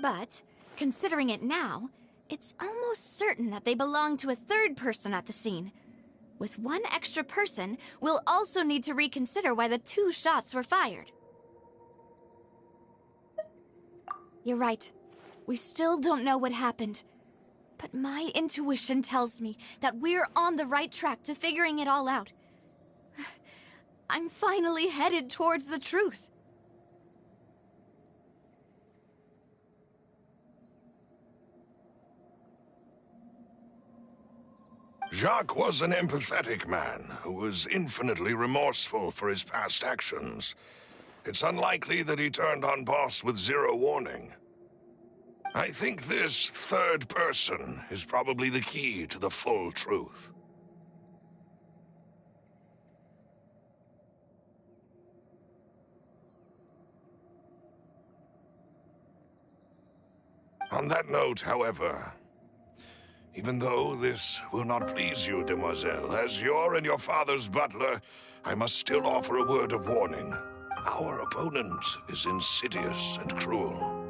But, considering it now, it's almost certain that they belong to a third person at the scene. With one extra person, we'll also need to reconsider why the 2 shots were fired. You're right. We still don't know what happened. But my intuition tells me that we're on the right track to figuring it all out. I'm finally headed towards the truth. Jacques was an empathetic man who was infinitely remorseful for his past actions. It's unlikely that he turned on Boss with 0 warning. I think this third person is probably the key to the full truth. On that note, however, even though this will not please you, demoiselle, as your and your father's butler, I must still offer a word of warning. Our opponent is insidious and cruel.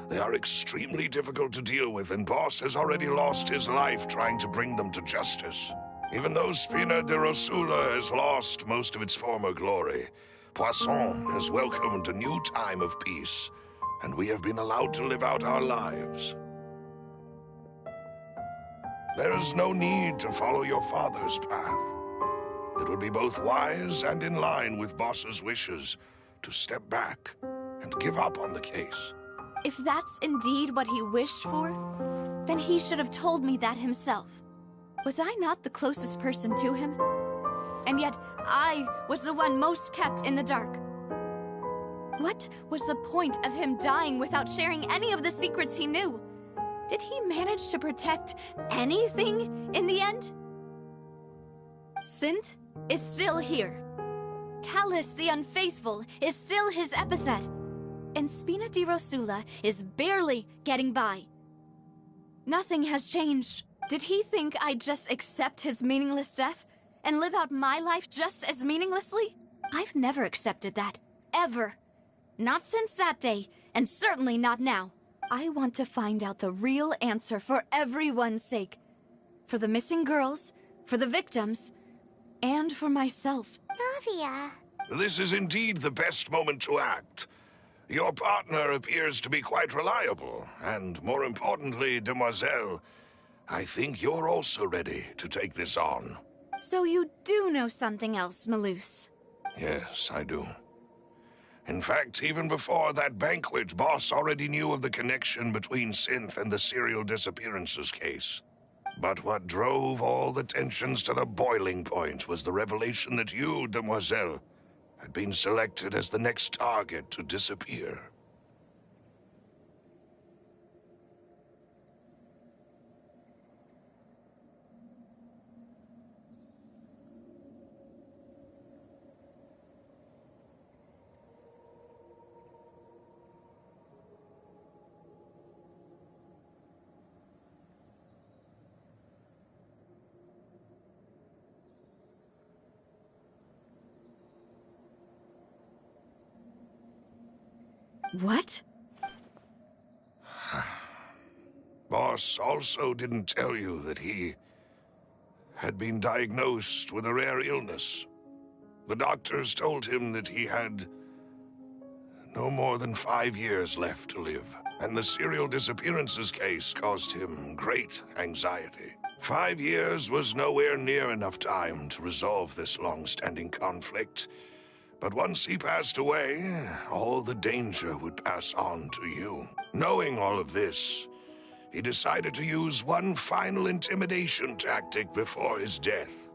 They are extremely difficult to deal with, and Boss has already lost his life trying to bring them to justice. Even though Spina de Rosula has lost most of its former glory, Poisson has welcomed a new time of peace, and we have been allowed to live out our lives. There is no need to follow your father's path. It would be both wise and in line with Boss's wishes to step back and give up on the case. If that's indeed what he wished for, then he should have told me that himself. Was I not the closest person to him? And yet, I was the one most kept in the dark. What was the point of him dying without sharing any of the secrets he knew? Did he manage to protect anything in the end? Synth is still here. Callus the Unfaithful is still his epithet. And Spina di Rosula is barely getting by. Nothing has changed. Did he think I'd just accept his meaningless death and live out my life just as meaninglessly? I've never accepted that. Ever. Not since that day, and certainly not now. I want to find out the real answer for everyone's sake. For the missing girls, for the victims, and for myself. Navia. This is indeed the best moment to act. Your partner appears to be quite reliable, and more importantly, Demoiselle, I think you're also ready to take this on. So you do know something else, Malus? Yes, I do. In fact, even before that banquet, Boss already knew of the connection between Synth and the serial disappearances case. But what drove all the tensions to the boiling point was the revelation that you, Demoiselle, had been selected as the next target to disappear. What? Boss also didn't tell you that he had been diagnosed with a rare illness. The doctors told him that he had no more than 5 years left to live, and the serial disappearances case caused him great anxiety. 5 years was nowhere near enough time to resolve this long-standing conflict. But once he passed away, all the danger would pass on to you. Knowing all of this, he decided to use one final intimidation tactic before his death.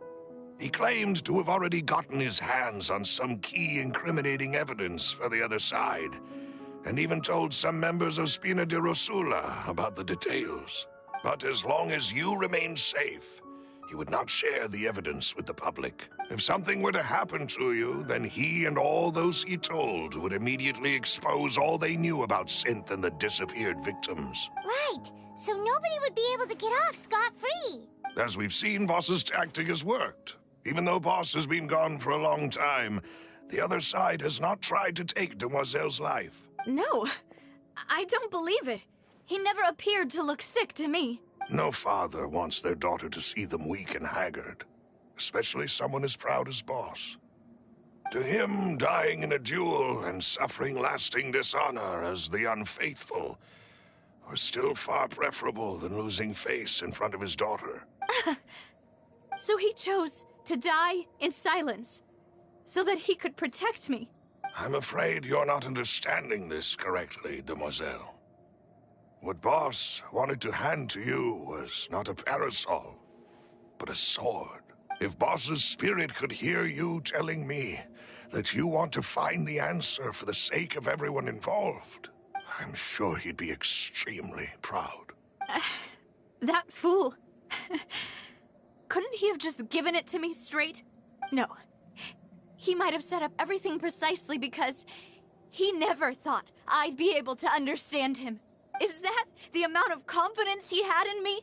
He claimed to have already gotten his hands on some key incriminating evidence for the other side, and even told some members of Spina di Rosula about the details. But as long as you remained safe, he would not share the evidence with the public. If something were to happen to you, then he and all those he told would immediately expose all they knew about Synth and the disappeared victims. Right, so nobody would be able to get off scot-free. As we've seen, Boss's tactic has worked. Even though Boss has been gone for a long time, the other side has not tried to take Demoiselle's life. No, I don't believe it. He never appeared to look sick to me. No father wants their daughter to see them weak and haggard, especially someone as proud as Boss. To him, dying in a duel and suffering lasting dishonor as the unfaithful was still far preferable than losing face in front of his daughter. So he chose to die in silence, so that he could protect me. I'm afraid you're not understanding this correctly, Demoiselle. What Boss wanted to hand to you was not a parasol, but a sword. If Boss's spirit could hear you telling me that you want to find the answer for the sake of everyone involved, I'm sure he'd be extremely proud. That fool. Couldn't he have just given it to me straight? No. He might have set up everything precisely because he never thought I'd be able to understand him. Is that the amount of confidence he had in me?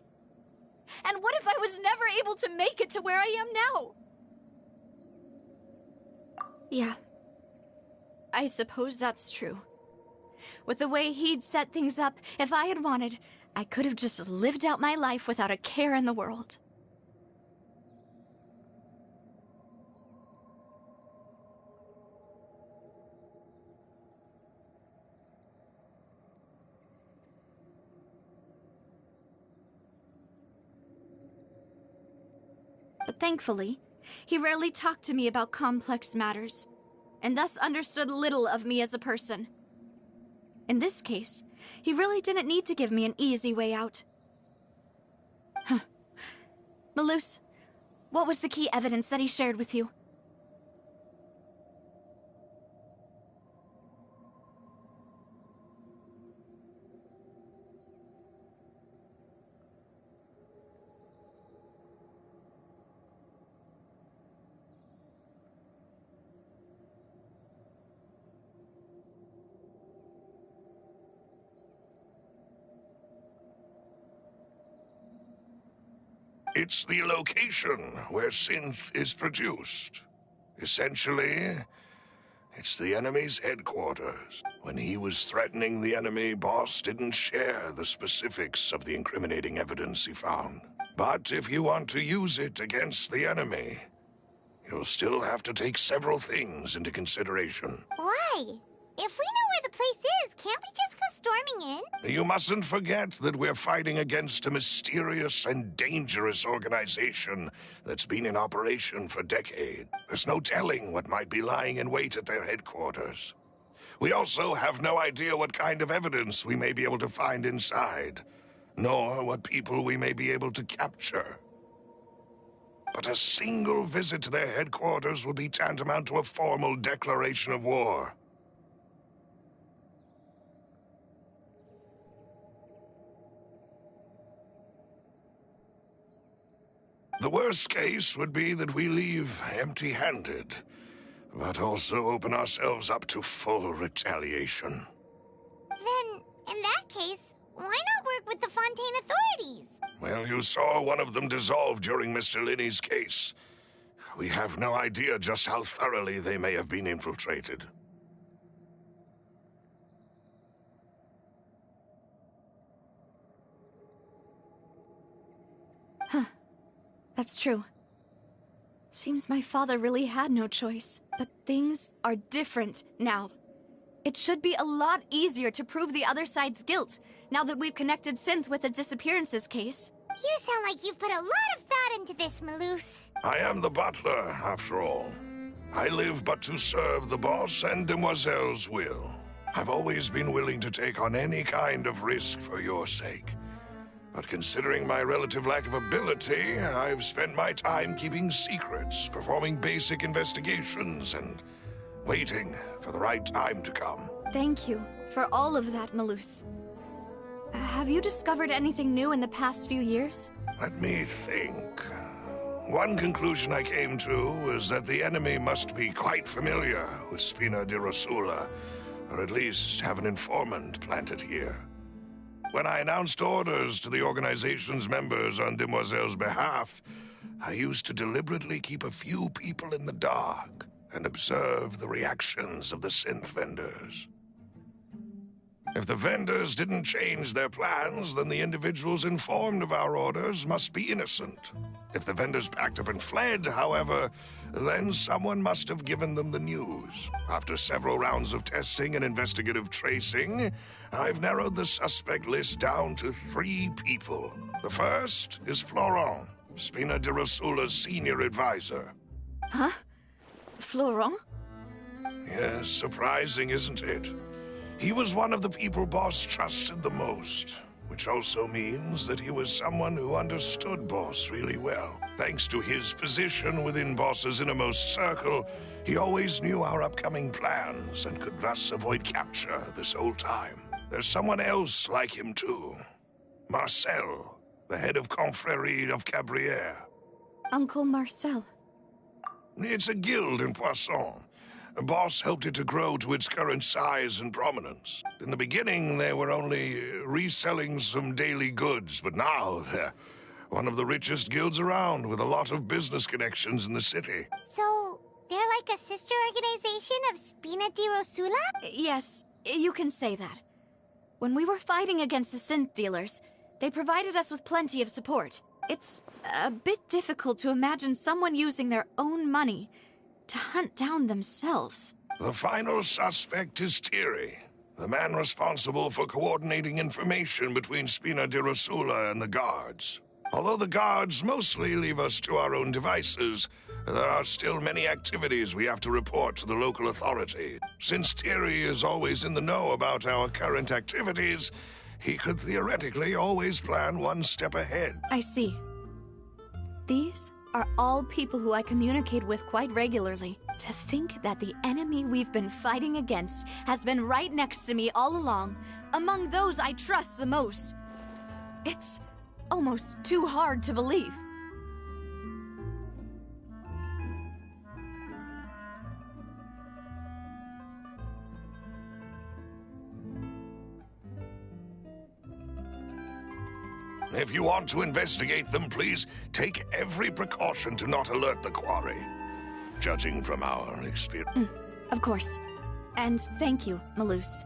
And what if I was never able to make it to where I am now? Yeah. I suppose that's true. With the way he'd set things up, if I had wanted, I could have just lived out my life without a care in the world. But thankfully, he rarely talked to me about complex matters, and thus understood little of me as a person. In this case, he really didn't need to give me an easy way out. Malus, what was the key evidence that he shared with you? It's the location where synth is produced. Essentially, it's the enemy's headquarters. When he was threatening the enemy, Boss didn't share the specifics of the incriminating evidence he found. But if you want to use it against the enemy, you'll still have to take several things into consideration. Why? If we know where the place is, can't we just go storming in? You mustn't forget that we're fighting against a mysterious and dangerous organization that's been in operation for decades. There's no telling what might be lying in wait at their headquarters. We also have no idea what kind of evidence we may be able to find inside, nor what people we may be able to capture. But a single visit to their headquarters will be tantamount to a formal declaration of war. The worst case would be that we leave empty-handed, but also open ourselves up to full retaliation. Then, in that case, why not work with the Fontaine authorities? Well, you saw one of them dissolve during Mr. Lyney's case. We have no idea just how thoroughly they may have been infiltrated. Huh. That's true. Seems my father really had no choice. But things are different now. It should be a lot easier to prove the other side's guilt, now that we've connected Synth with the disappearances case. You sound like you've put a lot of thought into this, Malus. I am the butler, after all. I live but to serve the boss and Demoiselle's will. I've always been willing to take on any kind of risk for your sake. But considering my relative lack of ability, I've spent my time keeping secrets, performing basic investigations, and waiting for the right time to come. Thank you for all of that, Malus. Have you discovered anything new in the past few years? Let me think. One conclusion I came to was that the enemy must be quite familiar with Spina di Rosula, or at least have an informant planted here. When I announced orders to the organization's members on Demoiselle's behalf, I used to deliberately keep a few people in the dark and observe the reactions of the synth vendors. If the vendors didn't change their plans, then the individuals informed of our orders must be innocent. If the vendors packed up and fled, however, then someone must have given them the news. After several rounds of testing and investigative tracing, I've narrowed the suspect list down to 3 people. The first is Florent, Spina di Rosula's senior advisor. Huh? Florent? Yes, surprising, isn't it? He was one of the people Boss trusted the most, which also means that he was someone who understood Boss really well. Thanks to his position within Boss's innermost circle, he always knew our upcoming plans and could thus avoid capture this whole time. There's someone else like him too. Marcel, the head of Confrérie of Cabrières. Uncle Marcel. It's a guild in Poisson. Boss helped it to grow to its current size and prominence. In the beginning, they were only reselling some daily goods, but now they're one of the richest guilds around, with a lot of business connections in the city. So, they're like a sister organization of Spina di Rosula? Yes, you can say that. When we were fighting against the synth dealers, they provided us with plenty of support. It's a bit difficult to imagine someone using their own money to hunt down themselves. The final suspect is Thierry, the man responsible for coordinating information between Spina di Rosula and the guards. Although the guards mostly leave us to our own devices, there are still many activities we have to report to the local authority. Since Thierry is always in the know about our current activities, he could theoretically always plan one step ahead. I see. These are all people who I communicate with quite regularly. To think that the enemy we've been fighting against has been right next to me all along, among those I trust the most. It's almost too hard to believe. If you want to investigate them, please take every precaution to not alert the quarry. Judging from our experience. Of course. And thank you, Malus.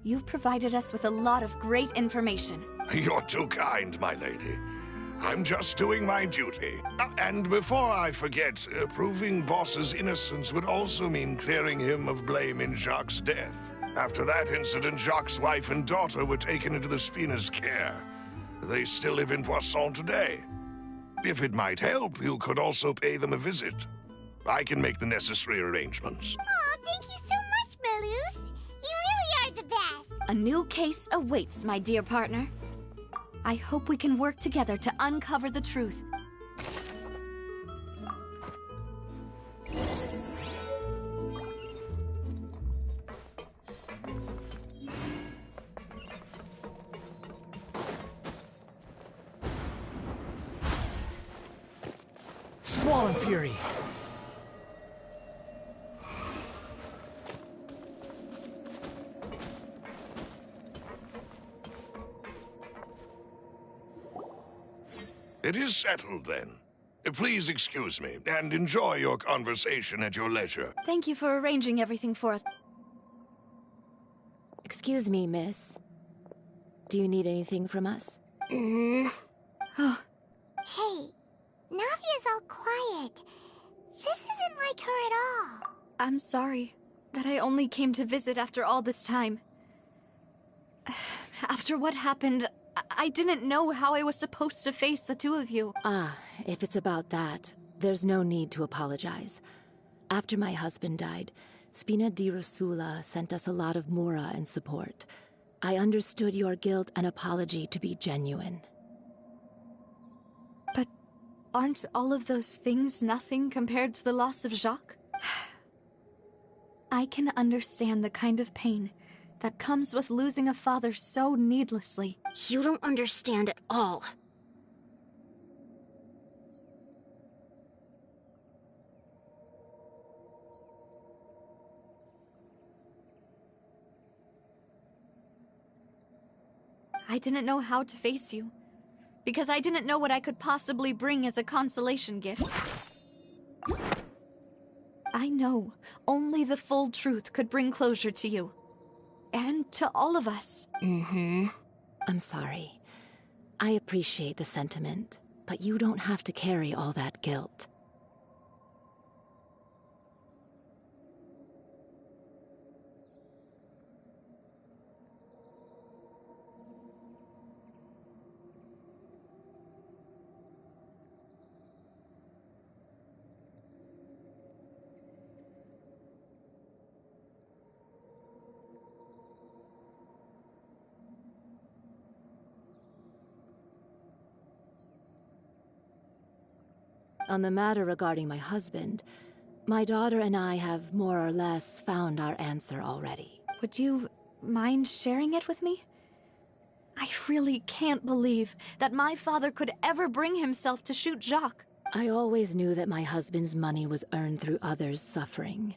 You've provided us with a lot of great information. You're too kind, my lady. I'm just doing my duty. And before I forget, proving Boss's innocence would also mean clearing him of blame in Jacques' death. After that incident, Jacques' wife and daughter were taken into the Spina's care. They still live in Poisson today. If it might help, you could also pay them a visit. I can make the necessary arrangements. Oh, thank you so much, Malus. You really are the best. A new case awaits, my dear partner. I hope we can work together to uncover the truth. Squall and Fury. It is settled, then. Please excuse me, and enjoy your conversation at your leisure. Thank you for arranging everything for us. Excuse me, miss. Do you need anything from us? Hey, Navia's all quiet. This isn't like her at all. I'm sorry that I only came to visit after all this time. After what happened, I didn't know how I was supposed to face the two of you. Ah, if it's about that, there's no need to apologize. After my husband died, Spina di Rosula sent us a lot of mora and support. I understood your guilt and apology to be genuine. But aren't all of those things nothing compared to the loss of Jacques? I can understand the kind of pain that comes with losing a father so needlessly. You don't understand at all. I didn't know how to face you, because I didn't know what I could possibly bring as a consolation gift. I know only the full truth could bring closure to you. And to all of us. I'm sorry. I appreciate the sentiment, but you don't have to carry all that guilt. On the matter regarding my husband, my daughter and I have more or less found our answer already. Would you mind sharing it with me? I really can't believe that my father could ever bring himself to shoot Jacques. I always knew that my husband's money was earned through others' suffering.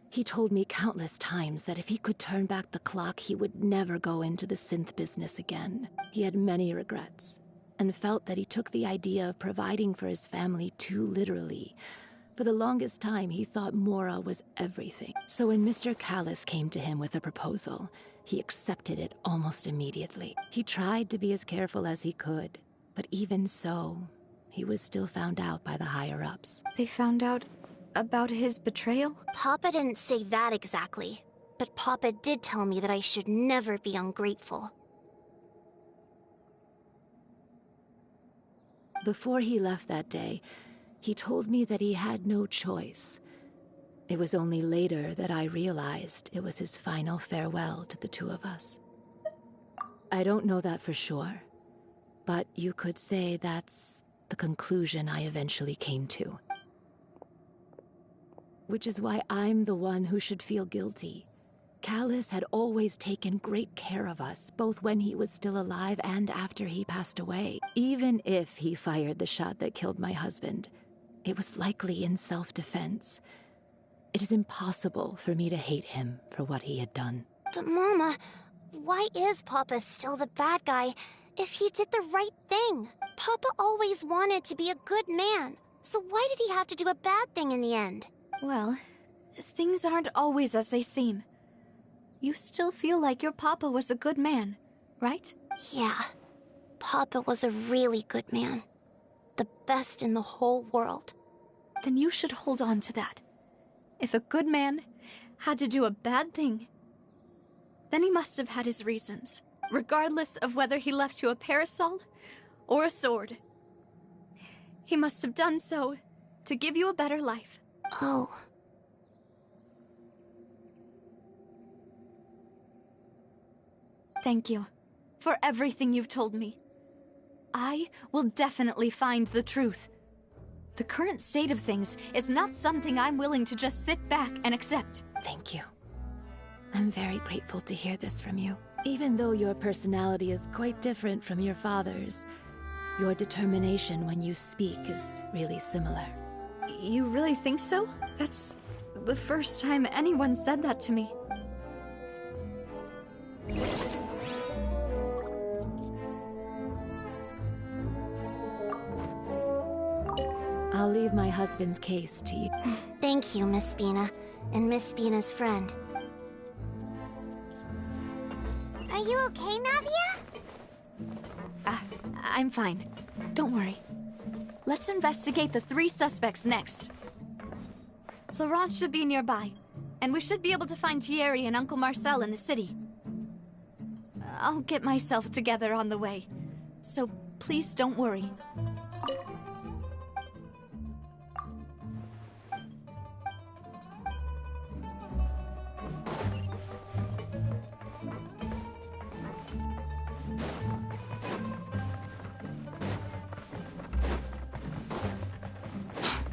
He told me countless times that if he could turn back the clock, he would never go into the synth business again. He had many regrets, and felt that he took the idea of providing for his family too literally. For the longest time, he thought mora was everything. So when Mr. Callis came to him with a proposal, he accepted it almost immediately. He tried to be as careful as he could, but even so, he was still found out by the higher-ups. They found out about his betrayal? Papa didn't say that exactly, but Papa did tell me that I should never be ungrateful. Before he left that day, he told me that he had no choice. It was only later that I realized it was his final farewell to the two of us. I don't know that for sure, but you could say that's the conclusion I eventually came to. Which is why I'm the one who should feel guilty. Callus had always taken great care of us, both when he was still alive and after he passed away. Even if he fired the shot that killed my husband, it was likely in self-defense. It is impossible for me to hate him for what he had done. But Mama, why is Papa still the bad guy if he did the right thing? Papa always wanted to be a good man, so why did he have to do a bad thing in the end? Well, things aren't always as they seem. You still feel like your Papa was a good man, right? Yeah. Papa was a really good man. The best in the whole world. Then you should hold on to that. If a good man had to do a bad thing, then he must have had his reasons, regardless of whether he left you a parasol or a sword. He must have done so to give you a better life. Oh. Thank you for everything you've told me. I will definitely find the truth. The current state of things is not something I'm willing to just sit back and accept. Thank you. I'm very grateful to hear this from you. Even though your personality is quite different from your father's, your determination when you speak is really similar. You really think so? That's the first time anyone said that to me. I'll leave my husband's case to you. Thank you, Miss Spina, and Miss Spina's friend. Are you okay, Navia? I'm fine. Don't worry. Let's investigate the 3 suspects next. Florent should be nearby, and we should be able to find Thierry and Uncle Marcel in the city. I'll get myself together on the way, so please don't worry.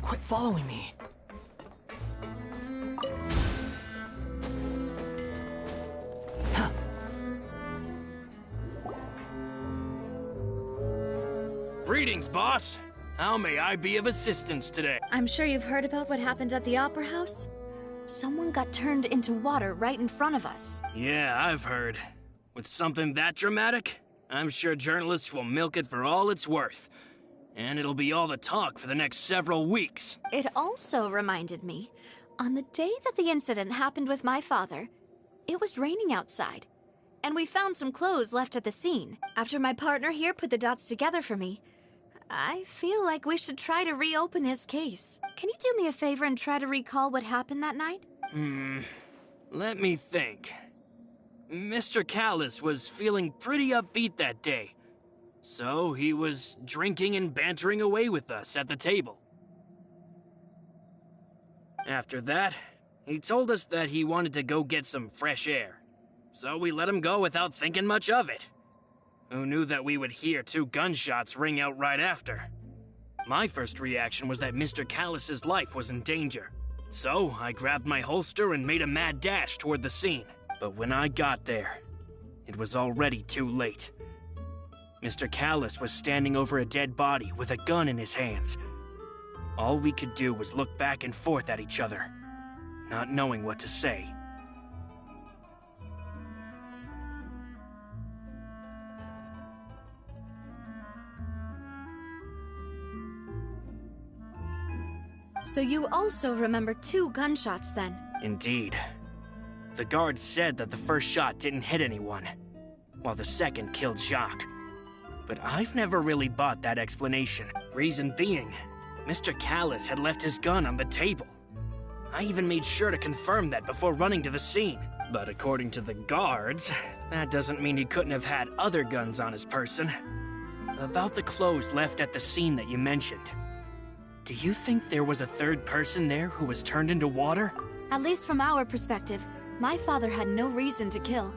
Quit following me. Greetings, boss. How may I be of assistance today? I'm sure you've heard about what happened at the Opera House. Someone got turned into water right in front of us. Yeah, I've heard. With something that dramatic, I'm sure journalists will milk it for all it's worth. And it'll be all the talk for the next several weeks. It also reminded me, on the day that the incident happened with my father, it was raining outside. And we found some clothes left at the scene. After my partner here put the dots together for me, I feel like we should try to reopen his case. Can you do me a favor and try to recall what happened that night? Let me think. Mr. Callus was feeling pretty upbeat that day. So he was drinking and bantering away with us at the table. After that, he told us that he wanted to go get some fresh air. So we let him go without thinking much of it. Who knew that we would hear 2 gunshots ring out right after? My first reaction was that Mr. Callus's life was in danger. So I grabbed my holster and made a mad dash toward the scene. But when I got there, it was already too late. Mr. Callus was standing over a dead body with a gun in his hands. All we could do was look back and forth at each other, not knowing what to say. So you also remember 2 gunshots then? Indeed. The guards said that the first shot didn't hit anyone, while the second killed Jacques. But I've never really bought that explanation. Reason being, Mr. Callus had left his gun on the table. I even made sure to confirm that before running to the scene. But according to the guards, that doesn't mean he couldn't have had other guns on his person. About the clothes left at the scene that you mentioned, do you think there was a 3rd person there who was turned into water? At least from our perspective, my father had no reason to kill.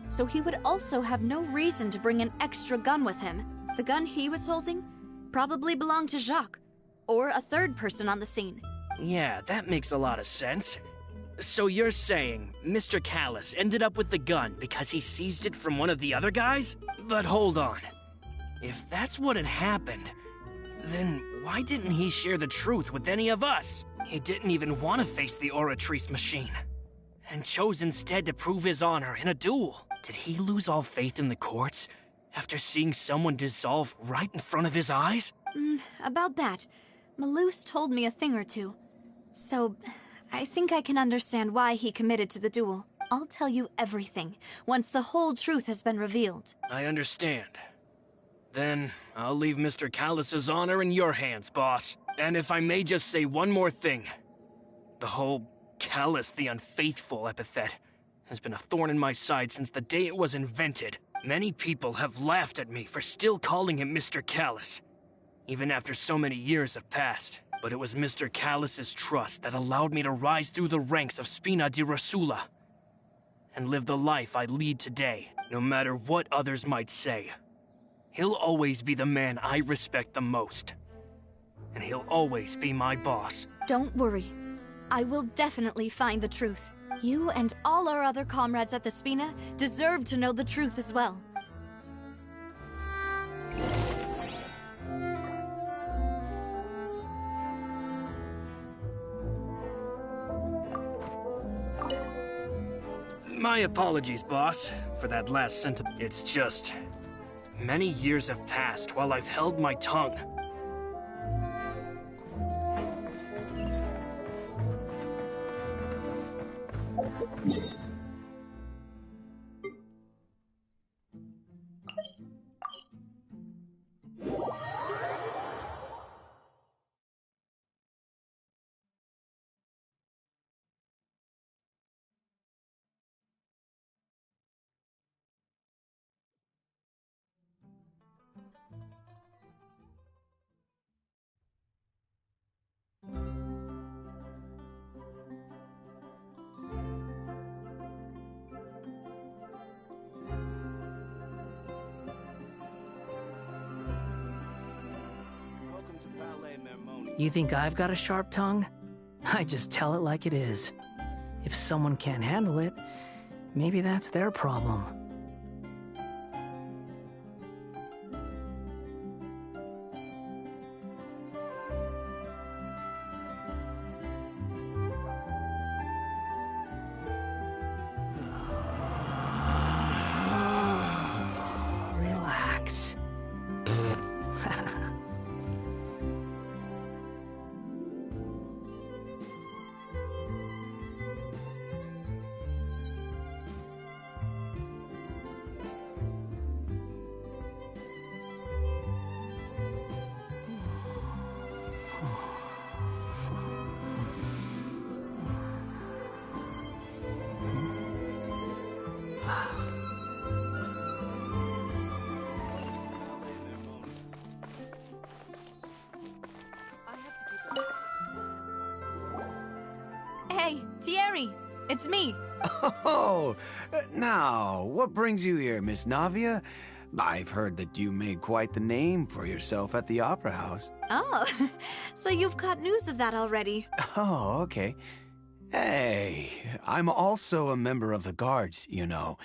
So he would also have no reason to bring an extra gun with him. The gun he was holding, Probably belonged to Jacques, or a third person on the scene. Yeah, that makes a lot of sense. So you're saying Mr. Callus ended up with the gun because he seized it from one of the other guys? But hold on. If that's what had happened, then why didn't he share the truth with any of us? He didn't even want to face the Oratrice machine, and chose instead to prove his honor in a duel. Did he lose all faith in the courts after seeing someone dissolve right in front of his eyes? About that, Malus told me a thing or two. So, I think I can understand why he committed to the duel. I'll tell you everything, once the whole truth has been revealed. I understand. Then, I'll leave Mr. Callus's honor in your hands, boss. And if I may just say one more thing. The whole Callus the Unfaithful epithet has been a thorn in my side since the day it was invented. Many people have laughed at me for still calling him Mr. Callus, even after so many years have passed. But it was Mr. Callus's trust that allowed me to rise through the ranks of Spina di Rosula and live the life I lead today, no matter what others might say. He'll always be the man I respect the most. And he'll always be my boss. Don't worry. I will definitely find the truth. You and all our other comrades at the Spina deserve to know the truth as well. My apologies, boss, for that last sentence. It's just... many years have passed while I've held my tongue. You think I've got a sharp tongue? I just tell it like it is. If someone can't handle it, maybe that's their problem. Relax. Hey, Thierry, it's me. Oh, now, what brings you here, Miss Navia? I've heard that you made quite the name for yourself at the Opera House. Oh, so you've caught news of that already. Oh, okay. Hey, I'm also a member of the Guards, you know.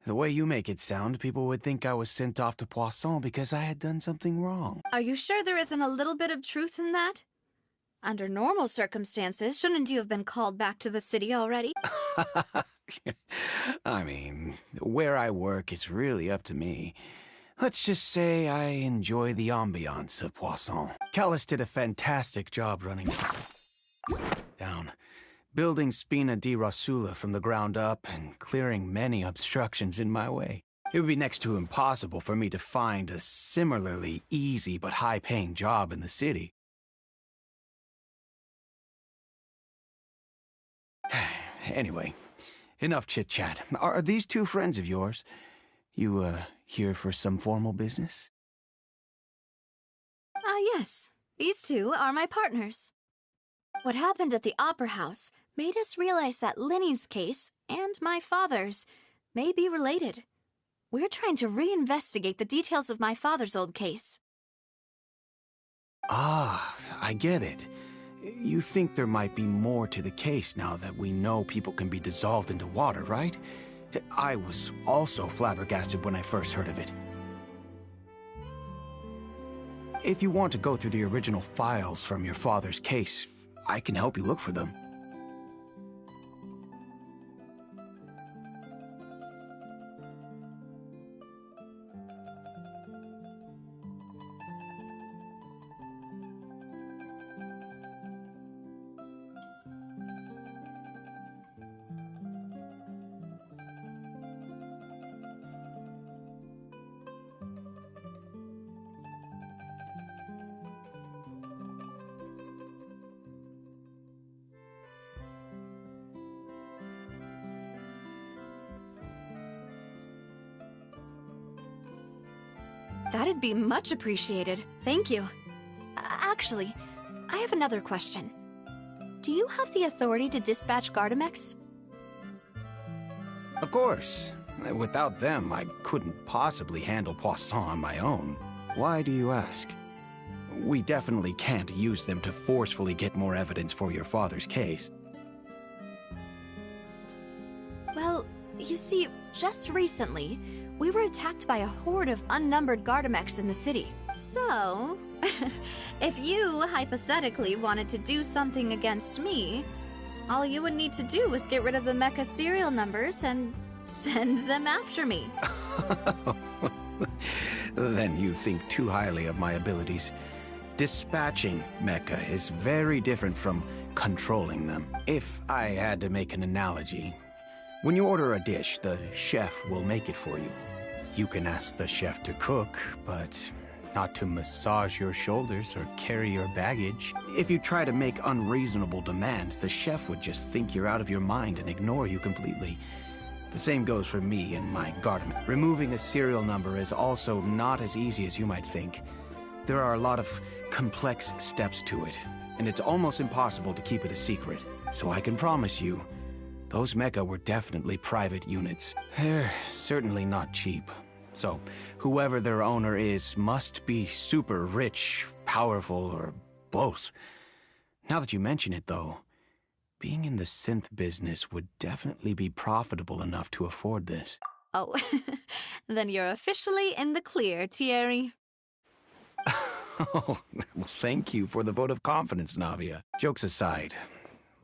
The way you make it sound, people would think I was sent off to Poisson because I had done something wrong. Are you sure there isn't a little bit of truth in that? Under normal circumstances, shouldn't you have been called back to the city already? I mean, where I work is really up to me. Let's just say I enjoy the ambiance of Poisson. Callus did a fantastic job running down, building Spina di Rosula from the ground up and clearing many obstructions in my way. It would be next to impossible for me to find a similarly easy but high-paying job in the city. Anyway, enough chit-chat. Are these two friends of yours? You, here for some formal business? Yes. These two are my partners. What happened at the Opera House made us realize that Lyney's case and my father's may be related. We're trying to reinvestigate the details of my father's old case. Ah, I get it. You think there might be more to the case now that we know people can be dissolved into water, right? I was also flabbergasted when I first heard of it. If you want to go through the original files from your father's case, I can help you look for them. That'd be much appreciated. Thank you. Actually, I have another question. Do you have the authority to dispatch Gardamex? Of course. Without them, I couldn't possibly handle Poisson on my own. Why do you ask? We definitely can't use them to forcefully get more evidence for your father's case. Well, you see, just recently, we were attacked by a horde of unnumbered Gardamex in the city. So, if you hypothetically wanted to do something against me, all you would need to do was get rid of the mecha serial numbers and send them after me. Then you think too highly of my abilities. Dispatching mecha is very different from controlling them. If I had to make an analogy, when you order a dish, the chef will make it for you. You can ask the chef to cook, but not to massage your shoulders or carry your baggage. If you try to make unreasonable demands, the chef would just think you're out of your mind and ignore you completely. The same goes for me and my garden. Removing a serial number is also not as easy as you might think. There are a lot of complex steps to it, and it's almost impossible to keep it a secret. So I can promise you, those mecha were definitely private units. They're certainly not cheap. So, whoever their owner is must be super rich, powerful, or both. Now that you mention it, though, being in the synth business would definitely be profitable enough to afford this. Oh, then you're officially in the clear, Thierry. Oh, well, thank you for the vote of confidence, Navia. Jokes aside,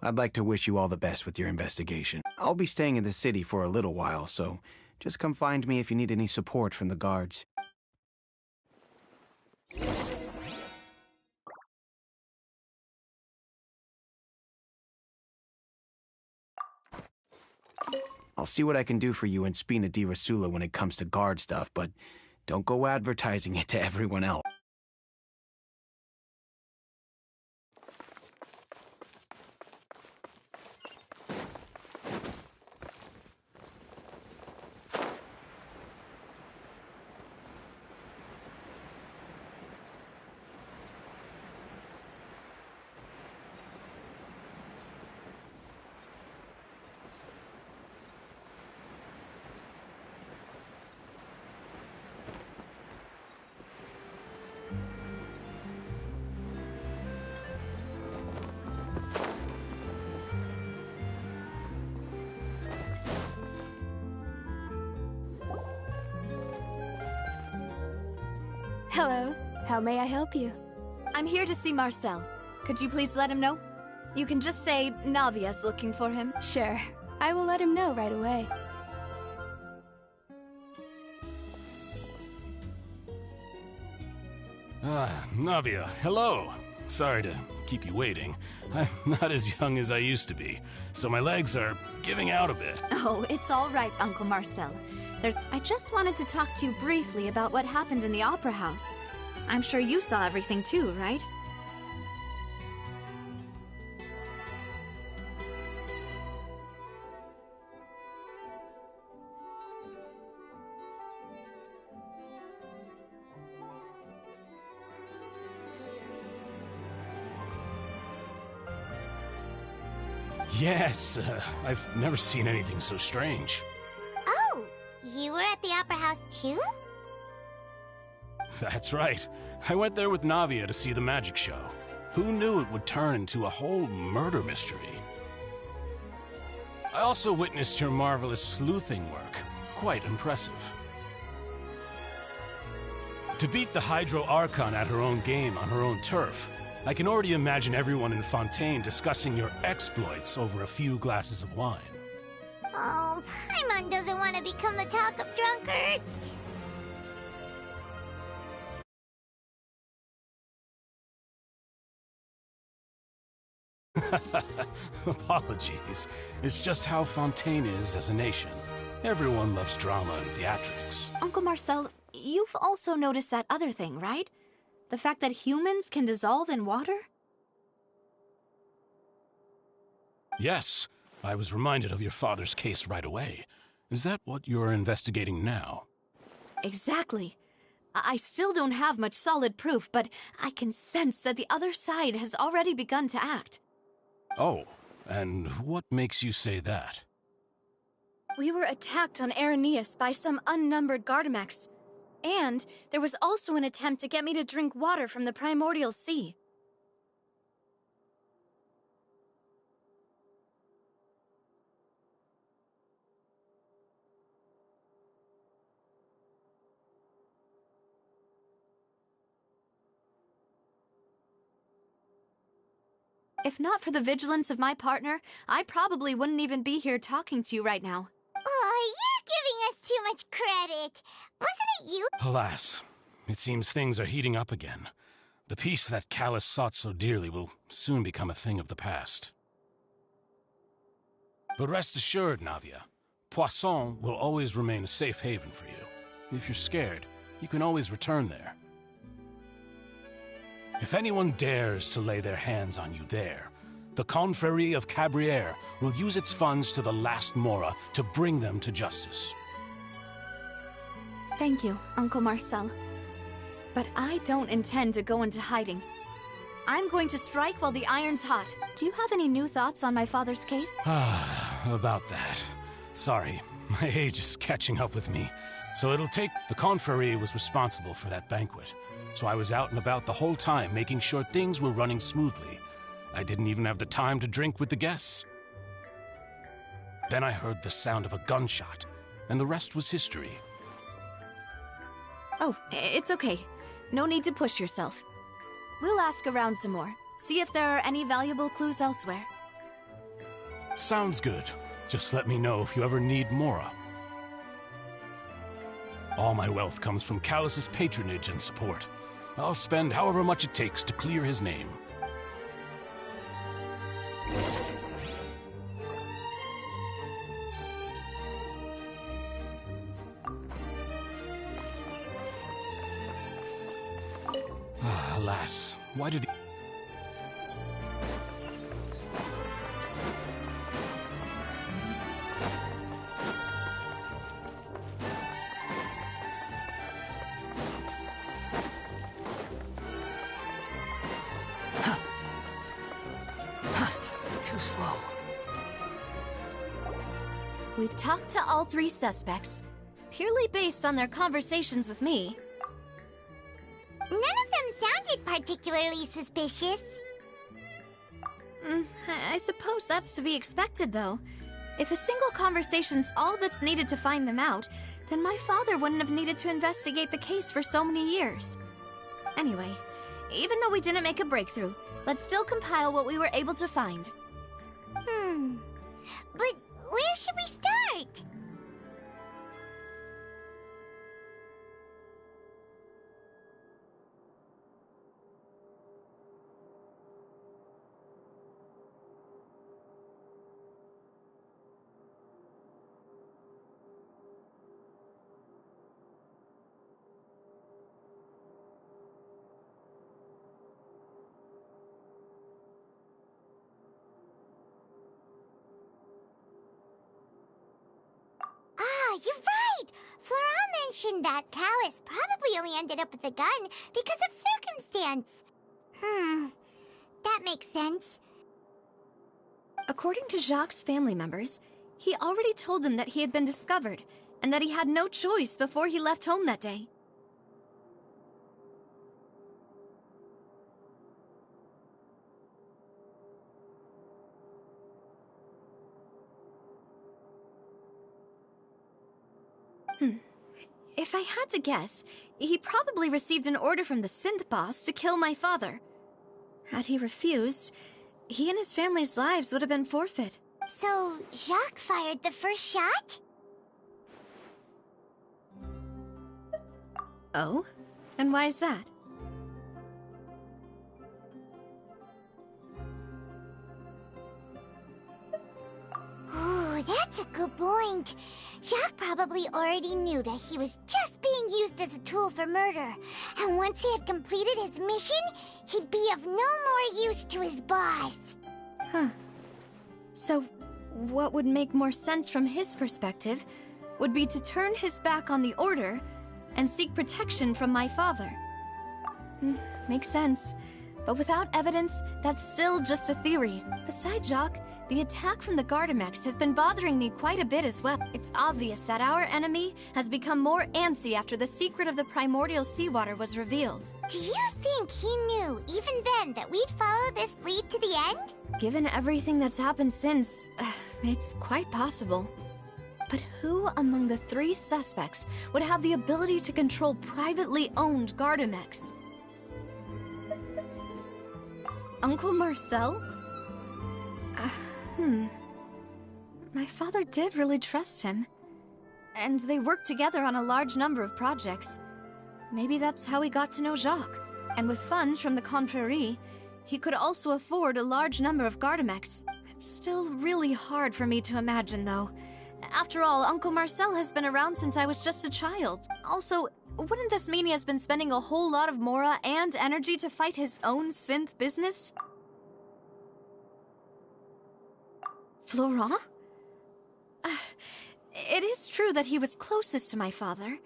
I'd like to wish you all the best with your investigation. I'll be staying in the city for a little while, so just come find me if you need any support from the guards. I'll see what I can do for you in Spina di Rasula when it comes to guard stuff, but don't go advertising it to everyone else. Hello. How may I help you? I'm here to see Marcel. Could you please let him know? You can just say Navia's looking for him. Sure. I will let him know right away. Navia, hello. Sorry to keep you waiting. I'm not as young as I used to be, so my legs are giving out a bit. Oh, it's all right, Uncle Marcel. I just wanted to talk to you briefly about what happened in the Opera House. I'm sure you saw everything too, right? Yes, I've never seen anything so strange. Oh, you were at the Opera House too? That's right. I went there with Navia to see the magic show. Who knew it would turn into a whole murder mystery? I also witnessed your marvelous sleuthing work. Quite impressive. To beat the Hydro Archon at her own game on her own turf, I can already imagine everyone in Fontaine discussing your exploits over a few glasses of wine. Oh, Paimon doesn't want to become the talk of drunkards. Apologies. It's just how Fontaine is as a nation. Everyone loves drama and theatrics. Uncle Marcel, you've also noticed that other thing, right? The fact that humans can dissolve in water? Yes, I was reminded of your father's case right away. Is that what you're investigating now? Exactly. I still don't have much solid proof, but I can sense that the other side has already begun to act. Oh, and what makes you say that? We were attacked on Araneus by some unnumbered Gardamex. And there was also an attempt to get me to drink water from the primordial sea. If not for the vigilance of my partner, I probably wouldn't even be here talking to you right now. Oh, you're giving us too much credit. Wasn't it you? Alas, it seems things are heating up again. The peace that Callus sought so dearly will soon become a thing of the past. But rest assured, Navia, Poisson will always remain a safe haven for you. If you're scared, you can always return there. If anyone dares to lay their hands on you there, the Confrérie of Cabrières will use its funds to the last Mora to bring them to justice. Thank you, Uncle Marcel. But I don't intend to go into hiding. I'm going to strike while the iron's hot. Do you have any new thoughts on my father's case? About that. Sorry, my age is catching up with me. So it'll take... The Confrérie was responsible for that banquet. So I was out and about the whole time, making sure things were running smoothly. I didn't even have the time to drink with the guests. Then I heard the sound of a gunshot, and the rest was history. Oh, it's okay. No need to push yourself. We'll ask around some more, see if there are any valuable clues elsewhere. Sounds good. Just let me know if you ever need Mora. All my wealth comes from Callus's patronage and support. I'll spend however much it takes to clear his name. Alas, why do the... Too slow. We've talked to all three suspects, purely based on their conversations with me. None of them sounded particularly suspicious. I suppose that's to be expected, though. If a single conversation's all that's needed to find them out, then my father wouldn't have needed to investigate the case for so many years. Anyway, even though we didn't make a breakthrough, let's still compile what we were able to find. But where should we start? You're right! Flora mentioned that Callus probably only ended up with the gun because of circumstance. That makes sense. According to Jacques' family members, he already told them that he had been discovered, and that he had no choice before he left home that day. If I had to guess, he probably received an order from the synth boss to kill my father. Had he refused, he and his family's lives would have been forfeit. So, Jacques fired the first shot? Oh? And why is that? Ooh, that's a good point. Jacques probably already knew that he was just being used as a tool for murder. And once he had completed his mission, he'd be of no more use to his boss. Huh. So, what would make more sense from his perspective would be to turn his back on the Order and seek protection from my father. Makes sense. But without evidence, that's still just a theory. Besides Jacques, the attack from the Gardamex has been bothering me quite a bit as well. It's obvious that our enemy has become more antsy after the secret of the primordial seawater was revealed. Do you think he knew, even then, that we'd follow this lead to the end? Given everything that's happened since, it's quite possible. But who among the 3 suspects would have the ability to control privately owned Gardamex? Uncle Marcel? My father did really trust him. And they worked together on a large number of projects. Maybe that's how he got to know Jacques. And with funds from the Confrérie, he could also afford a large number of Gardamex. It's still really hard for me to imagine, though. After all, Uncle Marcel has been around since I was just a child. Also, wouldn't this mean he has been spending a whole lot of mora and energy to fight his own synth business? Florent? It is true that he was closest to my father,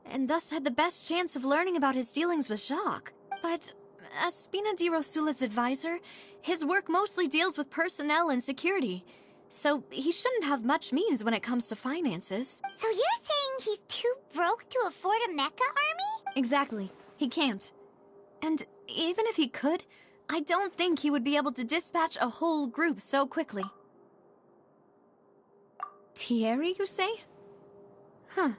and thus had the best chance of learning about his dealings with Jacques. But as Spina di Rosula's advisor, his work mostly deals with personnel and security, so he shouldn't have much means when it comes to finances. So you're saying he's too broke to afford a mecha army? Exactly. He can't. And even if he could, I don't think he would be able to dispatch a whole group so quickly. Thierry, you say? Huh.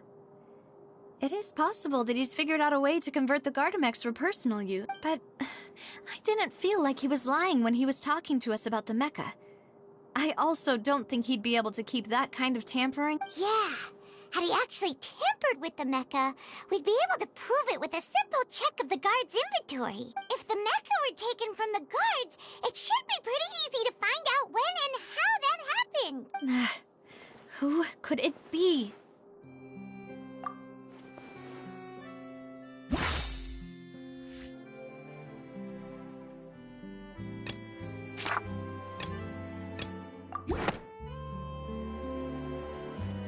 It is possible that he's figured out a way to convert the Gardamex for personal use, but I didn't feel like he was lying when he was talking to us about the mecha. I also don't think he'd be able to keep that kind of tampering. Yeah. Had he actually tampered with the mecha, we'd be able to prove it with a simple check of the guard's inventory. If the mecha were taken from the guards, it should be pretty easy to find out when and how that happened. Who could it be?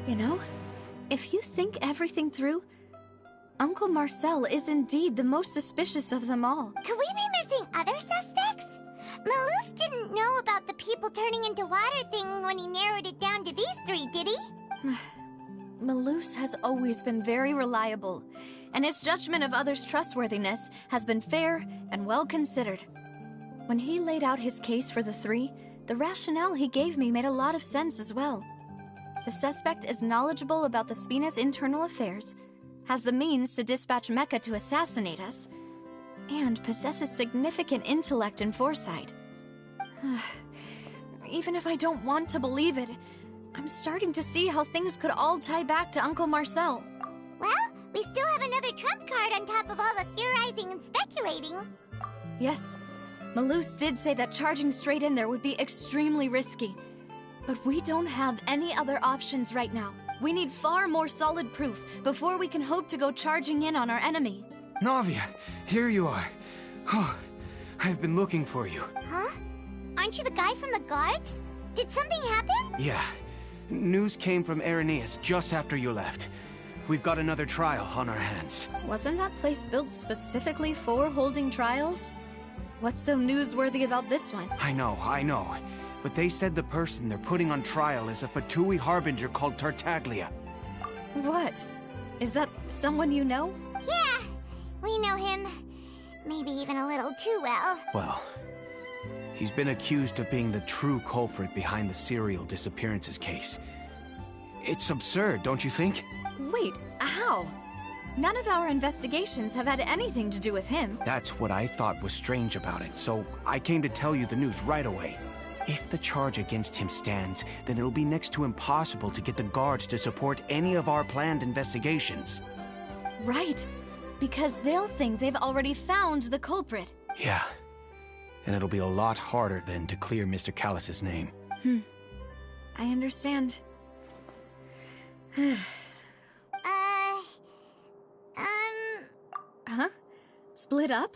You know, if you think everything through, Uncle Marcel is indeed the most suspicious of them all. Could we be missing other suspects? Malus didn't know about the people turning into water thing when he narrowed it down to these 3, did he? Malus has always been very reliable, and his judgment of others' trustworthiness has been fair and well considered. When he laid out his case for the 3, the rationale he gave me made a lot of sense as well. The suspect is knowledgeable about the Spina's internal affairs, has the means to dispatch mecha to assassinate us, and possesses significant intellect and foresight. Even if I don't want to believe it, I'm starting to see how things could all tie back to Uncle Marcel. Well, we still have another trump card on top of all the theorizing and speculating. Yes, Malus did say that charging straight in there would be extremely risky. But we don't have any other options right now. We need far more solid proof before we can hope to go charging in on our enemy. Navia, here you are. Oh, I've been looking for you. Huh? Aren't you the guy from the guards? Did something happen? Yeah. News came from Irenaeus just after you left. We've got another trial on our hands. Wasn't that place built specifically for holding trials? What's so newsworthy about this one? I know. But they said the person they're putting on trial is a Fatui harbinger called Tartaglia. What? Is that someone you know? Yeah, we know him. Maybe even a little too well. Well, he's been accused of being the true culprit behind the serial disappearances case. It's absurd, don't you think? Wait, how? None of our investigations have had anything to do with him. That's what I thought was strange about it, so I came to tell you the news right away. If the charge against him stands, then it'll be next to impossible to get the guards to support any of our planned investigations. Right. Because they'll think they've already found the culprit. Yeah. And it'll be a lot harder then to clear Mr. Callus's name. I understand. Huh? Split up?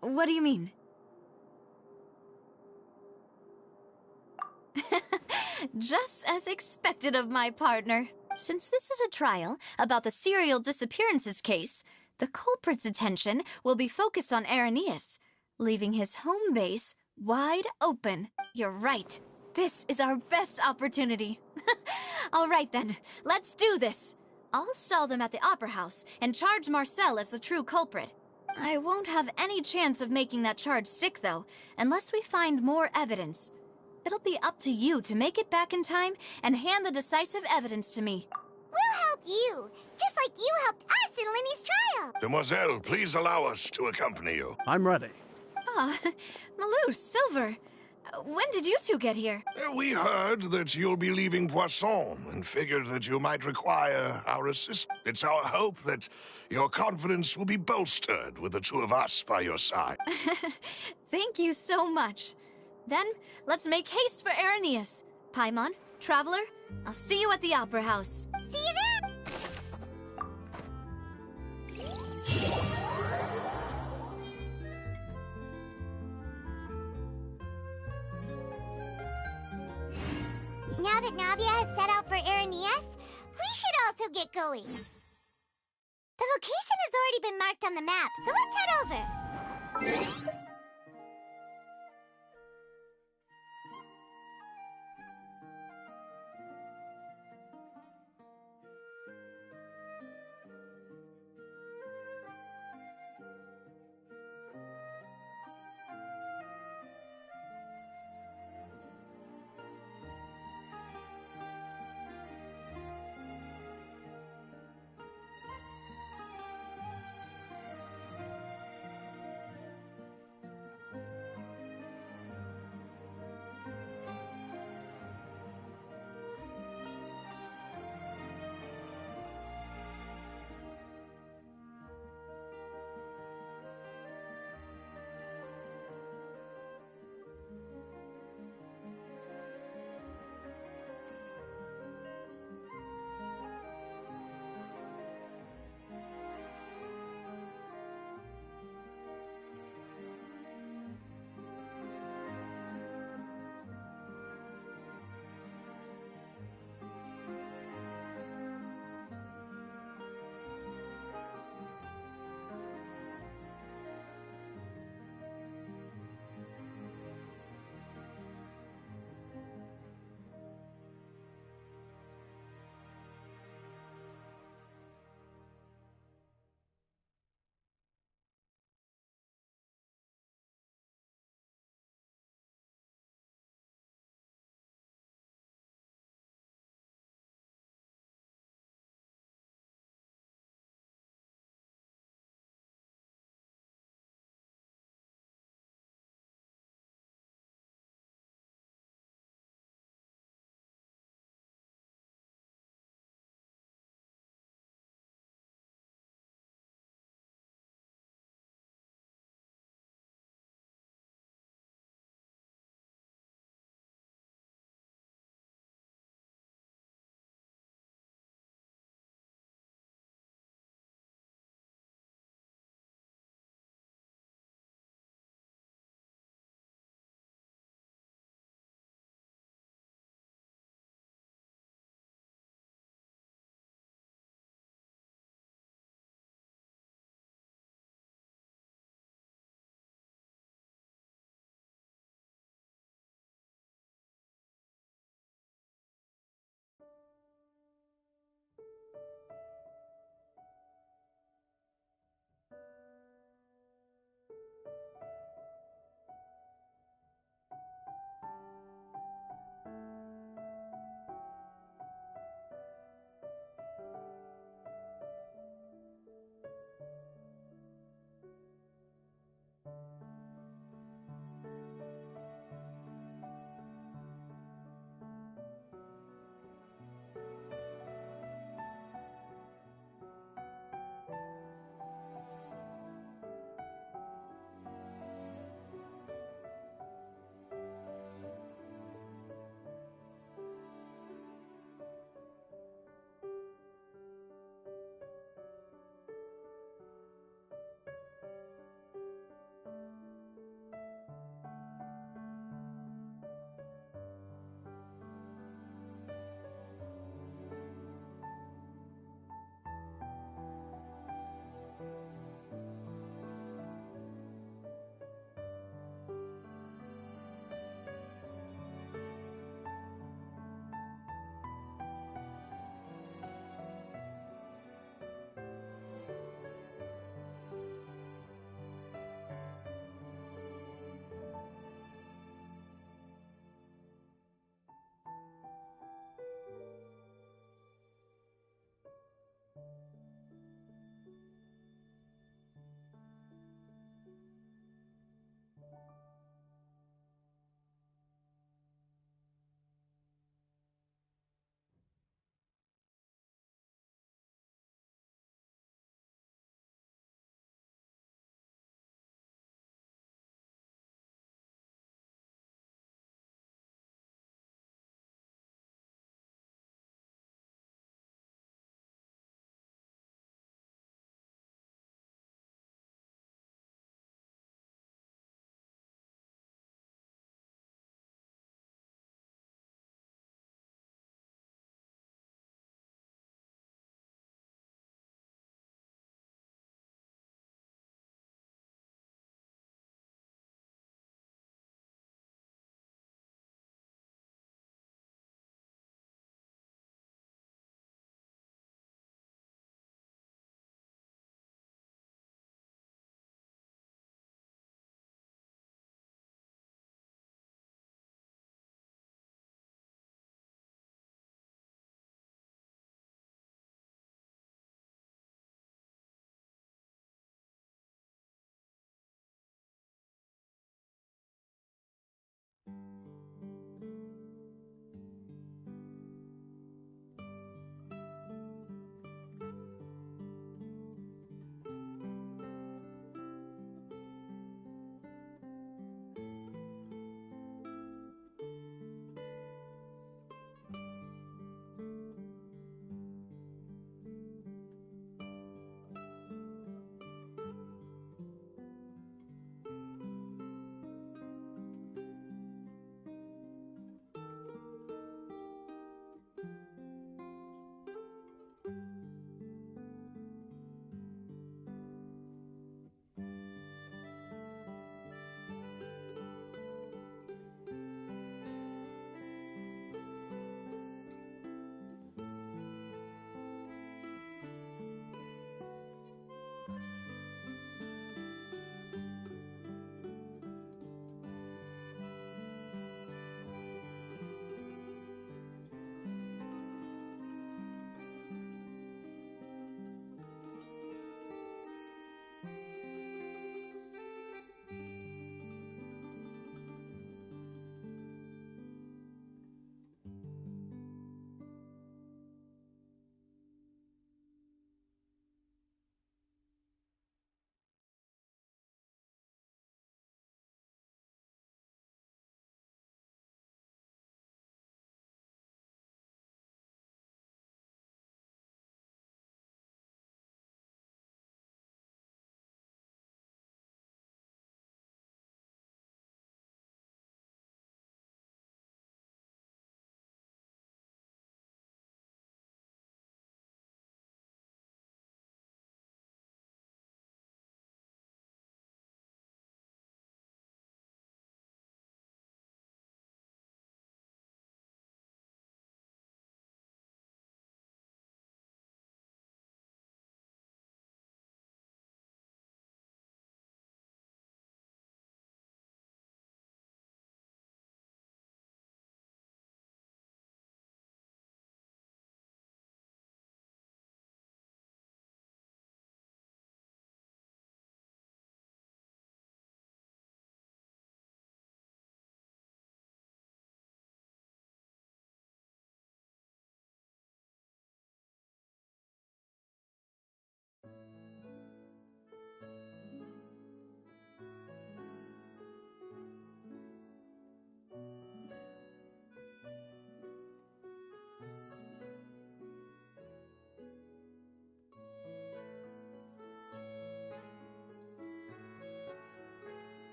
What do you mean? Just as expected of my partner. Since this is a trial about the serial disappearances case, the culprit's attention will be focused on Irenaeus, leaving his home base wide open. You're right. This is our best opportunity. All right then, let's do this. I'll stall them at the Opera House and charge Marcel as the true culprit. I won't have any chance of making that charge stick, though, unless we find more evidence. It'll be up to you to make it back in time and hand the decisive evidence to me. We'll help you, just like you helped us in Lyney's trial. Demoiselle, please allow us to accompany you. I'm ready. Ah, Malou, Silver, when did you two get here? We heard that you'll be leaving Poisson and figured that you might require our assistance. It's our hope that your confidence will be bolstered with the two of us by your side. Thank you so much. Then, let's make haste for Irenaeus. Paimon, Traveler, I'll see you at the Opera House. See you then! Now that Navia has set out for Irenaeus, we should also get going. The location has already been marked on the map, so let's head over.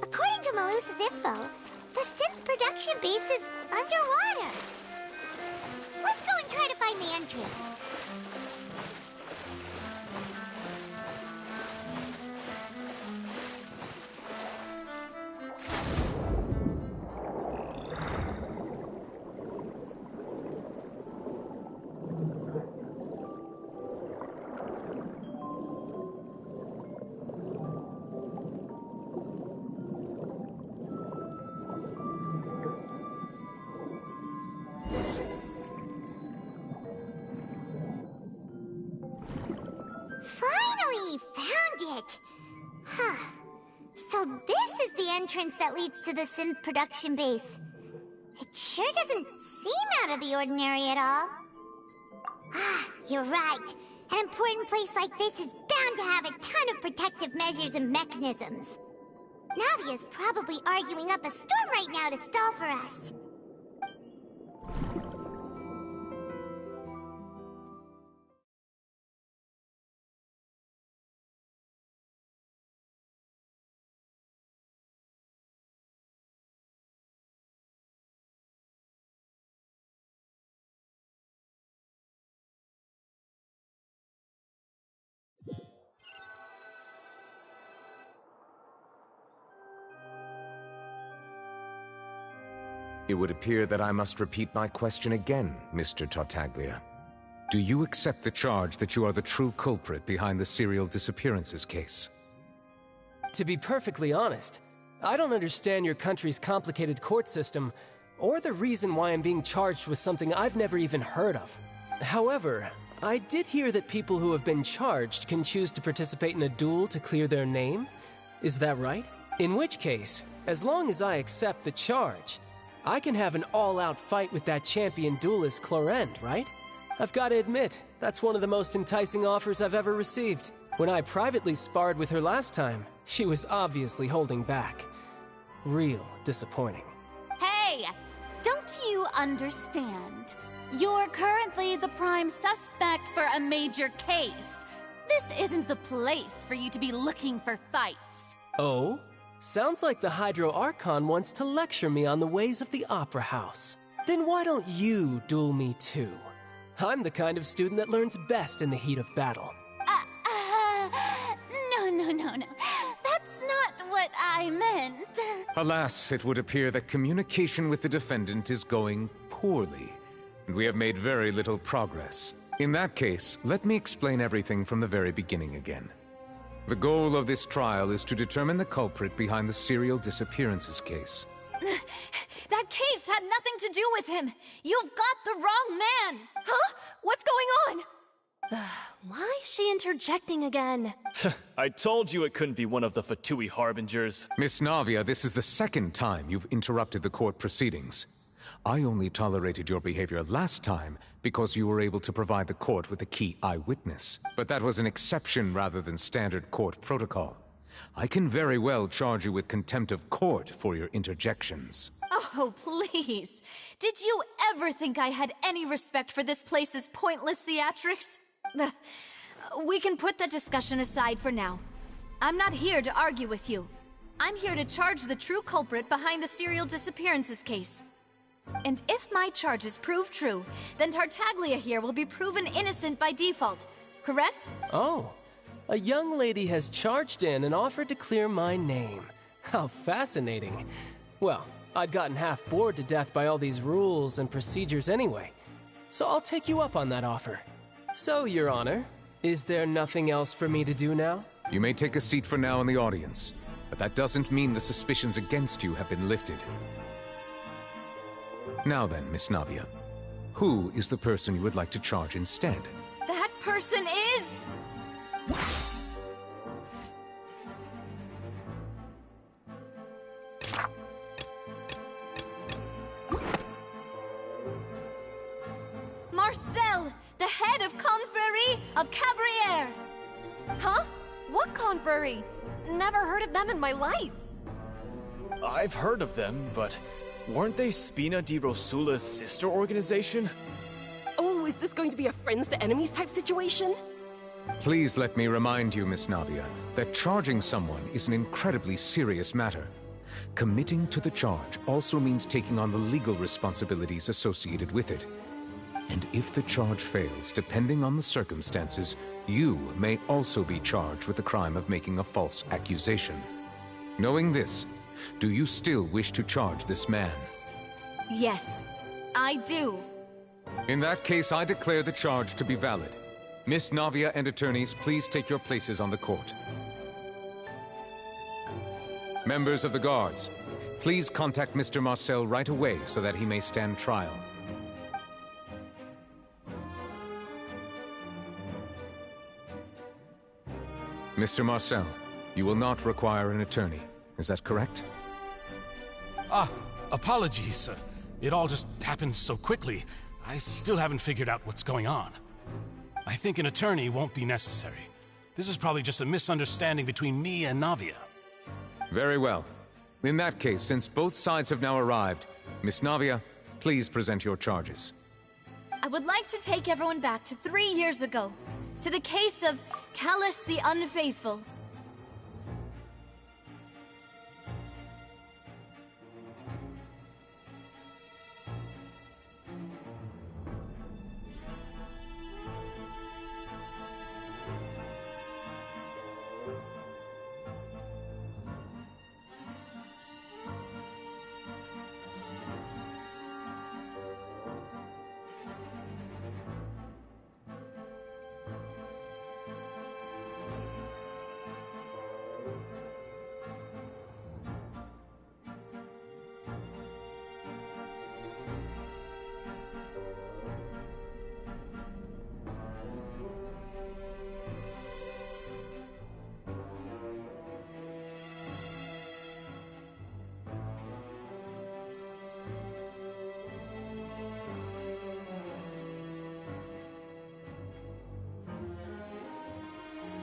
According to Malusa's info, the synth production base is underwater. Let's go and try to find the entrance. Finally found it! Huh. So this is the entrance that leads to the synth production base. It sure doesn't seem out of the ordinary at all. Ah, you're right. An important place like this is bound to have a ton of protective measures and mechanisms. Navia's probably arguing up a storm right now to stall for us. It would appear that I must repeat my question again, Mr. Tartaglia. Do you accept the charge that you are the true culprit behind the serial disappearances case? To be perfectly honest, I don't understand your country's complicated court system, or the reason why I'm being charged with something I've never even heard of. However, I did hear that people who have been charged can choose to participate in a duel to clear their name. Is that right? In which case, as long as I accept the charge, I can have an all-out fight with that champion duelist Clorend, right? I've got to admit, that's one of the most enticing offers I've ever received. When I privately sparred with her last time, she was obviously holding back. Real disappointing. Hey! Don't you understand? You're currently the prime suspect for a major case. This isn't the place for you to be looking for fights. Oh? Sounds like the Hydro Archon wants to lecture me on the ways of the Opera House. Then why don't you duel me too? I'm the kind of student that learns best in the heat of battle. No. That's not what I meant. Alas, it would appear that communication with the defendant is going poorly, and we have made very little progress. In that case, let me explain everything from the very beginning again. The goal of this trial is to determine the culprit behind the serial disappearances case. That case had nothing to do with him! You've got the wrong man! Huh? What's going on? Why is she interjecting again? I told you it couldn't be one of the Fatui Harbingers. Miss Navia, this is the second time you've interrupted the court proceedings. I only tolerated your behavior last time because you were able to provide the court with a key eyewitness. But that was an exception rather than standard court protocol. I can very well charge you with contempt of court for your interjections. Oh, please. Did you ever think I had any respect for this place's pointless theatrics? We can put that discussion aside for now. I'm not here to argue with you. I'm here to charge the true culprit behind the serial disappearances case. And if my charges prove true, then Tartaglia here will be proven innocent by default, correct? Oh, a young lady has charged in and offered to clear my name. How fascinating. Well, I'd gotten half bored to death by all these rules and procedures anyway, so I'll take you up on that offer. So, Your Honor, is there nothing else for me to do now? You may take a seat for now in the audience, but that doesn't mean the suspicions against you have been lifted. Now then, Miss Navia, who is the person you would like to charge instead? That person is... Marcel, the head of Confrérie of Cabriere. Huh? What confrérie? Never heard of them in my life. I've heard of them, but weren't they Spina di Rosula's sister organization? Oh, is this going to be a friends to enemies type situation? Please let me remind you, Miss Navia, that charging someone is an incredibly serious matter. Committing to the charge also means taking on the legal responsibilities associated with it. And if the charge fails, depending on the circumstances, you may also be charged with the crime of making a false accusation. Knowing this, do you still wish to charge this man? Yes, I do. In that case, I declare the charge to be valid. Miss Navia and attorneys, please take your places on the court. Members of the guards, please contact Mr. Marcel right away so that he may stand trial. Mr. Marcel, you will not require an attorney. Is that correct? Apologies. It all just happened so quickly. I still haven't figured out what's going on. I think an attorney won't be necessary. This is probably just a misunderstanding between me and Navia. Very well. In that case, since both sides have now arrived, Miss Navia, please present your charges. I would like to take everyone back to 3 years ago, to the case of Callus the Unfaithful.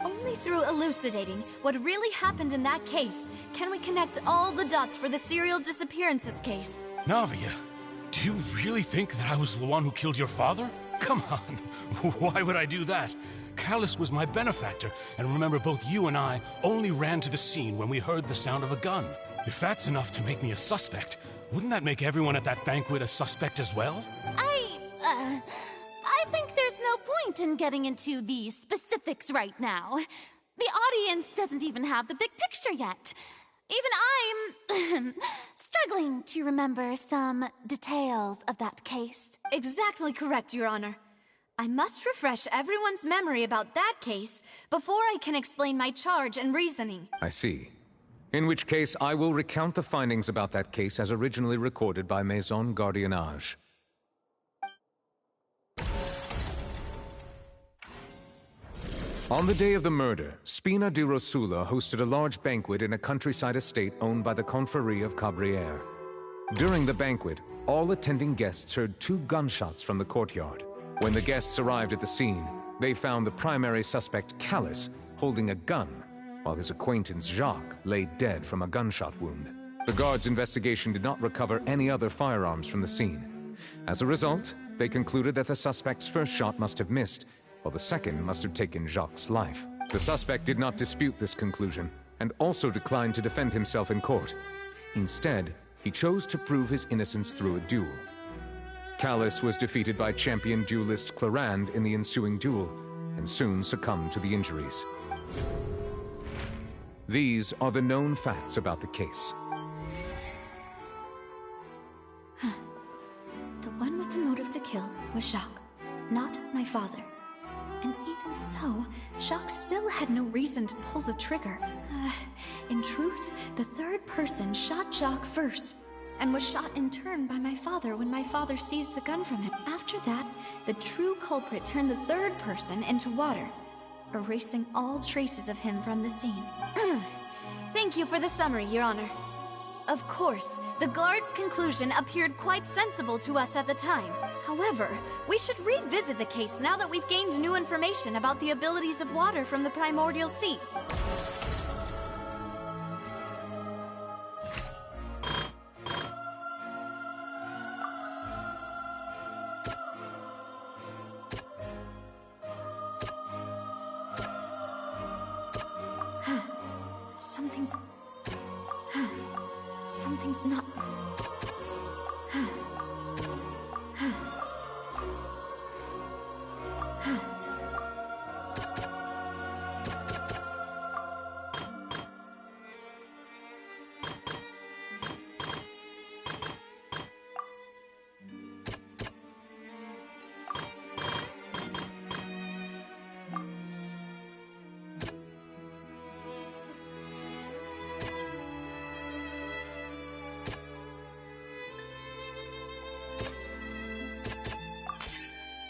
Only through elucidating what really happened in that case can we connect all the dots for the serial disappearances case. Navia, do you really think that I was the one who killed your father? Come on, why would I do that? Callus was my benefactor, and remember both you and I only ran to the scene when we heard the sound of a gun. If that's enough to make me a suspect, wouldn't that make everyone at that banquet a suspect as well? I think there's no point in getting into the specifics right now. The audience doesn't even have the big picture yet. Even I'm struggling to remember some details of that case. Exactly correct, Your Honor. I must refresh everyone's memory about that case before I can explain my charge and reasoning. I see. In which case, I will recount the findings about that case as originally recorded by Maison Gardiennage. On the day of the murder, Spina di Rosula hosted a large banquet in a countryside estate owned by the Confrérie of Cabriere. During the banquet, all attending guests heard 2 gunshots from the courtyard. When the guests arrived at the scene, they found the primary suspect, Callus, holding a gun, while his acquaintance, Jacques, lay dead from a gunshot wound. The guards' investigation did not recover any other firearms from the scene. As a result, they concluded that the suspect's first shot must have missed, while the second must have taken Jacques' life. The suspect did not dispute this conclusion, and also declined to defend himself in court. Instead, he chose to prove his innocence through a duel. Callus was defeated by champion duelist Caravan in the ensuing duel, and soon succumbed to the injuries. These are the known facts about the case. The one with the motive to kill was Jacques, not my father. And even so, Jacques still had no reason to pull the trigger. In truth, the third person shot Jacques first, and was shot in turn by my father when my father seized the gun from him. After that, the true culprit turned the third person into water, erasing all traces of him from the scene. Thank you for the summary, Your Honor. Of course, the guard's conclusion appeared quite sensible to us at the time. However, we should revisit the case now that we've gained new information about the abilities of water from the primordial sea. Something's not...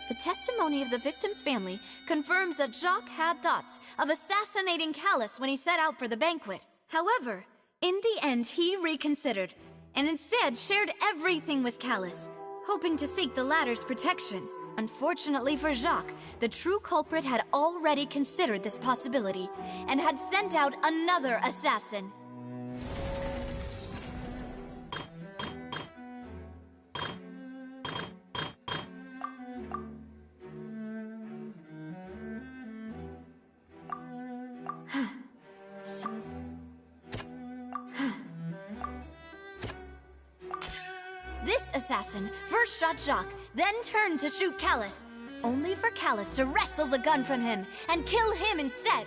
The testimony of the victim's family confirms that Jacques had thoughts of assassinating Calus when he set out for the banquet. However, in the end he reconsidered, and instead shared everything with Calus, hoping to seek the latter's protection. Unfortunately for Jacques, the true culprit had already considered this possibility, and had sent out another assassin. This assassin first shot Jacques, then turned to shoot Calus, only for Calus to wrestle the gun from him and kill him instead.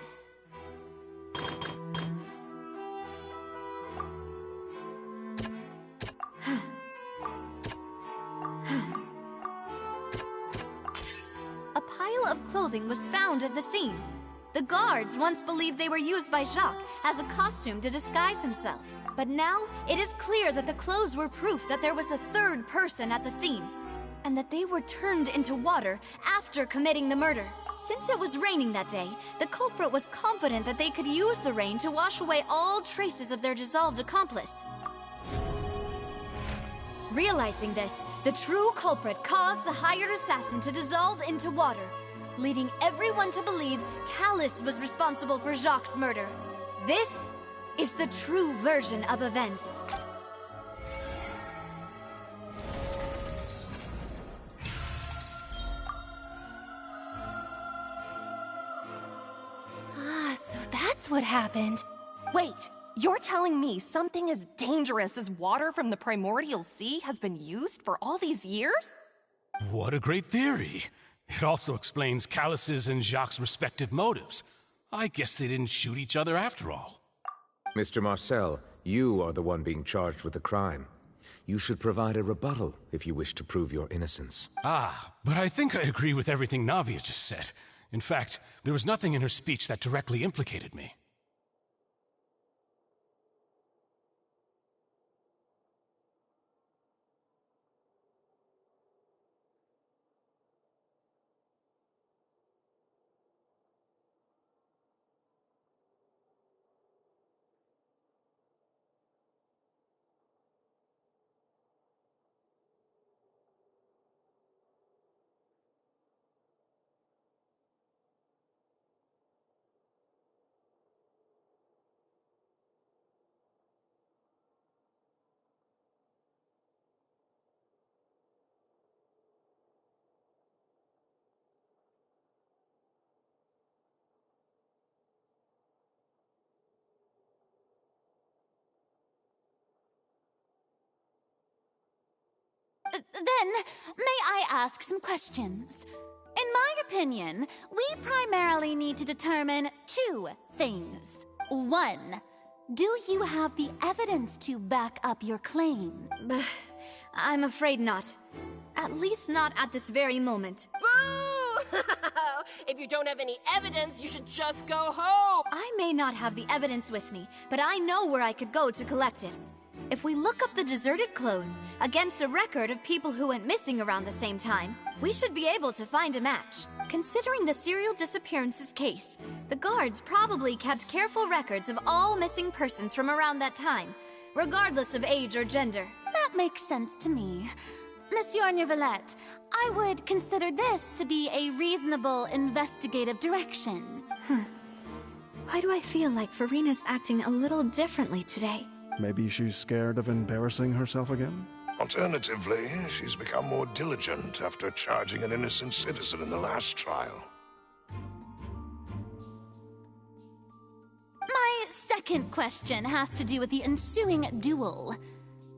A pile of clothing was found at the scene. The guards once believed they were used by Jacques as a costume to disguise himself. But now, it is clear that the clothes were proof that there was a third person at the scene, and that they were turned into water after committing the murder. Since it was raining that day, the culprit was confident that they could use the rain to wash away all traces of their dissolved accomplice. Realizing this, the true culprit caused the hired assassin to dissolve into water, leading everyone to believe Calus was responsible for Jacques' murder. This is the true version of events. So that's what happened. Wait, you're telling me something as dangerous as water from the primordial sea has been used for all these years? What a great theory. It also explains Calus's and Jacques' respective motives. I guess they didn't shoot each other after all. Mr. Marcel, you are the one being charged with the crime. You should provide a rebuttal if you wish to prove your innocence. Ah, but I think I agree with everything Navia just said. In fact, there was nothing in her speech that directly implicated me. Then, may I ask some questions? In my opinion, we primarily need to determine two things. One, do you have the evidence to back up your claim? I'm afraid not. At least not at this very moment. Boo! If you don't have any evidence, you should just go home! I may not have the evidence with me, but I know where I could go to collect it. If we look up the deserted clothes against a record of people who went missing around the same time, we should be able to find a match. Considering the serial disappearances case, the guards probably kept careful records of all missing persons from around that time, regardless of age or gender. That makes sense to me. Monsieur Neuvillette, I would consider this to be a reasonable investigative direction. Why do I feel like Furina's acting a little differently today? Maybe she's scared of embarrassing herself again? Alternatively, she's become more diligent after charging an innocent citizen in the last trial. My second question has to do with the ensuing duel.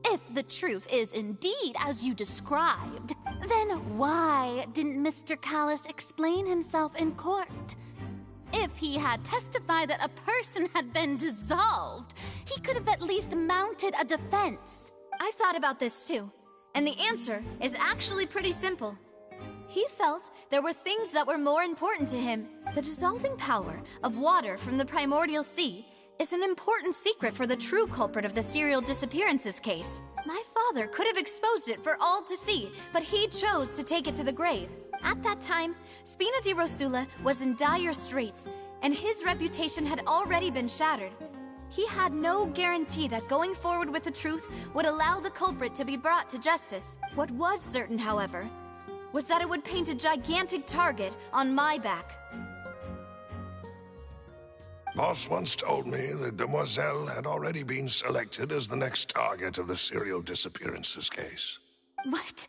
If the truth is indeed as you described, then why didn't Mr. Callis explain himself in court? If he had testified that a person had been dissolved, he could have at least mounted a defense. I've thought about this too, and the answer is actually pretty simple. He felt there were things that were more important to him. The dissolving power of water from the primordial sea is an important secret for the true culprit of the serial disappearances case. My father could have exposed it for all to see, but he chose to take it to the grave. At that time, Spina di Rosula was in dire straits, and his reputation had already been shattered. He had no guarantee that going forward with the truth would allow the culprit to be brought to justice. What was certain, however, was that it would paint a gigantic target on my back. Boss once told me that Demoiselle had already been selected as the next target of the serial disappearances case. What?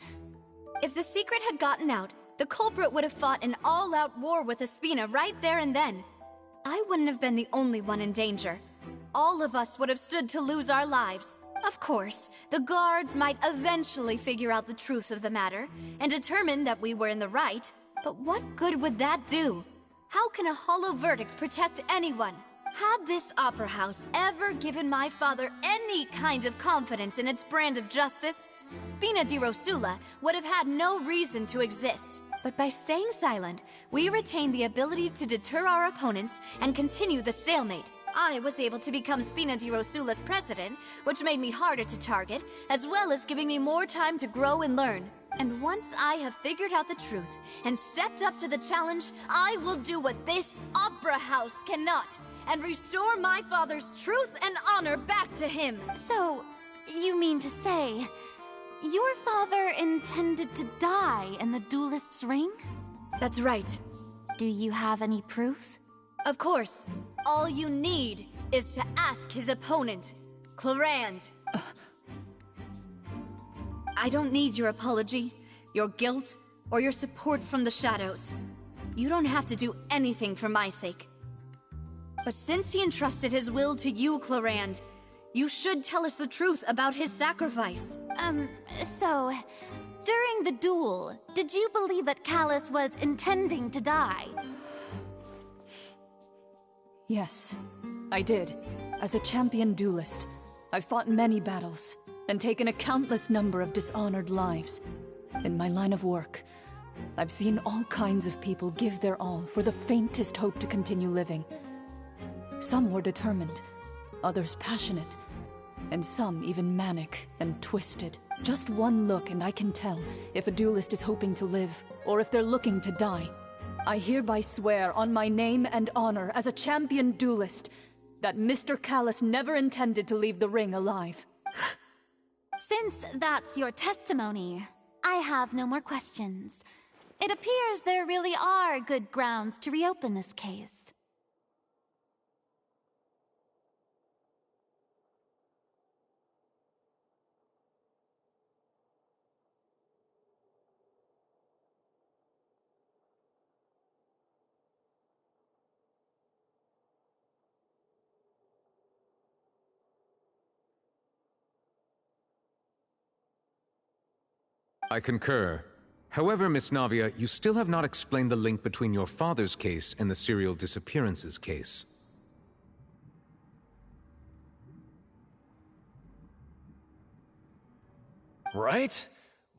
If the secret had gotten out, the culprit would have fought an all-out war with Espina right there and then. I wouldn't have been the only one in danger. All of us would have stood to lose our lives. Of course, the guards might eventually figure out the truth of the matter and determine that we were in the right, but what good would that do? How can a hollow verdict protect anyone? Had this opera house ever given my father any kind of confidence in its brand of justice, Spina di Rosula would have had no reason to exist. But by staying silent, we retained the ability to deter our opponents and continue the stalemate. I was able to become Spina di Rosula's president, which made me harder to target, as well as giving me more time to grow and learn. And once I have figured out the truth and stepped up to the challenge, I will do what this opera house cannot, and restore my father's truth and honor back to him. So, you mean to say, your father intended to die in the duelist's ring? That's right. Do you have any proof? Of course. All you need is to ask his opponent, Clarand. I don't need your apology, your guilt, or your support from the shadows. You don't have to do anything for my sake. But since he entrusted his will to you, Clarand, you should tell us the truth about his sacrifice. So, during the duel, did you believe that Callis was intending to die? Yes, I did. As a champion duelist, I've fought many battles and taken a countless number of dishonored lives. In my line of work, I've seen all kinds of people give their all for the faintest hope to continue living. Some were determined, others passionate, and some even manic and twisted. Just one look and I can tell if a duelist is hoping to live or if they're looking to die. I hereby swear on my name and honor as a champion duelist that Mr. Callis never intended to leave the ring alive. Since that's your testimony, I have no more questions. It appears there really are good grounds to reopen this case. I concur. However, Miss Navia, you still have not explained the link between your father's case and the serial disappearances case. Right?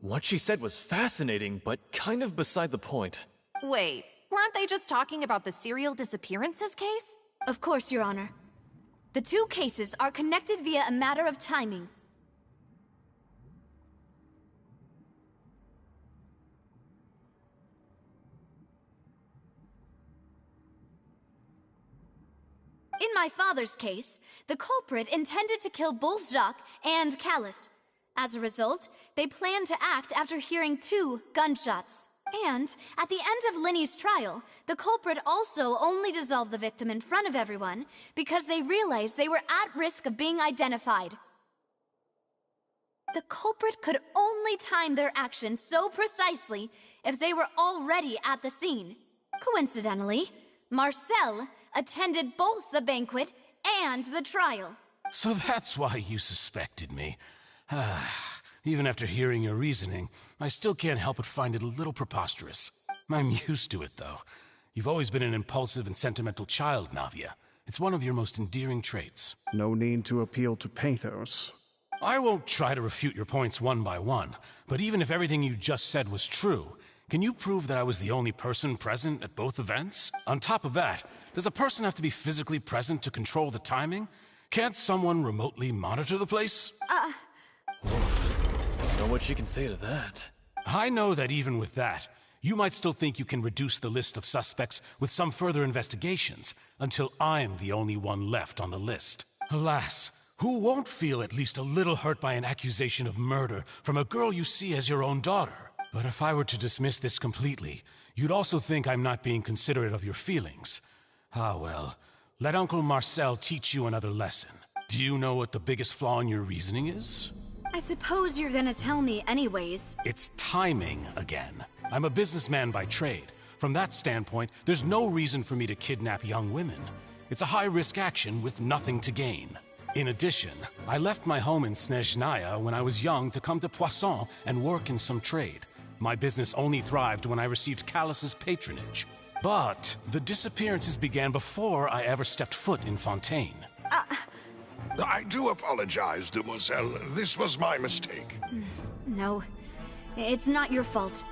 What she said was fascinating, but kind of beside the point. Wait, weren't they just talking about the serial disappearances case? Of course, Your Honor. The two cases are connected via a matter of timing. in my father's case, the culprit intended to kill both Jacques and Callus. As a result, they planned to act after hearing 2 gunshots. And, at the end of Lyney's trial, the culprit also only dissolved the victim in front of everyone because they realized they were at risk of being identified. The culprit could only time their actions so precisely if they were already at the scene. Coincidentally, Marcel attended both the banquet and the trial. So that's why you suspected me. Even after hearing your reasoning, I still can't help but find it a little preposterous. I'm used to it, though. You've always been an impulsive and sentimental child, Nahida. It's one of your most endearing traits. No need to appeal to pathos. I won't try to refute your points one by one, but even if everything you just said was true, can you prove that I was the only person present at both events? On top of that, does a person have to be physically present to control the timing? Can't someone remotely monitor the place? Know what you can say to that. I know that even with that, you might still think you can reduce the list of suspects with some further investigations, until I'm the only one left on the list. Alas, who won't feel at least a little hurt by an accusation of murder from a girl you see as your own daughter? But if I were to dismiss this completely, you'd also think I'm not being considerate of your feelings. Ah well, let Uncle Marcel teach you another lesson. Do you know what the biggest flaw in your reasoning is? I suppose you're gonna tell me anyways. It's timing again. I'm a businessman by trade. From that standpoint, there's no reason for me to kidnap young women. It's a high-risk action with nothing to gain. In addition, I left my home in Snezhnaya when I was young to come to Poisson and work in some trade. My business only thrived when I received Callus's patronage. But the disappearances began before I ever stepped foot in Fontaine. I do apologize, demoiselle. This was my mistake. No, it's not your fault.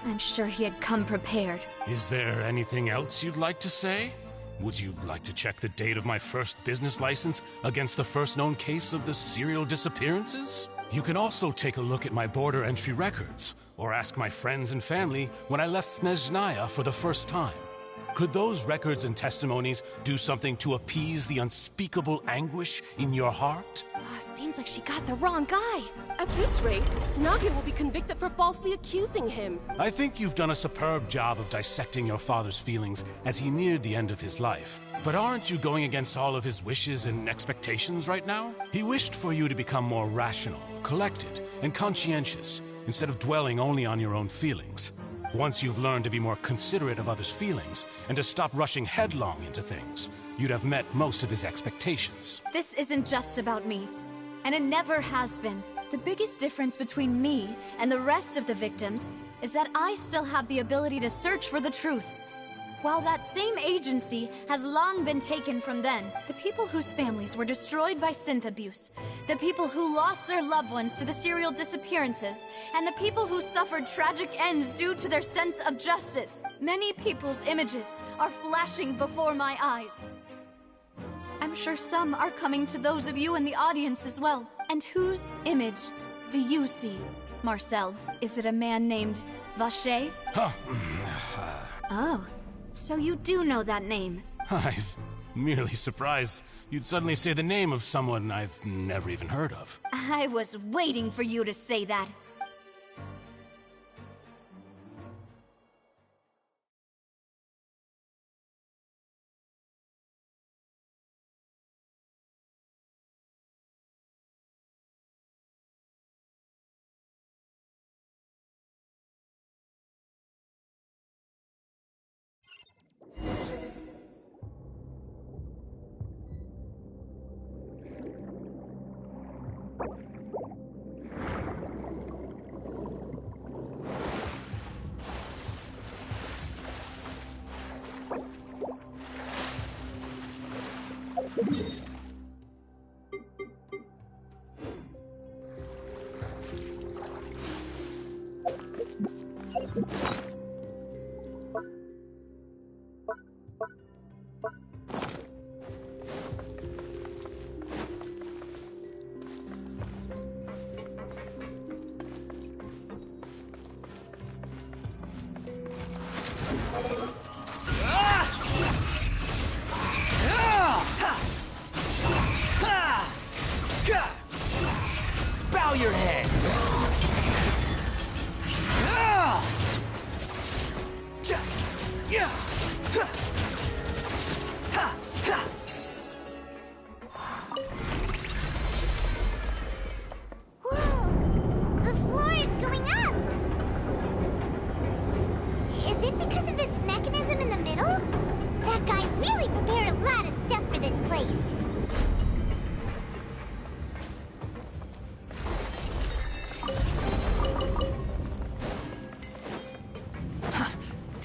I'm sure he had come prepared. Is there anything else you'd like to say? Would you like to check the date of my first business license against the first known case of the serial disappearances? You can also take a look at my border entry records, or ask my friends and family when I left Snezhnaya for the first time. Could those records and testimonies do something to appease the unspeakable anguish in your heart? Seems like she got the wrong guy. At this rate, Nahida will be convicted for falsely accusing him. I think you've done a superb job of dissecting your father's feelings as he neared the end of his life. But aren't you going against all of his wishes and expectations right now? He wished for you to become more rational, collected, and conscientious, instead of dwelling only on your own feelings. Once you've learned to be more considerate of others' feelings, and to stop rushing headlong into things, you'd have met most of his expectations. This isn't just about me, and it never has been. The biggest difference between me and the rest of the victims is that I still have the ability to search for the truth. While that same agency has long been taken from them, the people whose families were destroyed by synth abuse, the people who lost their loved ones to the serial disappearances, and the people who suffered tragic ends due to their sense of justice, many people's images are flashing before my eyes. I'm sure some are coming to those of you in the audience as well. And whose image do you see, Marcel? Is it a man named Vacher? Oh. So you do know that name? I'm merely surprised you'd suddenly say the name of someone I've never even heard of. I was waiting for you to say that.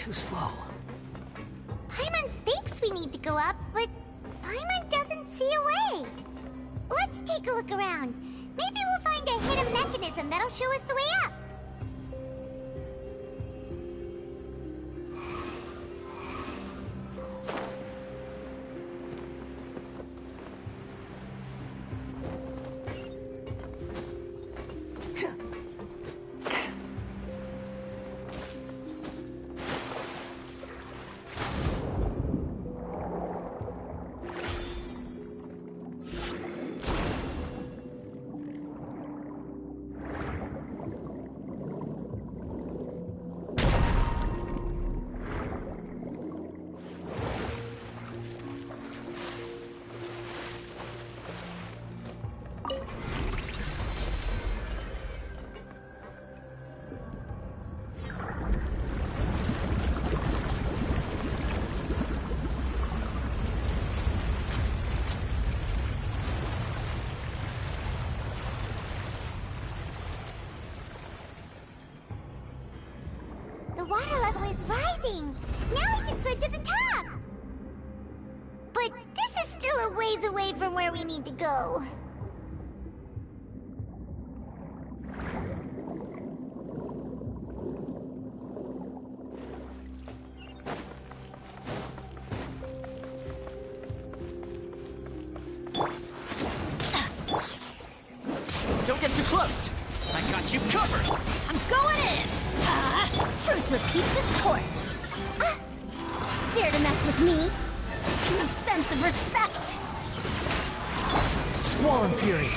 Too slow. Paimon thinks we need to go up, but Paimon doesn't see a way. Let's take a look around. Maybe we'll find a hidden mechanism that'll show us the way up. The water level is rising! Now we can swim to the top! But this is still a ways away from where we need to go. Don't get too close! I got you covered! I'm going in! Truth repeats its course. Dare to mess with me? No sense of respect! Squall Fury!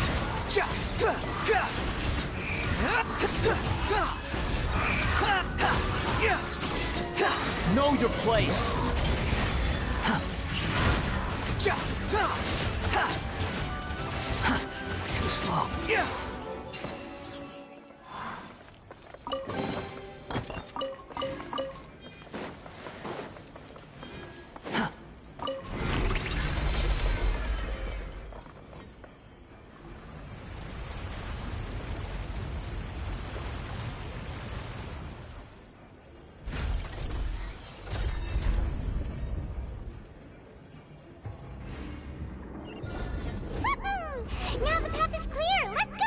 Know your place! Too slow. Now the path is clear! Let's go!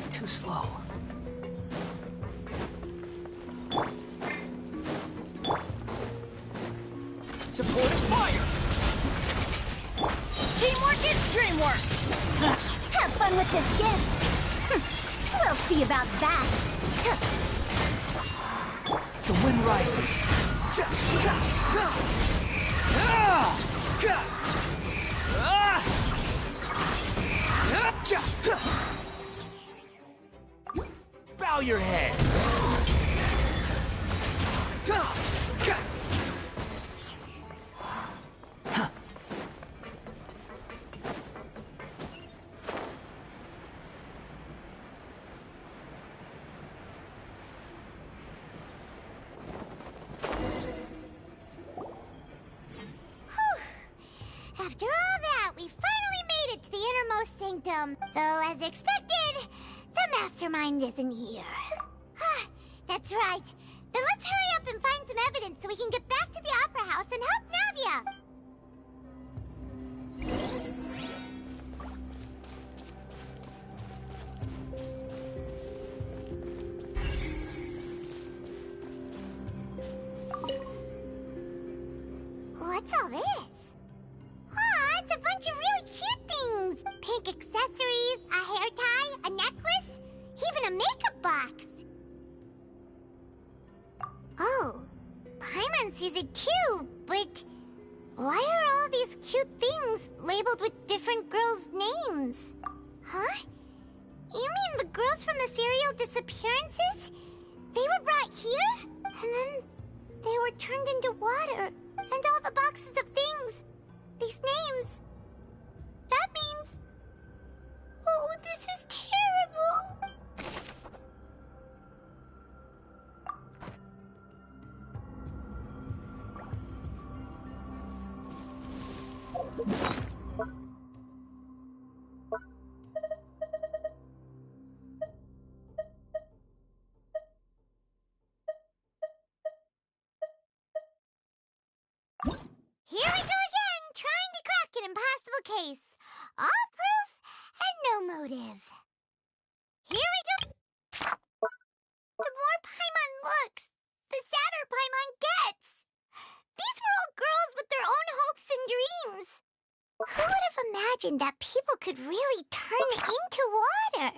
Too slow. Supporting fire! Teamwork is dreamwork! Have fun with this gift! We'll see about that! The wind rises. Bow your head! After all that, we finally made it to the innermost sanctum. Though, as expected, the mastermind isn't here. That's right. Then let's hurry up and find some evidence so we can get back to the Opera House and help Navia. What's all this? Aw, it's a bunch of really cute things. Pink accessories, a hair tie, a necklace, even a makeup box. Oh, Paimon Paimon sees it too, but why are all these cute things labeled with different girls' names? Huh? You mean the girls from the serial disappearances? They were brought here, and then they were turned into water, and all the boxes of things, these names. That means... Oh, this is terrible! Here we go again, trying to crack an impossible case. All proof and no motive. Here we go. The more Paimon looks, the sadder Paimon gets. These were all girls with their own hopes and dreams. Who would have imagined that people could really turn into water?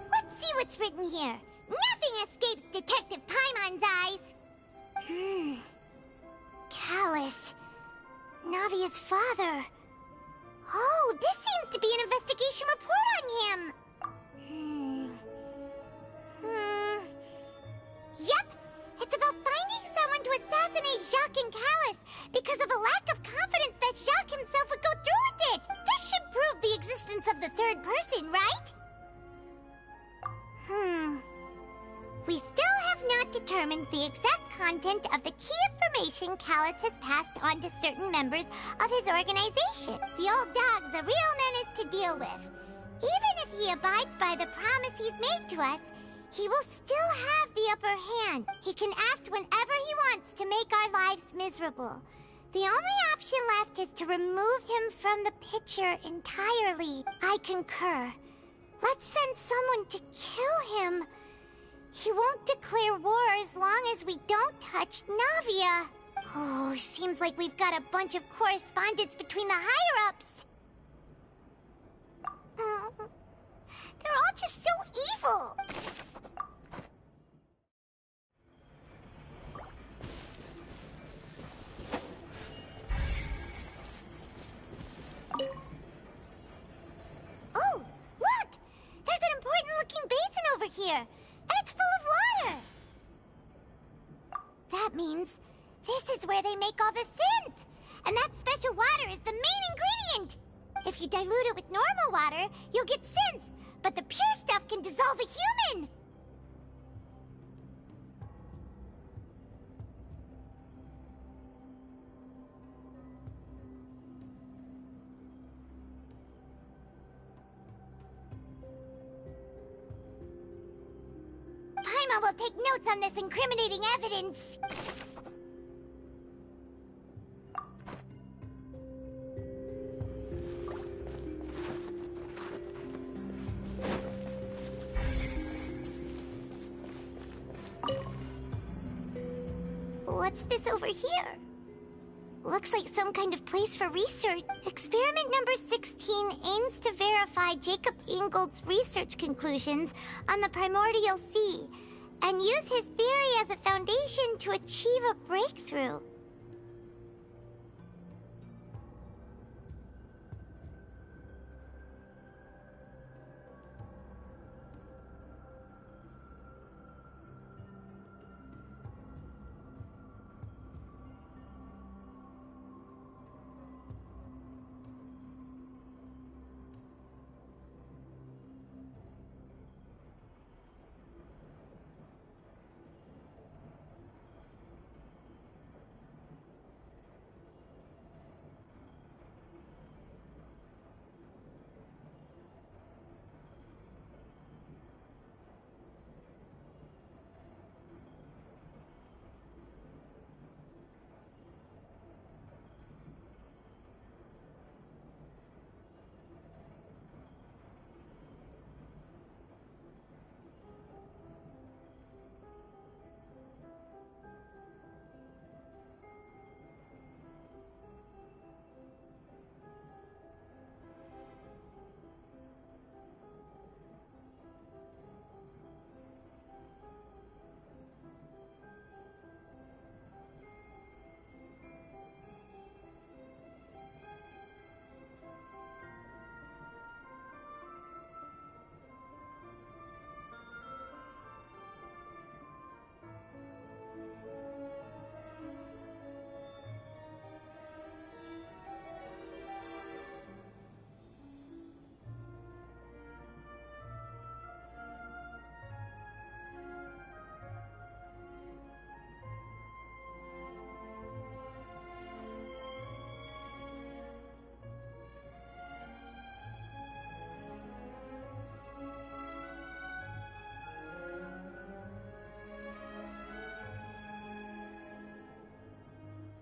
Let's see what's written here. Nothing escapes Detective Paimon's eyes. Callus. Navia's father. Oh, this seems to be an investigation report on him. Yep, it's about finding someone to assassinate Jacques and Callus because of a lack of confidence that Jacques himself would go through with it. This should prove the existence of the third person, right? We still have not determined the exact content of the key information Callus has passed on to certain members of his organization. The old dog's a real menace to deal with. Even if he abides by the promise he's made to us, he will still have the upper hand. He can act whenever he wants to make our lives miserable. The only option left is to remove him from the picture entirely. I concur. Let's send someone to kill him. He won't declare war as long as we don't touch Navia. Oh, seems like we've got a bunch of correspondence between the higher-ups. They're all just so evil. Oh, look! There's an important-looking basin over here, and it's full of water! That means this is where they make all the synth! And that special water is the main ingredient! If you dilute it with normal water, you'll get synth, but the pure stuff can dissolve a human! Paimon will take notes on this incriminating evidence. What's this over here? Looks like some kind of place for research. Experiment number 16 aims to verify Jacob Ingold's research conclusions on the primordial sea and use his theory as a foundation to achieve a breakthrough.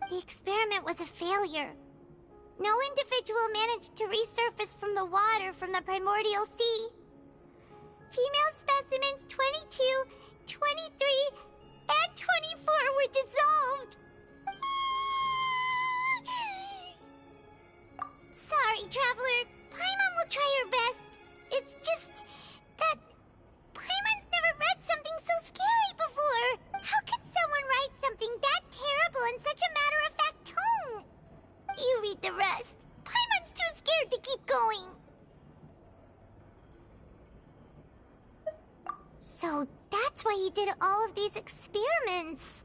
The experiment was a failure. No individual managed to resurface from the water from the primordial sea. Female specimens 22, 23, and 24 were dissolved. Sorry, Traveler. Paimon will try her best. It's just that Paimon's never read something so scary before. How can someone write something that terrible in such a matter-of-fact tone? You read the rest. Paimon's too scared to keep going. So that's why he did all of these experiments.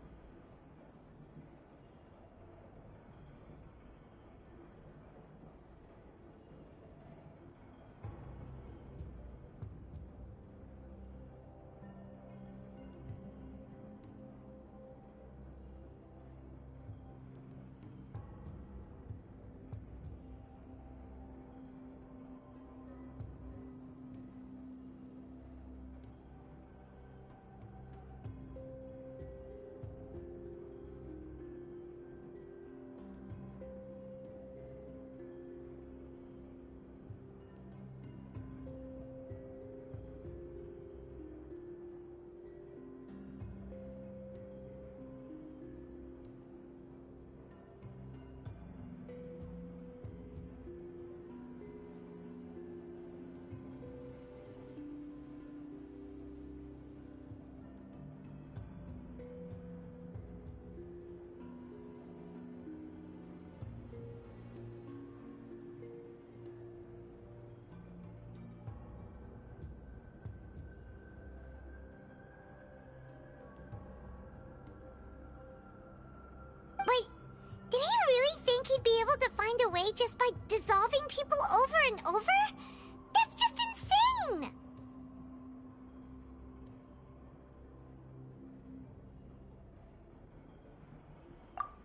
Did he really think he'd be able to find a way just by dissolving people over and over? That's just insane!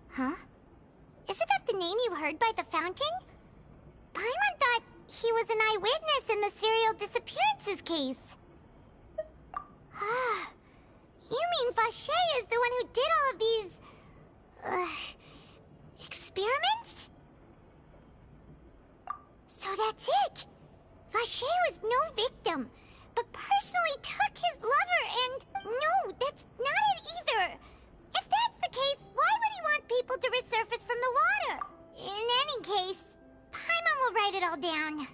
Huh? Isn't that the name you heard by the fountain? Paimon thought he was an eyewitness in the serial disappearances case. You mean Vache is the one who did all of these... experiments? So that's it! Vache was no victim, but personally took his lover and... No, that's not it either! If that's the case, why would he want people to resurface from the water? In any case, Paimon will write it all down.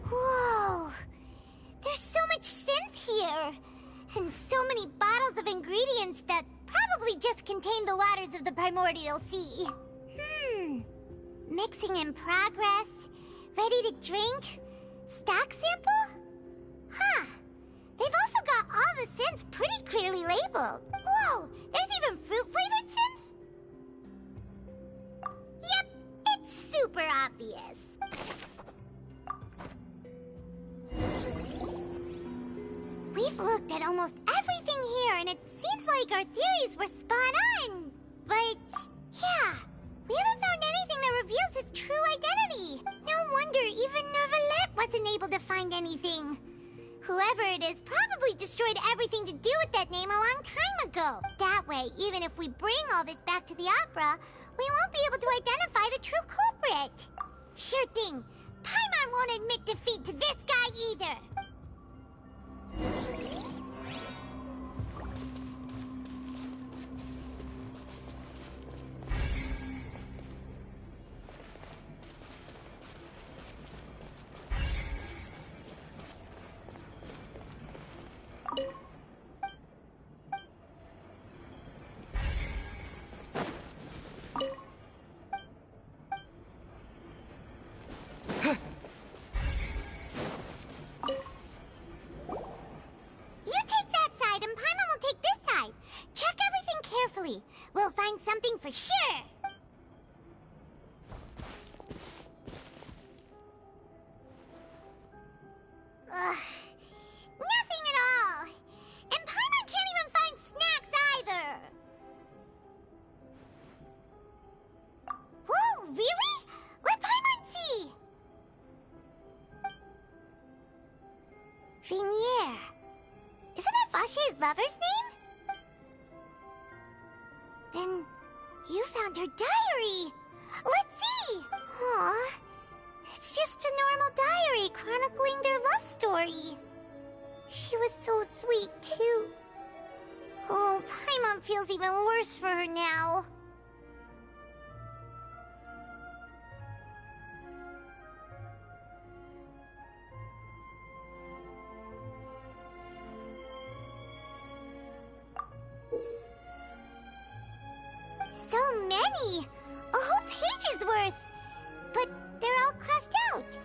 Whoa! There's so much synth here! And so many bottles of ingredients that probably just contain the waters of the primordial sea. Mixing in progress. Ready to drink? Stock sample? Huh. They've also got all the synth pretty clearly labeled. Whoa, there's even fruit-flavored synth? Yep, it's super obvious. We've looked at almost everything here, and it seems like our theories were spot on. But, yeah, we haven't found anything that reveals his true identity. No wonder even Nervalette wasn't able to find anything. Whoever it is probably destroyed everything to do with that name a long time ago. That way, even if we bring all this back to the opera, we won't be able to identify the true culprit. Sure thing. Paimon won't admit defeat to this guy either. We'll find something for sure. Ugh. Nothing at all. And Paimon can't even find snacks either. Whoa, really? Let Paimon see. Vinier. Isn't that Vache's lover's name? Then you found her diary. Let's see. Aw, it's just a normal diary chronicling their love story. She was so sweet, too. Oh, Paimon feels even worse for her now. So many! A whole page's worth! But they're all crossed out.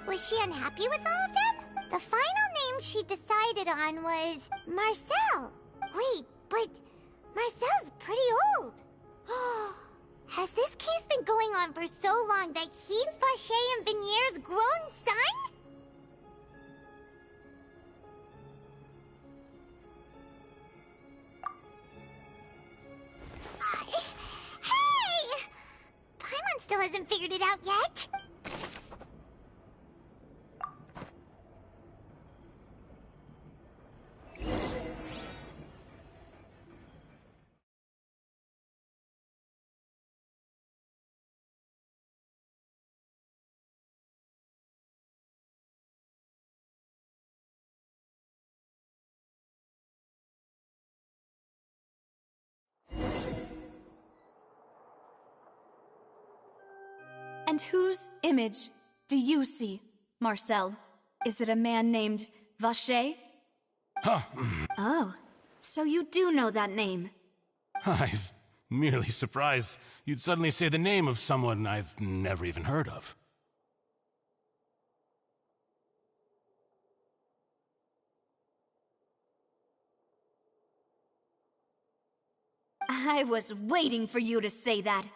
Was she unhappy with all of them? The final name she decided on was Marcel. Wait, but Marcel's pretty old. Has this case been going on for so long that he's Vache and Vinier's grown son? Hey! Paimon still hasn't figured it out yet. And whose image do you see, Marcel? Is it a man named Vache? Huh. Oh, so you do know that name. I'm merely surprised you'd suddenly say the name of someone I've never even heard of. I was waiting for you to say that.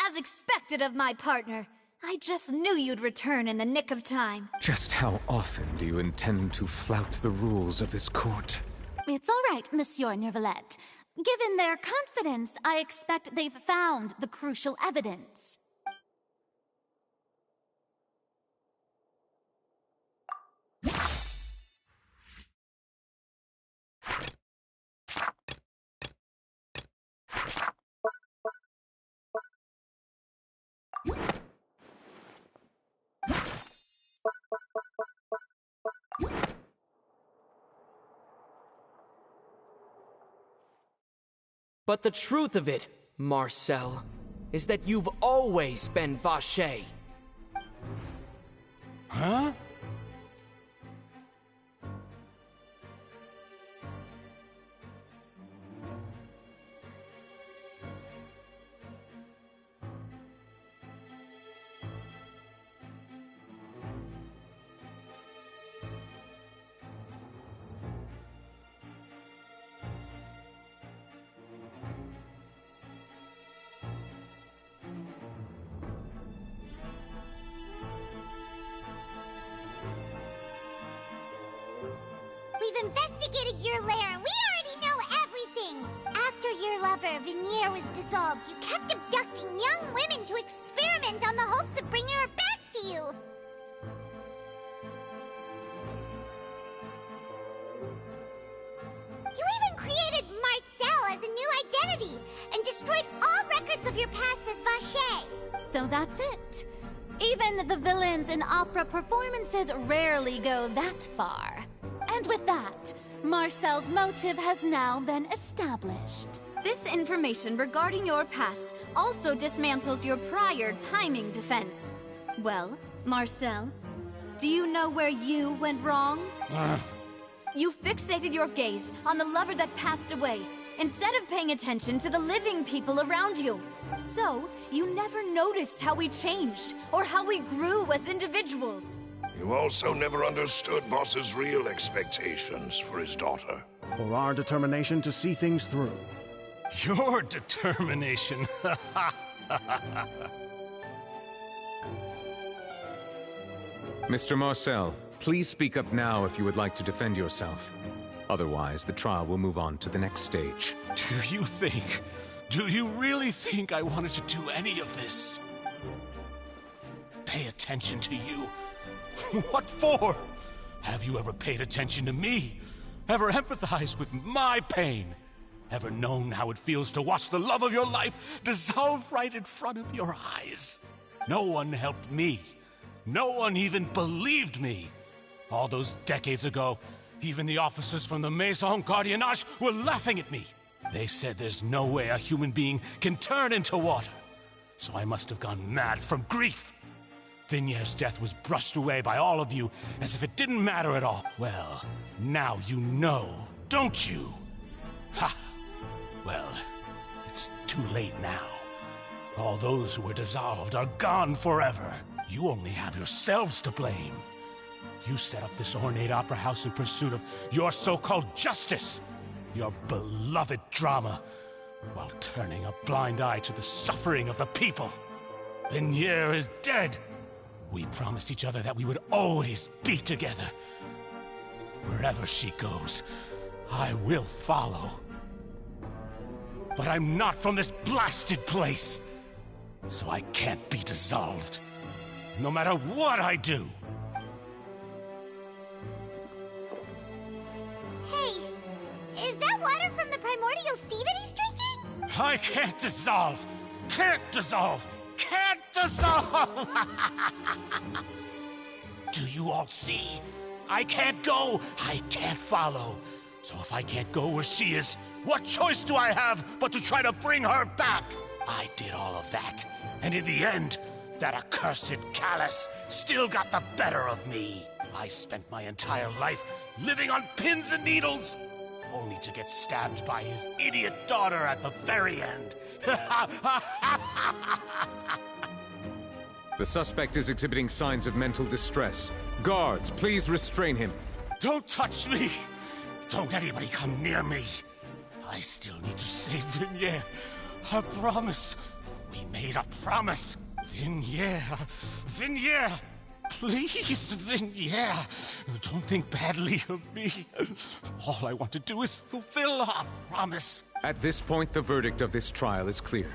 As expected of my partner. I just knew you'd return in the nick of time. Just how often do you intend to flout the rules of this court? It's all right, Monsieur Nervalette. Given their confidence, I expect they've found the crucial evidence. But the truth of it, Marcel, is that you've always been Vacher. Huh? We've investigated your lair and we already know everything! After your lover, Veneer, was dissolved, you kept abducting young women to experiment on the hopes of bringing her back to you! You even created Marcel as a new identity and destroyed all records of your past as Vacher! So that's it. Even the villains in opera performances rarely go that far. And with that, Marcel's motive has now been established. This information regarding your past also dismantles your prior timing defense. Well, Marcel, do you know where you went wrong? You fixated your gaze on the lover that passed away, instead of paying attention to the living people around you. So, you never noticed how we changed, or how we grew as individuals. You also never understood Boss's real expectations for his daughter. Or our determination to see things through. Your determination. Mr. Marcel, please speak up now if you would like to defend yourself. Otherwise, the trial will move on to the next stage. Do you really think I wanted to do any of this? Pay attention to you? What for? Have you ever paid attention to me? Ever empathized with my pain? Ever known how it feels to watch the love of your life dissolve right in front of your eyes? No one helped me. No one even believed me. All those decades ago, even the officers from the Maison Gardiennage were laughing at me. They said there's no way a human being can turn into water. So I must have gone mad from grief. Vinier's death was brushed away by all of you as if it didn't matter at all. Well, now you know, don't you? Ha! Well, it's too late now. All those who were dissolved are gone forever. You only have yourselves to blame. You set up this ornate opera house in pursuit of your so-called justice, your beloved drama, while turning a blind eye to the suffering of the people. Vinier is dead. We promised each other that we would always be together. Wherever she goes, I will follow. But I'm not from this blasted place, so I can't be dissolved, no matter what I do. Hey, is that water from the primordial sea that he's drinking? I can't dissolve! Can't dissolve! Can't dissolve! Do you all see? I can't go, I can't follow. So if I can't go where she is, what choice do I have but to try to bring her back? I did all of that, and in the end, that accursed Callus still got the better of me. I spent my entire life living on pins and needles, only to get stabbed by his idiot daughter at the very end. The suspect is exhibiting signs of mental distress. Guards, please restrain him. Don't touch me! Don't anybody come near me! I still need to save Vinier. I promise. We made a promise. Vignere. Please, Vignere. Don't think badly of me. All I want to do is fulfill our promise. At this point, the verdict of this trial is clear.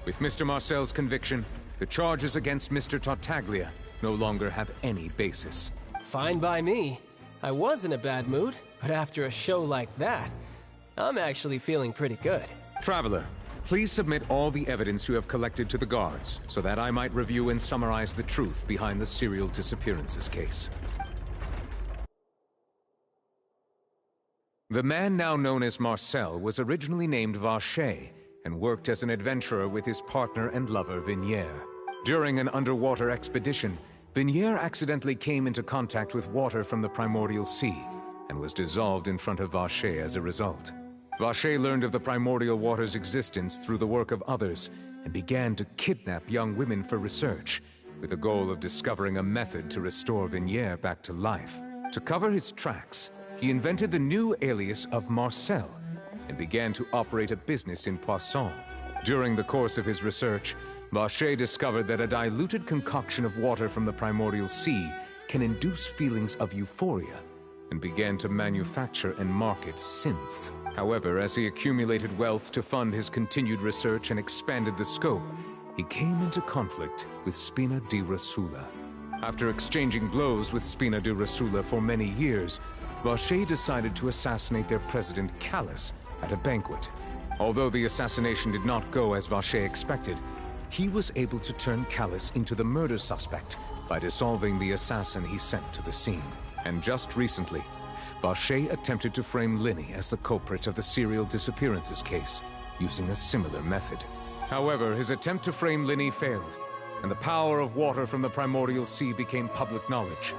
With Mr. Marcel's conviction, the charges against Mr. Tartaglia no longer have any basis. Fine by me. I was in a bad mood, but after a show like that, I'm actually feeling pretty good. Traveler, please submit all the evidence you have collected to the guards, so that I might review and summarize the truth behind the serial disappearances case. The man now known as Marcel was originally named Vacher and worked as an adventurer with his partner and lover Vignere. During an underwater expedition, Vignere accidentally came into contact with water from the primordial sea and was dissolved in front of Vacher as a result. Vacher learned of the primordial water's existence through the work of others and began to kidnap young women for research, with the goal of discovering a method to restore Vignere back to life. To cover his tracks, he invented the new alias of Marcel and began to operate a business in Poisson. During the course of his research, Vacher discovered that a diluted concoction of water from the primordial sea can induce feelings of euphoria, and began to manufacture and market synth. However, as he accumulated wealth to fund his continued research and expanded the scope, he came into conflict with Spina di Rosula. After exchanging blows with Spina di Rosula for many years, Vacher decided to assassinate their president Callus at a banquet. Although the assassination did not go as Vacher expected, he was able to turn Callus into the murder suspect by dissolving the assassin he sent to the scene. And just recently, Vacher attempted to frame Lyney as the culprit of the serial disappearances case, using a similar method. However, his attempt to frame Lyney failed, and the power of water from the primordial sea became public knowledge.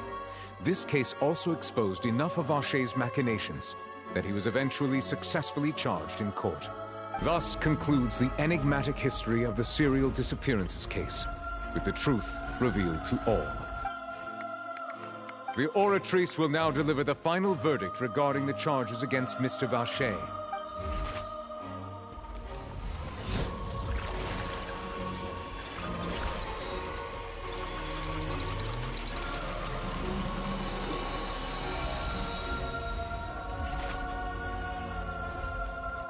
This case also exposed enough of Vacher's machinations that he was eventually successfully charged in court. Thus concludes the enigmatic history of the serial disappearances case, with the truth revealed to all. The Oratrice will now deliver the final verdict regarding the charges against Mr. Vacher.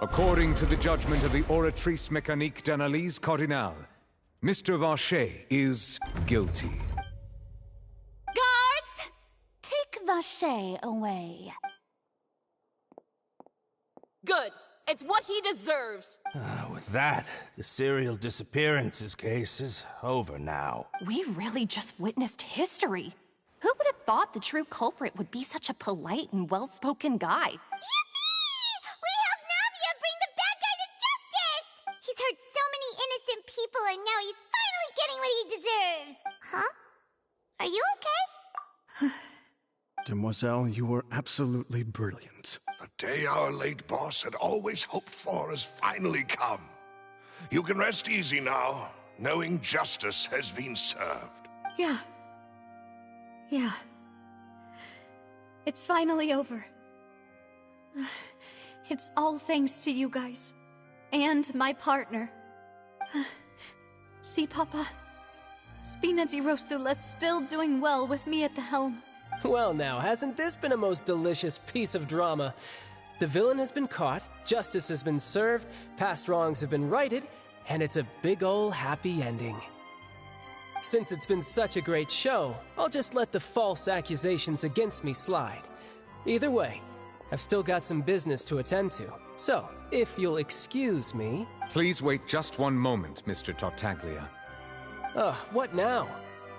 According to the judgment of the Oratrice Mécanique d'Analyse Cardinale, Mr. Vacher is guilty. Guards! Take Vacher away. Good. It's what he deserves. With that, the serial disappearances case is over now. We really just witnessed history. Who would have thought the true culprit would be such a polite and well-spoken guy? He's hurt so many innocent people, and now he's finally getting what he deserves. Huh? Are you okay? Demoiselle, you were absolutely brilliant. The day our late boss had always hoped for has finally come. You can rest easy now, knowing justice has been served. Yeah. It's finally over. It's all thanks to you guys. And my partner. See, Papa? Spina di Rosula's still doing well with me at the helm. Well now, hasn't this been a most delicious piece of drama? The villain has been caught, justice has been served, past wrongs have been righted, and it's a big ol' happy ending. Since it's been such a great show, I'll just let the false accusations against me slide. Either way, I've still got some business to attend to. So, if you'll excuse me... Please wait just one moment, Mr. Tartaglia. What now?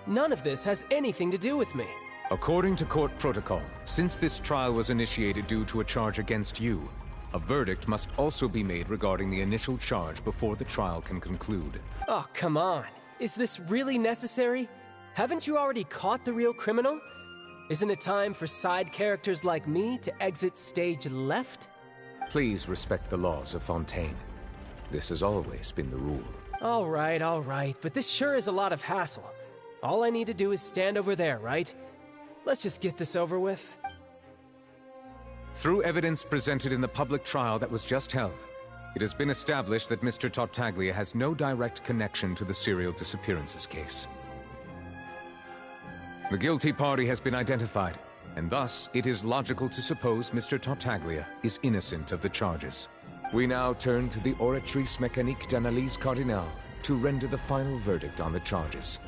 None of this has anything to do with me. According to court protocol, since this trial was initiated due to a charge against you, a verdict must also be made regarding the initial charge before the trial can conclude. Oh, come on. Is this really necessary? Haven't you already caught the real criminal? Isn't it time for side characters like me to exit stage left? Please respect the laws of Fontaine. This has always been the rule. All right, but this sure is a lot of hassle. All I need to do is stand over there, right? Let's just get this over with. Through evidence presented in the public trial that was just held, It has been established that Mr. Tartaglia has no direct connection to the serial disappearances case. The guilty party has been identified, and thus it is logical to suppose Mr. Tartaglia is innocent of the charges. We now turn to the Oratrice Mécanique d'Analyse Cardinale to render the final verdict on the charges.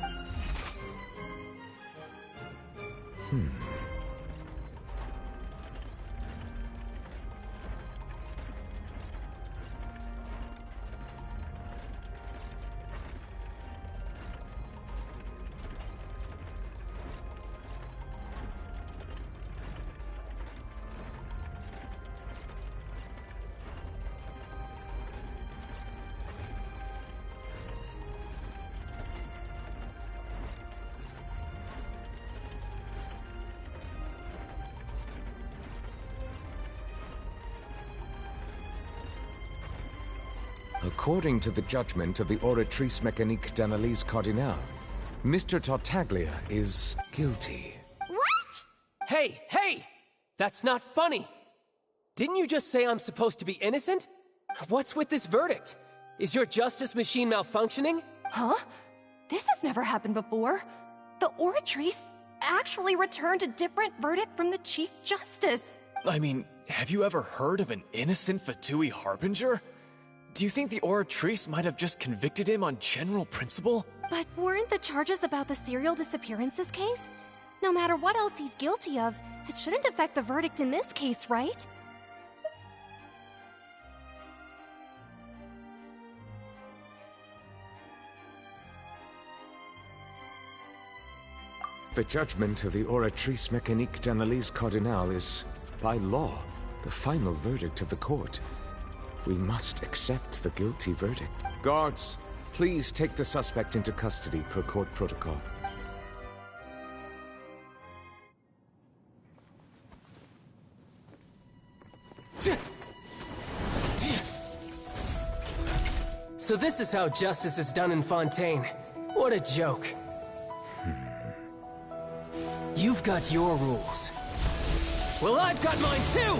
According to the judgment of the Oratrice Mécanique d'Analyse Cardinale, Mr. Tartaglia is guilty. What? Hey, hey! That's not funny! Didn't you just say I'm supposed to be innocent? What's with this verdict? Is your justice machine malfunctioning? Huh? This has never happened before. The Oratrice actually returned a different verdict from the Chief Justice. I mean, have you ever heard of an innocent Fatui Harbinger? Do you think the Oratrice might have just convicted him on general principle? But weren't the charges about the serial disappearances case? No matter what else he's guilty of, it shouldn't affect the verdict in this case, right? The judgment of the Oratrice Mécanique d'Analyse Cardinale is, by law, the final verdict of the court. We must accept the guilty verdict. Guards, please take the suspect into custody per court protocol. So this is how justice is done in Fontaine. What a joke. You've got your rules. Well, I've got mine too!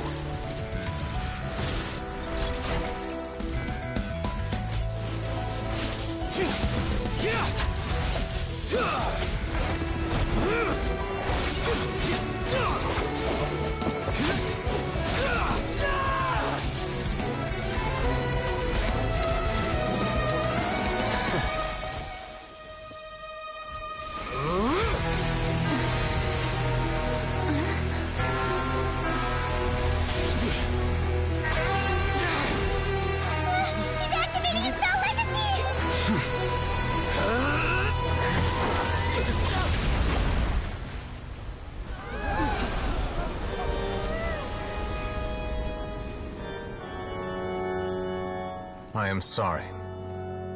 I am sorry.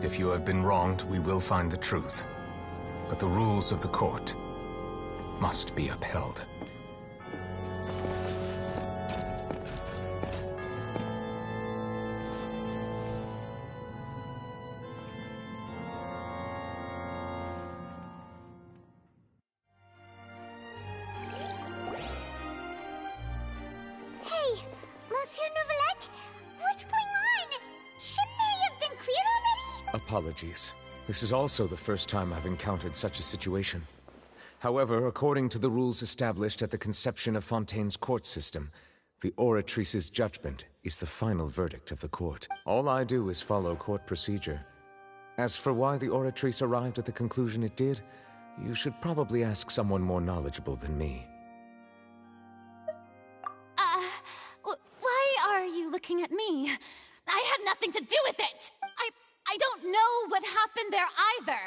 If you have been wronged, we will find the truth. But the rules of the court must be upheld. Hey, Monsieur Novelette, what's going on? Shouldn't they have been cleared already? Apologies. This is also the first time I've encountered such a situation. However, according to the rules established at the conception of Fontaine's court system, the Oratrice's judgment is the final verdict of the court. All I do is follow court procedure. As for why the Oratrice arrived at the conclusion it did, you should probably ask someone more knowledgeable than me. Why are you looking at me? I had nothing to do with it! I don't know what happened there either!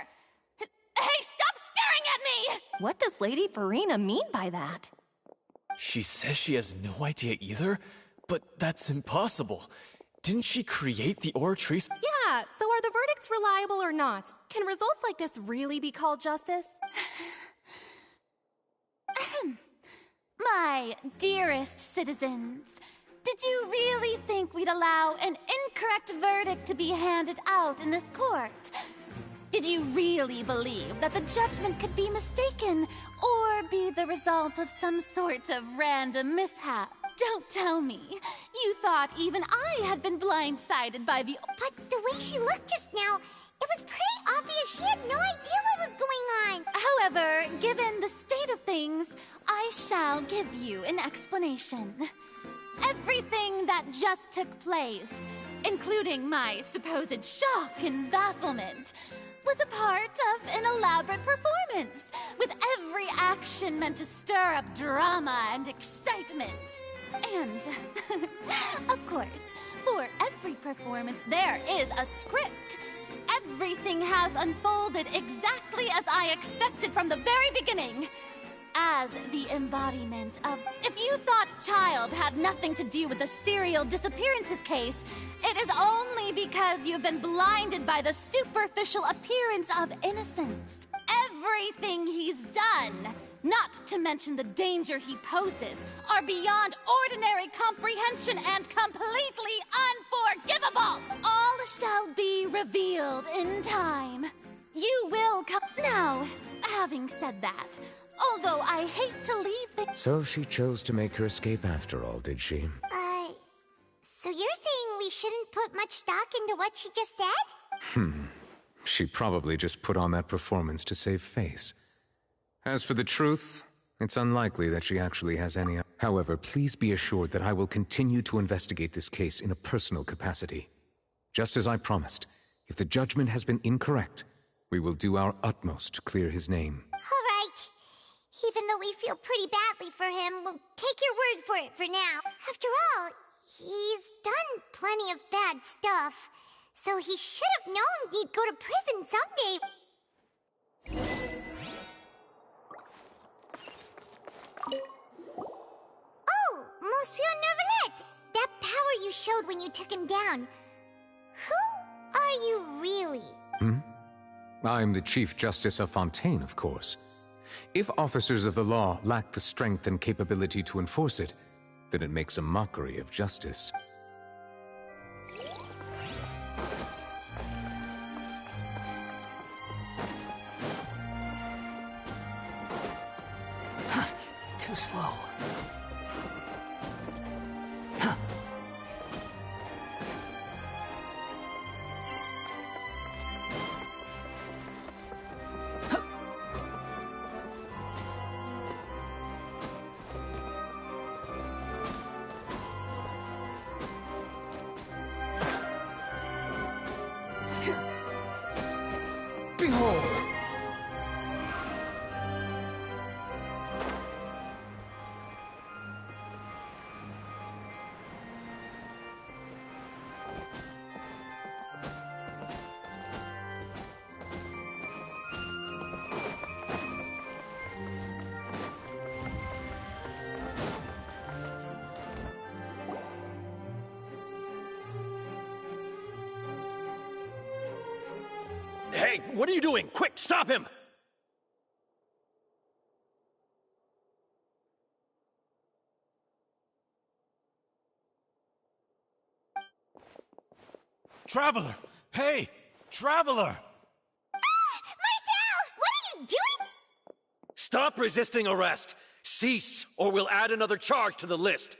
Hey, stop staring at me! What does Lady Furina mean by that? She says she has no idea either, but that's impossible. Didn't she create the Oratrice? Yeah, so are the verdicts reliable or not? Can results like this really be called justice? My dearest citizens, did you really think we'd allow an incorrect verdict to be handed out in this court? Did you really believe that the judgment could be mistaken or be the result of some sort of random mishap? don't tell me. You thought even I had been blindsided by the... But the way she looked just now, it was pretty obvious she had no idea what was going on. However, given the state of things, I shall give you an explanation. Everything that just took place, including my supposed shock and bafflement, was a part of an elaborate performance, with every action meant to stir up drama and excitement. And, of course, for every performance there is a script. Everything has unfolded exactly as I expected from the very beginning. As the embodiment of... If you thought Child had nothing to do with the serial disappearances case, it is only because you've been blinded by the superficial appearance of innocence. Everything he's done, not to mention the danger he poses, are beyond ordinary comprehension and completely unforgivable. All shall be revealed in time. You will come... Now, having said that... Although I hate to leave the... So she chose to make her escape after all, did she? So you're saying we shouldn't put much stock into what she just said? She probably just put on that performance to save face. As for the truth, it's unlikely that she actually has any... However, please be assured that I will continue to investigate this case in a personal capacity. Just as I promised, if the judgment has been incorrect, we will do our utmost to clear his name. All right. Even though we feel pretty badly for him, we'll take your word for it for now. After all, he's done plenty of bad stuff, so he should have known he'd go to prison someday. Oh, Monsieur Neuvillette! That power you showed when you took him down. Who are you really? I'm the Chief Justice of Fontaine, of course. If officers of the law lack the strength and capability to enforce it, then it makes a mockery of justice. Too slow. Hey, what are you doing? Quick, stop him! Traveler! Hey! Traveler! Marcel! What are you doing? Stop resisting arrest! Cease, or we'll add another charge to the list!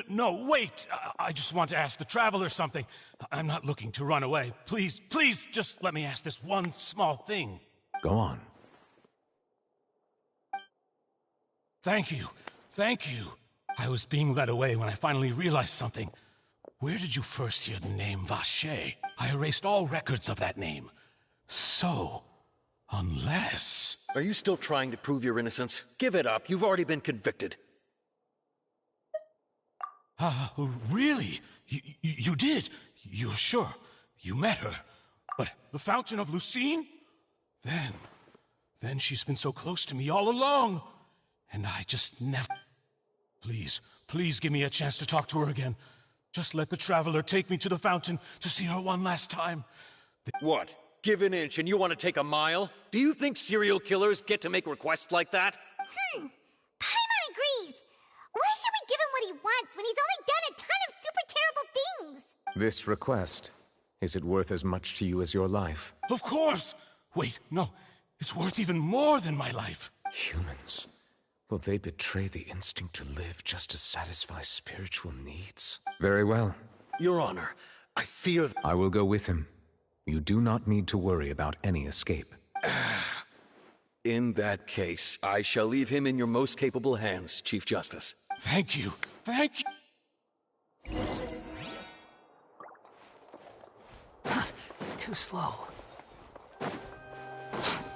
No, wait! I just want to ask the Traveler something. I'm not looking to run away. Please, just let me ask this one small thing. Go on. Thank you. I was being led away when I finally realized something. Where did you first hear the name Vacher? I erased all records of that name. So, unless... Are you still trying to prove your innocence? Give it up. You've already been convicted. Really? You did? You're sure? You met her? But the Fountain of Lucine? Then she's been so close to me all along. And I just never... Please give me a chance to talk to her again. Just let the Traveler take me to the fountain to see her one last time. What? Give an inch and you want to take a mile? Do you think serial killers get to make requests like that? Paimon agrees. Why should we give him what he wants when he's only done a ton of super terrible things? This request, is it worth as much to you as your life? Of course! Wait, no. It's worth even more than my life. Humans. Will they betray the instinct to live just to satisfy spiritual needs? Very well. Your Honor, I fear... I will go with him. You do not need to worry about any escape. In that case, I shall leave him in your most capable hands, Chief Justice. Thank you. Thank you. Too slow.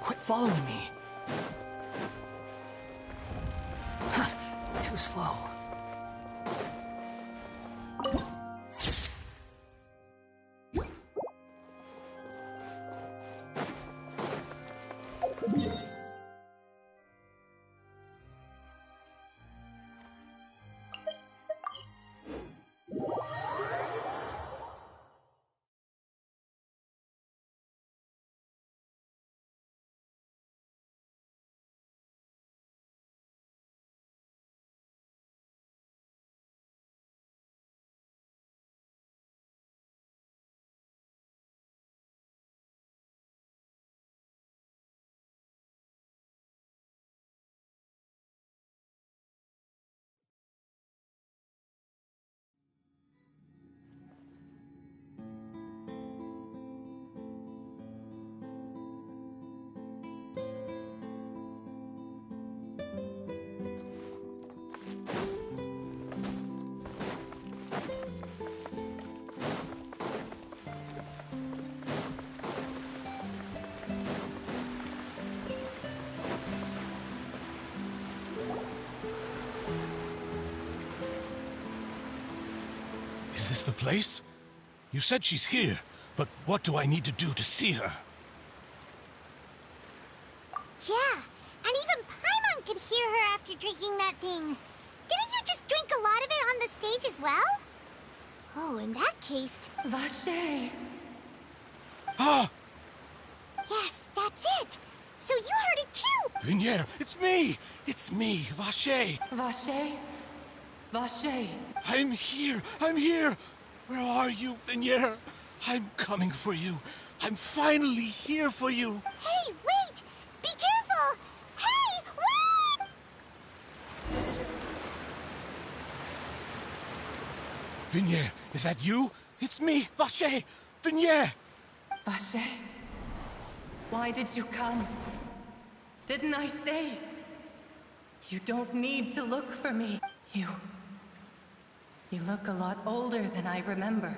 Quit following me. Too slow. Is this the place? You said she's here, but what do I need to do to see her? Yeah, and even Paimon could hear her after drinking that thing. Didn't you just drink a lot of it on the stage as well? Oh, in that case... Vache! Ah! Yes, that's it! So you heard it too! Vinier, it's me! It's me, Vache! Vache? Vache! I'm here! I'm here! Where are you, Vinier? I'm coming for you. I'm finally here for you. Hey, wait! Be careful! Hey, wait! Vinier, is that you? It's me, Vache! Vinier! Vache? Why did you come? Didn't I say? You don't need to look for me. You look a lot older than I remember.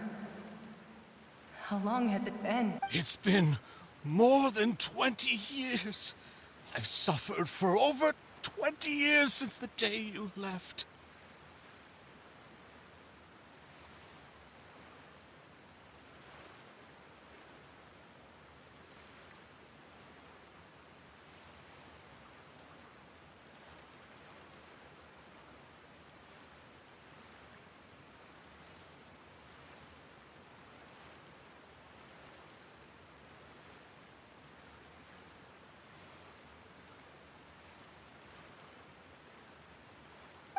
How long has it been? It's been more than 20 years. I've suffered for over 20 years since the day you left.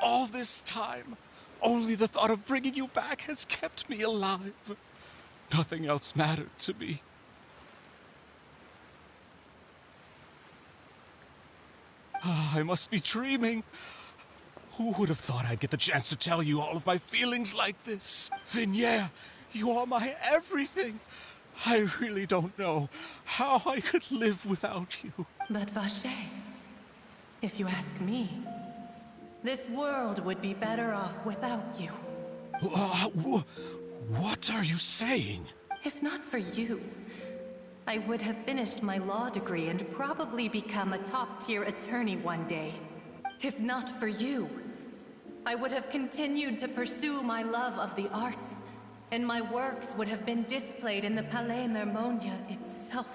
All this time, only the thought of bringing you back has kept me alive. Nothing else mattered to me. I must be dreaming. Who would have thought I'd get the chance to tell you all of my feelings like this? Vinier, you are my everything. I really don't know how I could live without you. But Vache, if you ask me, this world would be better off without you. What are you saying? If not for you, I would have finished my law degree and probably become a top-tier attorney one day. If not for you, I would have continued to pursue my love of the arts, and my works would have been displayed in the Palais Mermonia itself.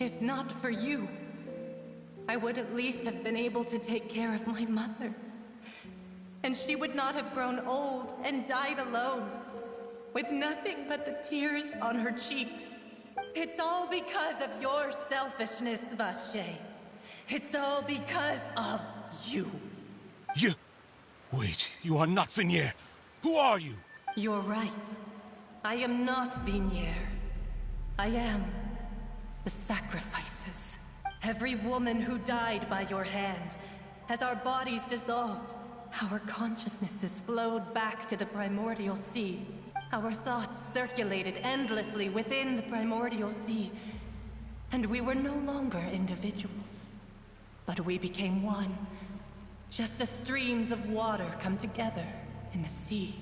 If not for you, I would at least have been able to take care of my mother. And she would not have grown old and died alone, with nothing but the tears on her cheeks. It's all because of your selfishness, Vache. It's all because of you. You... Wait, you are not Vinier. Who are you? You're right. I am not Vinier. I am the sacrifices. Every woman who died by your hand. As our bodies dissolved, our consciousnesses flowed back to the primordial sea. Our thoughts circulated endlessly within the primordial sea. And we were no longer individuals, but we became one. Just as streams of water come together in the sea.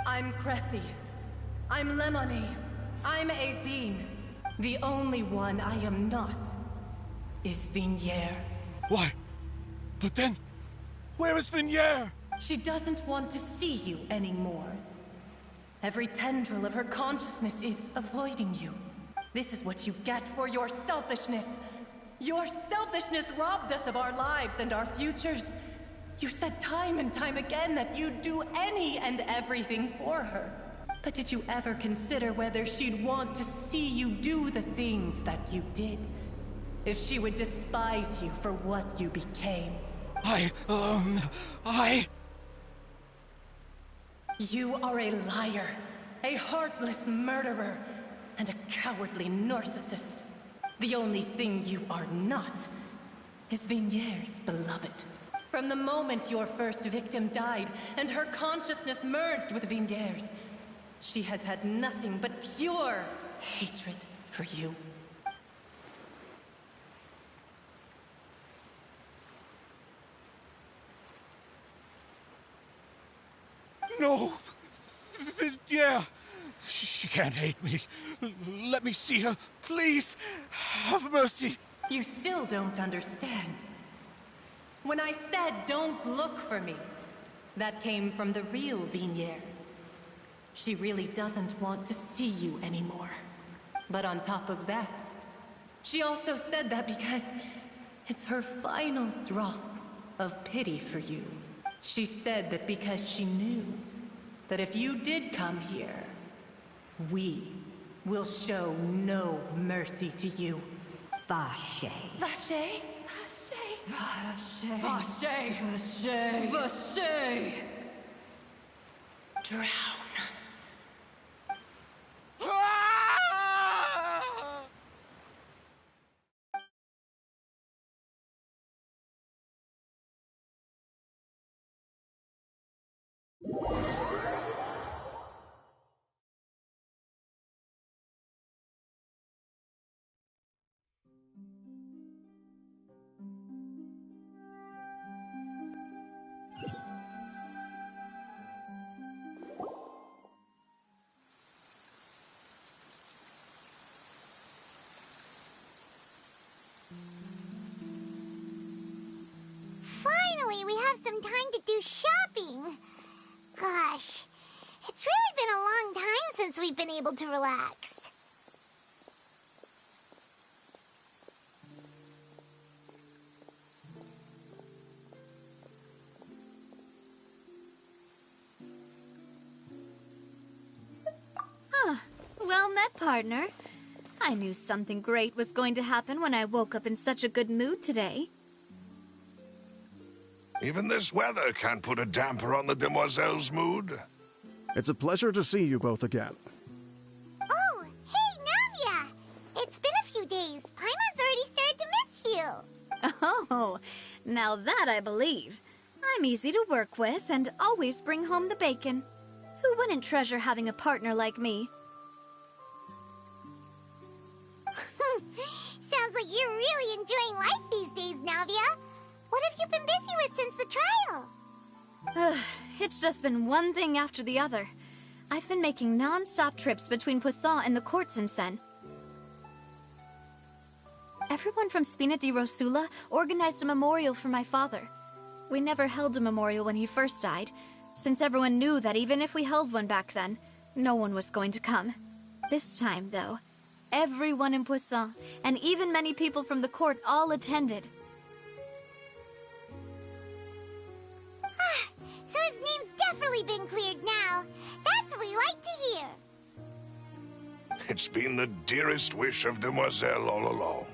I'm Cressy. I'm Lemony. I'm Azine. The only one I am not is Vignier. Why? But then, where is Vignier? She doesn't want to see you anymore. Every tendril of her consciousness is avoiding you. This is what you get for your selfishness. Your selfishness robbed us of our lives and our futures. You said time and time again that you'd do any and everything for her. But did you ever consider whether she'd want to see you do the things that you did? If she would despise you for what you became? You are a liar, a heartless murderer, and a cowardly narcissist. The only thing you are not is Vignier's beloved. From the moment your first victim died and her consciousness merged with Vignier's, she has had nothing but pure hatred for you. No! Yeah! She can't hate me. Let me see her, please! Have mercy! You still don't understand. When I said don't look for me, that came from the real Vignier. She really doesn't want to see you anymore. But on top of that, she also said that because it's her final drop of pity for you. She said that because she knew that if you did come here, we will show no mercy to you. Vache. Vache? Vache. Vache. Vache. Vache. Drown. Finally, we have some time to do shopping. Gosh, it's really been a long time since we've been able to relax. Well met, partner. I knew something great was going to happen when I woke up in such a good mood today. Even this weather can't put a damper on the demoiselle's mood. It's a pleasure to see you both again. Oh, hey, Navia! It's been a few days. Paimon's already started to miss you. Oh, now that I believe. I'm easy to work with and always bring home the bacon. Who wouldn't treasure having a partner like me? Sounds like you're really enjoying life these days, Navia. What have you been busy with since the trial? It's just been one thing after the other. I've been making non-stop trips between Poisson and the courts in Sen. Everyone from Spina di Rosula organized a memorial for my father. We never held a memorial when he first died, since everyone knew that even if we held one back then, no one was going to come. This time, though, everyone in Poisson, and even many people from the court, all attended. So his name's definitely been cleared now. That's what we like to hear. It's been the dearest wish of Demoiselle all along.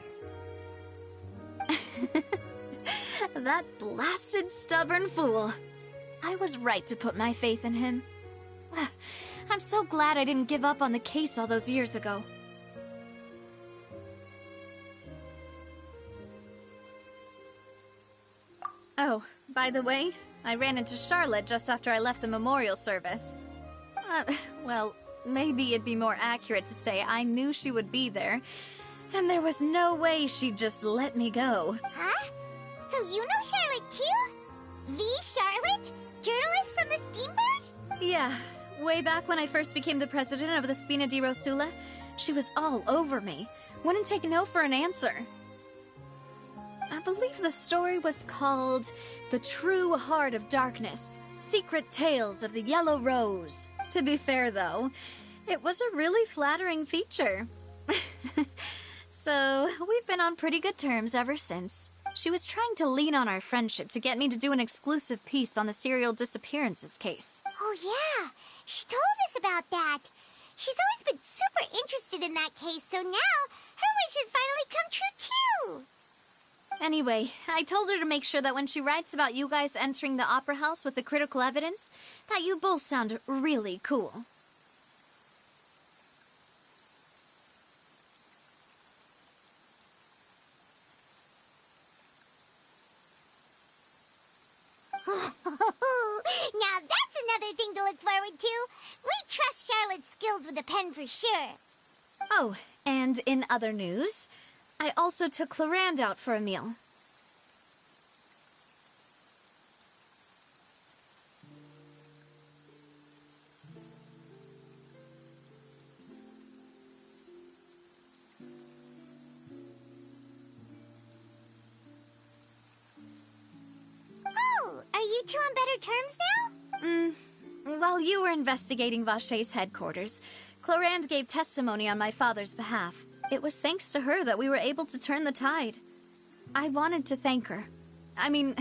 That blasted stubborn fool. I was right to put my faith in him. I'm so glad I didn't give up on the case all those years ago. By the way, I ran into Charlotte just after I left the memorial service. Well, maybe it'd be more accurate to say I knew she would be there, and there was no way she'd just let me go. Huh? So you know Charlotte too? The Charlotte? Journalist from the Steambird? Yeah, way back when I first became the president of the Spina di Rosula, she was all over me. Wouldn't take no for an answer. I believe the story was called The True Heart of Darkness, Secret Tales of the Yellow Rose. To be fair, though, it was a really flattering feature. So, we've been on pretty good terms ever since. She was trying to lean on our friendship to get me to do an exclusive piece on the serial disappearances case. Oh yeah, she told us about that. She's always been super interested in that case, so now her wish has finally come true too. Anyway, I told her to make sure that when she writes about you guys entering the opera house with the critical evidence, that you both sound really cool. Now that's another thing to look forward to. We trust Charlotte's skills with a pen for sure. Oh, and in other news, I also took Clorand out for a meal. Oh, are you two on better terms now? While you were investigating Vache's headquarters, Clorand gave testimony on my father's behalf. It was thanks to her that we were able to turn the tide. I wanted to thank her. I mean,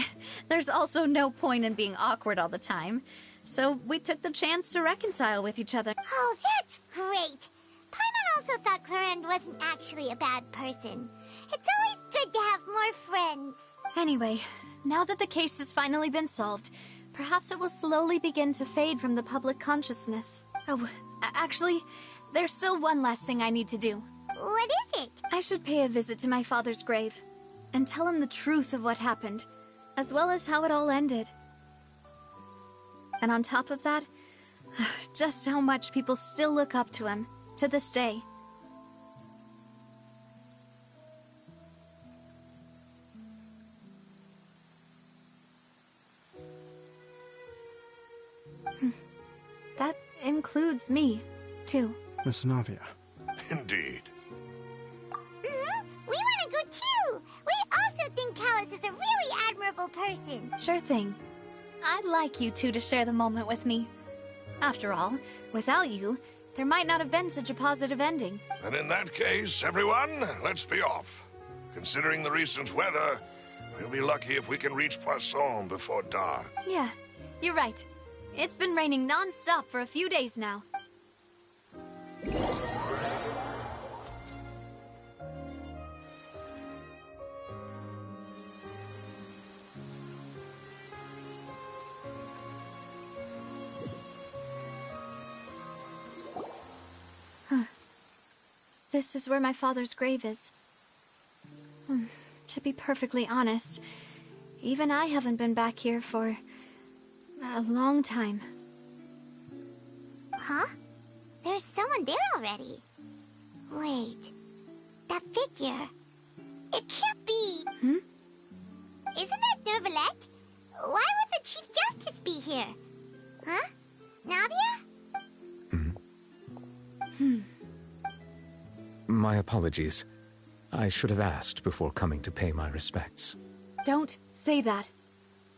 there's also no point in being awkward all the time, so we took the chance to reconcile with each other. Oh, that's great. Paimon also thought Clorand wasn't actually a bad person. It's always good to have more friends. Anyway, now that the case has finally been solved, perhaps it will slowly begin to fade from the public consciousness. Oh, actually, there's still one last thing I need to do. What is it? I should pay a visit to my father's grave and tell him the truth of what happened, as well as how it all ended. And on top of that, just how much people still look up to him to this day. That includes me, too. Miss Navia. Indeed. We want to go too! We also think Callus is a really admirable person. Sure thing. I'd like you two to share the moment with me. After all, without you, there might not have been such a positive ending. And in that case, everyone, let's be off. Considering the recent weather, we'll be lucky if we can reach Poisson before dark. Yeah, you're right. It's been raining non-stop for a few days now. This is where my father's grave is. To be perfectly honest, even I haven't been back here for a long time. Huh? There's someone there already. Wait. That figure. It can't be. Isn't that Nervalette? Why would the Chief Justice be here? Huh? Navia? My apologies. I should have asked before coming to pay my respects. Don't say that.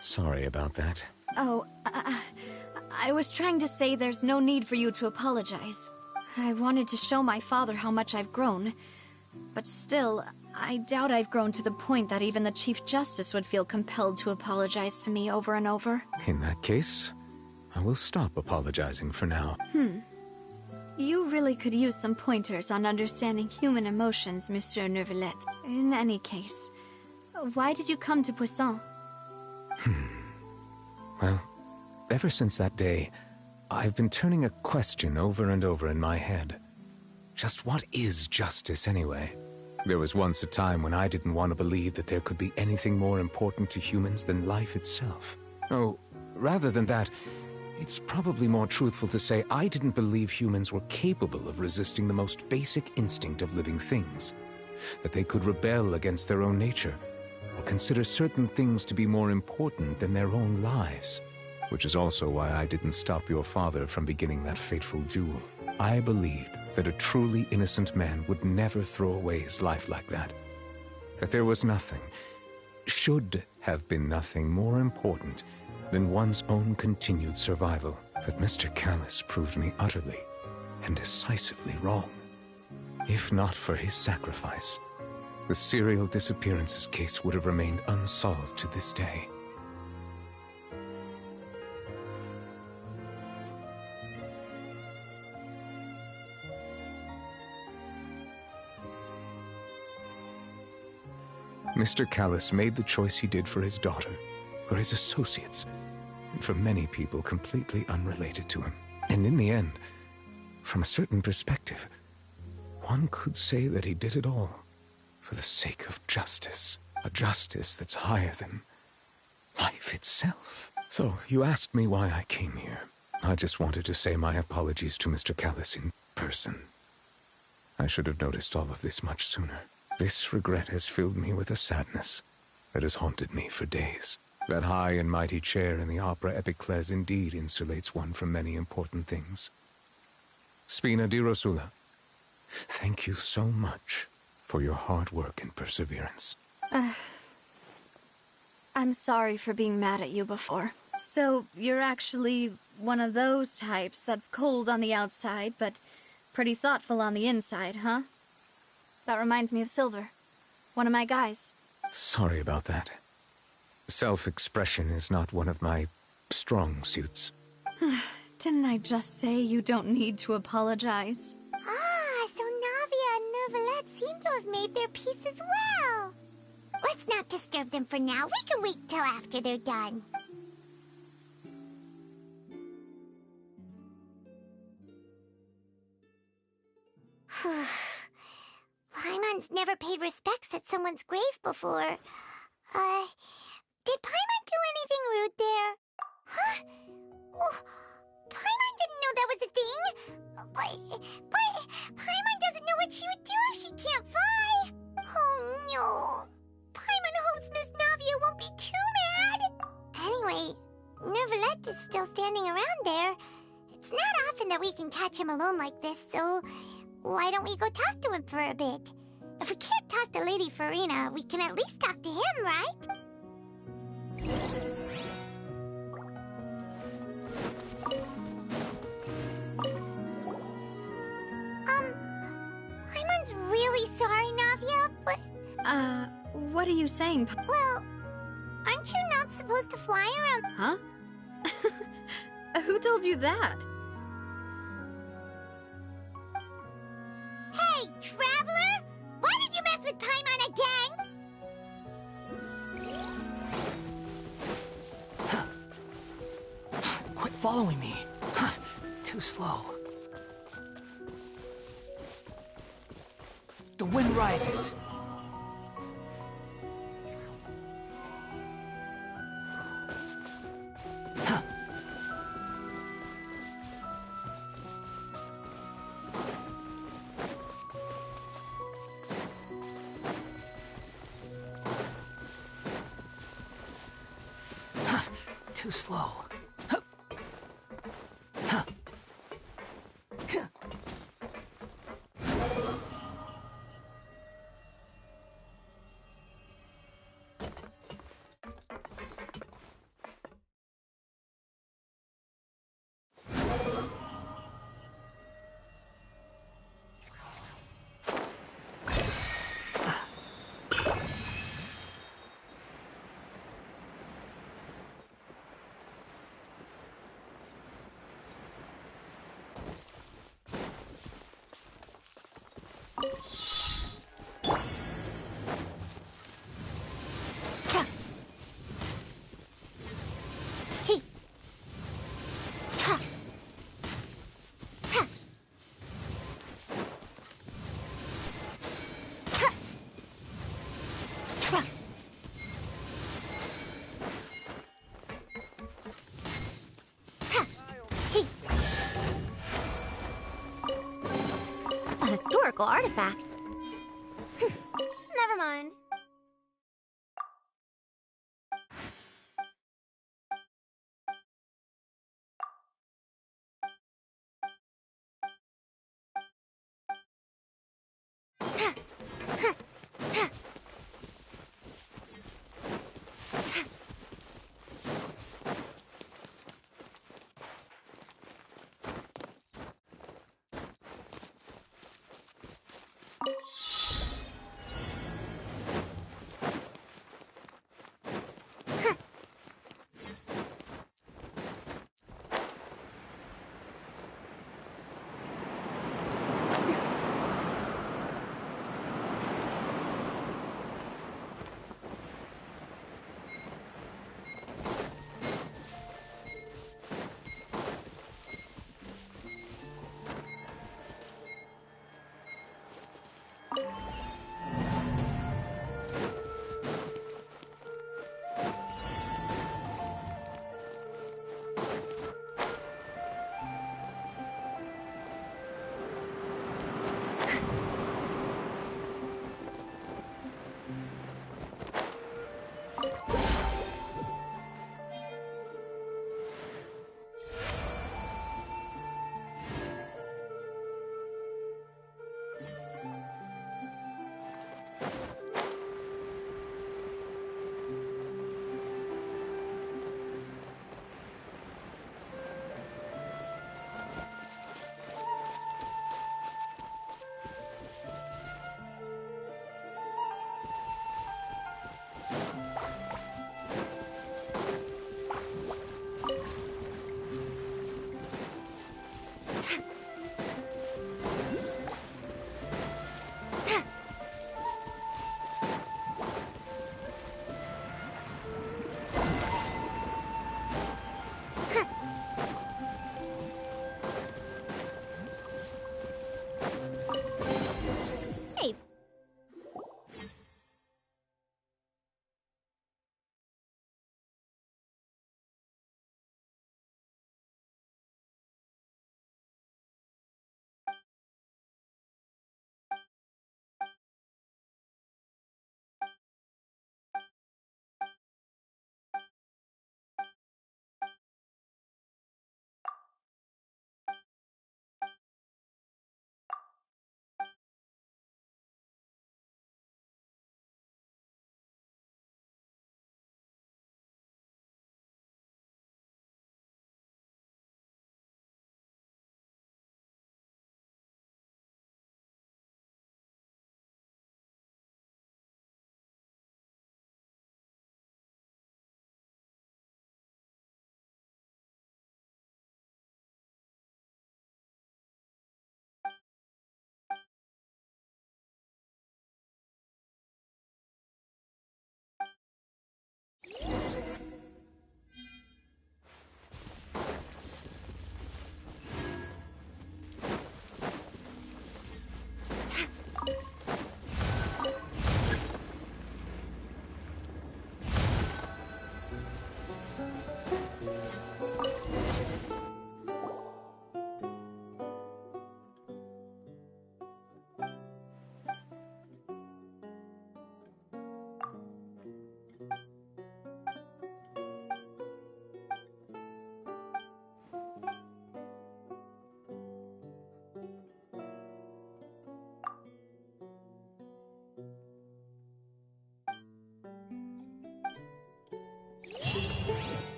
Sorry about that. Oh, I was trying to say there's no need for you to apologize. I wanted to show my father how much I've grown. But still, I doubt I've grown to the point that even the Chief Justice would feel compelled to apologize to me over and over. In that case, I will stop apologizing for now. You really could use some pointers on understanding human emotions, Monsieur Nervalette. In any case, why did you come to Poisson? Well, ever since that day, I've been turning a question over and over in my head. Just what is justice, anyway? There was once a time when I didn't want to believe that there could be anything more important to humans than life itself. Oh, rather than that, it's probably more truthful to say I didn't believe humans were capable of resisting the most basic instinct of living things. That they could rebel against their own nature, or consider certain things to be more important than their own lives. Which is also why I didn't stop your father from beginning that fateful duel. I believed that a truly innocent man would never throw away his life like that. That there was nothing, should have been nothing more important than one's own continued survival. But Mr. Callus proved me utterly and decisively wrong. If not for his sacrifice, the serial disappearances case would have remained unsolved to this day. Mr. Callus made the choice he did for his daughter, for his associates, and for many people completely unrelated to him. And in the end, from a certain perspective, one could say that he did it all for the sake of justice. A justice that's higher than life itself. So, you asked me why I came here. I just wanted to say my apologies to Mr. Callus in person. I should have noticed all of this much sooner. This regret has filled me with a sadness that has haunted me for days. That high and mighty chair in the Opera Epiclese indeed insulates one from many important things. Spina di Rosula, thank you so much for your hard work and perseverance. I'm sorry for being mad at you before. So, you're actually one of those types that's cold on the outside, but pretty thoughtful on the inside, huh? That reminds me of Silver, one of my guys. Sorry about that. Self-expression is not one of my strong suits. Didn't I just say you don't need to apologize? Ah, so Navia and Neuvillette seem to have made their peace as well. Let's not disturb them for now. We can wait till after they're done. Paimon's never paid respects at someone's grave before. Did Paimon do anything rude there? Huh? Oh, Paimon didn't know that was a thing. But Paimon doesn't know what she would do if she can't fly. Oh no. Paimon hopes Miss Navia won't be too mad. Anyway, Neuvillette is still standing around there. It's not often that we can catch him alone like this, so why don't we go talk to him for a bit? If we can't talk to Lady Furina, we can at least talk to him, right? Paimon's really sorry, Navia, but... what are you saying? Well, aren't you not supposed to fly around? Huh? Who told you that? Hey, Traveler! Why did you mess with Paimon again? Quit following me. Too slow. The wind rises. Too slow. magical artifact. Never mind.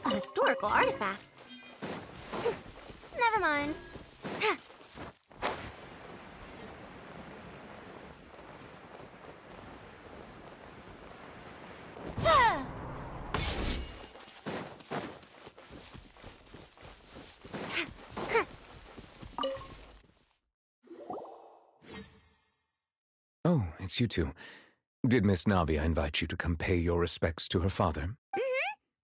A historical artifact? Never mind. Oh, it's you two. Did Miss Navia invite you to come pay your respects to her father? Mm-hmm.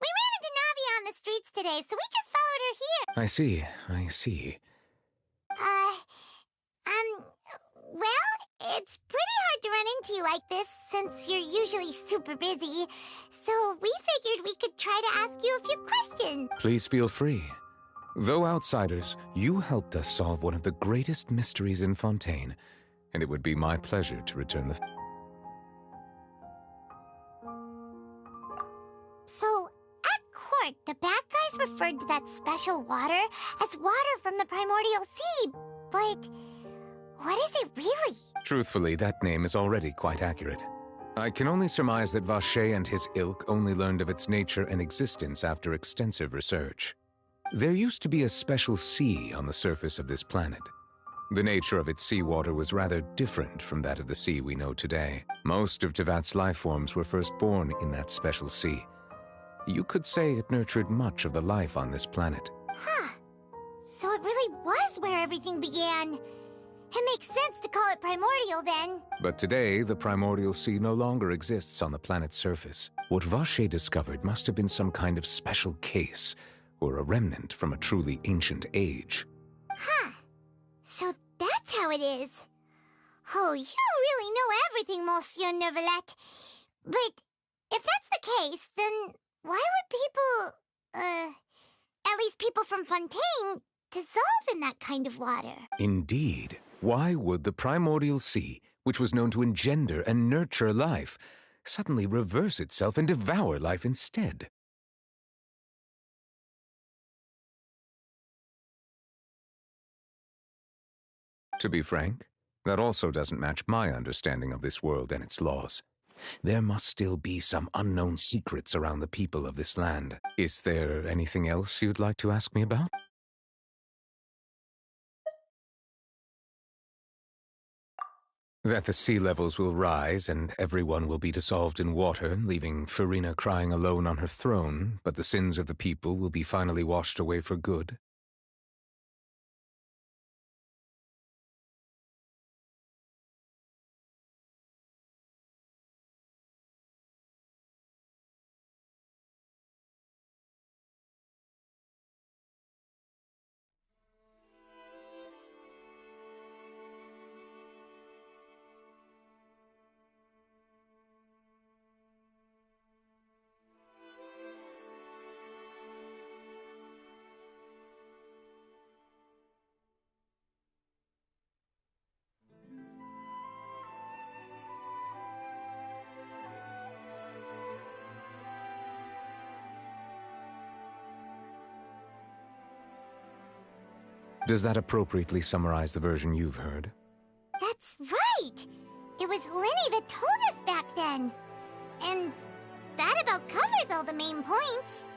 We ran into Navia on the streets today, so we just followed her here. I see, I see. Well, it's pretty hard to run into you like this, since you're usually super busy. So we figured we could try to ask you a few questions. Please feel free. Though outsiders, you helped us solve one of the greatest mysteries in Fontaine, and it would be my pleasure to return the... So, at court, the bad guys referred to that special water as water from the primordial sea, but what is it really? Truthfully, that name is already quite accurate. I can only surmise that Vacher and his ilk only learned of its nature and existence after extensive research. There used to be a special sea on the surface of this planet. The nature of its seawater was rather different from that of the sea we know today. Most of Tevat's life forms were first born in that special sea. You could say it nurtured much of the life on this planet. Huh. So it really was where everything began. It makes sense to call it primordial then. But today, the primordial sea no longer exists on the planet's surface. What Vacher discovered must have been some kind of special case, or a remnant from a truly ancient age. Huh. So that's how it is. Oh, you really know everything, Monsieur Neuvillette. But if that's the case, then why would people, at least people from Fontaine, dissolve in that kind of water? Indeed. Why would the primordial sea, which was known to engender and nurture life, suddenly reverse itself and devour life instead? To be frank, that also doesn't match my understanding of this world and its laws. There must still be some unknown secrets around the people of this land. Is there anything else you'd like to ask me about? That the sea levels will rise and everyone will be dissolved in water, leaving Furina crying alone on her throne, but the sins of the people will be finally washed away for good. Does that appropriately summarize the version you've heard? That's right! It was Lyney that told us back then. And that about covers all the main points.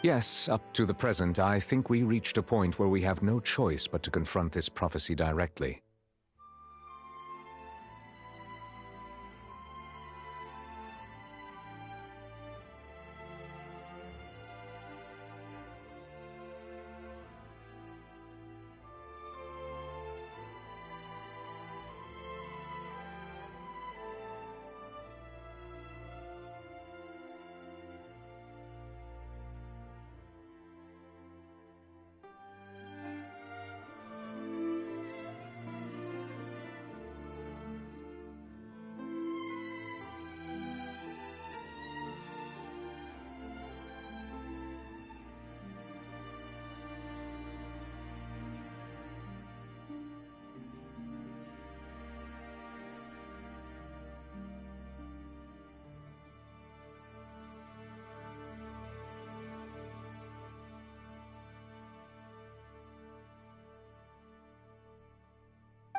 Yes, up to the present, I think we reached a point where we have no choice but to confront this prophecy directly.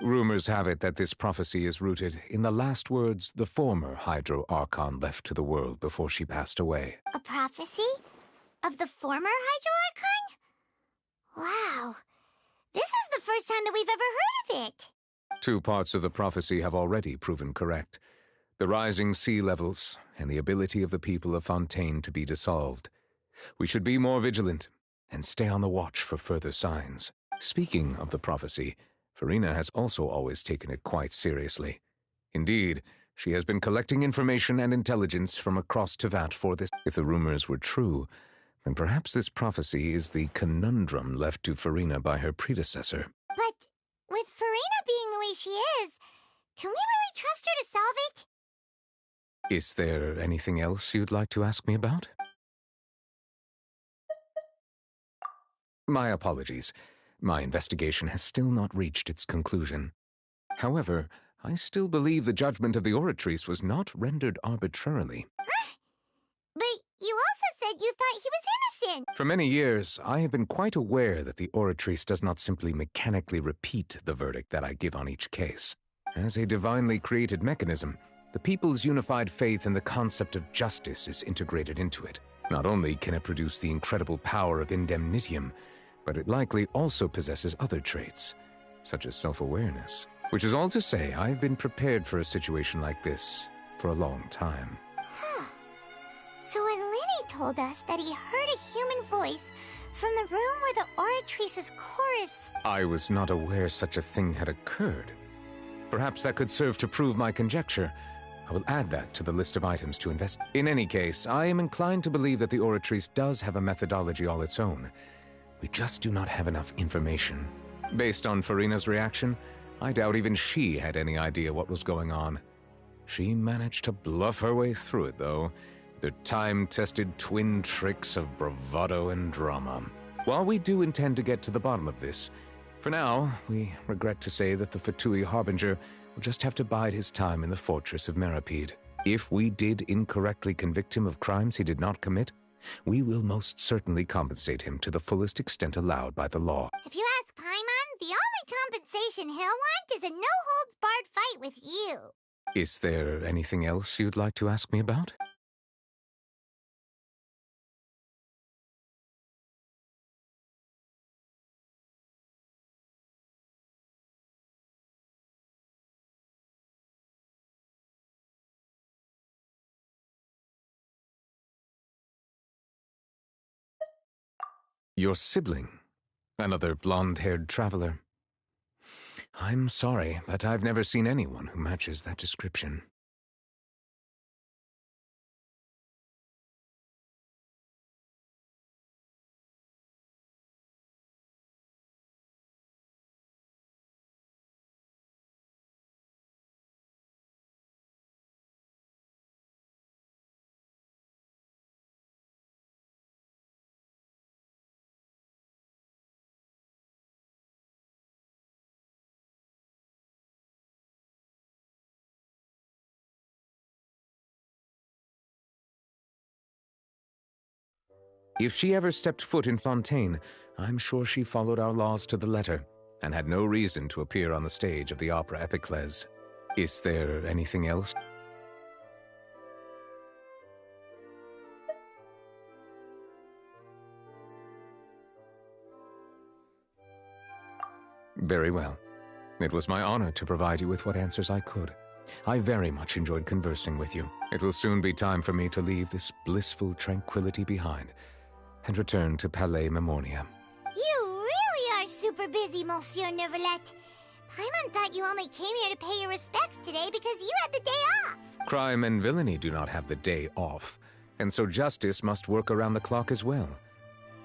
Rumors have it that this prophecy is rooted in the last words the former Hydro Archon left to the world before she passed away. A prophecy? Of the former Hydro Archon? Wow. This is the first time that we've ever heard of it. 2 parts of the prophecy have already proven correct. The rising sea levels and the ability of the people of Fontaine to be dissolved. We should be more vigilant and stay on the watch for further signs. Speaking of the prophecy, Furina has also always taken it quite seriously. Indeed, she has been collecting information and intelligence from across Tevat for this. If the rumors were true, then perhaps this prophecy is the conundrum left to Furina by her predecessor. But with Furina being the way she is, can we really trust her to solve it? Is there anything else you'd like to ask me about? My apologies. My investigation has still not reached its conclusion. However, I still believe the judgment of the Oratrice was not rendered arbitrarily. But you also said you thought he was innocent! For many years, I have been quite aware that the Oratrice does not simply mechanically repeat the verdict that I give on each case. As a divinely created mechanism, the people's unified faith in the concept of justice is integrated into it. Not only can it produce the incredible power of indemnitium, but it likely also possesses other traits, such as self-awareness. Which is all to say, I've been prepared for a situation like this for a long time. So when Lyney told us that he heard a human voice from the room where the Oratrice's chorus... I was not aware such a thing had occurred. Perhaps that could serve to prove my conjecture. I will add that to the list of items to investigate. In any case, I am inclined to believe that the Oratrice does have a methodology all its own. We just do not have enough information. Based on Furina's reaction, I doubt even she had any idea what was going on. She managed to bluff her way through it, though, with her time-tested twin tricks of bravado and drama. While we do intend to get to the bottom of this, for now, we regret to say that the Fatui Harbinger will just have to bide his time in the fortress of Meripede. If we did incorrectly convict him of crimes he did not commit, we will most certainly compensate him to the fullest extent allowed by the law. If you ask Paimon, the only compensation he'll want is a no-holds-barred fight with you. Is there anything else you'd like to ask me about? Your sibling? Another blonde-haired traveler? I'm sorry, but I've never seen anyone who matches that description. If she ever stepped foot in Fontaine, I'm sure she followed our laws to the letter, and had no reason to appear on the stage of the opera Epicles. Is there anything else? Very well. It was my honor to provide you with what answers I could. I very much enjoyed conversing with you. It will soon be time for me to leave this blissful tranquility behind and return to Palais Memoria. You really are super busy, Monsieur Neuvillette. Paimon thought you only came here to pay your respects today because you had the day off. Crime and villainy do not have the day off, and so justice must work around the clock as well.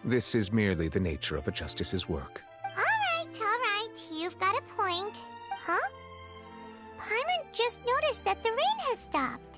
This is merely the nature of a justice's work. All right. You've got a point. Huh? Paimon just noticed that the rain has stopped.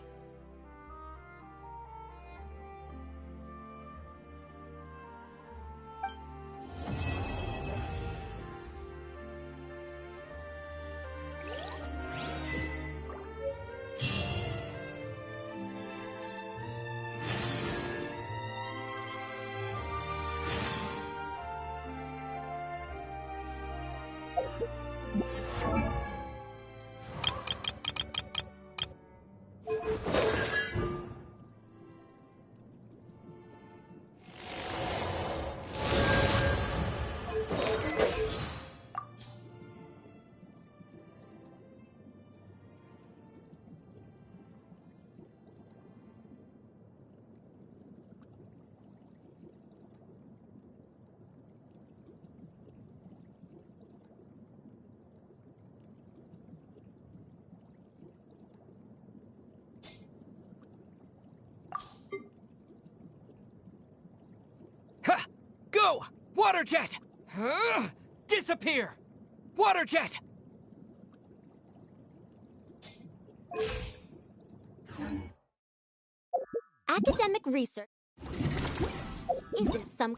Ha! Go! Water jet! Disappear! Water jet! Academic research isn't some...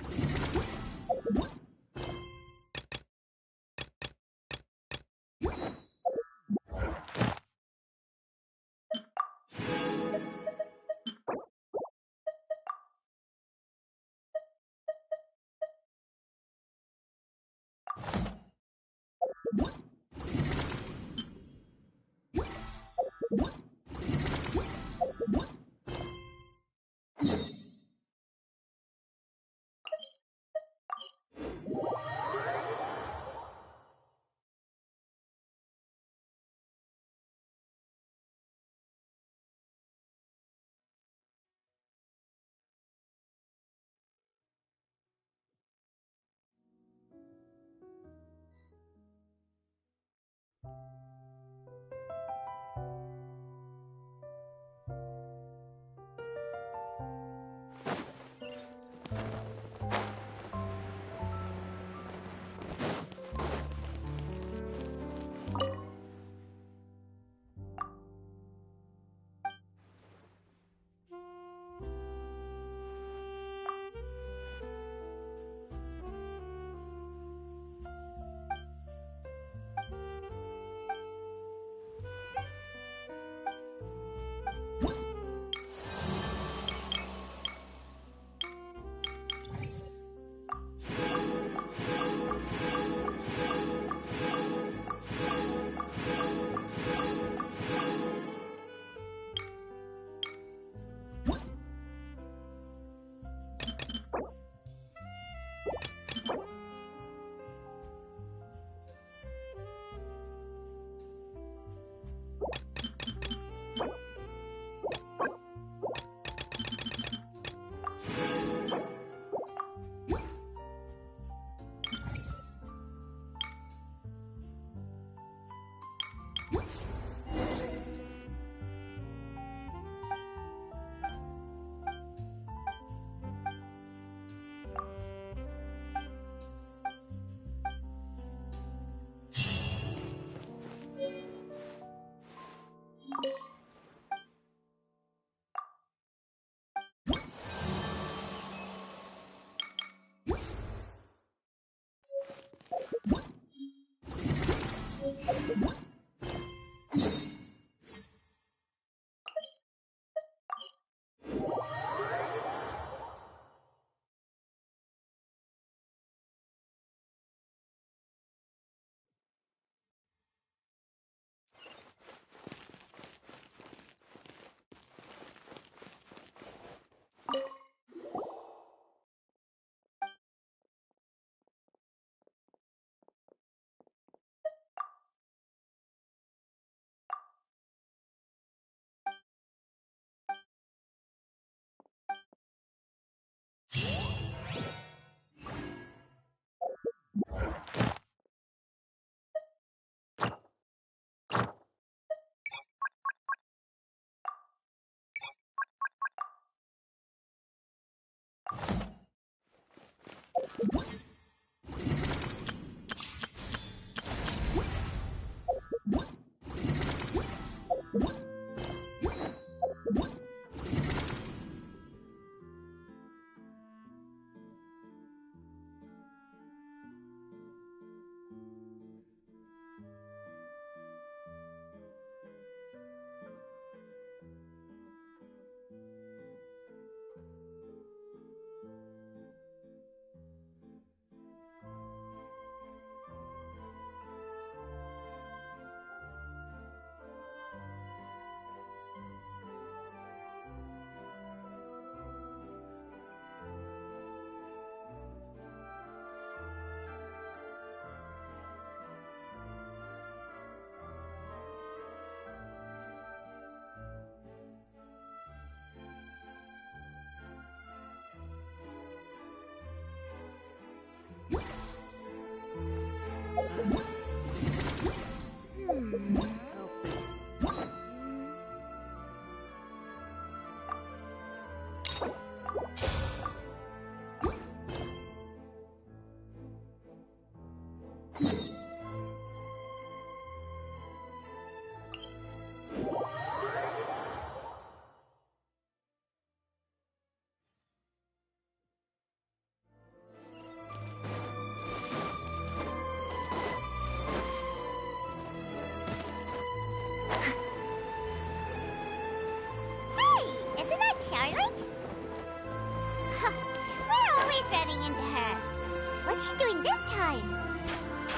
What's she doing this time?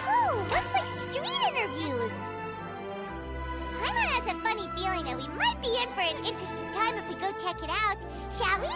Ooh, looks like street interviews. Paimon has a funny feeling that we might be in for an interesting time if we go check it out. Shall we?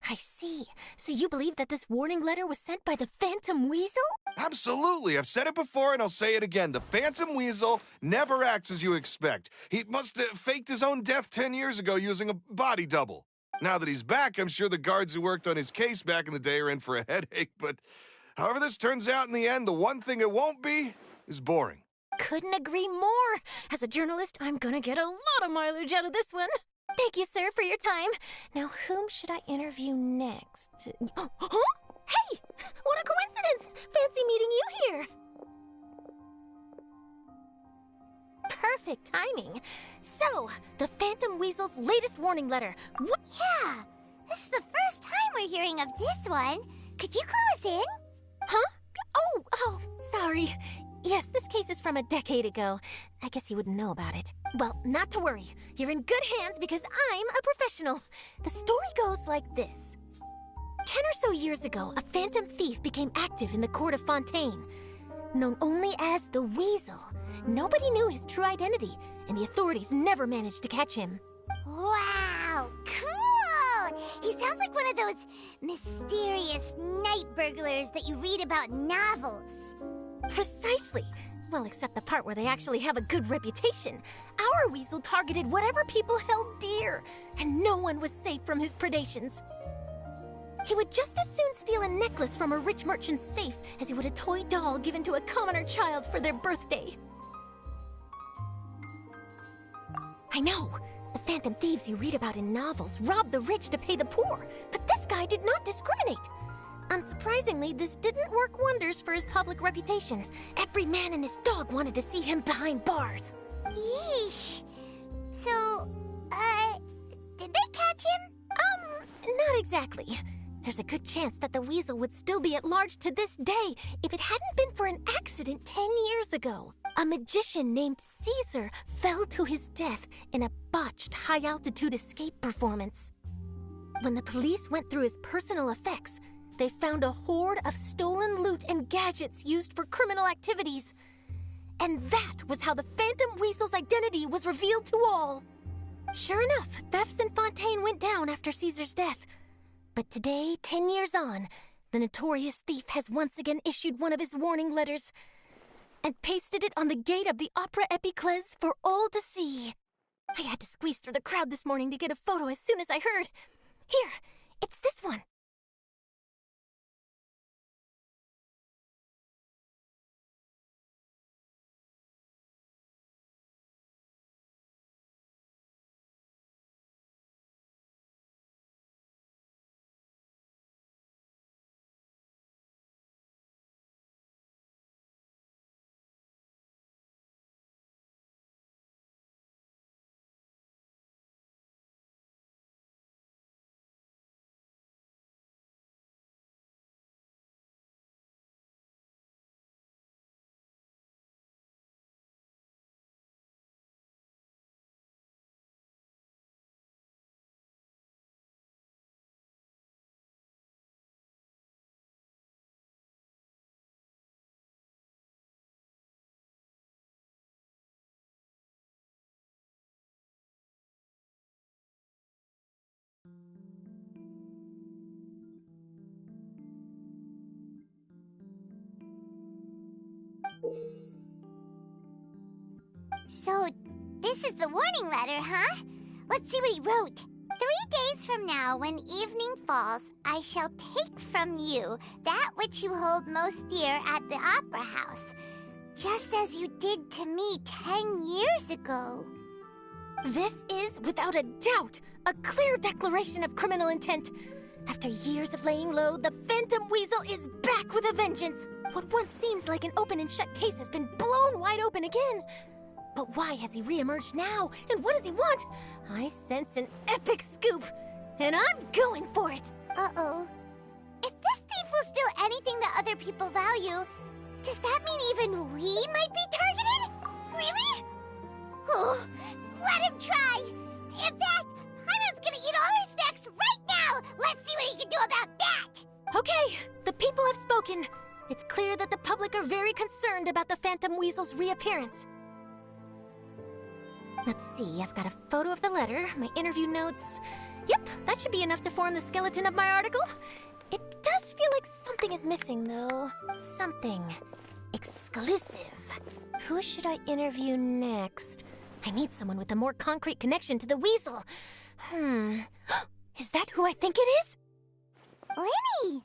I see. So you believe that this warning letter was sent by the Phantom Weasel? Absolutely. I've said it before and I'll say it again. The Phantom Weasel never acts as you expect. He must have faked his own death 10 years ago using a body double. Now that he's back, I'm sure the guards who worked on his case back in the day are in for a headache, but however this turns out in the end, the one thing it won't be is boring. Couldn't agree more. As a journalist, I'm gonna get a lot of mileage out of this one. Thank you, sir, for your time. Now, whom should I interview next? Huh? Hey! What a coincidence! Fancy meeting you here. Perfect timing. So, the Phantom Weasel's latest warning letter. What? Yeah, this is the first time we're hearing of this one. Could you clue us in? Huh? Oh, sorry. Yes, this case is from a decade ago. I guess you wouldn't know about it. Well, not to worry. You're in good hands because I'm a professional. The story goes like this. 10 or so years ago, a phantom thief became active in the court of Fontaine. Known only as the Weasel, nobody knew his true identity, and the authorities never managed to catch him. Wow, cool! He sounds like one of those mysterious night burglars that you read about in novels. Precisely. Well, except the part where they actually have a good reputation. Our Weasel targeted whatever people held dear, and no one was safe from his predations. He would just as soon steal a necklace from a rich merchant's safe as he would a toy doll given to a commoner child for their birthday. I know! The phantom thieves you read about in novels rob the rich to pay the poor, but this guy did not discriminate. Unsurprisingly, this didn't work wonders for his public reputation. Every man and his dog wanted to see him behind bars. Yeesh. So, did they catch him? Not exactly. There's a good chance that the weasel would still be at large to this day if it hadn't been for an accident 10 years ago. A magician named Caesar fell to his death in a botched high-altitude escape performance. When the police went through his personal effects, they found a hoard of stolen loot and gadgets used for criminal activities. And that was how the Phantom Weasel's identity was revealed to all. Sure enough, thefts in Fontaine went down after Caesar's death. But today, 10 years on, the notorious thief has once again issued one of his warning letters and pasted it on the gate of the Opera Epiclese for all to see. I had to squeeze through the crowd this morning to get a photo as soon as I heard. Here, it's this one. So, this is the warning letter, huh? Let's see what he wrote. 3 days from now, when evening falls, I shall take from you that which you hold most dear at the Opera House, just as you did to me 10 years ago. This is, without a doubt, a clear declaration of criminal intent. After years of laying low, the Phantom Weasel is back with a vengeance. What once seemed like an open and shut case has been blown wide open again. But why has he re-emerged now? And what does he want? I sense an epic scoop, and I'm going for it. Uh-oh. If this thief will steal anything that other people value, does that mean even we might be targeted? Really? Oh, let him try. In fact, Paimon's gonna eat all our snacks right now. Let's see what he can do about that. Okay, the people have spoken. It's clear that the public are very concerned about the Phantom Weasel's reappearance. Let's see, I've got a photo of the letter, my interview notes. Yep, that should be enough to form the skeleton of my article. It does feel like something is missing, though. Something exclusive. Who should I interview next? I need someone with a more concrete connection to the weasel. Is that who I think it is? Lyney!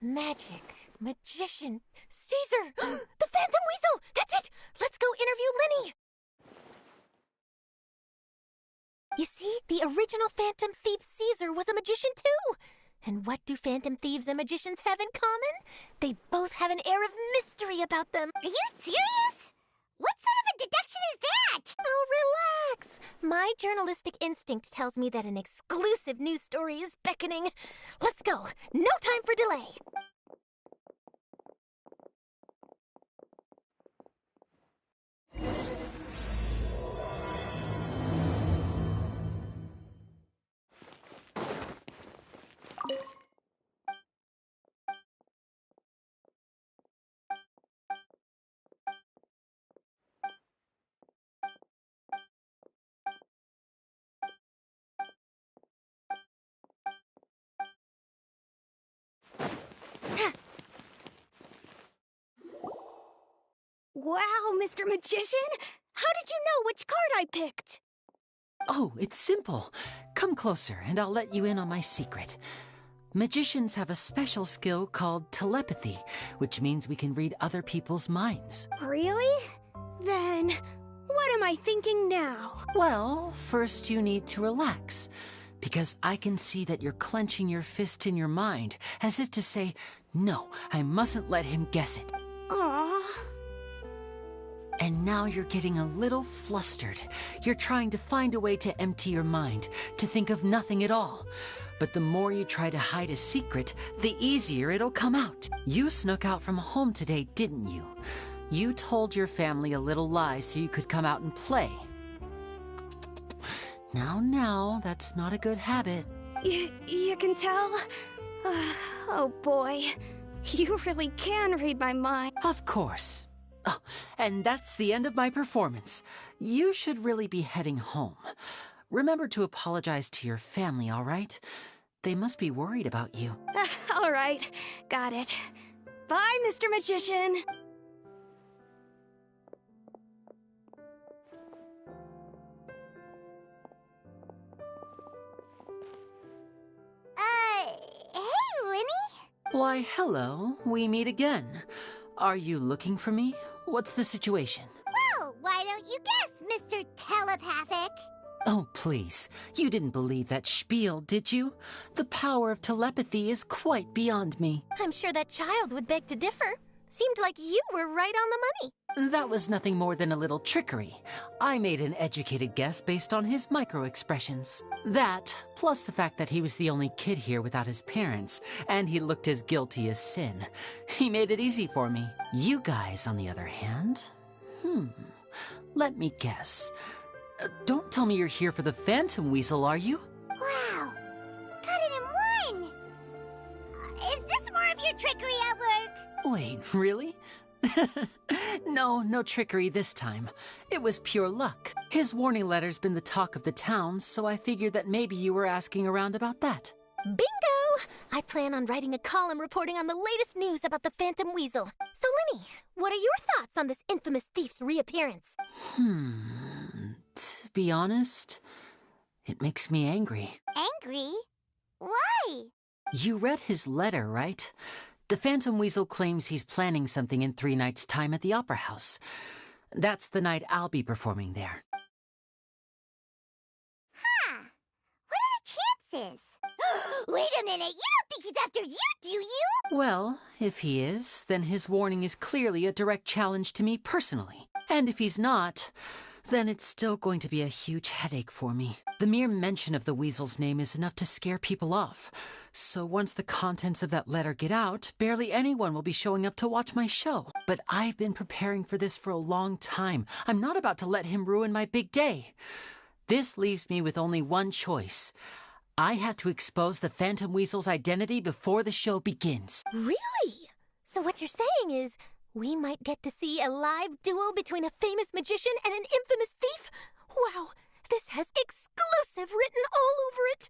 Magic, magician, Caesar! The Phantom Weasel! That's it! Let's go interview Lyney! You see, the original Phantom Thief Caesar was a magician too! And what do Phantom Thieves and magicians have in common? They both have an air of mystery about them. Are you serious? What sort of a deduction is that? Oh, relax! My journalistic instinct tells me that an exclusive news story is beckoning. Let's go! No time for delay! Wow, Mr. Magician! How did you know which card I picked? Oh, it's simple. Come closer, and I'll let you in on my secret. Magicians have a special skill called telepathy, which means we can read other people's minds. Really? Then, what am I thinking now? Well, first you need to relax, because I can see that you're clenching your fist in your mind, as if to say, no, I mustn't let him guess it. Aww. And now you're getting a little flustered. You're trying to find a way to empty your mind, to think of nothing at all. But the more you try to hide a secret, the easier it'll come out. You snuck out from home today, didn't you? You told your family a little lie so you could come out and play. Now, that's not a good habit. You can tell? Oh boy, you really can read my mind. Of course. Oh, and that's the end of my performance. You should really be heading home. Remember to apologize to your family, all right? They must be worried about you. All right, got it. Bye, Mr. Magician. Hey, Lyney? Why, hello. We meet again. Are you looking for me? What's the situation? Well, why don't you guess, Mr. Telepathic? Oh, please. You didn't believe that spiel, did you? The power of telepathy is quite beyond me. I'm sure that child would beg to differ. Seemed like you were right on the money. That was nothing more than a little trickery. I made an educated guess based on his micro-expressions. That, plus the fact that he was the only kid here without his parents, and he looked as guilty as sin. He made it easy for me. You guys, on the other hand... Let me guess. Don't tell me you're here for the Phantom Weasel, are you? Wow! Got it in one! Is this more of your trickery at work? Wait, really? No trickery this time. It was pure luck. His warning letter's been the talk of the town, so I figured that maybe you were asking around about that. Bingo! I plan on writing a column reporting on the latest news about the Phantom Weasel. So, Lyney, what are your thoughts on this infamous thief's reappearance? To be honest, it makes me angry. Angry? Why? You read his letter, right? The Phantom Weasel claims he's planning something in 3 nights' time at the Opera House. That's the night I'll be performing there. Huh. What are the chances? Wait a minute, you don't think he's after you, do you? Well, if he is, then his warning is clearly a direct challenge to me personally. And if he's not, then it's still going to be a huge headache for me. The mere mention of the Weasel's name is enough to scare people off. So once the contents of that letter get out, barely anyone will be showing up to watch my show. But I've been preparing for this for a long time. I'm not about to let him ruin my big day. This leaves me with only one choice. I have to expose the Phantom Weasel's identity before the show begins. Really? So what you're saying is, we might get to see a live duel between a famous magician and an infamous thief? Wow, this has exclusive written all over it!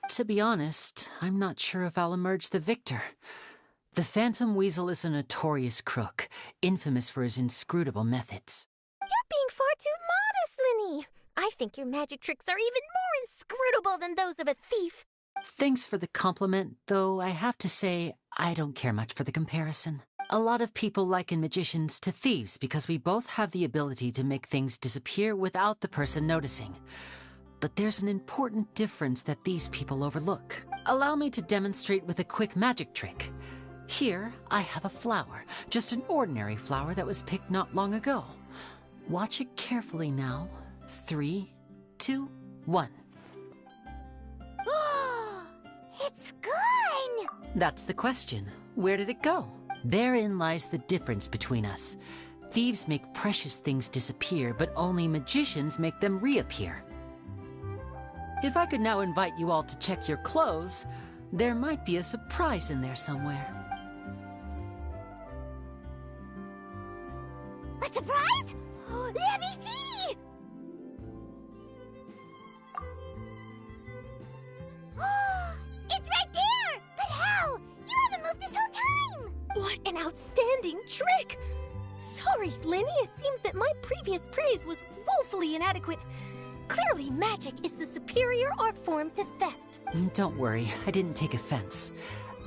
To be honest, I'm not sure if I'll emerge the victor. The Phantom Weasel is a notorious crook, infamous for his inscrutable methods. You're being far too modest, Lyney. I think your magic tricks are even more inscrutable than those of a thief. Thanks for the compliment, though I have to say, I don't care much for the comparison. A lot of people liken magicians to thieves because we both have the ability to make things disappear without the person noticing. But there's an important difference that these people overlook. Allow me to demonstrate with a quick magic trick. Here, I have a flower, just an ordinary flower that was picked not long ago. Watch it carefully now. 3, 2, 1. It's gone! That's the question. Where did it go? Therein lies the difference between us. Thieves make precious things disappear, but only magicians make them reappear. If I could now invite you all to check your clothes, there might be a surprise in there somewhere. A surprise? Let me see! It's right there! But how? You haven't moved this whole time! What an outstanding trick! Sorry, Lyney, it seems that my previous praise was woefully inadequate. Clearly, magic is the superior art form to theft. Don't worry, I didn't take offense.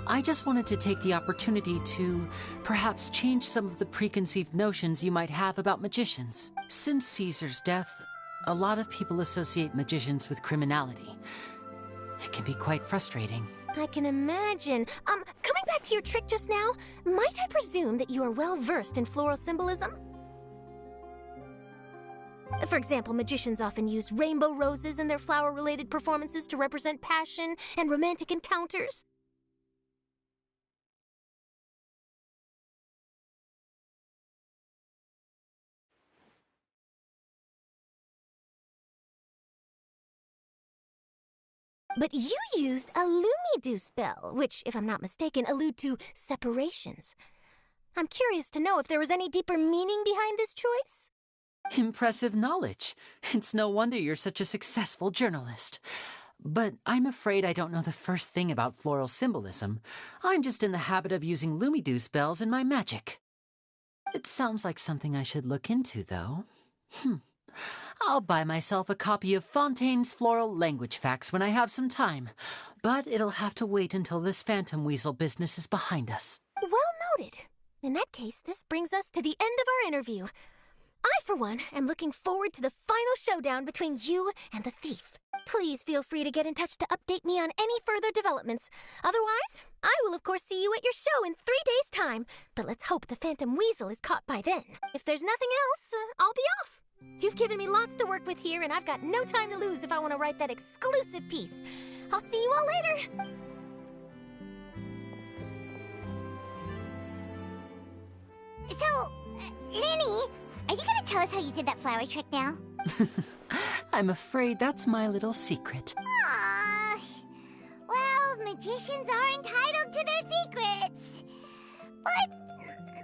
I just wanted to take the opportunity to perhaps change some of the preconceived notions you might have about magicians. Since Caesar's death, a lot of people associate magicians with criminality. It can be quite frustrating. I can imagine. Coming back to your trick just now, might I presume that you are well versed in floral symbolism? For example, magicians often use rainbow roses in their flower-related performances to represent passion and romantic encounters. But you used a Lumidu spell, which, if I'm not mistaken, allude to separations. I'm curious to know if there was any deeper meaning behind this choice? Impressive knowledge. It's no wonder you're such a successful journalist. But I'm afraid I don't know the first thing about floral symbolism. I'm just in the habit of using Lumidu spells in my magic. It sounds like something I should look into, though. I'll buy myself a copy of Fontaine's Floral Language Facts when I have some time. But it'll have to wait until this phantom weasel business is behind us. Well noted. In that case, this brings us to the end of our interview. I, for one, am looking forward to the final showdown between you and the thief. Please feel free to get in touch to update me on any further developments. Otherwise, I will of course see you at your show in 3 days' time. But let's hope the phantom weasel is caught by then. If there's nothing else, I'll be off. You've given me lots to work with here, and I've got no time to lose if I want to write that exclusive piece. I'll see you all later. So, Lyney, are you gonna tell us how you did that flower trick now? I'm afraid that's my little secret. Aww. Well, magicians are entitled to their secrets. But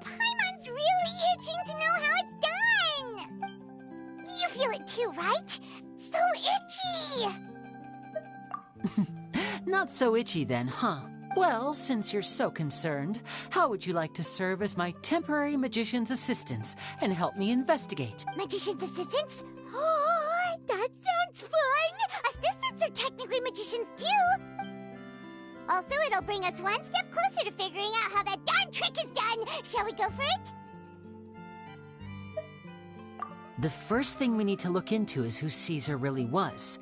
Paimon's really itching to know how it's done. You feel it too, right? So itchy. Not so itchy then, huh? Well, since you're so concerned, how would you like to serve as my temporary magician's assistants and help me investigate? Magician's assistants? Oh, that sounds fun! Assistants are technically magicians too! Also, it'll bring us one step closer to figuring out how that darn trick is done! Shall we go for it? The first thing we need to look into is who Caesar really was.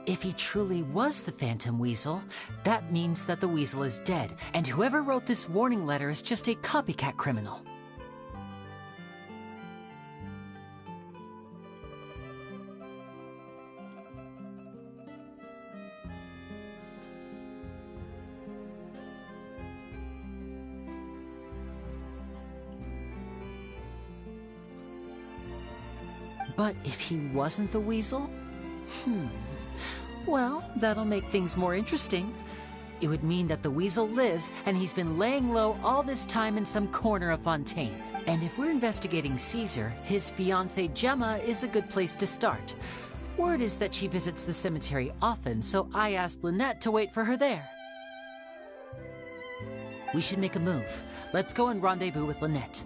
If he truly was the Phantom Weasel, that means that the weasel is dead, and whoever wrote this warning letter is just a copycat criminal. But if he wasn't the weasel? Well, that'll make things more interesting. It would mean that the weasel lives, and he's been laying low all this time in some corner of Fontaine. And if we're investigating Caesar, his fiancée Gemma is a good place to start. Word is that she visits the cemetery often, so I asked Lynette to wait for her there. We should make a move. Let's go and rendezvous with Lynette.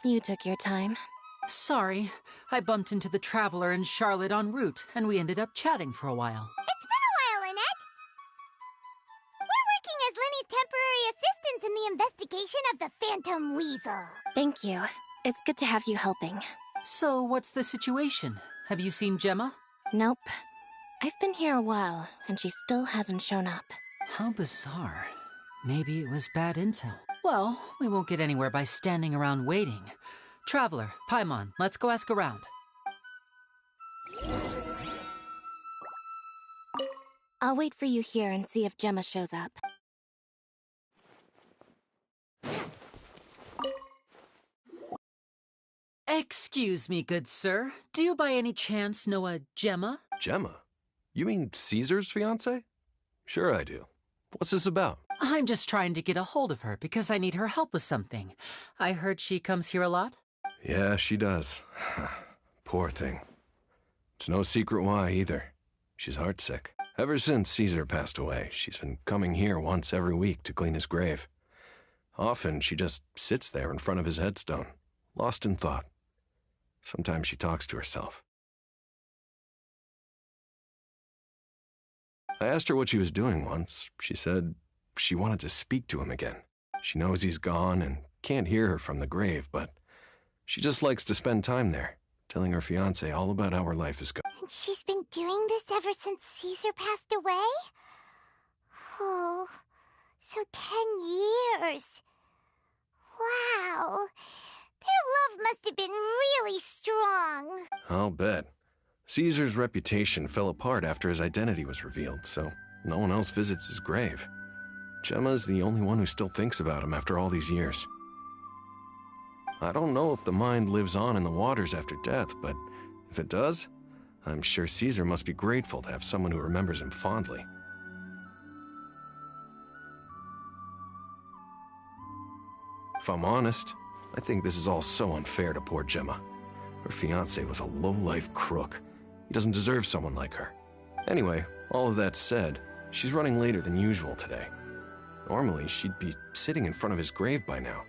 You took your time. Sorry, I bumped into the Traveler and Charlotte en route, and we ended up chatting for a while. It's been a while, Lynette. We're working as Lyney's temporary assistants in the investigation of the Phantom Weasel. Thank you. It's good to have you helping. So, what's the situation? Have you seen Gemma? Nope. I've been here a while, and she still hasn't shown up. How bizarre. Maybe it was bad intel. Well, we won't get anywhere by standing around waiting. Traveler, Paimon, let's go ask around. I'll wait for you here and see if Gemma shows up. Excuse me, good sir. Do you by any chance know a Gemma? Gemma? You mean Caesar's fiancé? Sure I do. What's this about? I'm just trying to get a hold of her because I need her help with something. I heard she comes here a lot. Yeah, she does. Poor thing. It's no secret why, either. She's heartsick. Ever since Caesar passed away, she's been coming here once every week to clean his grave. Often, she just sits there in front of his headstone, lost in thought. Sometimes she talks to herself. I asked her what she was doing once. She said she wanted to speak to him again. She knows he's gone and can't hear her from the grave, but she just likes to spend time there, telling her fiancé all about how her life is going. And she's been doing this ever since Caesar passed away? Oh, so 10 years. Wow. Their love must have been really strong. I'll bet. Caesar's reputation fell apart after his identity was revealed, so no one else visits his grave. Gemma's the only one who still thinks about him after all these years. I don't know if the mind lives on in the waters after death, but if it does, I'm sure Caesar must be grateful to have someone who remembers him fondly. If I'm honest, I think this is all so unfair to poor Gemma. Her fiancé was a low-life crook. He doesn't deserve someone like her. Anyway, all of that said, she's running later than usual today. Normally, she'd be sitting in front of his grave by now.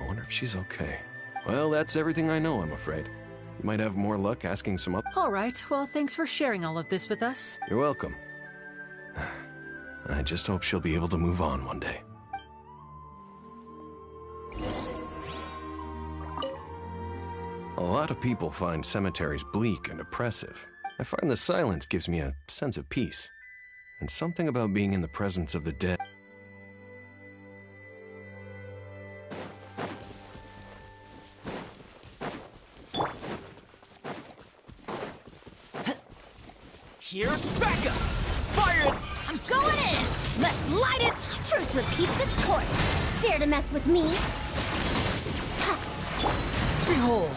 I wonder if she's okay. Well, that's everything I know, I'm afraid. You might have more luck asking some other... All right, well, thanks for sharing all of this with us. You're welcome. I just hope she'll be able to move on one day. A lot of people find cemeteries bleak and oppressive. I find the silence gives me a sense of peace. And something about being in the presence of the dead. Here's backup! Fire it! I'm going in! Let's light it! Truth repeats its course. Dare to mess with me? Behold!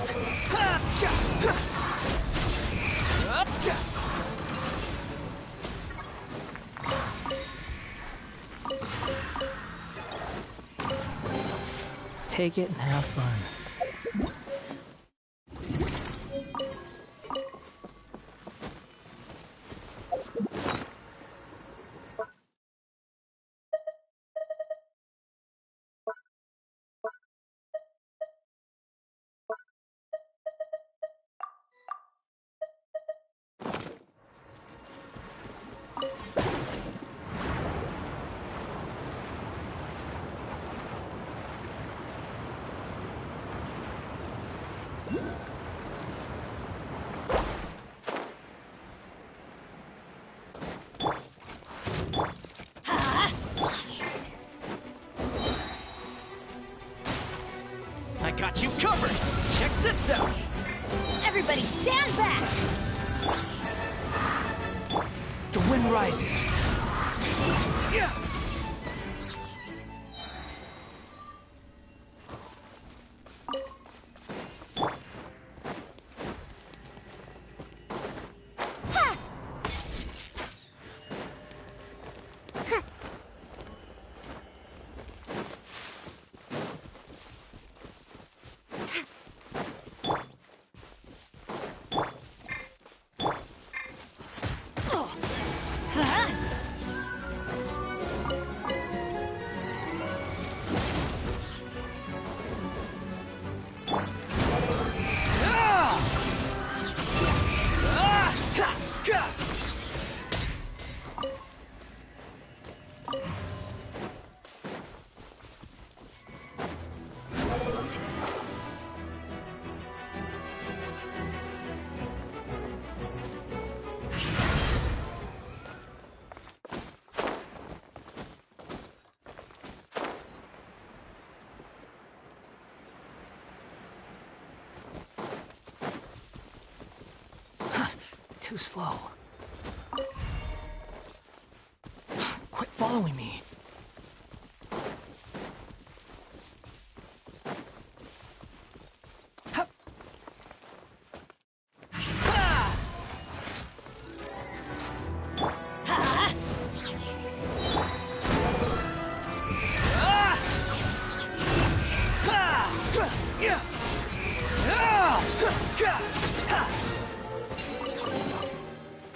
Take it and have fun. I got you covered! Check this out! Everybody stand back! The wind rises. Yeah. Too slow. Quit following me.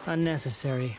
Unnecessary.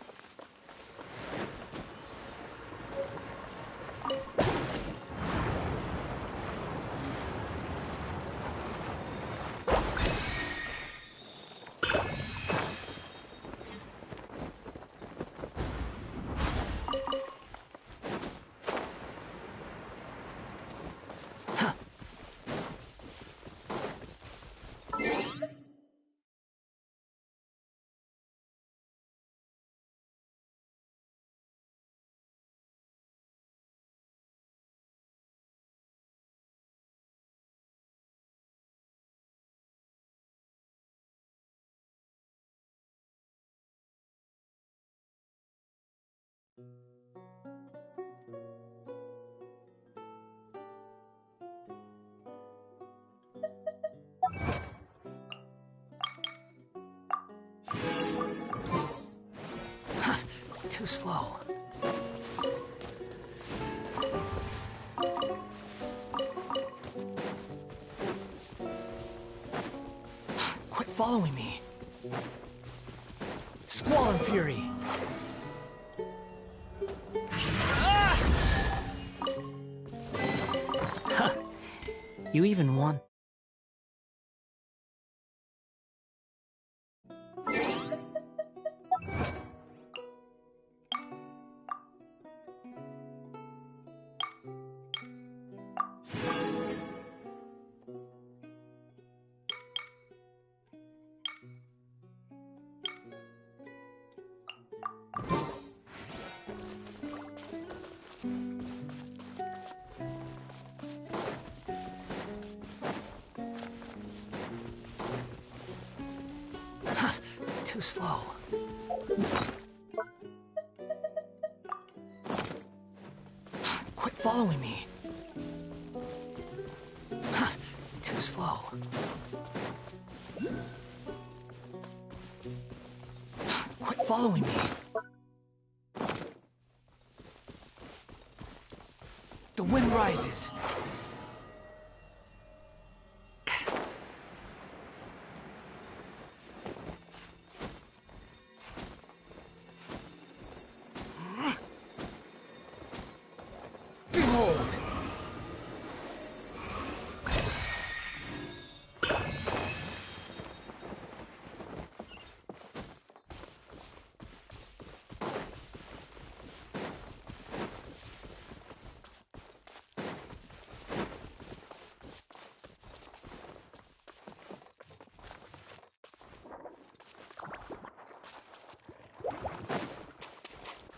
Too slow. Quit following me. Squall and Fury. Ha! You even won. Too slow. Quit following me. Too slow. Quit following me. The wind rises.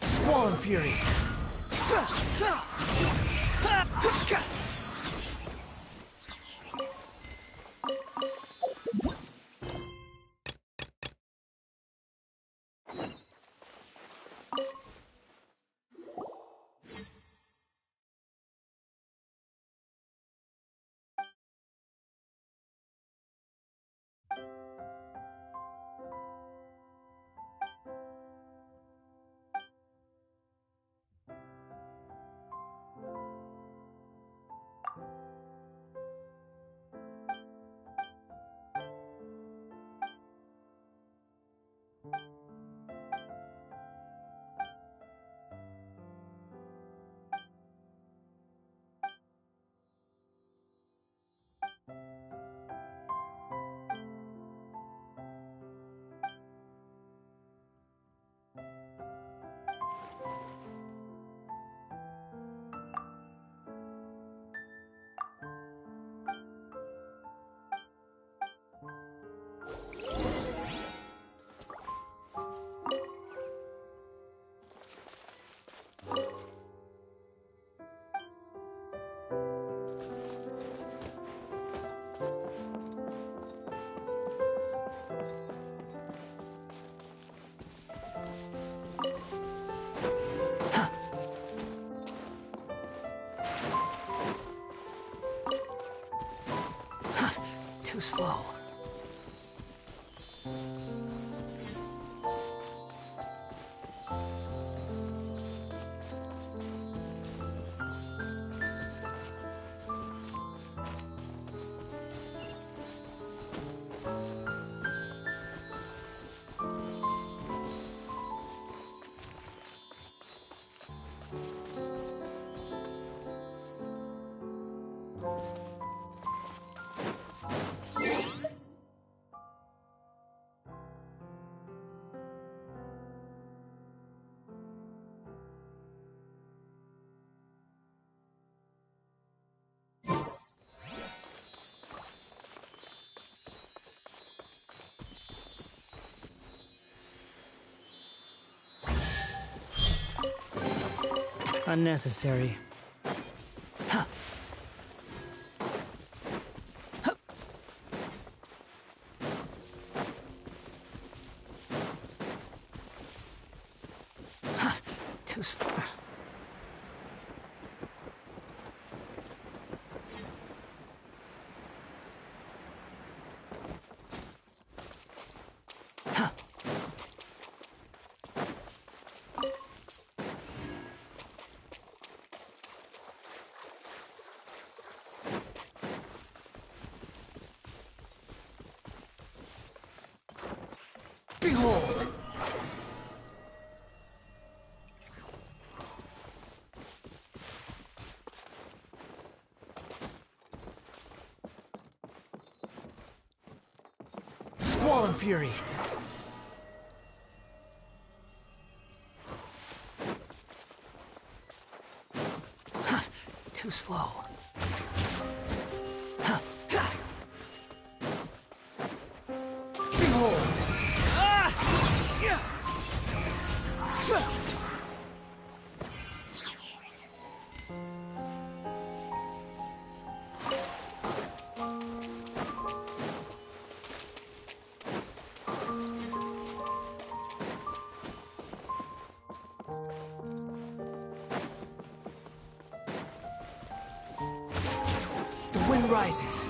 Squall and Fury. slow. Unnecessary. Huh. Huh. Huh. Too slow. Behold! Squall and Fury! Huh. Too slow. Huh. Behold! The wind rises.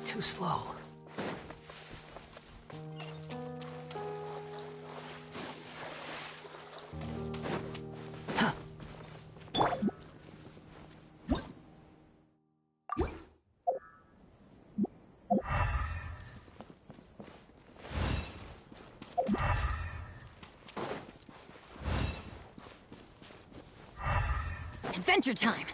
Too slow. Adventure time!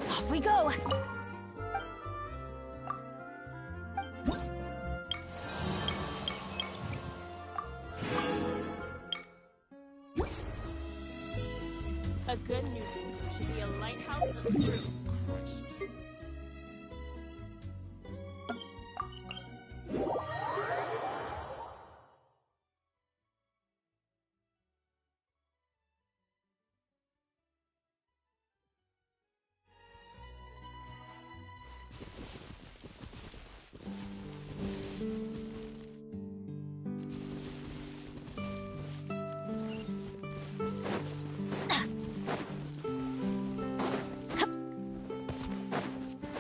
Off we go! A good news should be a lighthouse of truth.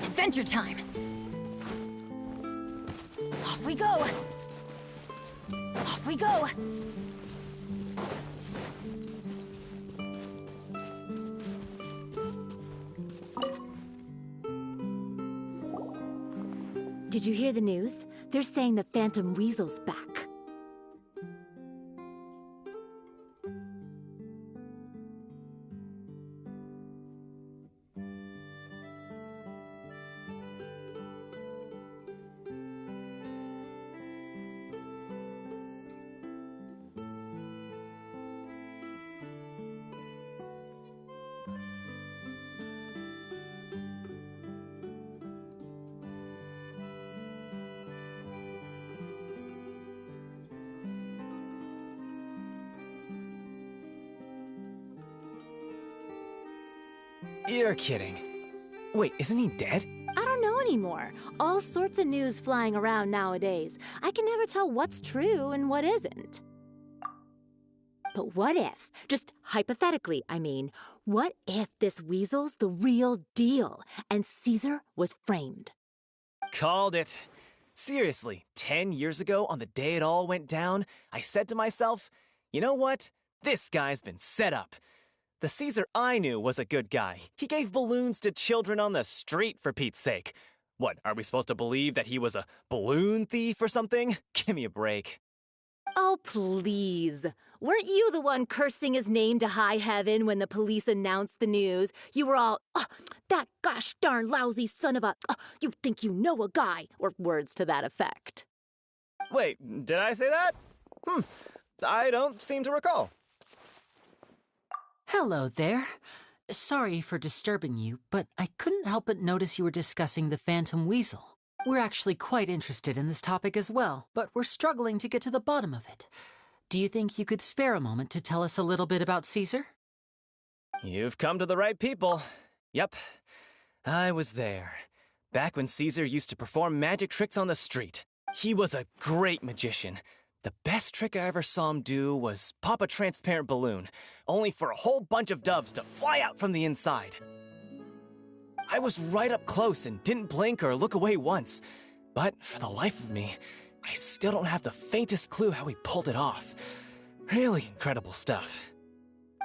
Adventure time! Off we go! Off we go! Did you hear the news? They're saying the Phantom Weasel's back. You're kidding. Wait, isn't he dead? I don't know anymore. All sorts of news flying around nowadays. I can never tell what's true and what isn't. But what if, just hypothetically, I mean, what if this weasel's the real deal and Caesar was framed? Called it. Seriously, 10 years ago, on the day it all went down, I said to myself, you know what? This guy's been set up. The Caesar I knew was a good guy. He gave balloons to children on the street, for Pete's sake. What, are we supposed to believe that he was a balloon thief or something? Give me a break. Oh, please. Weren't you the one cursing his name to high heaven when the police announced the news? You were all, oh, that gosh darn lousy son of a, you think you know a guy, or words to that effect. Wait, did I say that? I don't seem to recall. Hello there. Sorry for disturbing you, but I couldn't help but notice you were discussing the Phantom Weasel. We're actually quite interested in this topic as well, but we're struggling to get to the bottom of it. Do you think you could spare a moment to tell us a little bit about Caesar? You've come to the right people. Yep, I was there. Back when Caesar used to perform magic tricks on the street. He was a great magician. The best trick I ever saw him do was pop a transparent balloon, only for a whole bunch of doves to fly out from the inside. I was right up close and didn't blink or look away once, but for the life of me, I still don't have the faintest clue how he pulled it off. Really incredible stuff.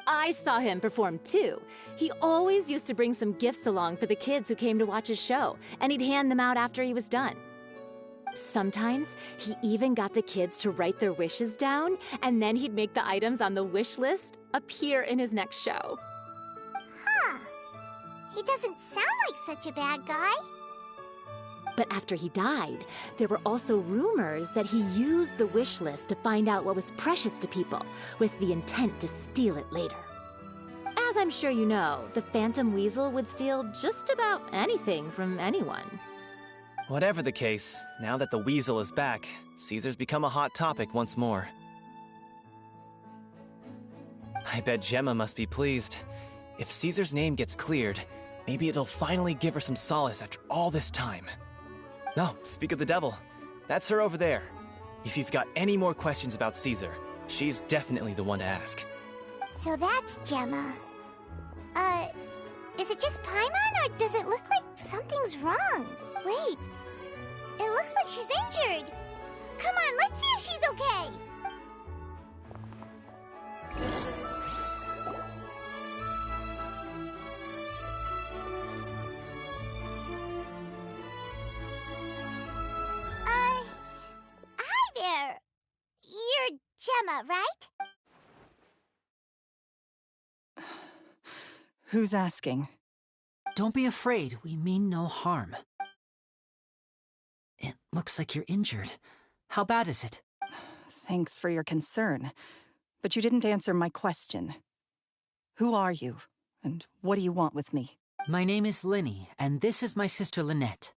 I saw him perform too. He always used to bring some gifts along for the kids who came to watch his show, and he'd hand them out after he was done. Sometimes, he even got the kids to write their wishes down, and then he'd make the items on the wish list appear in his next show. Huh. He doesn't sound like such a bad guy. But after he died, there were also rumors that he used the wish list to find out what was precious to people, with the intent to steal it later. As I'm sure you know, the Phantom Weasel would steal just about anything from anyone. Whatever the case, now that the Weasel is back, Caesar's become a hot topic once more. I bet Gemma must be pleased. If Caesar's name gets cleared, maybe it'll finally give her some solace after all this time. No, speak of the devil. That's her over there. If you've got any more questions about Caesar, she's definitely the one to ask. So that's Gemma. Is it just Paimon, or does it look like something's wrong? Wait, it looks like she's injured. Come on, let's see if she's okay. Gemma, right? Who's asking? Don't be afraid. We mean no harm. It looks like you're injured. How bad is it? Thanks for your concern, but you didn't answer my question. Who are you, and what do you want with me? My name is Lyney, and this is my sister Lynette.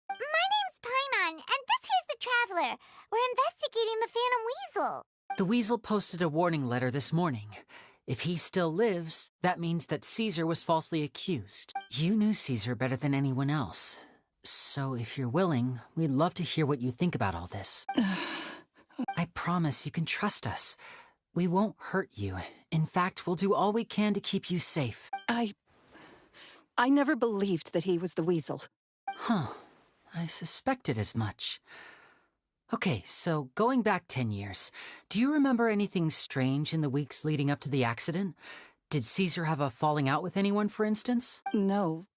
My name's Paimon, and this here's the Traveler. We're investigating the Phantom Weasel. The Weasel posted a warning letter this morning. If he still lives, that means that Caesar was falsely accused. You knew Caesar better than anyone else. So if you're willing, we'd love to hear what you think about all this. I promise you can trust us. We won't hurt you. In fact, we'll do all we can to keep you safe. I never believed that he was the Weasel. Huh. I suspected as much. Okay, so going back 10 years, do you remember anything strange in the weeks leading up to the accident? Did Caesar have a falling out with anyone, for instance? No,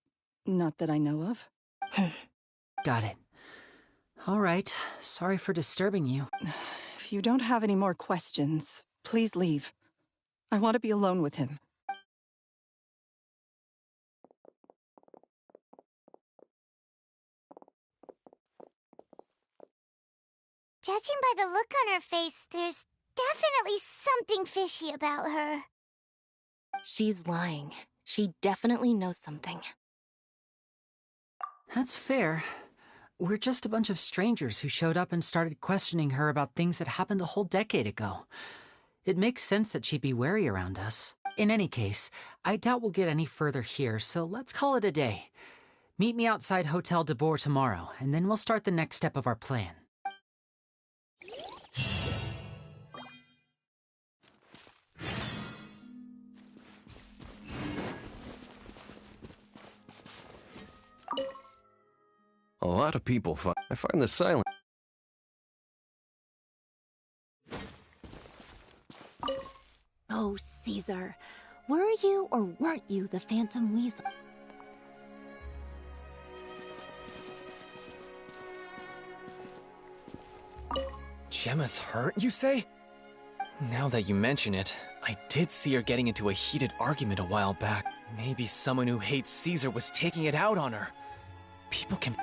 not that I know of. Got it. All right, sorry for disturbing you. If you don't have any more questions, please leave. I want to be alone with him. Judging by the look on her face, there's definitely something fishy about her. She's lying. She definitely knows something. That's fair. We're just a bunch of strangers who showed up and started questioning her about things that happened a whole decade ago. It makes sense that she'd be wary around us. In any case, I doubt we'll get any further here, so let's call it a day. Meet me outside Hotel de Boer tomorrow, and then we'll start the next step of our plan. A lot of people I find the silence. Oh, Caesar. Were you or weren't you the Phantom Weasel? Gemma's hurt, you say? Now that you mention it, I did see her getting into a heated argument a while back. Maybe someone who hates Caesar was taking it out on her. People can...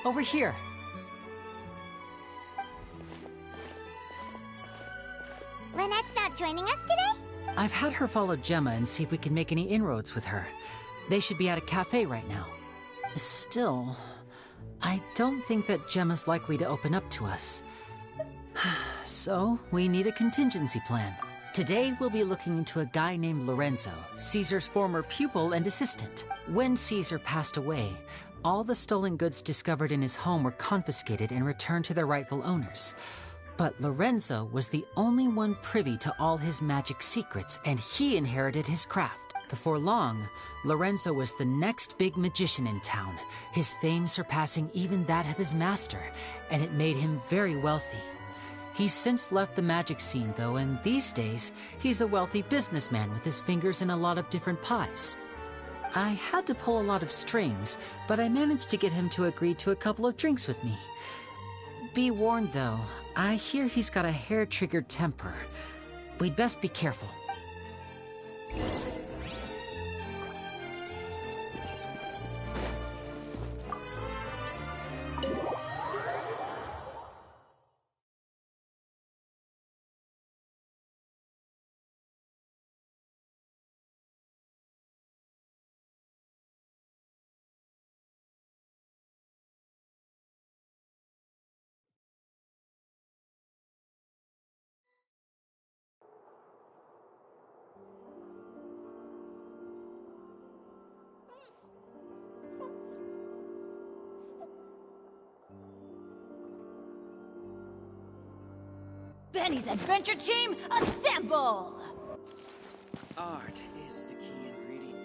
Over here. Lynette's not joining us today? I've had her follow Gemma and see if we can make any inroads with her. They should be at a cafe right now. Still, I don't think that Gemma's likely to open up to us. So, we need a contingency plan. Today, we'll be looking into a guy named Lorenzo, Caesar's former pupil and assistant. When Caesar passed away, all the stolen goods discovered in his home were confiscated and returned to their rightful owners. But Lorenzo was the only one privy to all his magic secrets, and he inherited his craft. Before long, Lorenzo was the next big magician in town, his fame surpassing even that of his master, and it made him very wealthy. He's since left the magic scene, though, and these days, he's a wealthy businessman with his fingers in a lot of different pies. I had to pull a lot of strings, but I managed to get him to agree to a couple of drinks with me. Be warned, though, I hear he's got a hair-triggered temper. We'd best be careful. Benny's adventure team, assemble! Art is the key ingredient.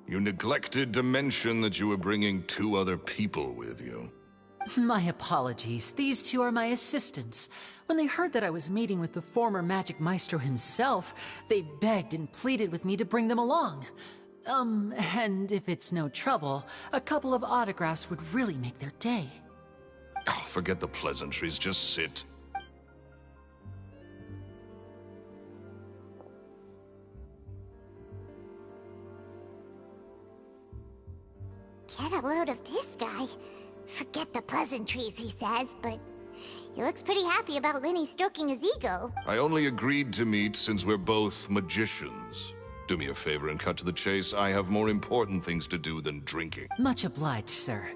You neglected to mention that you were bringing 2 other people with you. My apologies. These 2 are my assistants. When they heard that I was meeting with the former Magic Maestro himself, they begged and pleaded with me to bring them along. And if it's no trouble, a couple of autographs would really make their day. Oh, forget the pleasantries, just sit. Get a load of this guy. Forget the pleasantries, he says, but he looks pretty happy about Lyney stroking his ego. I only agreed to meet since we're both magicians. Do me a favor and cut to the chase. I have more important things to do than drinking. Much obliged, sir.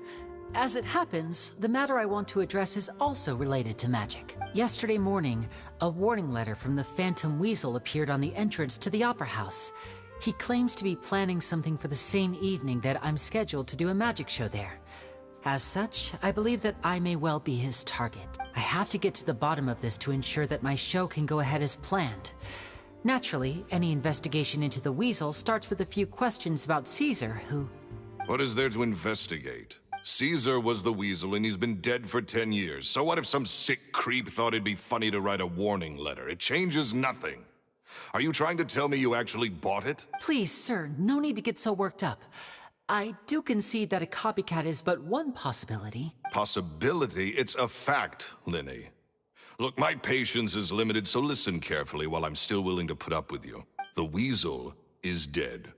As it happens, the matter I want to address is also related to magic. Yesterday morning, a warning letter from the Phantom Weasel appeared on the entrance to the Opera House. He claims to be planning something for the same evening that I'm scheduled to do a magic show there. As such, I believe that I may well be his target. I have to get to the bottom of this to ensure that my show can go ahead as planned. Naturally, any investigation into the Weasel starts with a few questions about Caesar, who... What is there to investigate? Caesar was the Weasel and he's been dead for 10 years. So what if some sick creep thought it'd be funny to write a warning letter? It changes nothing. Are you trying to tell me you actually bought it? Please, sir, no need to get so worked up. I do concede that a copycat is but one possibility. Possibility? It's a fact, Lyney. Look, my patience is limited, so listen carefully while I'm still willing to put up with you. The Weasel is dead.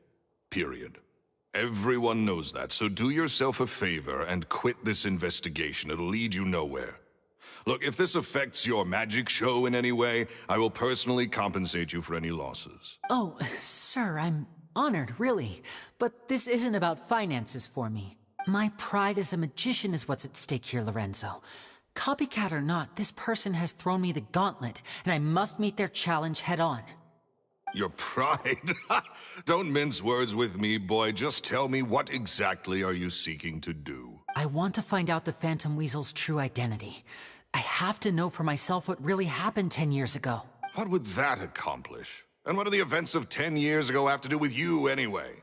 Period. Everyone knows that, so do yourself a favor and quit this investigation. It'll lead you nowhere. Look, if this affects your magic show in any way, I will personally compensate you for any losses. Oh, sir, I'm honored, really. But this isn't about finances for me. My pride as a magician is what's at stake here, Lorenzo. Copycat or not, this person has thrown me the gauntlet, and I must meet their challenge head-on. Your pride? Don't mince words with me, boy. Just tell me, what exactly are you seeking to do? I want to find out the Phantom Weasel's true identity. I have to know for myself what really happened 10 years ago. What would that accomplish? And what do the events of 10 years ago have to do with you, anyway?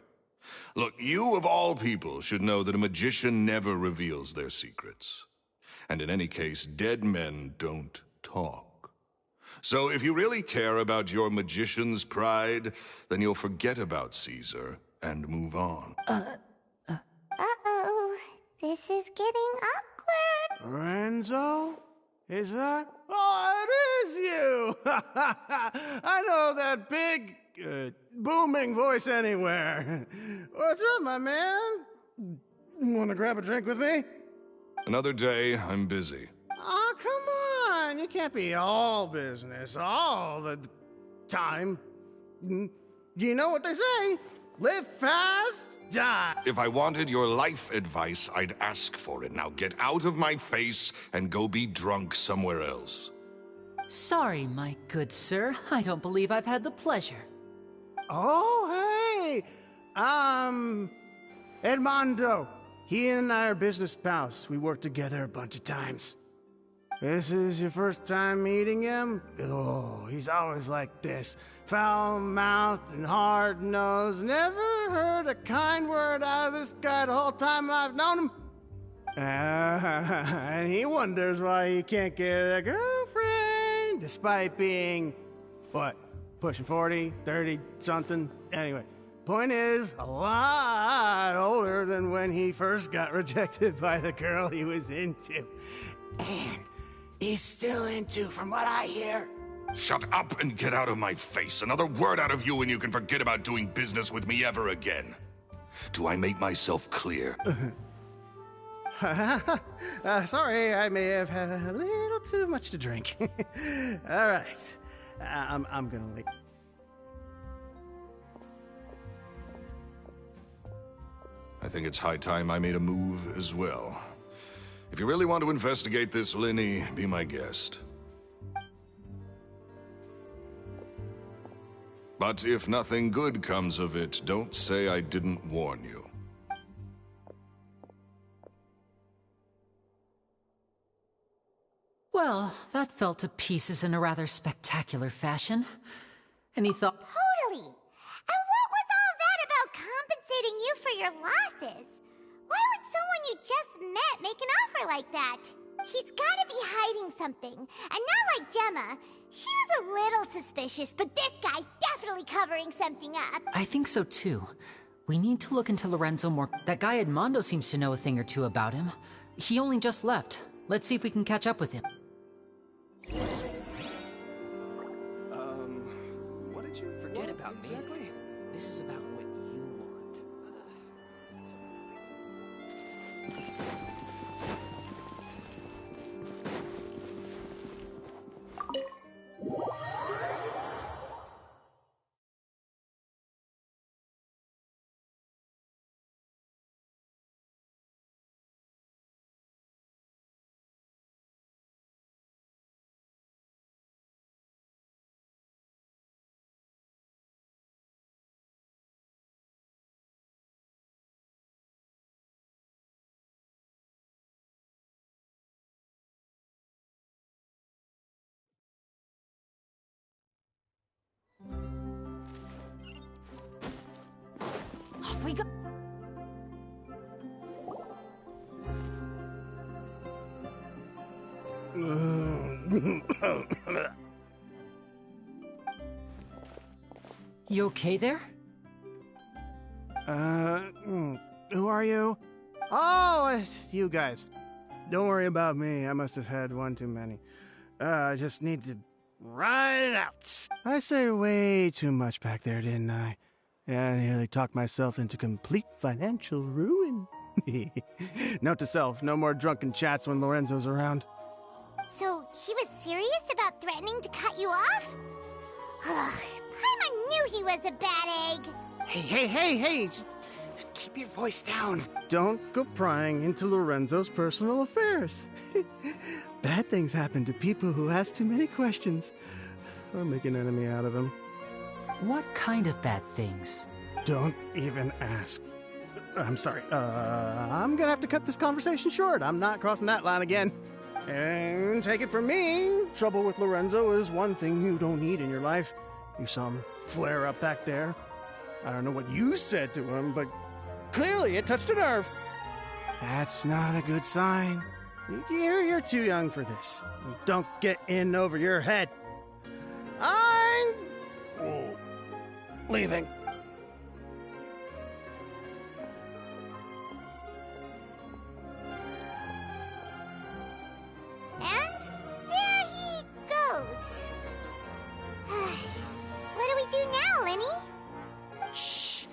Look, you of all people should know that a magician never reveals their secrets. And in any case, dead men don't talk. So if you really care about your magician's pride, then you'll forget about Caesar and move on. Uh-oh. This is getting awkward. Lorenzo? Is that? Oh, it is you! I know that big, booming voice anywhere. What's up, my man? Want to grab a drink with me? Another day, I'm busy. Oh, come on. You can't be all business all the time. You know what they say? Live fast, die. If I wanted your life advice, I'd ask for it. Now get out of my face and go be drunk somewhere else. Sorry, my good sir. I don't believe I've had the pleasure. Oh, hey! Edmondo. He and I are business pals. We worked together a bunch of times. This is your first time meeting him? Oh, he's always like this. Foul-mouthed and hard-nosed. Never heard a kind word out of this guy the whole time I've known him. And he wonders why he can't get a girlfriend, despite being, what, pushing 40, 30, something? Anyway, point is, a lot older than when he first got rejected by the girl he was into. And he's still into, from what I hear. Shut up and get out of my face. Another word out of you and you can forget about doing business with me ever again. Do I make myself clear? Sorry, I may have had a little too much to drink. All right, I'm gonna leave. I think it's high time I made a move as well. If you really want to investigate this, Lyney, be my guest. But if nothing good comes of it, don't say I didn't warn you. Well, that fell to pieces in a rather spectacular fashion. And he thought... Totally. And what was all that about compensating you for your losses? Why would someone you just met make an offer like that? He's gotta be hiding something. And not like Gemma. She was a little suspicious, but this guy's definitely covering something up. I think so too. We need to look into Lorenzo more. That guy Edmondo seems to know a thing or two about him. He only just left. Let's see if we can catch up with him. What did you forget about me? Exactly? This is about what you want. Off we go. You okay there? Who are you? Oh, it's you guys. Don't worry about me. I must have had one too many. I just need to ride it out. I said way too much back there, didn't I? I nearly talked myself into complete financial ruin. Note to self, no more drunken chats when Lorenzo's around. So, he was serious about threatening to cut you off? Ugh, Paimon knew he was a bad egg. Hey, just keep your voice down. Don't go prying into Lorenzo's personal affairs. Bad things happen to people who ask too many questions. Or make an enemy out of him. What kind of bad things? Don't even ask. I'm sorry. I'm gonna have to cut this conversation short. I'm not crossing that line again. And take it from me, trouble with Lorenzo is one thing you don't need in your life. You saw him flare up back there. I don't know what you said to him, but clearly it touched a nerve. That's not a good sign. You're too young for this. Don't get in over your head. I'm leaving. And there he goes. What do we do now, Lyney? Shh.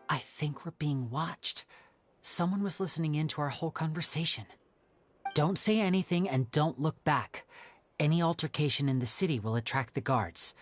I think we're being watched. Someone was listening in to our whole conversation. Don't say anything and don't look back. Any altercation in the city will attract the guards.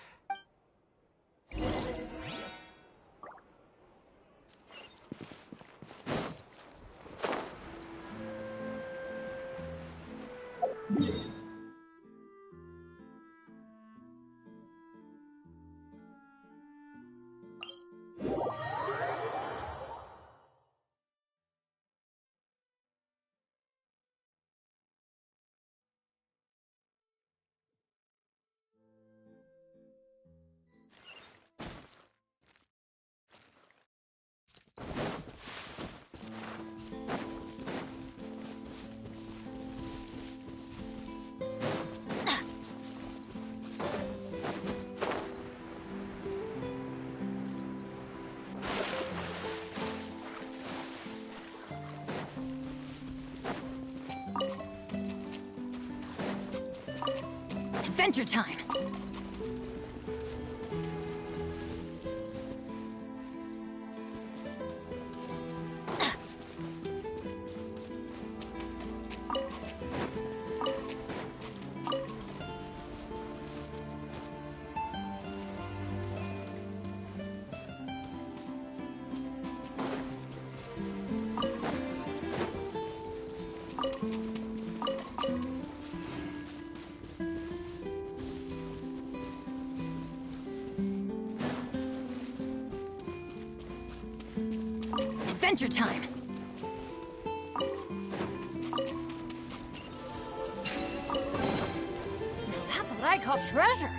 Adventure time! Adventure time! Now that's what I call treasure!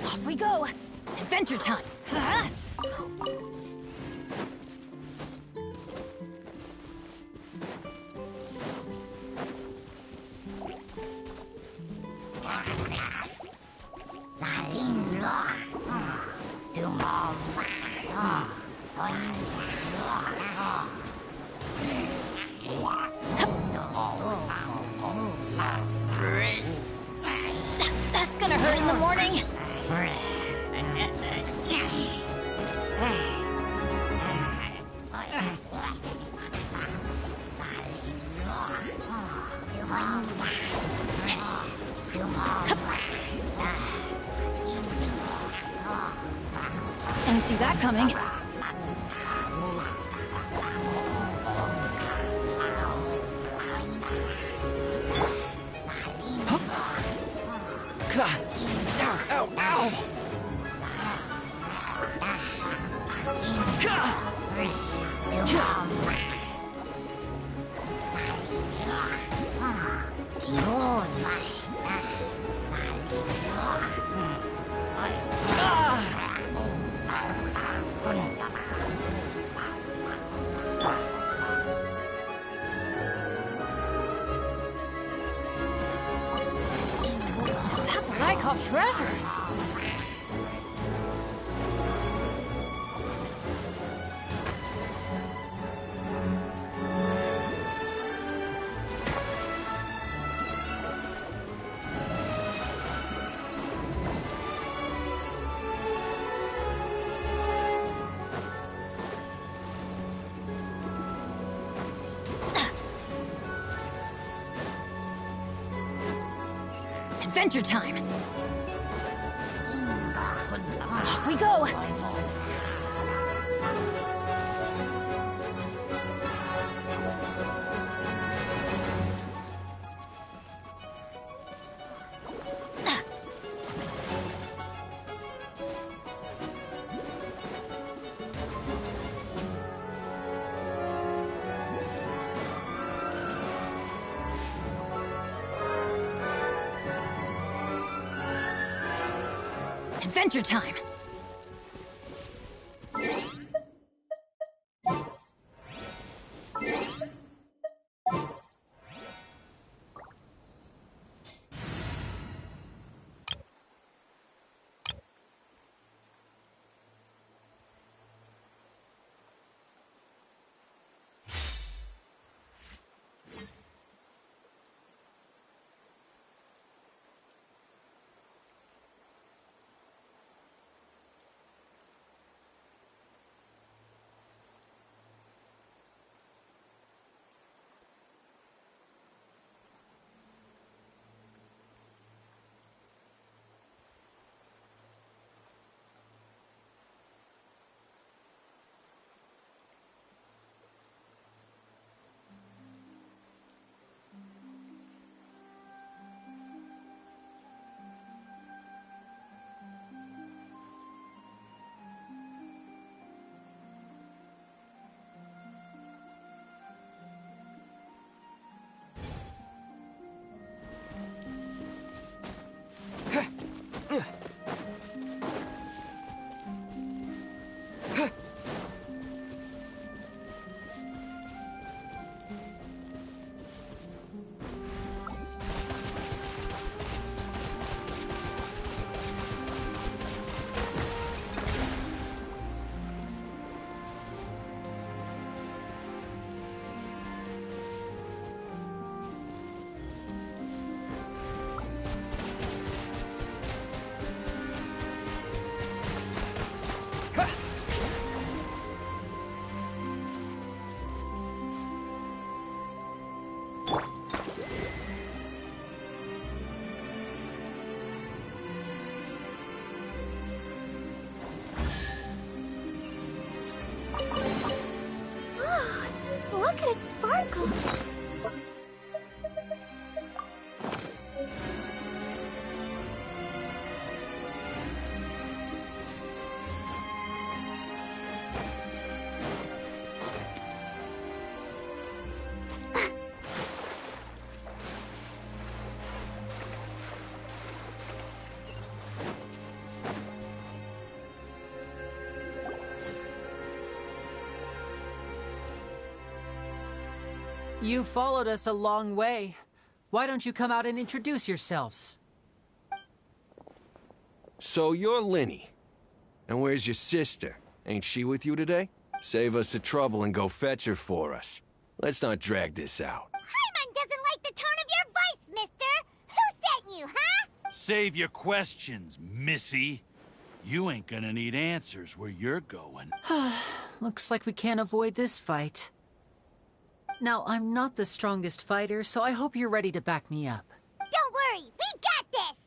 Off we go! Adventure time! Huh? That's gonna hurt in the morning. Didn't see that coming. Ow, ow! That's what I call treasure! Adventure time! Off we go! Adventure time! Look at it sparkle! You followed us a long way. Why don't you come out and introduce yourselves? So you're Lyney. And where's your sister? Ain't she with you today? Save us the trouble and go fetch her for us. Let's not drag this out. Paimon doesn't like the tone of your voice, mister! Who sent you, huh? Save your questions, missy. You ain't gonna need answers where you're going. Looks like we can't avoid this fight. Now, I'm not the strongest fighter, so I hope you're ready to back me up. Don't worry, we got this!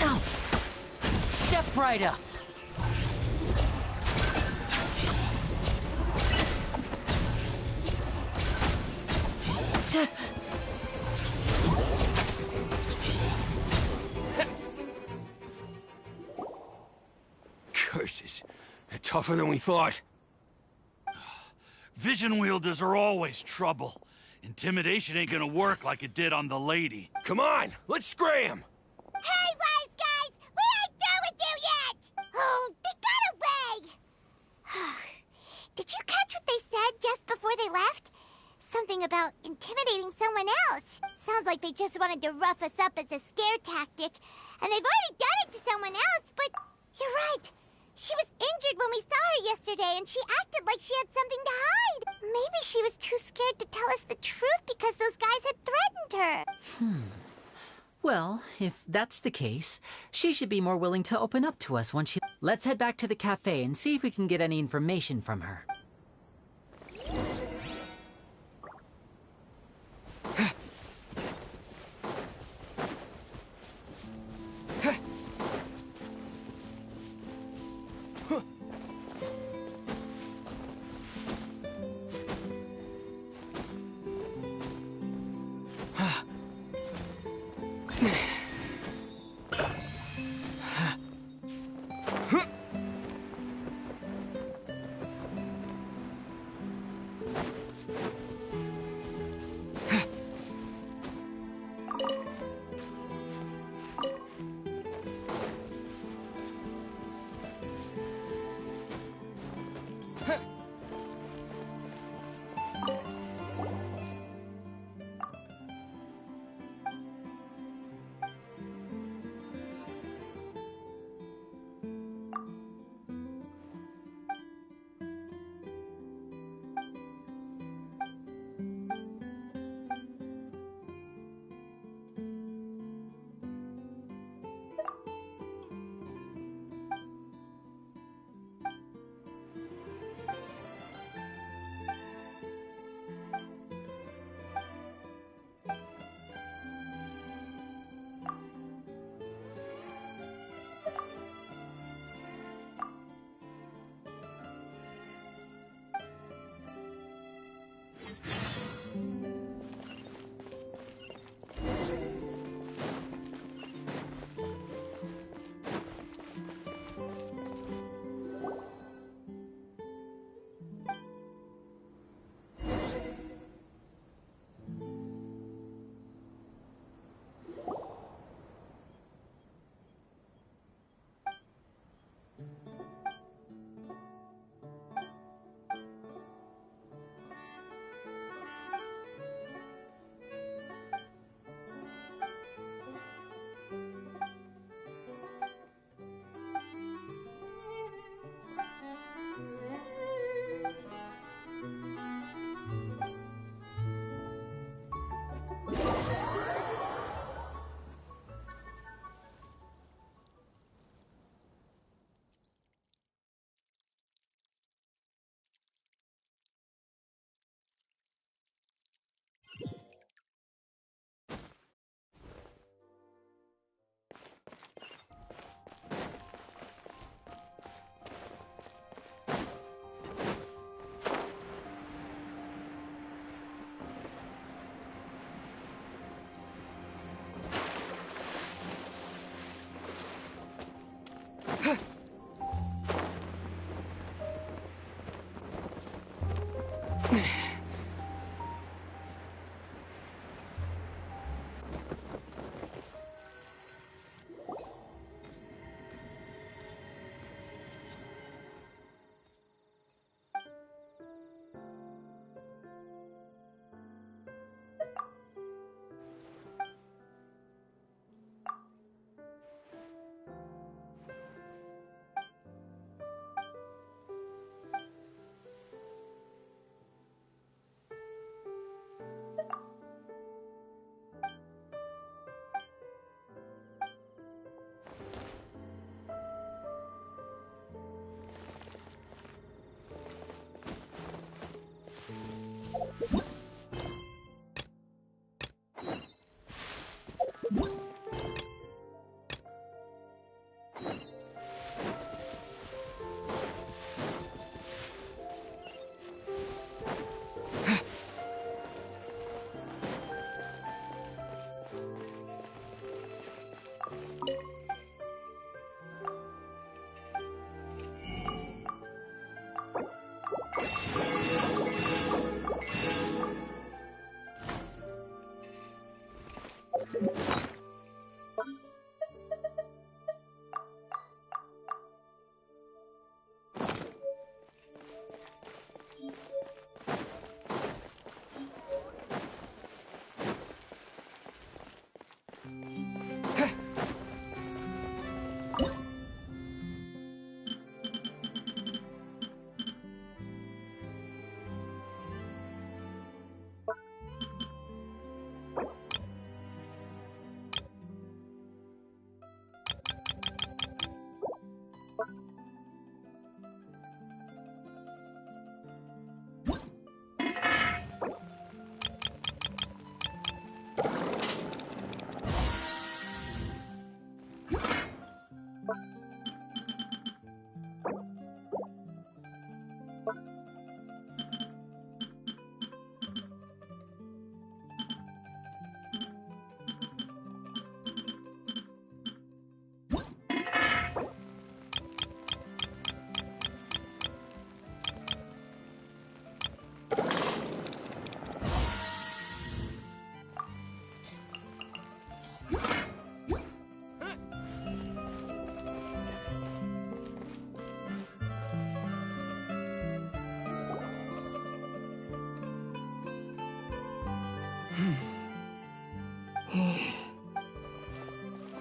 Ow! Step right up! Curses. They're tougher than we thought. Vision wielders are always trouble. Intimidation ain't gonna work like it did on the lady. Come on, let's scram! Hey, wise guys! We ain't through with you yet! Oh, they got away! Did you catch what they said just before they left? Something about intimidating someone else. Sounds like they just wanted to rough us up as a scare tactic. And they've already done it to someone else, but you're right. She was injured when we saw her yesterday, and she acted like she had something to hide. Maybe she was too scared to tell us the truth because those guys had threatened her. Well, if that's the case, she should be more willing to open up to us once she... Let's head back to the cafe and see if we can get any information from her.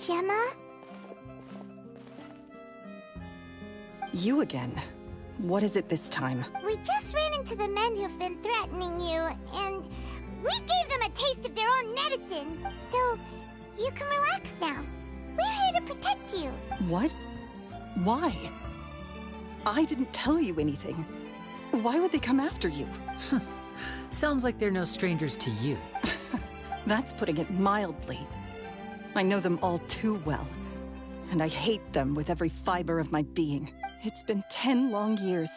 Gemma? You again. What is it this time? We just ran into the men who've been threatening you, and we gave them a taste of their own medicine. So, you can relax now. We're here to protect you. What? Why? I didn't tell you anything. Why would they come after you? Sounds like they're no strangers to you. That's putting it mildly. I know them all too well, and I hate them with every fiber of my being. It's been 10 long years,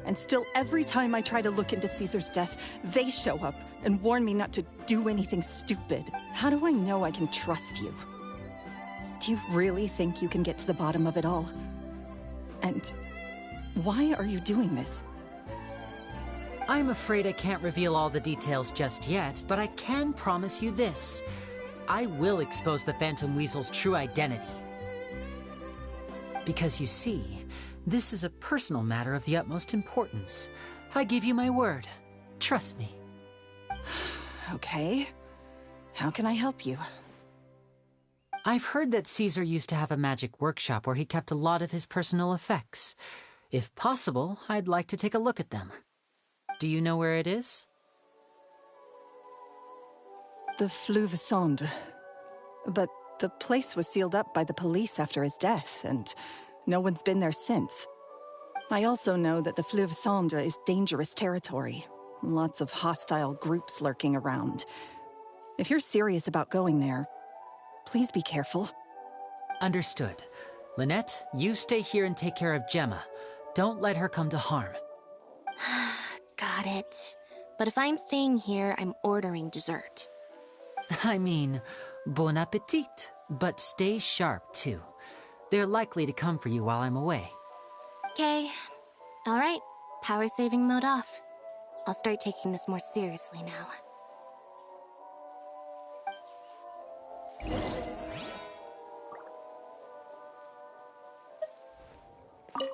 and still every time I try to look into Caesar's death, they show up and warn me not to do anything stupid. How do I know I can trust you? Do you really think you can get to the bottom of it all? And why are you doing this? I'm afraid I can't reveal all the details just yet, but I can promise you this. I will expose the Phantom Weasel's true identity. Because you see, this is a personal matter of the utmost importance. I give you my word. Trust me. Okay. How can I help you? I've heard that Caesar used to have a magic workshop where he kept a lot of his personal effects. If possible, I'd like to take a look at them. Do you know where it is? The Fleuve Sonde. But the place was sealed up by the police after his death, and no one's been there since. I also know that the Fleuve Sonde is dangerous territory. Lots of hostile groups lurking around. If you're serious about going there, please be careful. Understood. Lynette, you stay here and take care of Gemma. Don't let her come to harm. Got it. But if I'm staying here, I'm ordering dessert. I mean, bon appetit, but stay sharp, too. They're likely to come for you while I'm away. Okay. All right. Power saving mode off. I'll start taking this more seriously now.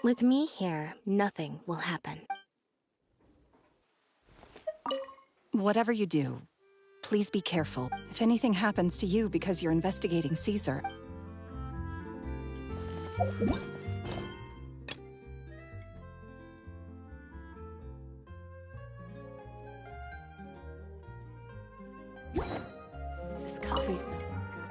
With me here, nothing will happen. Whatever you do, please be careful. If anything happens to you because you're investigating Caesar... This coffee smells is good.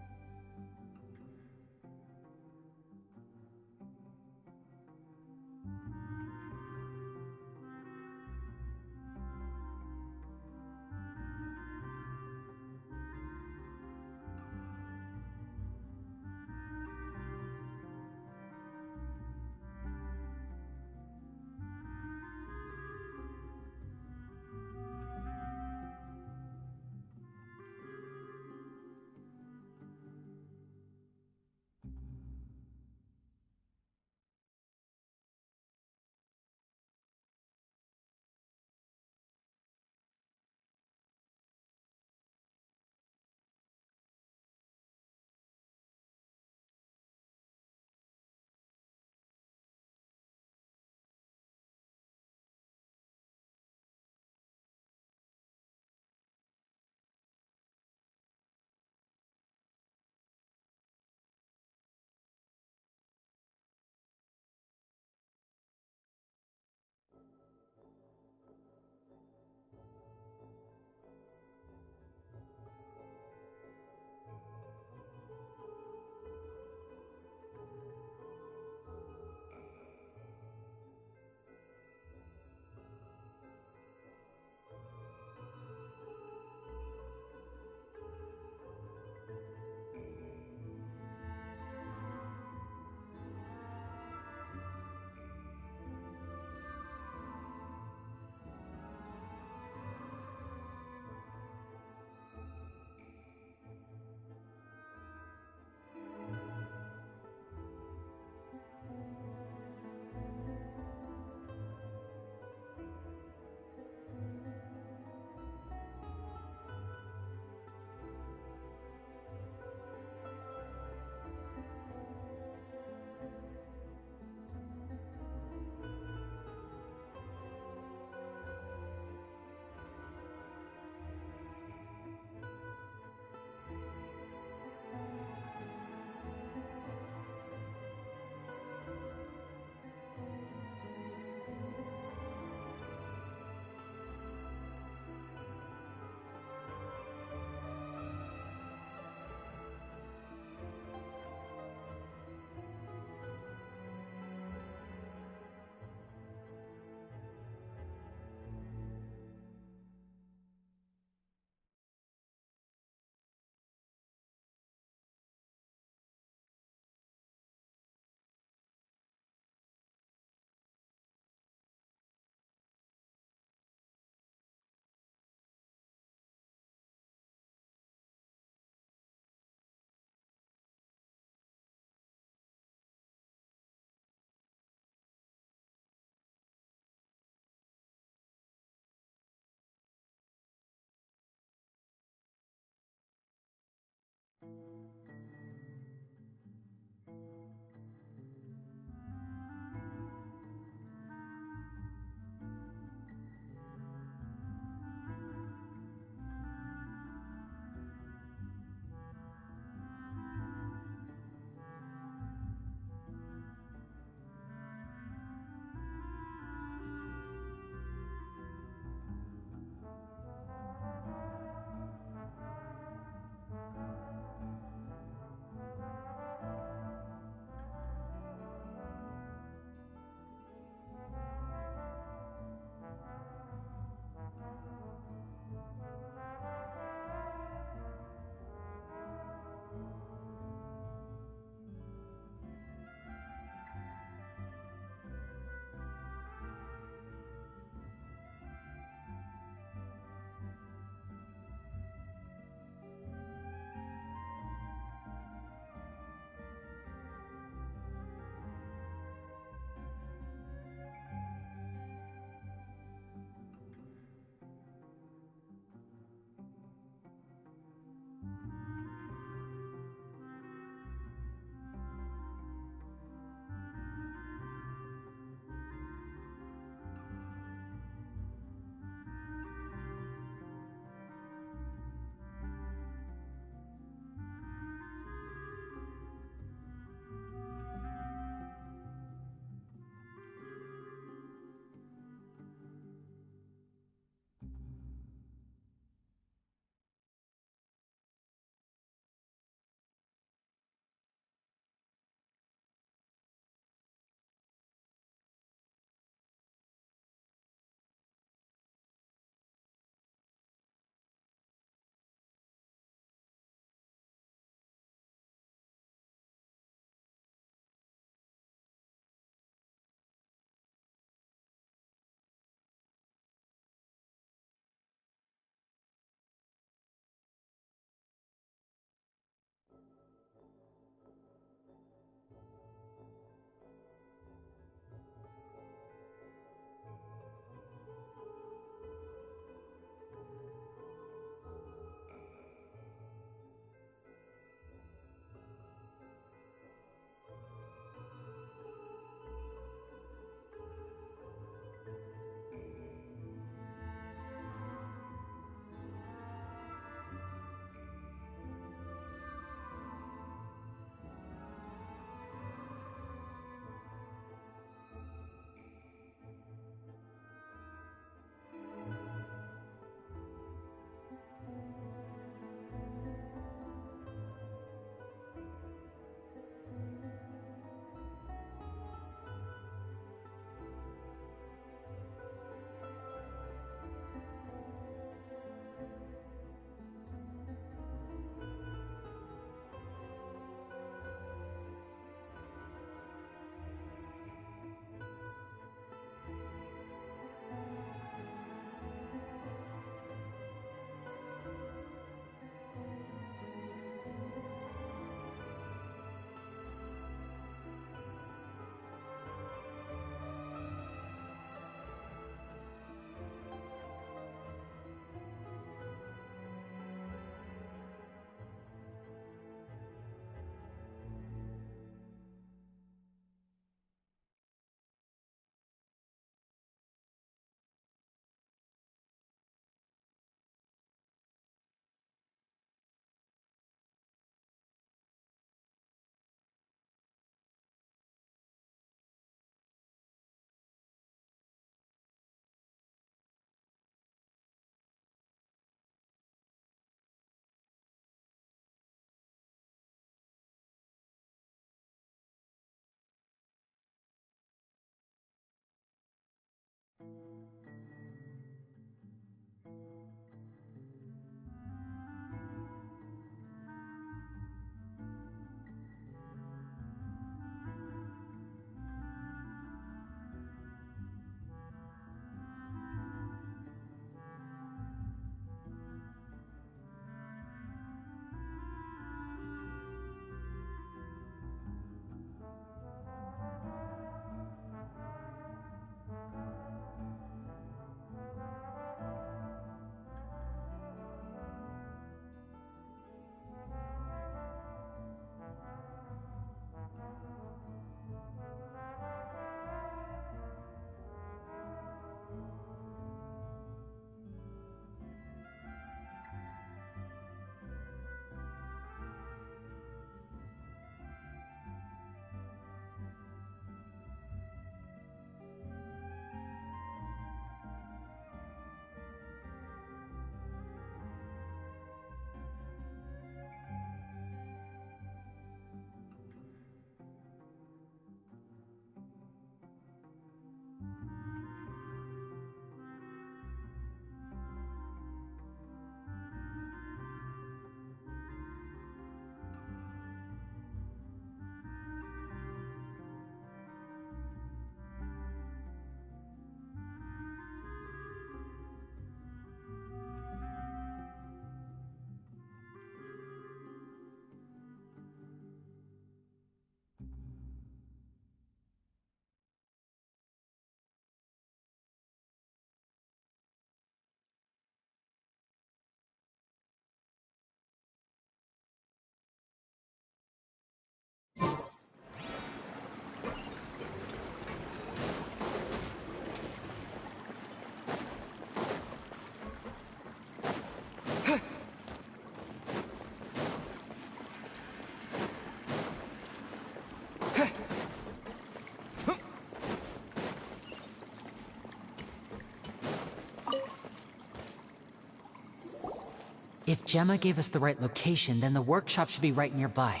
If Gemma gave us the right location, then the workshop should be right nearby.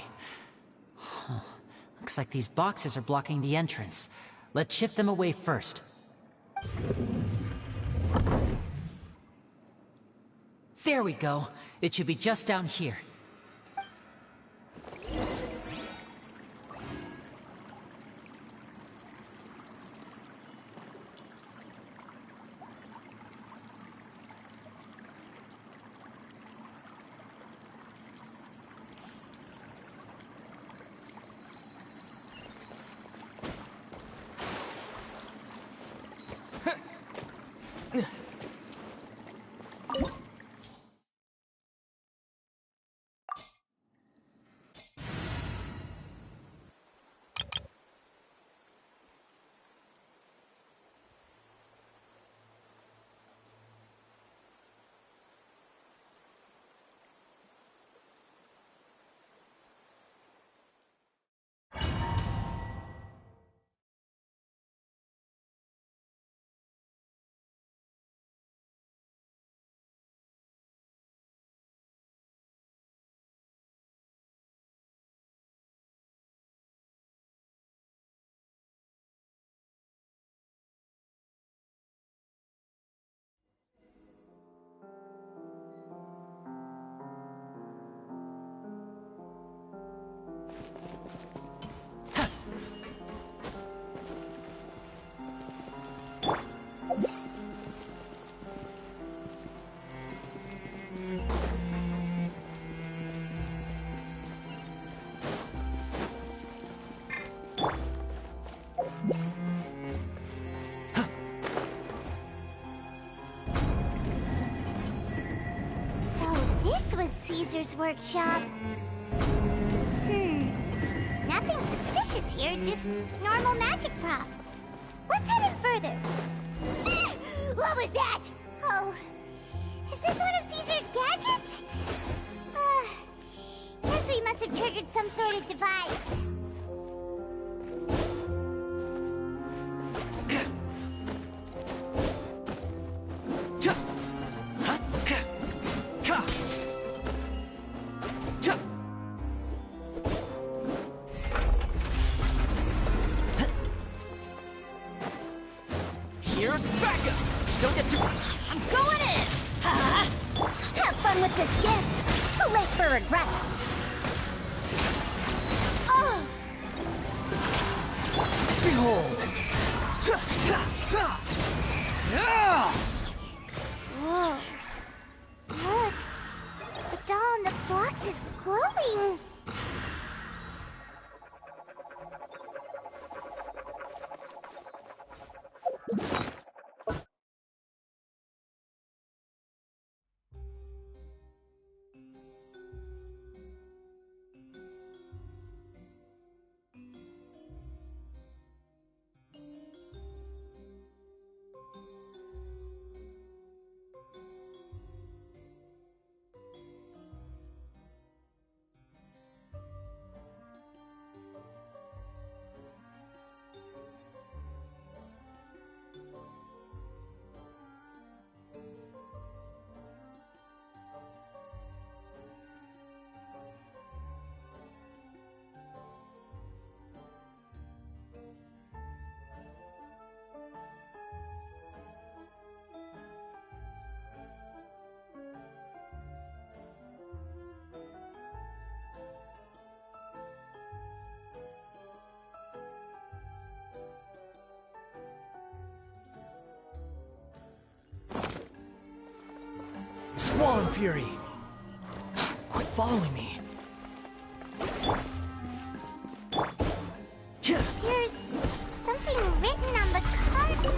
Huh. Looks like these boxes are blocking the entrance. Let's shift them away first. There we go. It should be just down here. Caesar's workshop. Nothing suspicious here, just normal magic props. Let's head in further. What was that? Oh, is this one of Caesar's gadgets? Guess we must have triggered some sort of device. Squall Fury! Quit following me. There's something written on the card.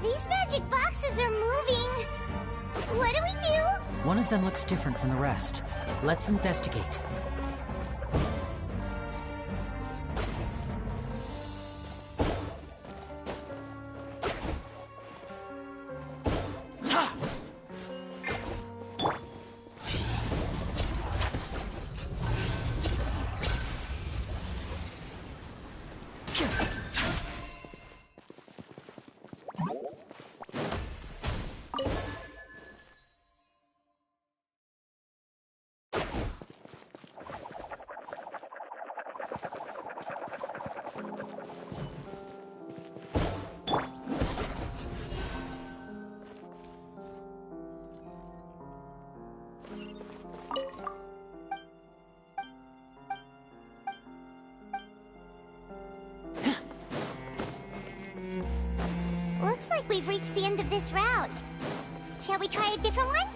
These magic boxes are moving. What do we do? One of them looks different from the rest. Let's investigate. Looks like we've reached the end of this route. Shall we try a different one?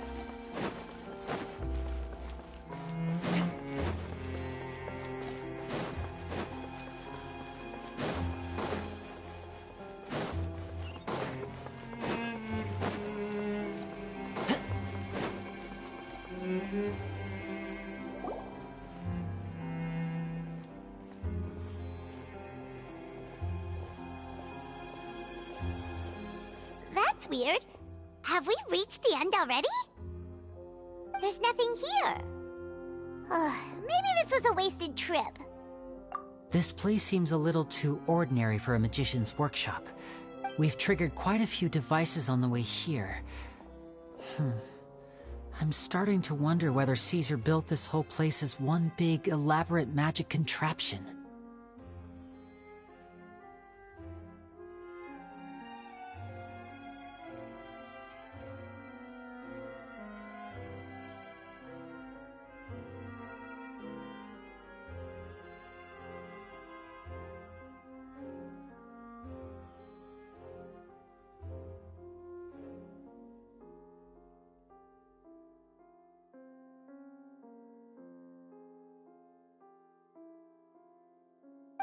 That's weird. Have we reached the end already? There's nothing here. Maybe this was a wasted trip. This place seems a little too ordinary for a magician's workshop. We've triggered quite a few devices on the way here. I'm starting to wonder whether Caesar built this whole place as one big, elaborate magic contraption.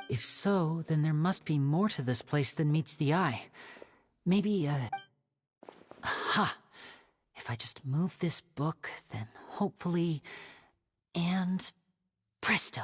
If so, then there must be more to this place than meets the eye. Maybe, aha! If I just move this book, then hopefully... and... presto!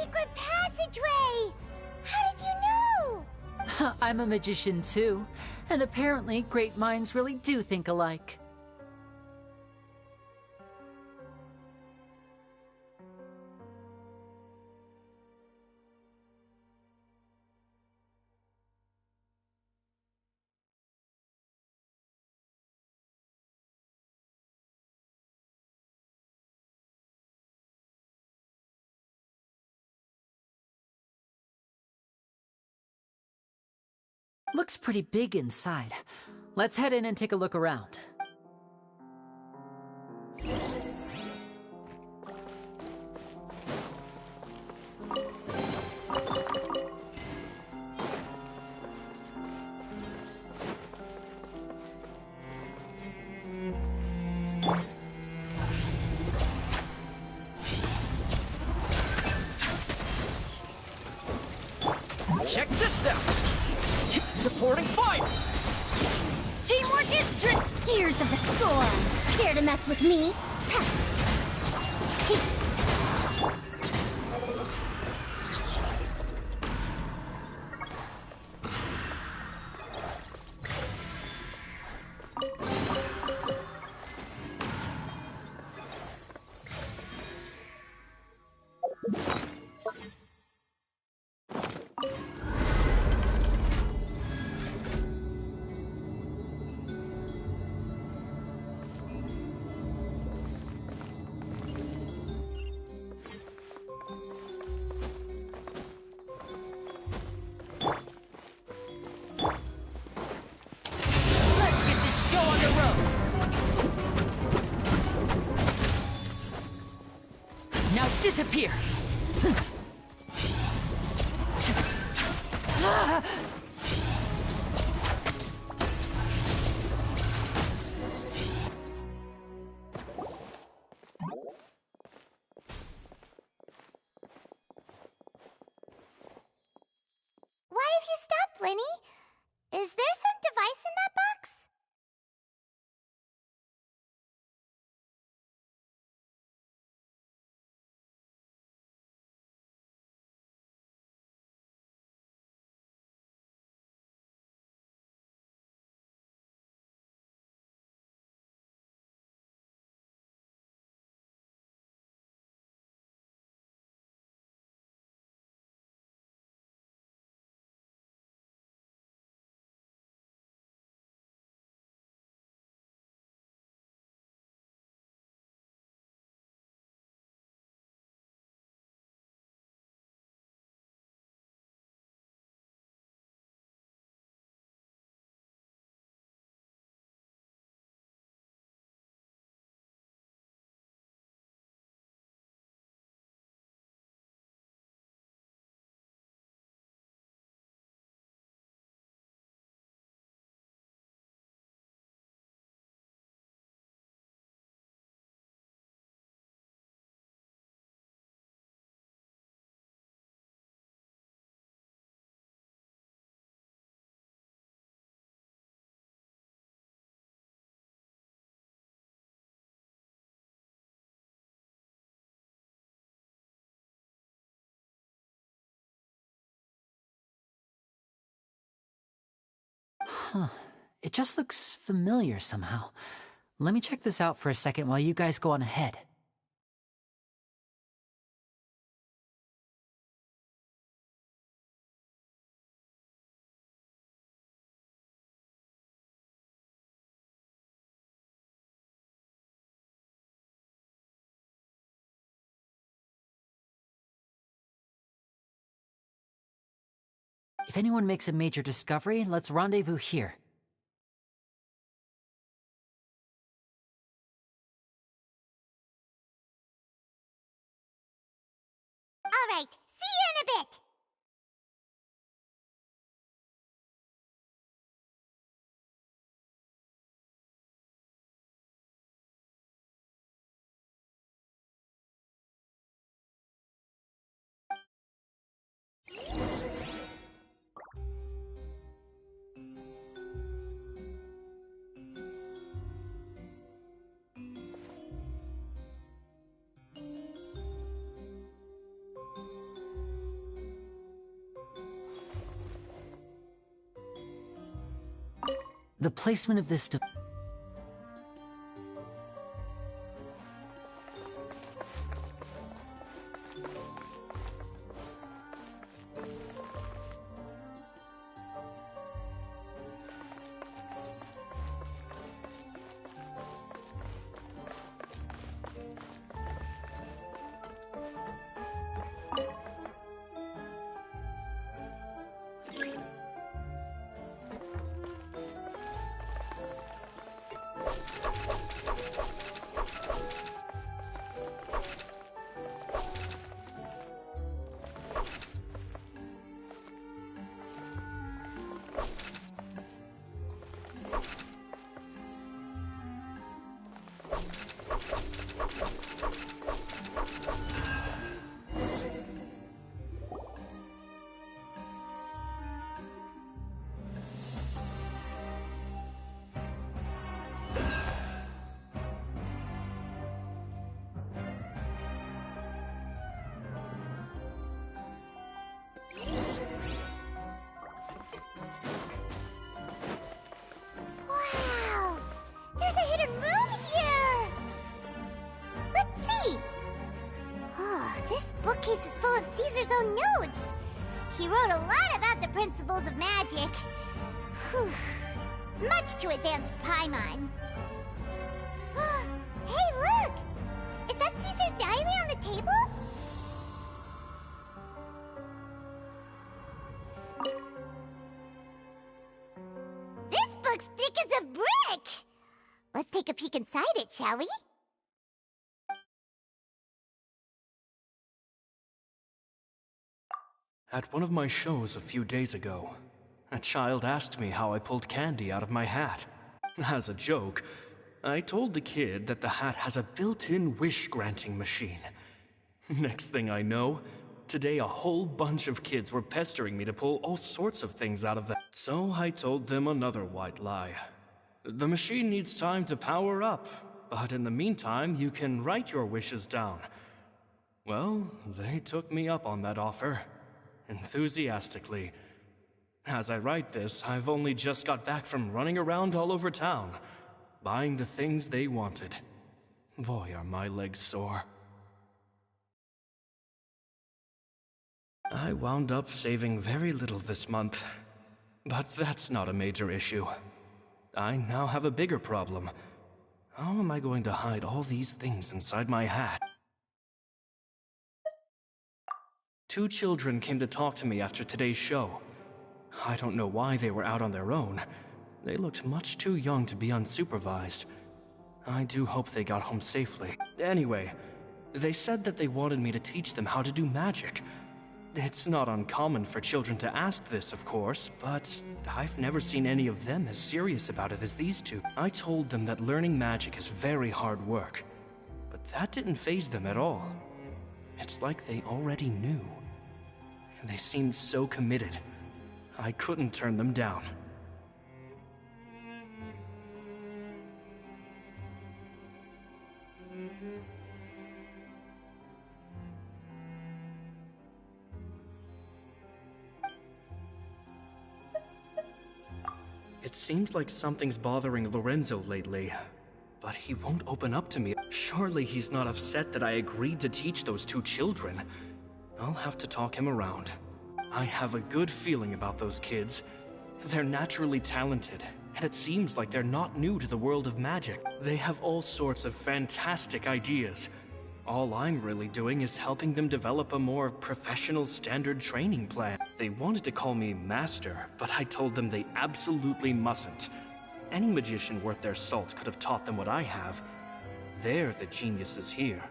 Secret passageway! How did you know? I'm a magician too, and apparently great minds really do think alike. Looks pretty big inside. Let's head in and take a look around. Check this out! Supporting fire! Teamwork is Gears of the storm! Dare to mess with me? Disappear! Why have you stopped, Lyney? Is there some device in that box? Huh. It just looks familiar somehow. Let me check this out for a second while you guys go on ahead. If anyone makes a major discovery, let's rendezvous here. All right, see you in a bit! The placement of this bookcase is full of Caesar's own notes. He wrote a lot about the principles of magic. Whew. Much too advanced for Paimon. Hey, look! Is that Caesar's diary on the table? This book's thick as a brick! Let's take a peek inside it, shall we? At one of my shows a few days ago, a child asked me how I pulled candy out of my hat. As a joke, I told the kid that the hat has a built-in wish-granting machine. Next thing I know, today a whole bunch of kids were pestering me to pull all sorts of things out of that. So I told them another white lie. The machine needs time to power up, but in the meantime, you can write your wishes down. Well, they took me up on that offer, enthusiastically. As I write this, I've only just got back from running around all over town, buying the things they wanted. Boy, are my legs sore. I wound up saving very little this month, but that's not a major issue. I now have a bigger problem. How am I going to hide all these things inside my hat? 2 children came to talk to me after today's show. I don't know why they were out on their own. They looked much too young to be unsupervised. I do hope they got home safely. Anyway, they said that they wanted me to teach them how to do magic. It's not uncommon for children to ask this, of course, but I've never seen any of them as serious about it as these 2. I told them that learning magic is very hard work, but that didn't faze them at all. It's like they already knew. They seemed so committed. I couldn't turn them down. It seems like something's bothering Lorenzo lately, but he won't open up to me. Surely he's not upset that I agreed to teach those 2 children. I'll have to talk him around. I have a good feeling about those kids. They're naturally talented, and it seems like they're not new to the world of magic. They have all sorts of fantastic ideas. All I'm really doing is helping them develop a more professional standard training plan. They wanted to call me Master, but I told them they absolutely mustn't. Any magician worth their salt could have taught them what I have. They're the geniuses here.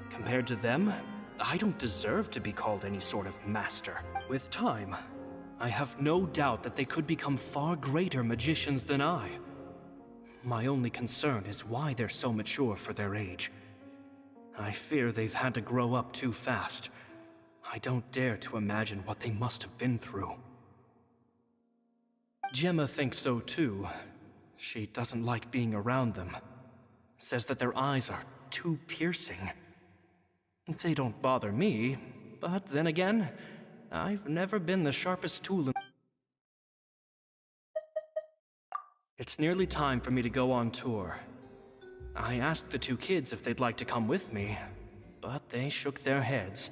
Compared to them, I don't deserve to be called any sort of master. With time, I have no doubt that they could become far greater magicians than I. My only concern is why they're so mature for their age. I fear they've had to grow up too fast. I don't dare to imagine what they must have been through. Gemma thinks so too. She doesn't like being around them. Says that their eyes are too piercing. They don't bother me, but then again, I've never been the sharpest tool in... It's nearly time for me to go on tour. I asked the 2 kids if they'd like to come with me, but they shook their heads.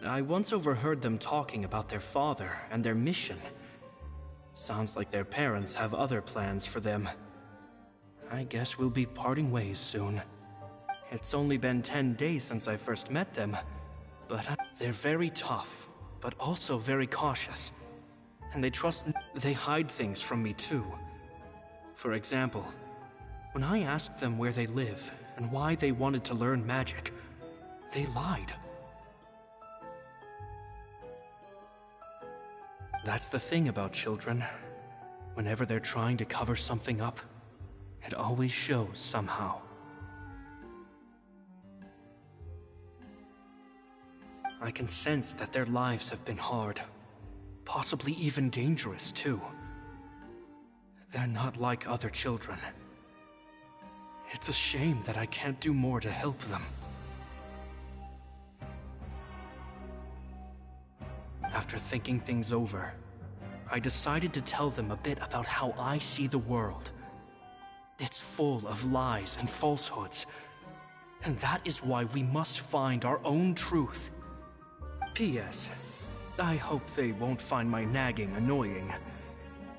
I once overheard them talking about their father and their mission. Sounds like their parents have other plans for them. I guess we'll be parting ways soon. It's only been 10 days since I first met them, but they're very tough, but also very cautious. And they hide things from me too. For example, when I asked them where they live and why they wanted to learn magic, they lied. That's the thing about children. Whenever they're trying to cover something up, it always shows somehow. I can sense that their lives have been hard, possibly even dangerous too. They're not like other children. It's a shame that I can't do more to help them. After thinking things over, I decided to tell them a bit about how I see the world. It's full of lies and falsehoods, and that is why we must find our own truth. P.S. I hope they won't find my nagging annoying.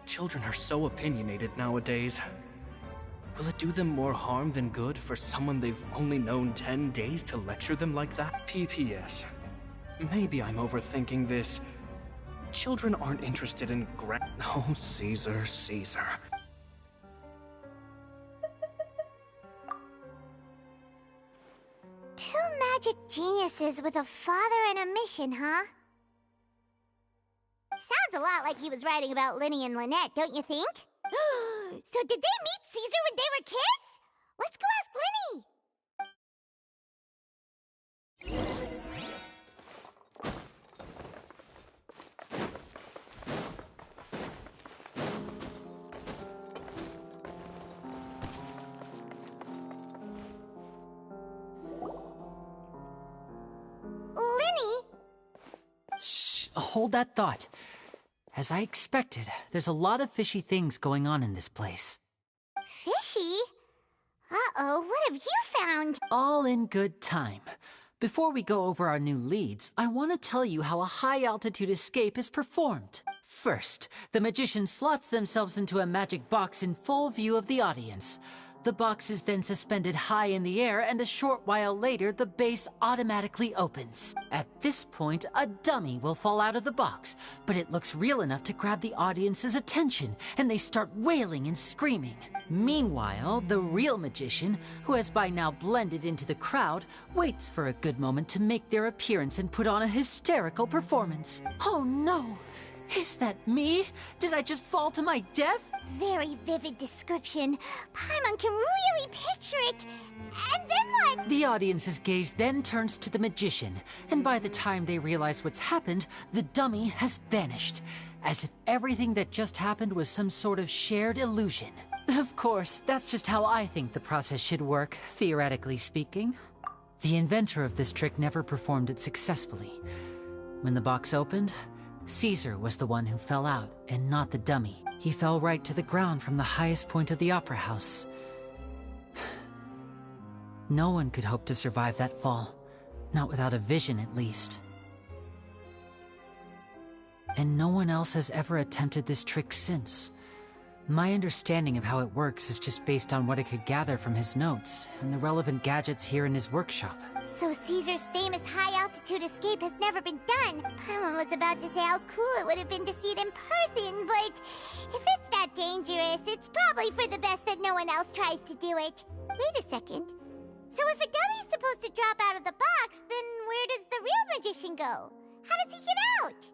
Children are so opinionated nowadays. Will it do them more harm than good for someone they've only known 10 days to lecture them like that? P.P.S. Maybe I'm overthinking this. Children aren't interested in Oh, Caesar, Caesar. Two magic geniuses with a father and a mission, huh? Sounds a lot like he was writing about Lyney and Lynette, don't you think? So did they meet Caesar when they were kids? Let's go ask Lyney! Lyney? Shh, hold that thought. As I expected, there's a lot of fishy things going on in this place. Fishy? Uh-oh, what have you found? All in good time. Before we go over our new leads, I want to tell you how a high-altitude escape is performed. First, the magician slots themselves into a magic box in full view of the audience. The box is then suspended high in the air, and a short while later, the base automatically opens. At this point, a dummy will fall out of the box, but it looks real enough to grab the audience's attention, and they start wailing and screaming. Meanwhile, the real magician, who has by now blended into the crowd, waits for a good moment to make their appearance and put on a hysterical performance. Oh no! Is that me? Did I just fall to my death? Very vivid description. Paimon can really picture it. And then what? The audience's gaze then turns to the magician, and by the time they realize what's happened, the dummy has vanished, as if everything that just happened was some sort of shared illusion. Of course, that's just how I think the process should work, theoretically speaking. The inventor of this trick never performed it successfully. When the box opened, Caesar was the one who fell out, and not the dummy. He fell right to the ground from the highest point of the opera house. No one could hope to survive that fall. Not without a vision, at least. And no one else has ever attempted this trick since. My understanding of how it works is just based on what I could gather from his notes and the relevant gadgets here in his workshop. So Caesar's famous high-altitude escape has never been done. Paimon was about to say how cool it would have been to see it in person, but if it's that dangerous, it's probably for the best that no one else tries to do it. Wait a second. So if a dummy's supposed to drop out of the box, then where does the real magician go? How does he get out?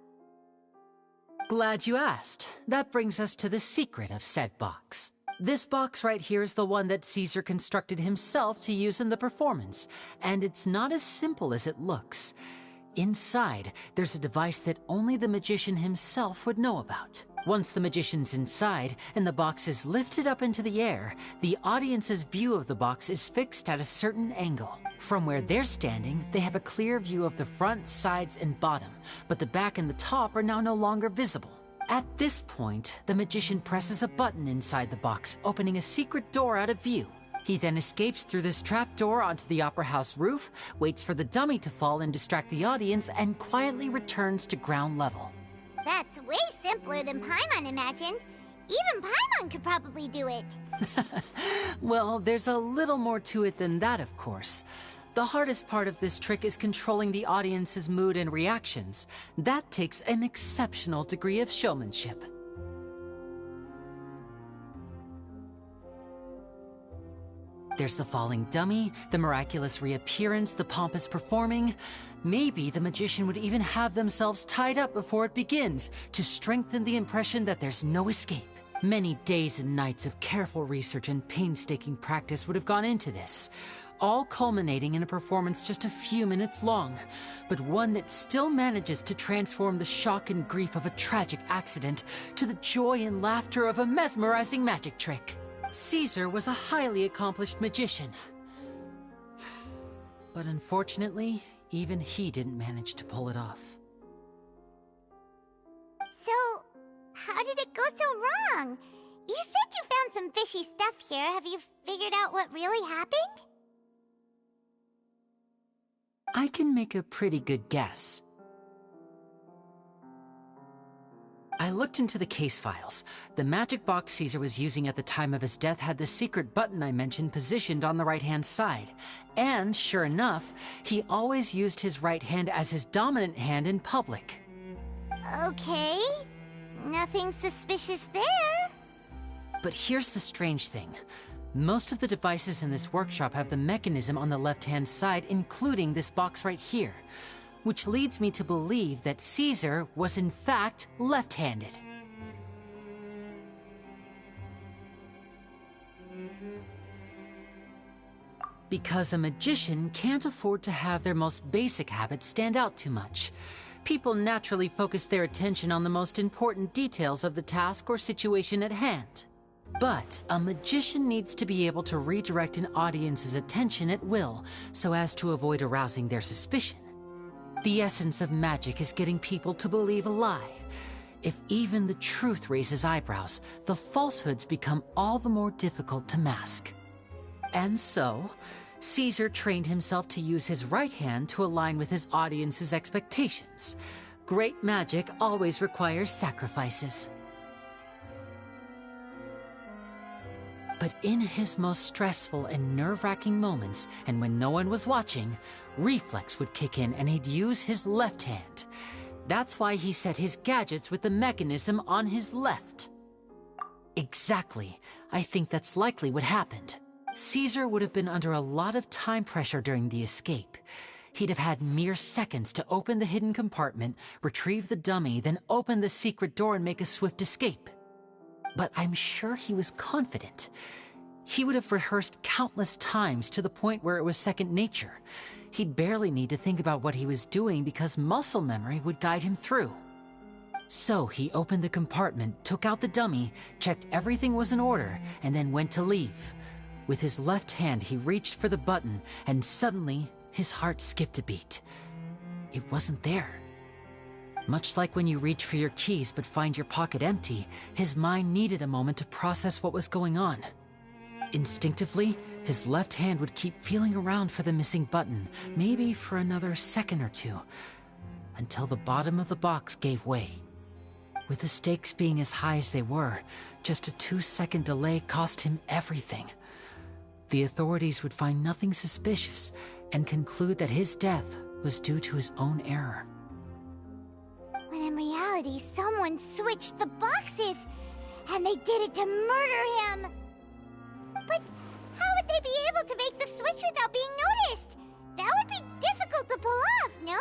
Glad you asked. That brings us to the secret of said box. This box right here is the one that Caesar constructed himself to use in the performance, and it's not as simple as it looks. Inside, there's a device that only the magician himself would know about. Once the magician's inside and the box is lifted up into the air, the audience's view of the box is fixed at a certain angle. From where they're standing, they have a clear view of the front, sides, and bottom, but the back and the top are now no longer visible. At this point, the magician presses a button inside the box, opening a secret door out of view. He then escapes through this trapdoor onto the opera house roof, waits for the dummy to fall and distract the audience, and quietly returns to ground level. That's way simpler than Paimon imagined. Even Paimon could probably do it. Well, there's a little more to it than that, of course. The hardest part of this trick is controlling the audience's mood and reactions. That takes an exceptional degree of showmanship. There's the falling dummy, the miraculous reappearance, the pompous performing. Maybe the magician would even have themselves tied up before it begins to strengthen the impression that there's no escape. Many days and nights of careful research and painstaking practice would have gone into this, all culminating in a performance just a few minutes long, but one that still manages to transform the shock and grief of a tragic accident to the joy and laughter of a mesmerizing magic trick. Caesar was a highly accomplished magician. But unfortunately, even he didn't manage to pull it off. So, how did it go so wrong? You said you found some fishy stuff here. Have you figured out what really happened? I can make a pretty good guess. I looked into the case files. The magic box Caesar was using at the time of his death had the secret button I mentioned positioned on the right-hand side. And, sure enough, he always used his right hand as his dominant hand in public. Okay. Nothing suspicious there. But here's the strange thing. Most of the devices in this workshop have the mechanism on the left-hand side, including this box right here. Which leads me to believe that Caesar was in fact left-handed. Because a magician can't afford to have their most basic habits stand out too much. People naturally focus their attention on the most important details of the task or situation at hand. But a magician needs to be able to redirect an audience's attention at will, so as to avoid arousing their suspicion. The essence of magic is getting people to believe a lie. If even the truth raises eyebrows, the falsehoods become all the more difficult to mask. And so, Caesar trained himself to use his right hand to align with his audience's expectations. Great magic always requires sacrifices. But in his most stressful and nerve-wracking moments, and when no one was watching, reflex would kick in and he'd use his left hand. That's why he set his gadgets with the mechanism on his left. Exactly. I think that's likely what happened. Caesar would have been under a lot of time pressure during the escape. He'd have had mere seconds to open the hidden compartment, retrieve the dummy, then open the secret door and make a swift escape. But I'm sure he was confident. He would have rehearsed countless times to the point where it was second nature. He'd barely need to think about what he was doing because muscle memory would guide him through. So he opened the compartment, took out the dummy, checked everything was in order, and then went to leave. With his left hand, he reached for the button, and suddenly, his heart skipped a beat. It wasn't there. Much like when you reach for your keys but find your pocket empty, his mind needed a moment to process what was going on. Instinctively, his left hand would keep feeling around for the missing button, maybe for another second or two, until the bottom of the box gave way. With the stakes being as high as they were, just a 2-second delay cost him everything. The authorities would find nothing suspicious and conclude that his death was due to his own error. When in reality, someone switched the boxes, and they did it to murder him. But how would they be able to make the switch without being noticed? That would be difficult to pull off, no?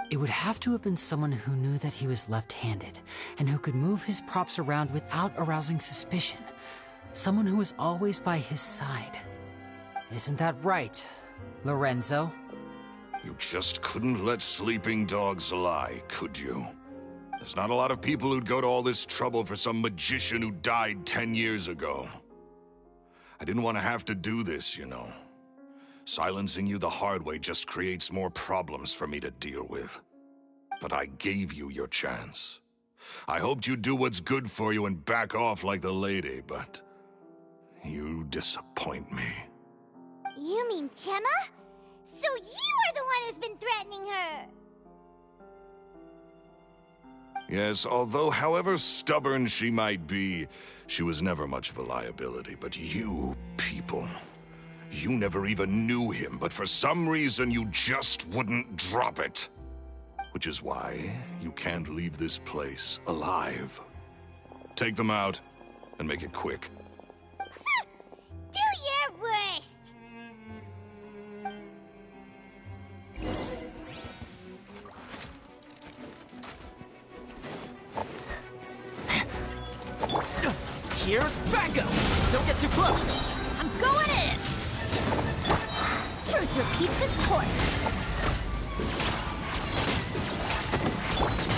It would have to have been someone who knew that he was left-handed, and who could move his props around without arousing suspicion. Someone who was always by his side. Isn't that right, Lorenzo? You just couldn't let sleeping dogs lie, could you? There's not a lot of people who'd go to all this trouble for some magician who died 10 years ago. I didn't want to have to do this, you know. Silencing you the hard way just creates more problems for me to deal with. But I gave you your chance. I hoped you'd do what's good for you and back off like the lady, but you disappoint me. You mean Gemma? So you are the one who's been threatening her! Yes, although however stubborn she might be, she was never much of a liability. But you people, you never even knew him, but for some reason you just wouldn't drop it. Which is why you can't leave this place alive. Take them out, and make it quick. Do your worst! Here's backup! Don't get too close! I'm going in! Truth repeats its course.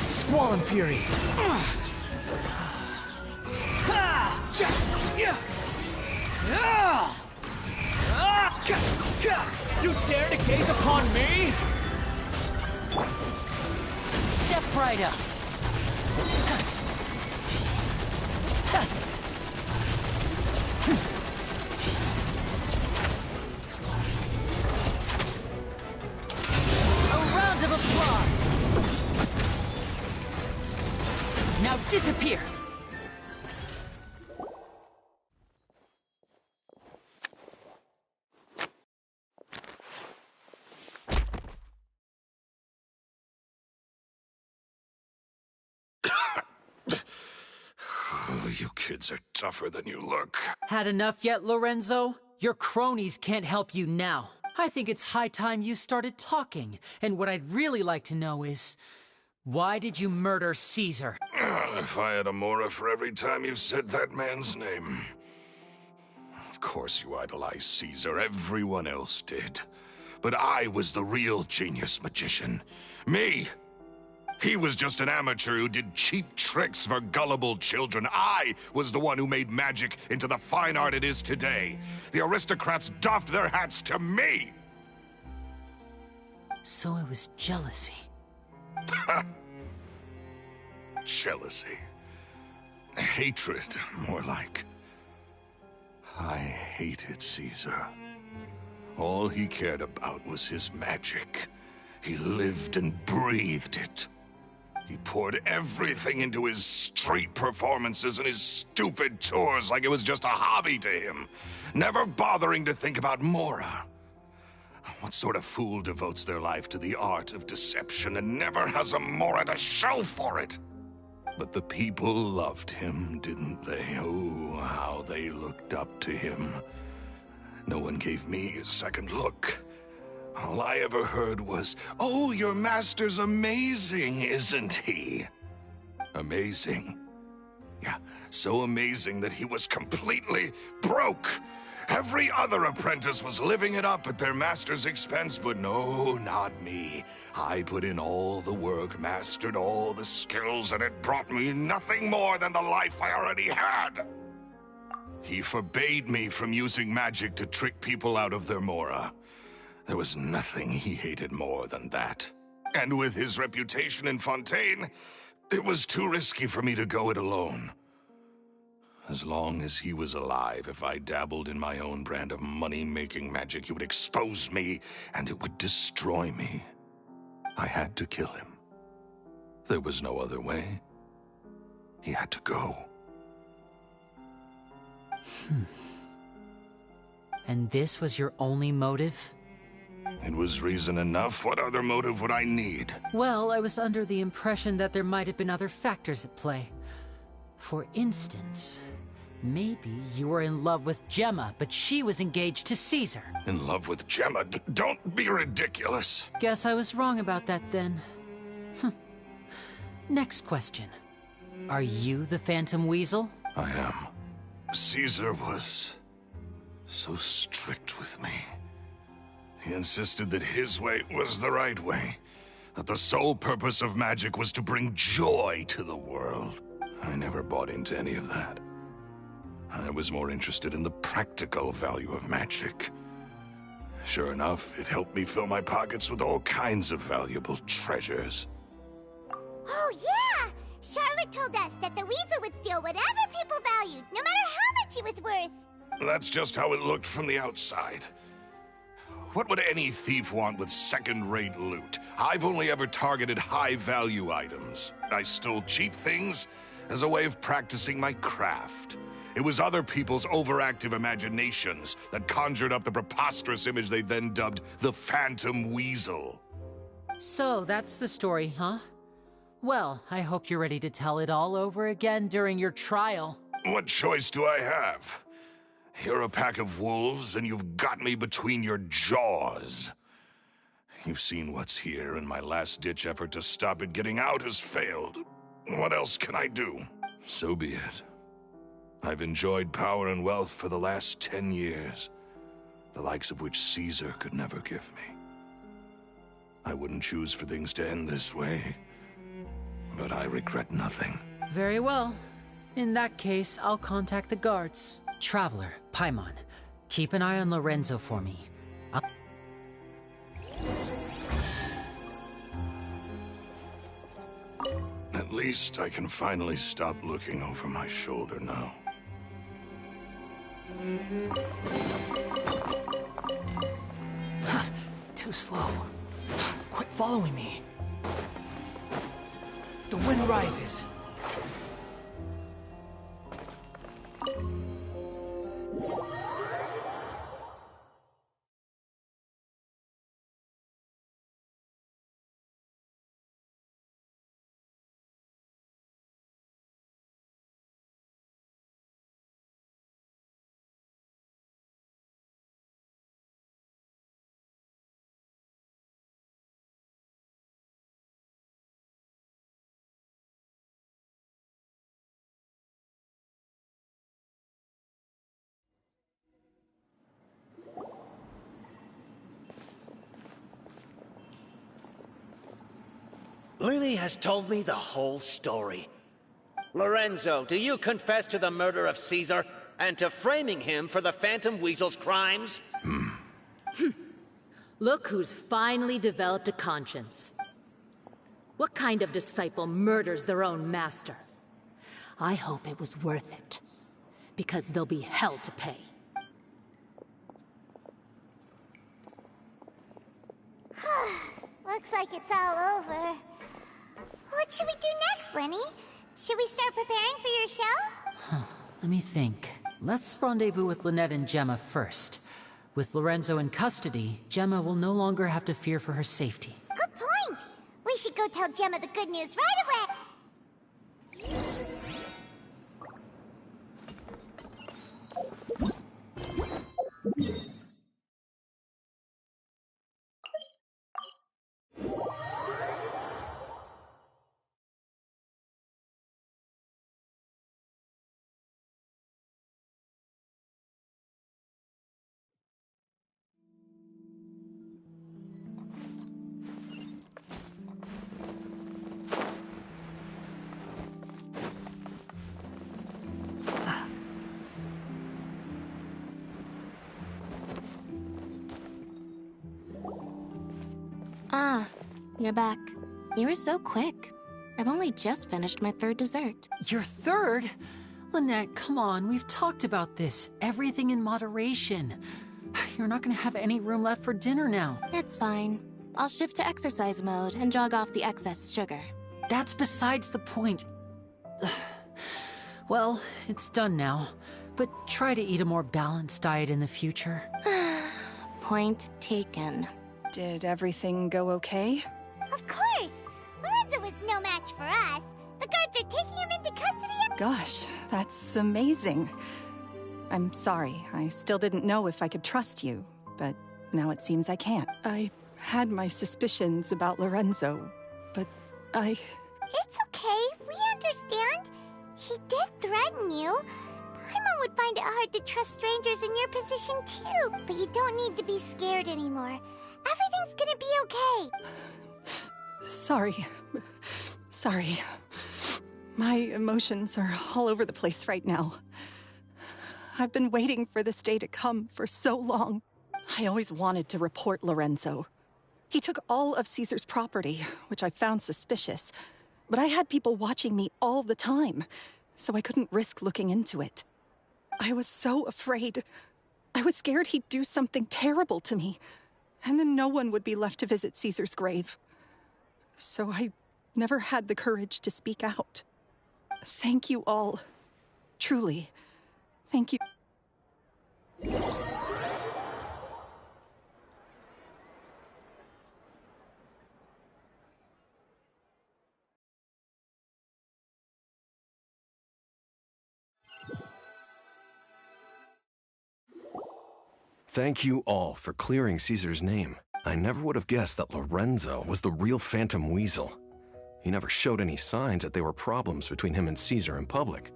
Squall and Fury! You dare to gaze upon me? right up. A round of applause. Now disappear. Oh, you kids are tougher than you look. Had enough yet, Lorenzo? Your cronies can't help you now. I think it's high time you started talking. And what I'd really like to know is, why did you murder Caesar? If I had a mora for every time you said that man's name. Of course you idolized Caesar, everyone else did. But I was the real genius magician. Me! He was just an amateur who did cheap tricks for gullible children. I was the one who made magic into the fine art it is today. The aristocrats doffed their hats to me! So it was jealousy. Jealousy. Hatred, more like. I hated Caesar. All he cared about was his magic. He lived and breathed it. He poured everything into his street performances and his stupid tours like it was just a hobby to him, never bothering to think about Mora. What sort of fool devotes their life to the art of deception and never has a Mora to show for it? But the people loved him, didn't they? Oh, how they looked up to him. No one gave me a second look. All I ever heard was, "Oh, your master's amazing, isn't he?" Amazing? Yeah, so amazing that he was completely broke. Every other apprentice was living it up at their master's expense, but no, not me. I put in all the work, mastered all the skills, and it brought me nothing more than the life I already had. He forbade me from using magic to trick people out of their Mora. There was nothing he hated more than that. And with his reputation in Fontaine, it was too risky for me to go it alone. As long as he was alive, if I dabbled in my own brand of money-making magic, he would expose me, and it would destroy me. I had to kill him. There was no other way. He had to go. And this was your only motive? It was reason enough. What other motive would I need? Well, I was under the impression that there might have been other factors at play. For instance, maybe you were in love with Gemma, but she was engaged to Caesar. In love with Gemma? Don't be ridiculous. Guess I was wrong about that then. Next question. Are you the Phantom Weasel? I am. Caesar was so strict with me. He insisted that his way was the right way, that the sole purpose of magic was to bring joy to the world. I never bought into any of that. I was more interested in the practical value of magic. Sure enough, it helped me fill my pockets with all kinds of valuable treasures. Oh, yeah! Charlotte told us that the weasel would steal whatever people valued, no matter how much it was worth. That's just how it looked from the outside. What would any thief want with second-rate loot? I've only ever targeted high-value items. I stole cheap things as a way of practicing my craft. It was other people's overactive imaginations that conjured up the preposterous image they then dubbed the Phantom Weasel. So, that's the story, huh? Well, I hope you're ready to tell it all over again during your trial. What choice do I have? You're a pack of wolves, and you've got me between your jaws. You've seen what's here, and my last-ditch effort to stop it getting out has failed. What else can I do? So be it. I've enjoyed power and wealth for the last 10 years, the likes of which Caesar could never give me. I wouldn't choose for things to end this way, but I regret nothing. Very well. In that case, I'll contact the guards. Traveler, Paimon, keep an eye on Lorenzo for me. At least I can finally stop looking over my shoulder now. Too slow. Quit following me. The wind rises. Lyney has told me the whole story. Lorenzo, do you confess to the murder of Caesar and to framing him for the Phantom Weasel's crimes? Look who's finally developed a conscience. What kind of disciple murders their own master? I hope it was worth it, because there'll be hell to pay. Looks like it's all over. What should we do next, Lyney? Should we start preparing for your show? Let me think. Let's rendezvous with Lynette and Gemma first. With Lorenzo in custody, Gemma will no longer have to fear for her safety. Good point! We should go tell Gemma the good news right away! Ah, you're back. You were so quick. I've only just finished my third dessert. Your third? Lynette, come on, we've talked about this. Everything in moderation. You're not gonna have any room left for dinner now. It's fine. I'll shift to exercise mode and jog off the excess sugar. That's besides the point. Well, it's done now. But try to eat a more balanced diet in the future. Point taken. Did everything go okay? Of course! Lorenzo was no match for us. The guards are taking him into custody. Gosh, that's amazing. I'm sorry. I still didn't know if I could trust you, but now it seems I can't. I had my suspicions about Lorenzo, but I... It's okay. We understand. He did threaten you. Paimon would find it hard to trust strangers in your position too, but you don't need to be scared anymore. Everything's gonna be okay. Sorry. Sorry. My emotions are all over the place right now. I've been waiting for this day to come for so long. I always wanted to report Lorenzo. He took all of Caesar's property, which I found suspicious, but I had people watching me all the time, so I couldn't risk looking into it. I was so afraid. I was scared he'd do something terrible to me, and then no one would be left to visit Caesar's grave. So I never had the courage to speak out. Thank you all. Truly. Thank you. Thank you all for clearing Caesar's name. I never would have guessed that Lorenzo was the real Phantom Weasel. He never showed any signs that there were problems between him and Caesar in public.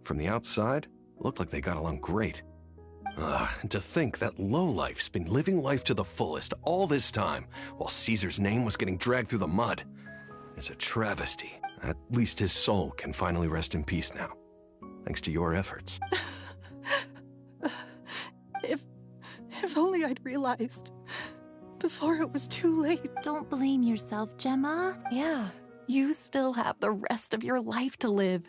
From the outside, it looked like they got along great. And to think that lowlife's been living life to the fullest all this time, while Caesar's name was getting dragged through the mud. It's a travesty. At least his soul can finally rest in peace now, thanks to your efforts. If only I'd realized before it was too late. Don't blame yourself, Gemma. Yeah, You still have the rest of your life to live.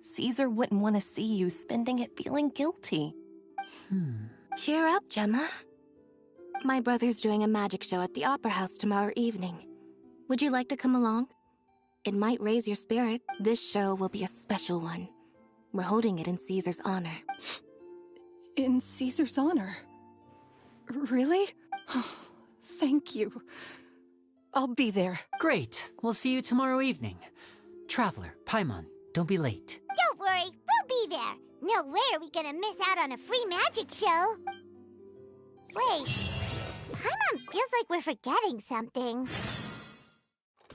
Caesar wouldn't want to see you spending it feeling guilty. Cheer up, Gemma. My brother's doing a magic show at the Opera House tomorrow evening. Would you like to come along? It might raise your spirit. This show will be a special one. We're holding it in Caesar's honor. In Caesar's honor? Really? Thank you. I'll be there. Great. We'll see you tomorrow evening. Traveler, Paimon, don't be late. Don't worry, we'll be there. No way are we gonna miss out on a free magic show. Wait, Paimon feels like we're forgetting something.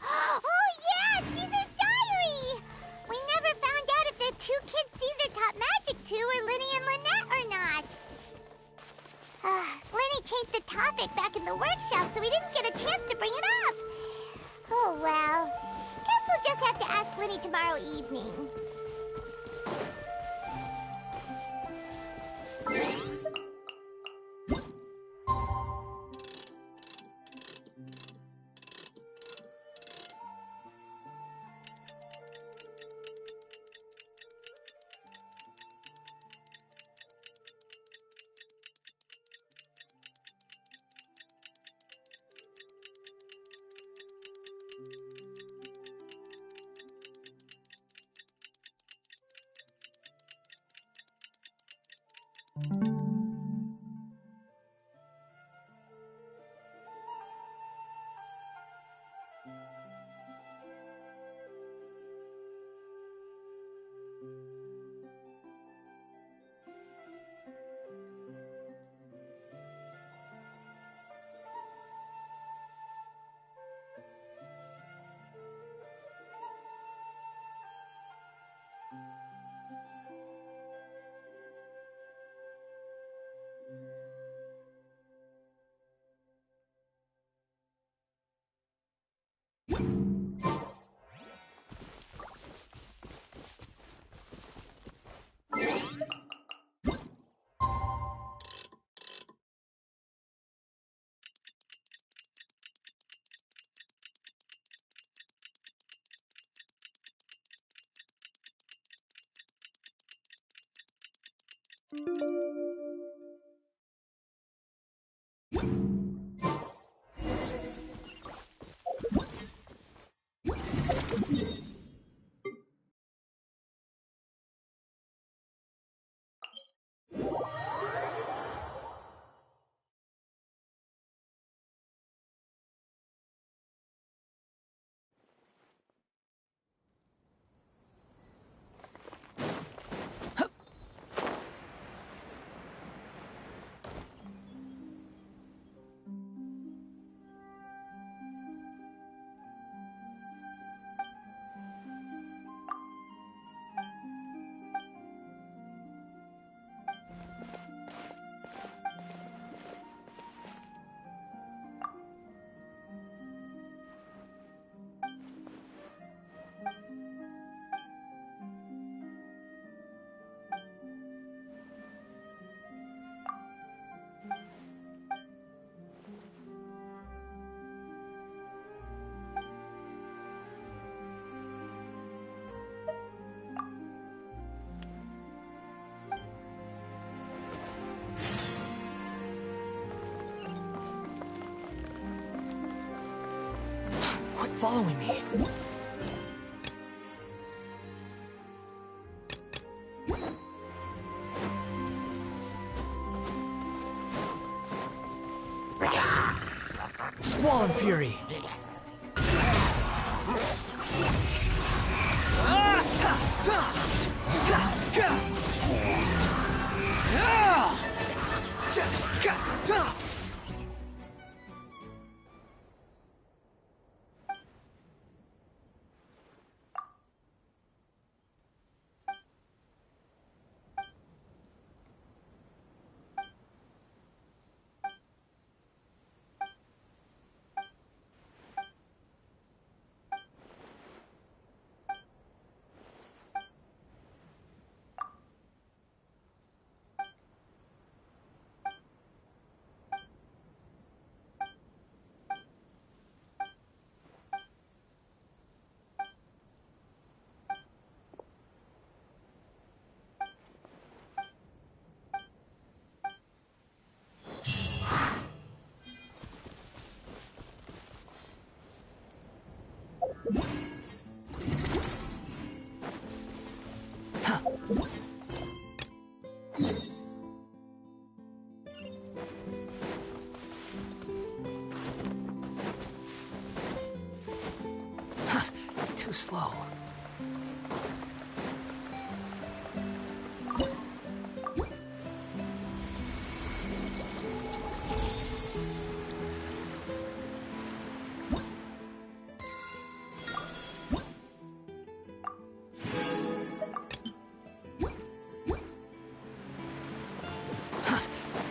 Oh yeah, Caesar's diary! We never found out if the two kids Caesar taught magic to were Lyney and Lynette or not. Lyney changed the topic back in the workshop, so we didn't get a chance to bring it up. Oh well, guess we'll just have to ask Lyney tomorrow evening. Quit following me. Squall and Fury. slow.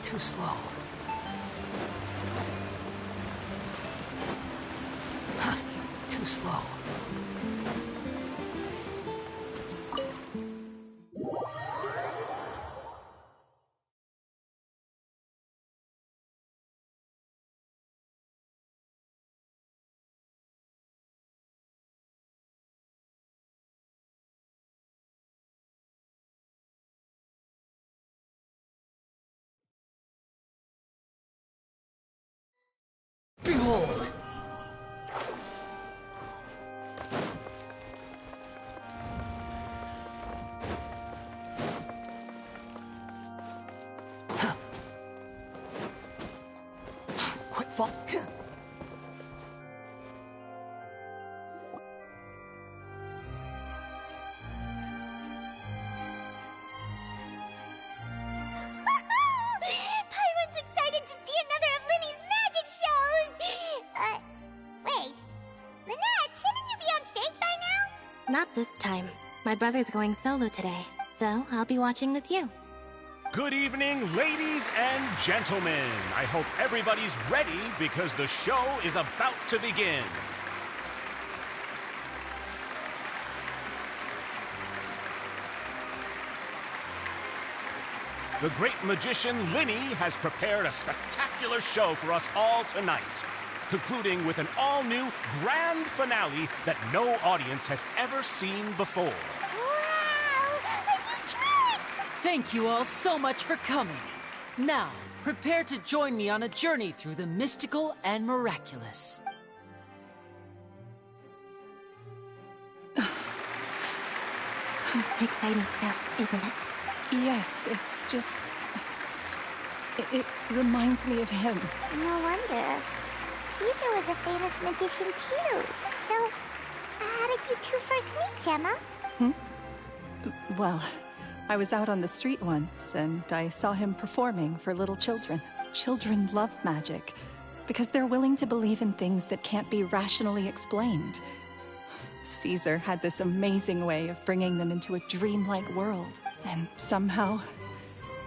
Too slow. Too slow. Behold! Quit fall. Paimon's excited to see another of Lyney's magic shows! Wait. Lynette, shouldn't you be on stage by now? Not this time. My brother's going solo today, so I'll be watching with you. Good evening, ladies and gentlemen. I hope everybody's ready because the show is about to begin. The great magician Lyney has prepared a spectacular show for us all tonight, concluding with an all-new grand finale that no audience has ever seen before. Thank you all so much for coming. Now, prepare to join me on a journey through the mystical and miraculous. Exciting stuff, isn't it? Yes, it's just... It reminds me of him. No wonder. Caesar was a famous magician too. So, how did you two first meet, Gemma? Well, I was out on the street once, and I saw him performing for little children. Children love magic, because they're willing to believe in things that can't be rationally explained. Caesar had this amazing way of bringing them into a dreamlike world, and somehow,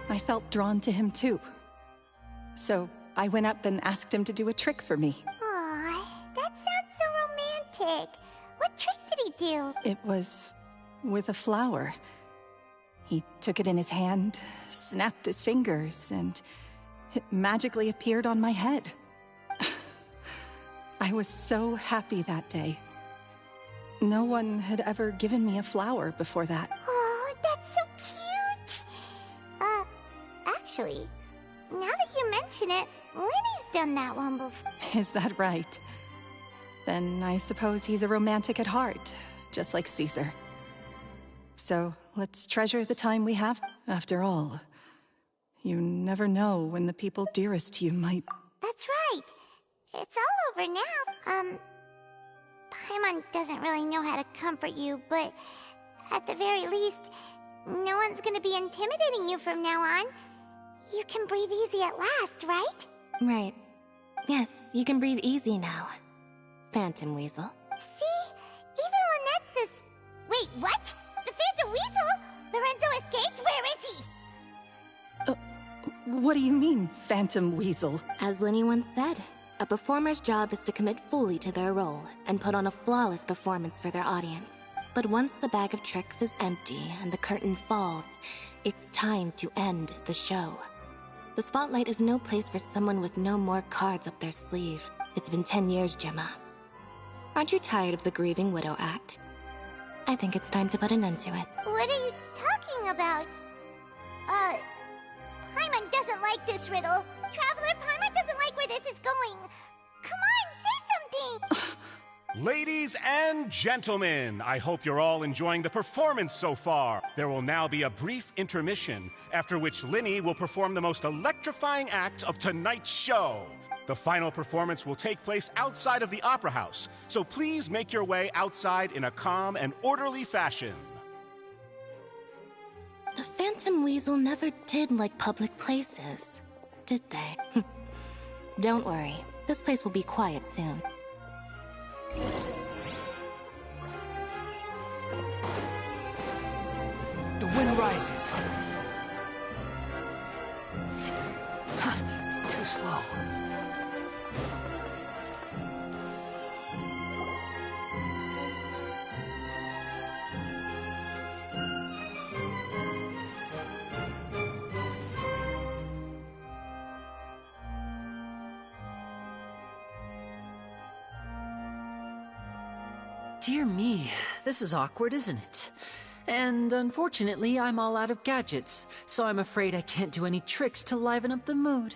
I felt drawn to him too. So, I went up and asked him to do a trick for me. Aw, that sounds so romantic. What trick did he do? It was with a flower. He took it in his hand, snapped his fingers, and it magically appeared on my head. I was so happy that day. No one had ever given me a flower before that. Oh, that's so cute! Actually, now that you mention it, Lyney's done that one before. Is that right? Then I suppose he's a romantic at heart, just like Caesar. So, let's treasure the time we have. After all, you never know when the people dearest to you might... That's right. It's all over now. Paimon doesn't really know how to comfort you, but at the very least, no one's gonna be intimidating you from now on. You can breathe easy at last, right? Right. Yes, you can breathe easy now. Phantom Weasel. See? Even Lynette says... Wait, what? The Phantom Weasel? Lorenzo escaped? Where is he? What do you mean, Phantom Weasel? As Lyney once said, a performer's job is to commit fully to their role and put on a flawless performance for their audience. But once the bag of tricks is empty and the curtain falls, it's time to end the show. The spotlight is no place for someone with no more cards up their sleeve. It's been 10 years, Gemma. Aren't you tired of the grieving widow act? I think it's time to put an end to it. What are you talking about? Paimon doesn't like this riddle. Traveler, Paimon doesn't like where this is going. Come on, say something! Ladies and gentlemen, I hope you're all enjoying the performance so far. There will now be a brief intermission, after which Lyney will perform the most electrifying act of tonight's show. The final performance will take place outside of the Opera House, so please make your way outside in a calm and orderly fashion. The Phantom Weasel never did like public places, did they? Don't worry, this place will be quiet soon. The wind rises. Too slow. Dear me, this is awkward, isn't it? And unfortunately, I'm all out of gadgets, so I'm afraid I can't do any tricks to liven up the mood.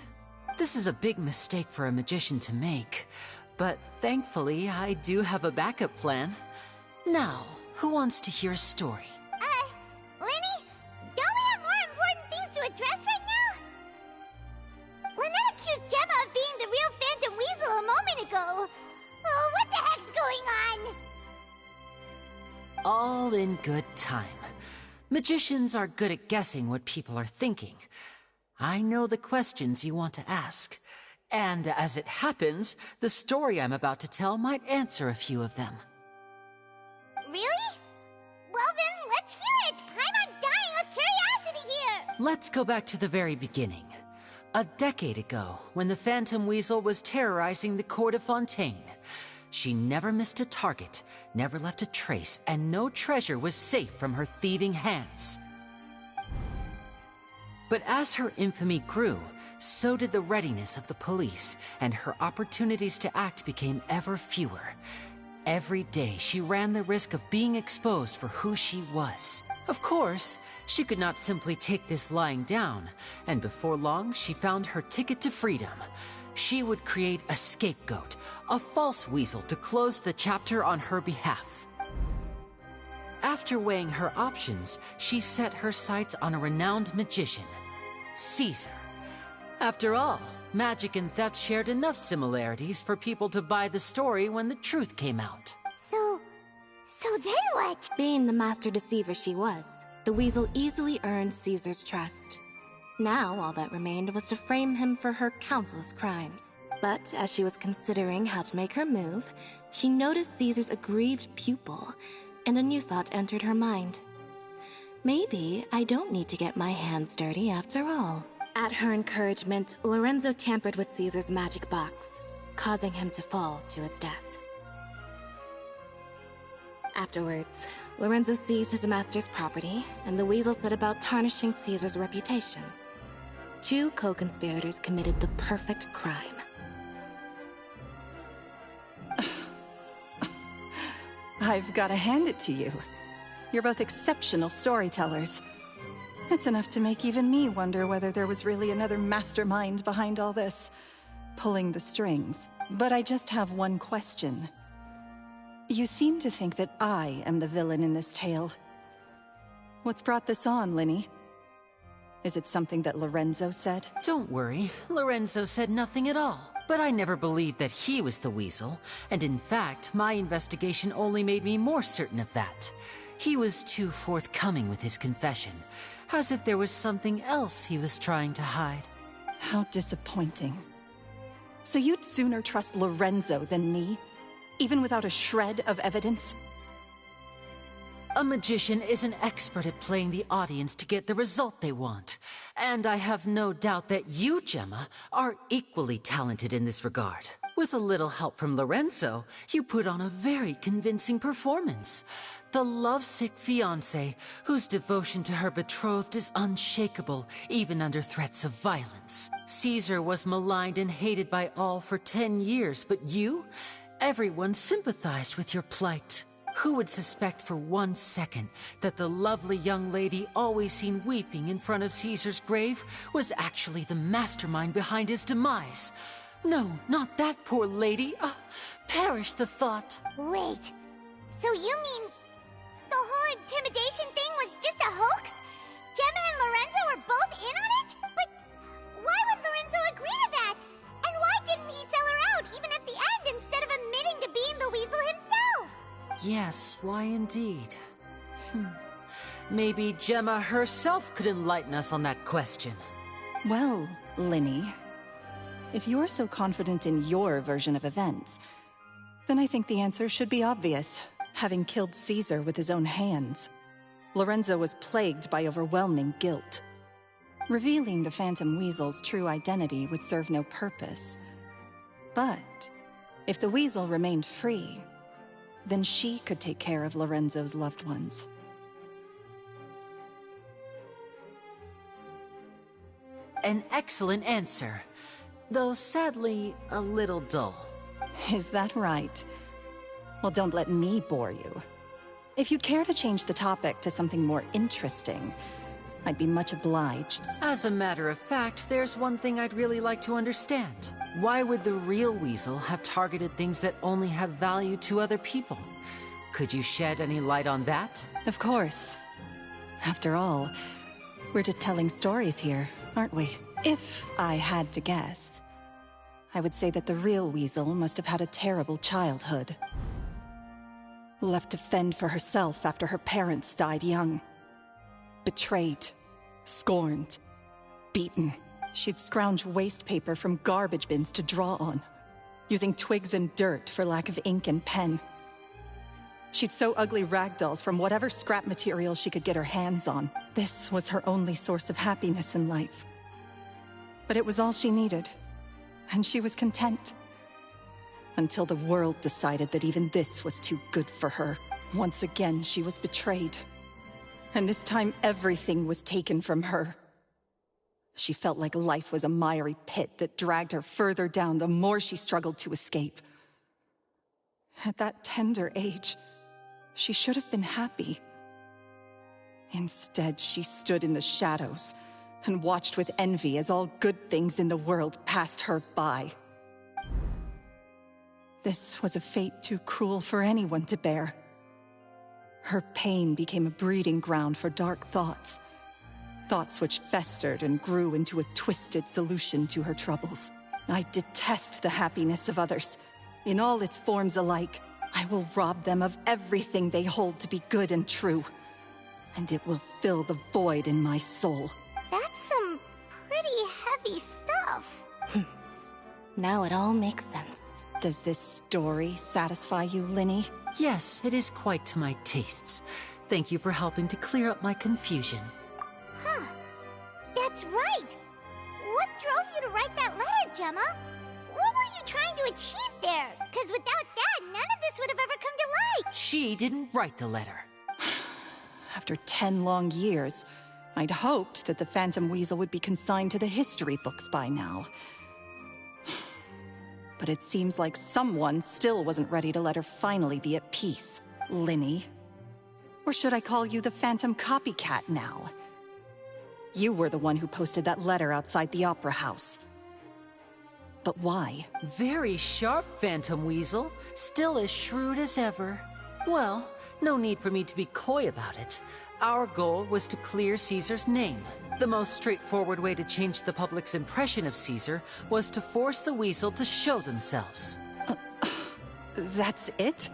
This is a big mistake for a magician to make, but thankfully, I do have a backup plan. Now, who wants to hear a story? Lyney, don't we have more important things to address right now? Lynette accused Gemma of being the real Phantom Weasel a moment ago. Oh, what the heck's going on? All in good time. Magicians are good at guessing what people are thinking. I know the questions you want to ask. And as it happens, the story I'm about to tell might answer a few of them. Really? Well then, let's hear it! Paimon's dying of curiosity here! Let's go back to the very beginning. A decade ago, when the Phantom Weasel was terrorizing the court of Fontaine. She never missed a target, never left a trace, and no treasure was safe from her thieving hands. But as her infamy grew, so did the readiness of the police, and her opportunities to act became ever fewer. Every day, she ran the risk of being exposed for who she was. Of course, she could not simply take this lying down, and before long, she found her ticket to freedom. She would create a scapegoat, a false weasel to close the chapter on her behalf. After weighing her options, she set her sights on a renowned magician, Caesar. After all, magic and theft shared enough similarities for people to buy the story when the truth came out. So then what? Being the master deceiver she was, the weasel easily earned Caesar's trust. Now, all that remained was to frame him for her countless crimes. But as she was considering how to make her move, she noticed Caesar's aggrieved pupil, and a new thought entered her mind. Maybe I don't need to get my hands dirty after all. At her encouragement, Lorenzo tampered with Caesar's magic box, causing him to fall to his death. Afterwards, Lorenzo seized his master's property, and the weasel set about tarnishing Caesar's reputation. Two co-conspirators committed the perfect crime. I've got to hand it to you. You're both exceptional storytellers. It's enough to make even me wonder whether there was really another mastermind behind all this, pulling the strings. But I just have one question. You seem to think that I am the villain in this tale. What's brought this on, Lyney? Is it something that Lorenzo said? Don't worry, Lorenzo said nothing at all. But I never believed that he was the weasel, and in fact, my investigation only made me more certain of that. He was too forthcoming with his confession, as if there was something else he was trying to hide. How disappointing. So you'd sooner trust Lorenzo than me? Even without a shred of evidence? A magician is an expert at playing the audience to get the result they want. And I have no doubt that you, Gemma, are equally talented in this regard. With a little help from Lorenzo, you put on a very convincing performance. The lovesick fiancé, whose devotion to her betrothed is unshakable, even under threats of violence. Caesar was maligned and hated by all for 10 years, but you? Everyone sympathized with your plight. Who would suspect for 1 second that the lovely young lady always seen weeping in front of Caesar's grave was actually the mastermind behind his demise? No, not that poor lady. Perish the thought. Wait, so you mean the whole intimidation thing was just a hoax? Gemma and Lorenzo were both in on it? But why would Lorenzo agree to that? And why didn't he yes, why indeed? Maybe Gemma herself could enlighten us on that question. Well, Lyney, if you're so confident in your version of events, then I think the answer should be obvious. Having killed Caesar with his own hands, Lorenzo was plagued by overwhelming guilt. Revealing the Phantom Weasel's true identity would serve no purpose. But if the Weasel remained free, then she could take care of Lorenzo's loved ones. An excellent answer, though sadly a little dull. Is that right? Well, don't let me bore you. If you'd care to change the topic to something more interesting, I'd be much obliged. As a matter of fact, there's one thing I'd really like to understand. Why would the real Weasel have targeted things that only have value to other people? Could you shed any light on that? Of course. After all, we're just telling stories here, aren't we? If I had to guess, I would say that the real Weasel must have had a terrible childhood. Left to fend for herself after her parents died young. Betrayed, scorned, beaten. She'd scrounge waste paper from garbage bins to draw on, using twigs and dirt for lack of ink and pen. She'd sew ugly rag dolls from whatever scrap material she could get her hands on. This was her only source of happiness in life. But it was all she needed, and she was content. Until the world decided that even this was too good for her. Once again, she was betrayed. And this time, everything was taken from her. She felt like life was a miry pit that dragged her further down the more she struggled to escape. At that tender age, she should have been happy. Instead, she stood in the shadows and watched with envy as all good things in the world passed her by. This was a fate too cruel for anyone to bear. Her pain became a breeding ground for dark thoughts. Thoughts which festered and grew into a twisted solution to her troubles. I detest the happiness of others, in all its forms alike. I will rob them of everything they hold to be good and true. And it will fill the void in my soul. That's some pretty heavy stuff. Now it all makes sense. Does this story satisfy you, Lyney? Yes, it is quite to my tastes. Thank you for helping to clear up my confusion. Huh. That's right. What drove you to write that letter, Gemma? What were you trying to achieve there? Because without that, none of this would have ever come to light. She didn't write the letter. After 10 long years, I'd hoped that the Phantom Weasel would be consigned to the history books by now. But it seems like someone still wasn't ready to let her finally be at peace. Lyney. Or should I call you the Phantom Copycat now? You were the one who posted that letter outside the Opera House. But why? Very sharp, Phantom Weasel. Still as shrewd as ever. Well, no need for me to be coy about it. Our goal was to clear Caesar's name. The most straightforward way to change the public's impression of Caesar was to force the Weasel to show themselves. That's it?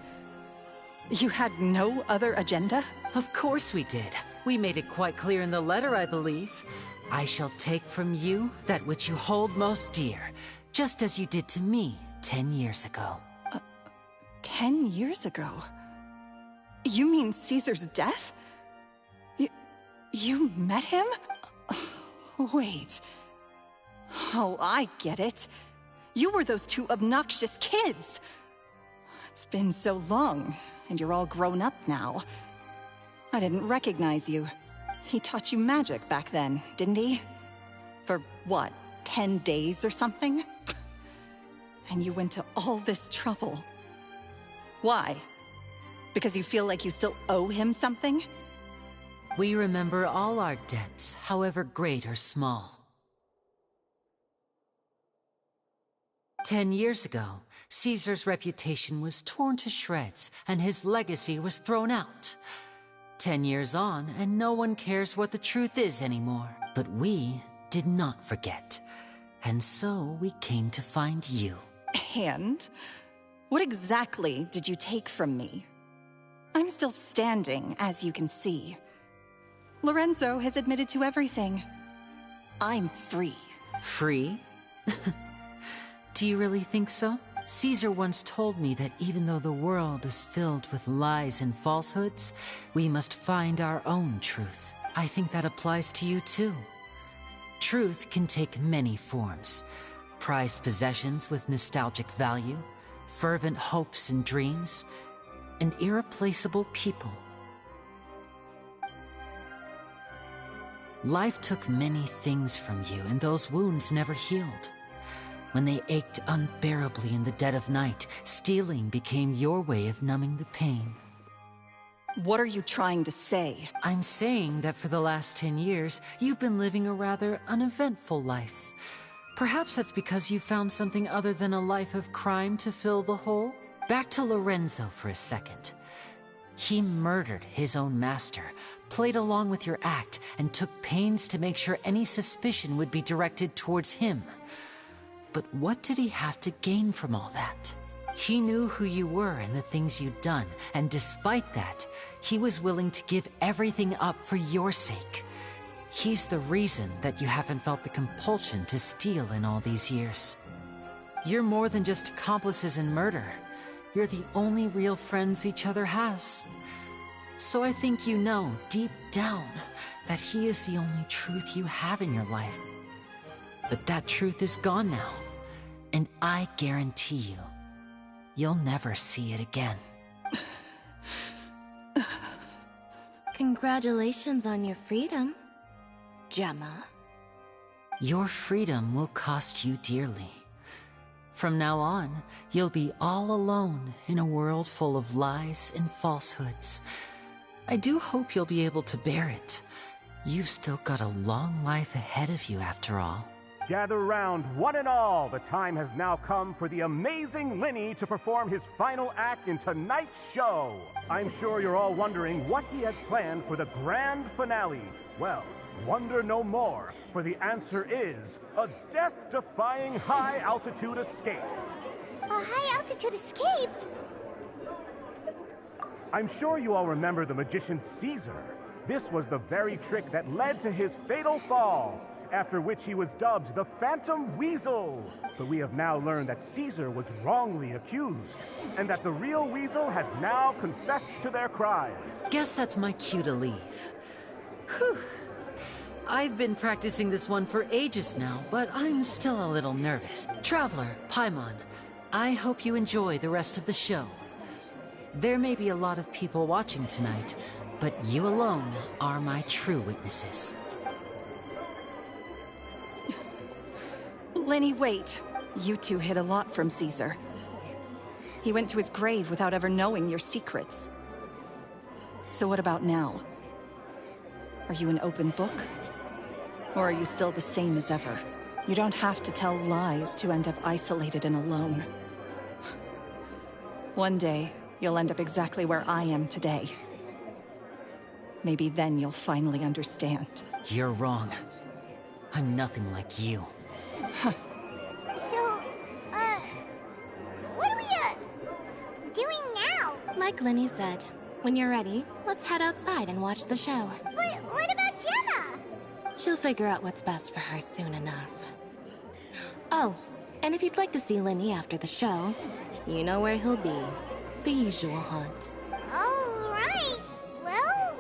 You had no other agenda? Of course we did. We made it quite clear in the letter, I believe. I shall take from you that which you hold most dear, just as you did to me 10 years ago. 10 years ago? You mean Caesar's death? You met him? Wait. Oh, I get it. You were those two obnoxious kids. It's been so long, and you're all grown up now. I didn't recognize you. He taught you magic back then, didn't he? For what, 10 days or something? And you went to all this trouble. Why? Because you feel like you still owe him something? We remember all our debts, however great or small. 10 years ago, Caesar's reputation was torn to shreds, and his legacy was thrown out. 10 years on, and no one cares what the truth is anymore. But we did not forget, and so we came to find you. And? What exactly did you take from me? I'm still standing, as you can see. Lorenzo has admitted to everything. I'm free. Free? Do you really think so? Caesar once told me that even though the world is filled with lies and falsehoods, we must find our own truth. I think that applies to you too. Truth can take many forms. Prized possessions with nostalgic value, fervent hopes and dreams, and irreplaceable people. Life took many things from you, and those wounds never healed. When they ached unbearably in the dead of night, stealing became your way of numbing the pain. What are you trying to say? I'm saying that for the last 10 years, you've been living a rather uneventful life. Perhaps that's because you found something other than a life of crime to fill the hole? Back to Lorenzo for a second. He murdered his own master, played along with your act, and took pains to make sure any suspicion would be directed towards him. But what did he have to gain from all that? He knew who you were and the things you'd done, and despite that, he was willing to give everything up for your sake. He's the reason that you haven't felt the compulsion to steal in all these years. You're more than just accomplices in murder. You're the only real friends each other has. So I think you know, deep down, that he is the only truth you have in your life. But that truth is gone now, and I guarantee you, you'll never see it again. Congratulations on your freedom, Gemma. Your freedom will cost you dearly. From now on, you'll be all alone in a world full of lies and falsehoods. I do hope you'll be able to bear it. You've still got a long life ahead of you after all. Gather round, one and all. The time has now come for the amazing Lyney to perform his final act in tonight's show. I'm sure you're all wondering what he has planned for the grand finale. Well, wonder no more, for the answer is a death-defying high-altitude escape. A high-altitude escape? I'm sure you all remember the magician Caesar. This was the very trick that led to his fatal fall, after which he was dubbed the Phantom Weasel. But we have now learned that Caesar was wrongly accused, and that the real Weasel has now confessed to their crimes. Guess that's my cue to leave. Whew. I've been practicing this one for ages now, but I'm still a little nervous. Traveler, Paimon, I hope you enjoy the rest of the show. There may be a lot of people watching tonight, but you alone are my true witnesses. Lyney, wait. You two hid a lot from Caesar. He went to his grave without ever knowing your secrets. So what about now? Are you an open book? Or are you still the same as ever? You don't have to tell lies to end up isolated and alone. One day, you'll end up exactly where I am today. Maybe then you'll finally understand. You're wrong. I'm nothing like you. So, what are we, doing now? Like Lyney said, when you're ready, let's head outside and watch the show. But what about Gemma? She'll figure out what's best for her soon enough. Oh, and if you'd like to see Lyney after the show, you know where he'll be. The usual haunt. All right. Well,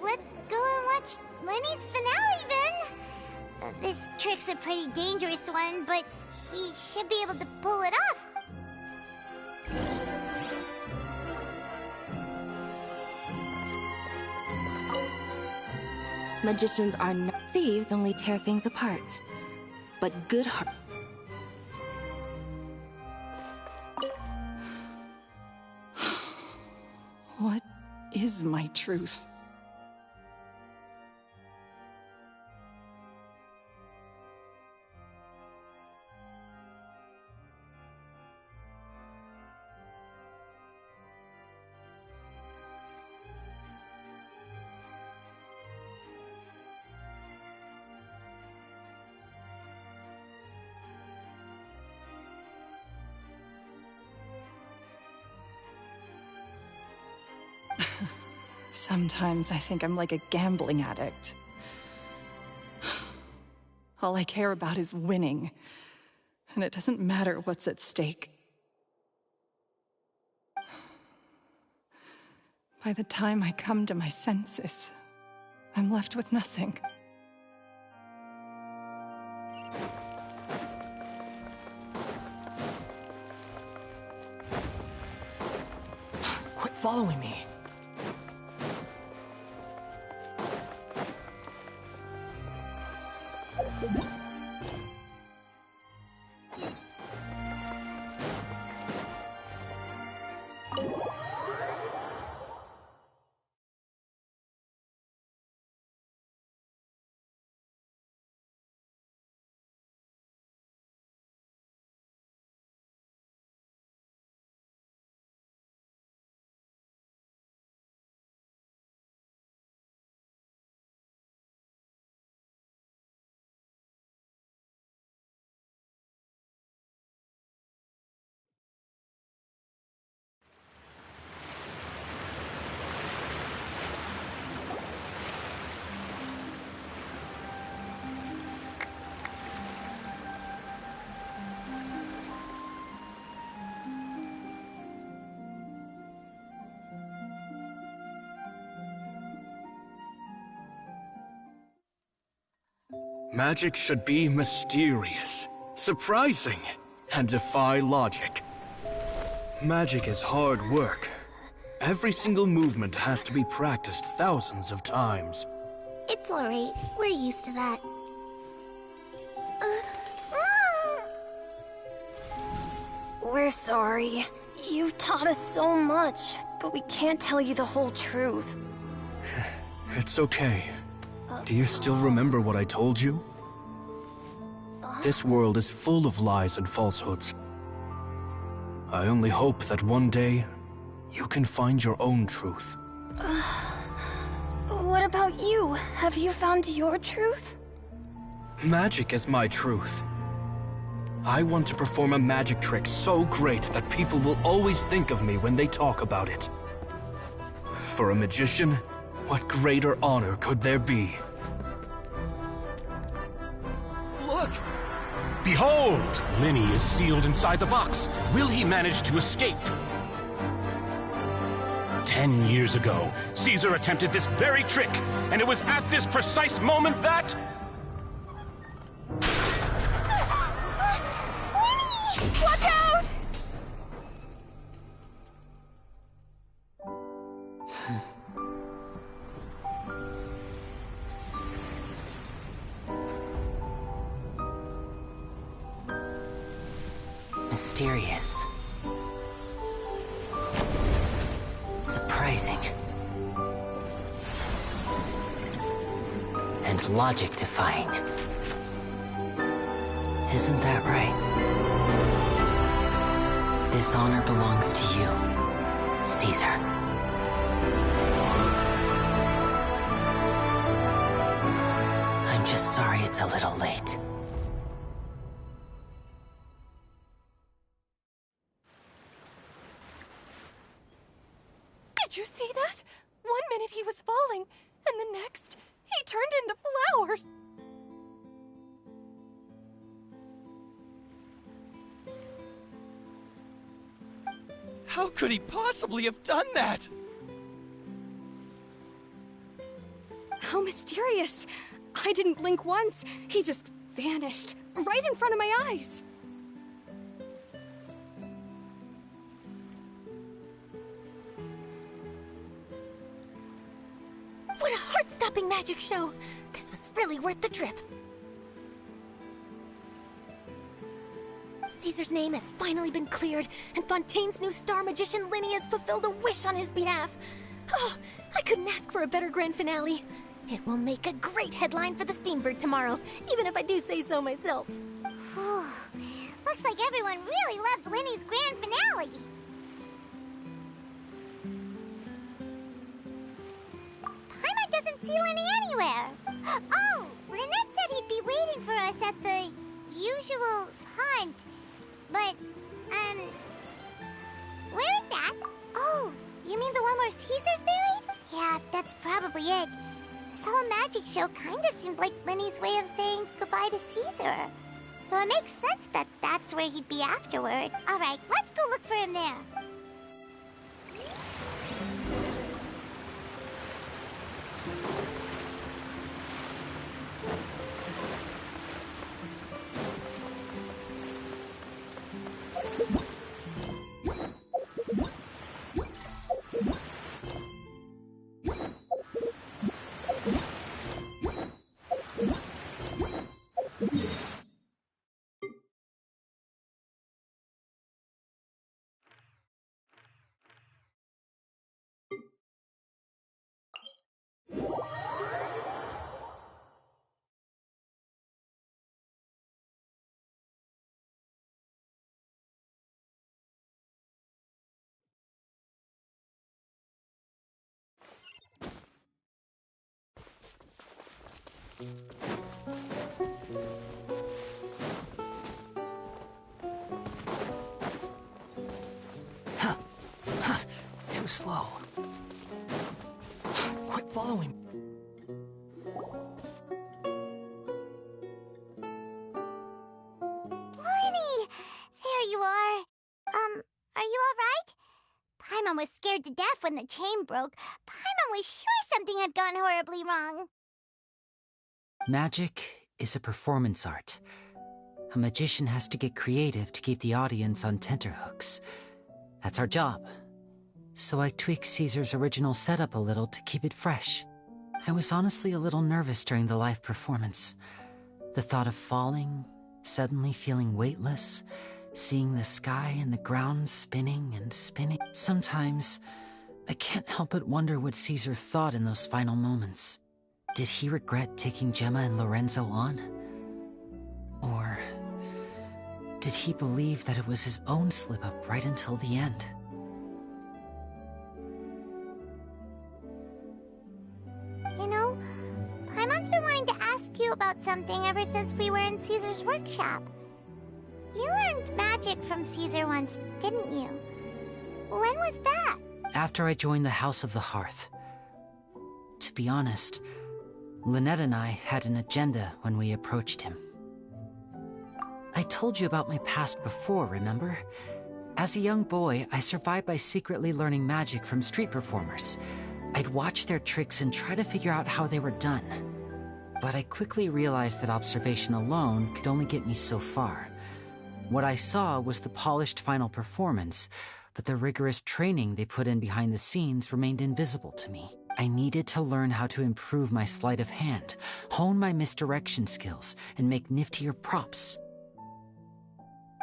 let's go and watch Lyney's finale then. This trick's a pretty dangerous one, but he should be able to pull it off. Magicians are not thieves, only tear things apart. But good heart. What is my truth? Sometimes I think I'm like a gambling addict. All I care about is winning, and it doesn't matter what's at stake. By the time I come to my senses, I'm left with nothing. Quit following me. Magic should be mysterious, surprising, and defy logic. Magic is hard work. Every single movement has to be practiced thousands of times. It's alright. We're used to that. We're sorry. You've taught us so much, but we can't tell you the whole truth. It's okay. Do you still remember what I told you? This world is full of lies and falsehoods. I only hope that one day, you can find your own truth. What about you? Have you found your truth? Magic is my truth. I want to perform a magic trick so great that people will always think of me when they talk about it. For a magician, what greater honor could there be? Look! Behold! Lyney is sealed inside the box. Will he manage to escape? 10 years ago, Caesar attempted this very trick, and it was at this precise moment that... Lyney! Watch out! Mysterious. Surprising. And logic-defying. Isn't that right? This honor belongs to you, Caesar. I'm just sorry it's a little late. Did you see that? 1 minute he was falling, and the next, he turned into flowers. How could he possibly have done that? How mysterious. I didn't blink once. He just vanished, right in front of my eyes. What a heart-stopping magic show! This was really worth the trip. Caesar's name has finally been cleared, and Fontaine's new star magician Lyney has fulfilled a wish on his behalf. Oh, I couldn't ask for a better grand finale. It will make a great headline for the Steambird tomorrow, even if I do say so myself. Looks like everyone really loved Lyney's grand finale. Paimon doesn't see Lyney anywhere. Oh, Lynette said he'd be waiting for us at the usual hunt. But, where is that? Oh, you mean the one where Caesar's buried? Yeah, that's probably it. This whole magic show kinda seemed like Lyney's way of saying goodbye to Caesar. So it makes sense that that's where he'd be afterward. Alright, let's go look for him there. Too slow. Quit following. Lyney! There you are. Are you alright? Paimon was scared to death when the chain broke. Paimon was sure something had gone horribly wrong. Magic is a performance art. A magician has to get creative to keep the audience on tenterhooks. That's our job. So I tweaked Caesar's original setup a little to keep it fresh. I was honestly a little nervous during the live performance. The thought of falling, suddenly feeling weightless, seeing the sky and the ground spinning and spinning. Sometimes, I can't help but wonder what Caesar thought in those final moments. Did he regret taking Gemma and Lorenzo on? Or did he believe that it was his own slip-up right until the end? You know, Paimon's been wanting to ask you about something ever since we were in Caesar's workshop. You learned magic from Caesar once, didn't you? When was that? After I joined the House of the Hearth. To be honest, Lynette and I had an agenda when we approached him. I told you about my past before, remember? As a young boy, I survived by secretly learning magic from street performers. I'd watch their tricks and try to figure out how they were done. But I quickly realized that observation alone could only get me so far. What I saw was the polished final performance, but the rigorous training they put in behind the scenes remained invisible to me. I needed to learn how to improve my sleight of hand, hone my misdirection skills, and make niftier props.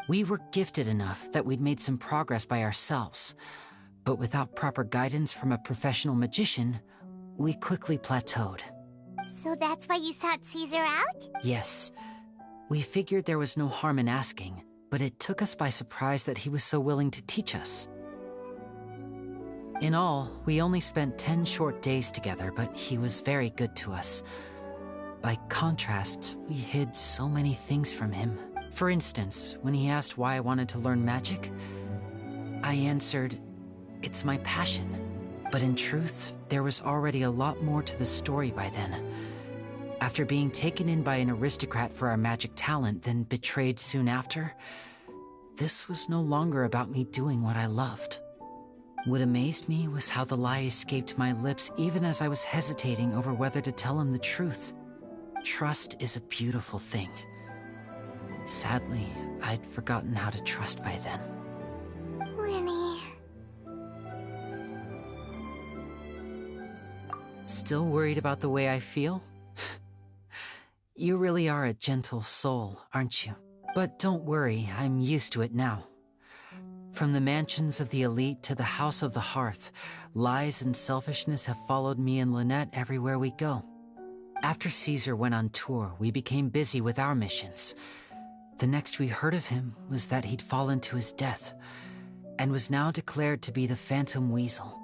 We were gifted enough that we'd made some progress by ourselves, but without proper guidance from a professional magician, we quickly plateaued. So that's why you sought Caesar out? Yes. We figured there was no harm in asking, but it took us by surprise that he was so willing to teach us. In all, we only spent 10 short days together, but he was very good to us. By contrast, we hid so many things from him. For instance, when he asked why I wanted to learn magic, I answered, "It's my passion." But in truth, there was already a lot more to the story by then. After being taken in by an aristocrat for our magic talent, then betrayed soon after, this was no longer about me doing what I loved. What amazed me was how the lie escaped my lips even as I was hesitating over whether to tell him the truth. Trust is a beautiful thing. Sadly, I'd forgotten how to trust by then. Lyney. Still worried about the way I feel? You really are a gentle soul, aren't you? But don't worry, I'm used to it now. From the mansions of the elite to the House of the Hearth, lies and selfishness have followed me and Lynette everywhere we go. After Caesar went on tour, we became busy with our missions. The next we heard of him was that he'd fallen to his death, and was now declared to be the Phantom Weasel.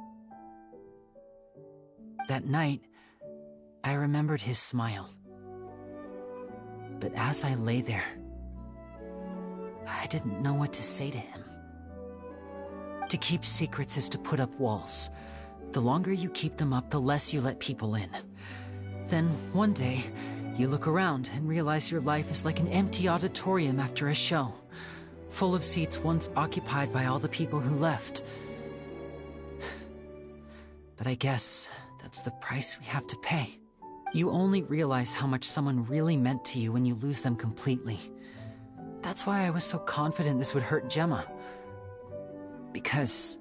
That night, I remembered his smile. But as I lay there, I didn't know what to say to him. To keep secrets is to put up walls, The longer you keep them up, the less you let people in. Then, one day, you look around and realize your life is like an empty auditorium after a show, full of seats once occupied by all the people who left. But I guess that's the price we have to pay. You only realize how much someone really meant to you when you lose them completely. That's why I was so confident this would hurt Gemma. Because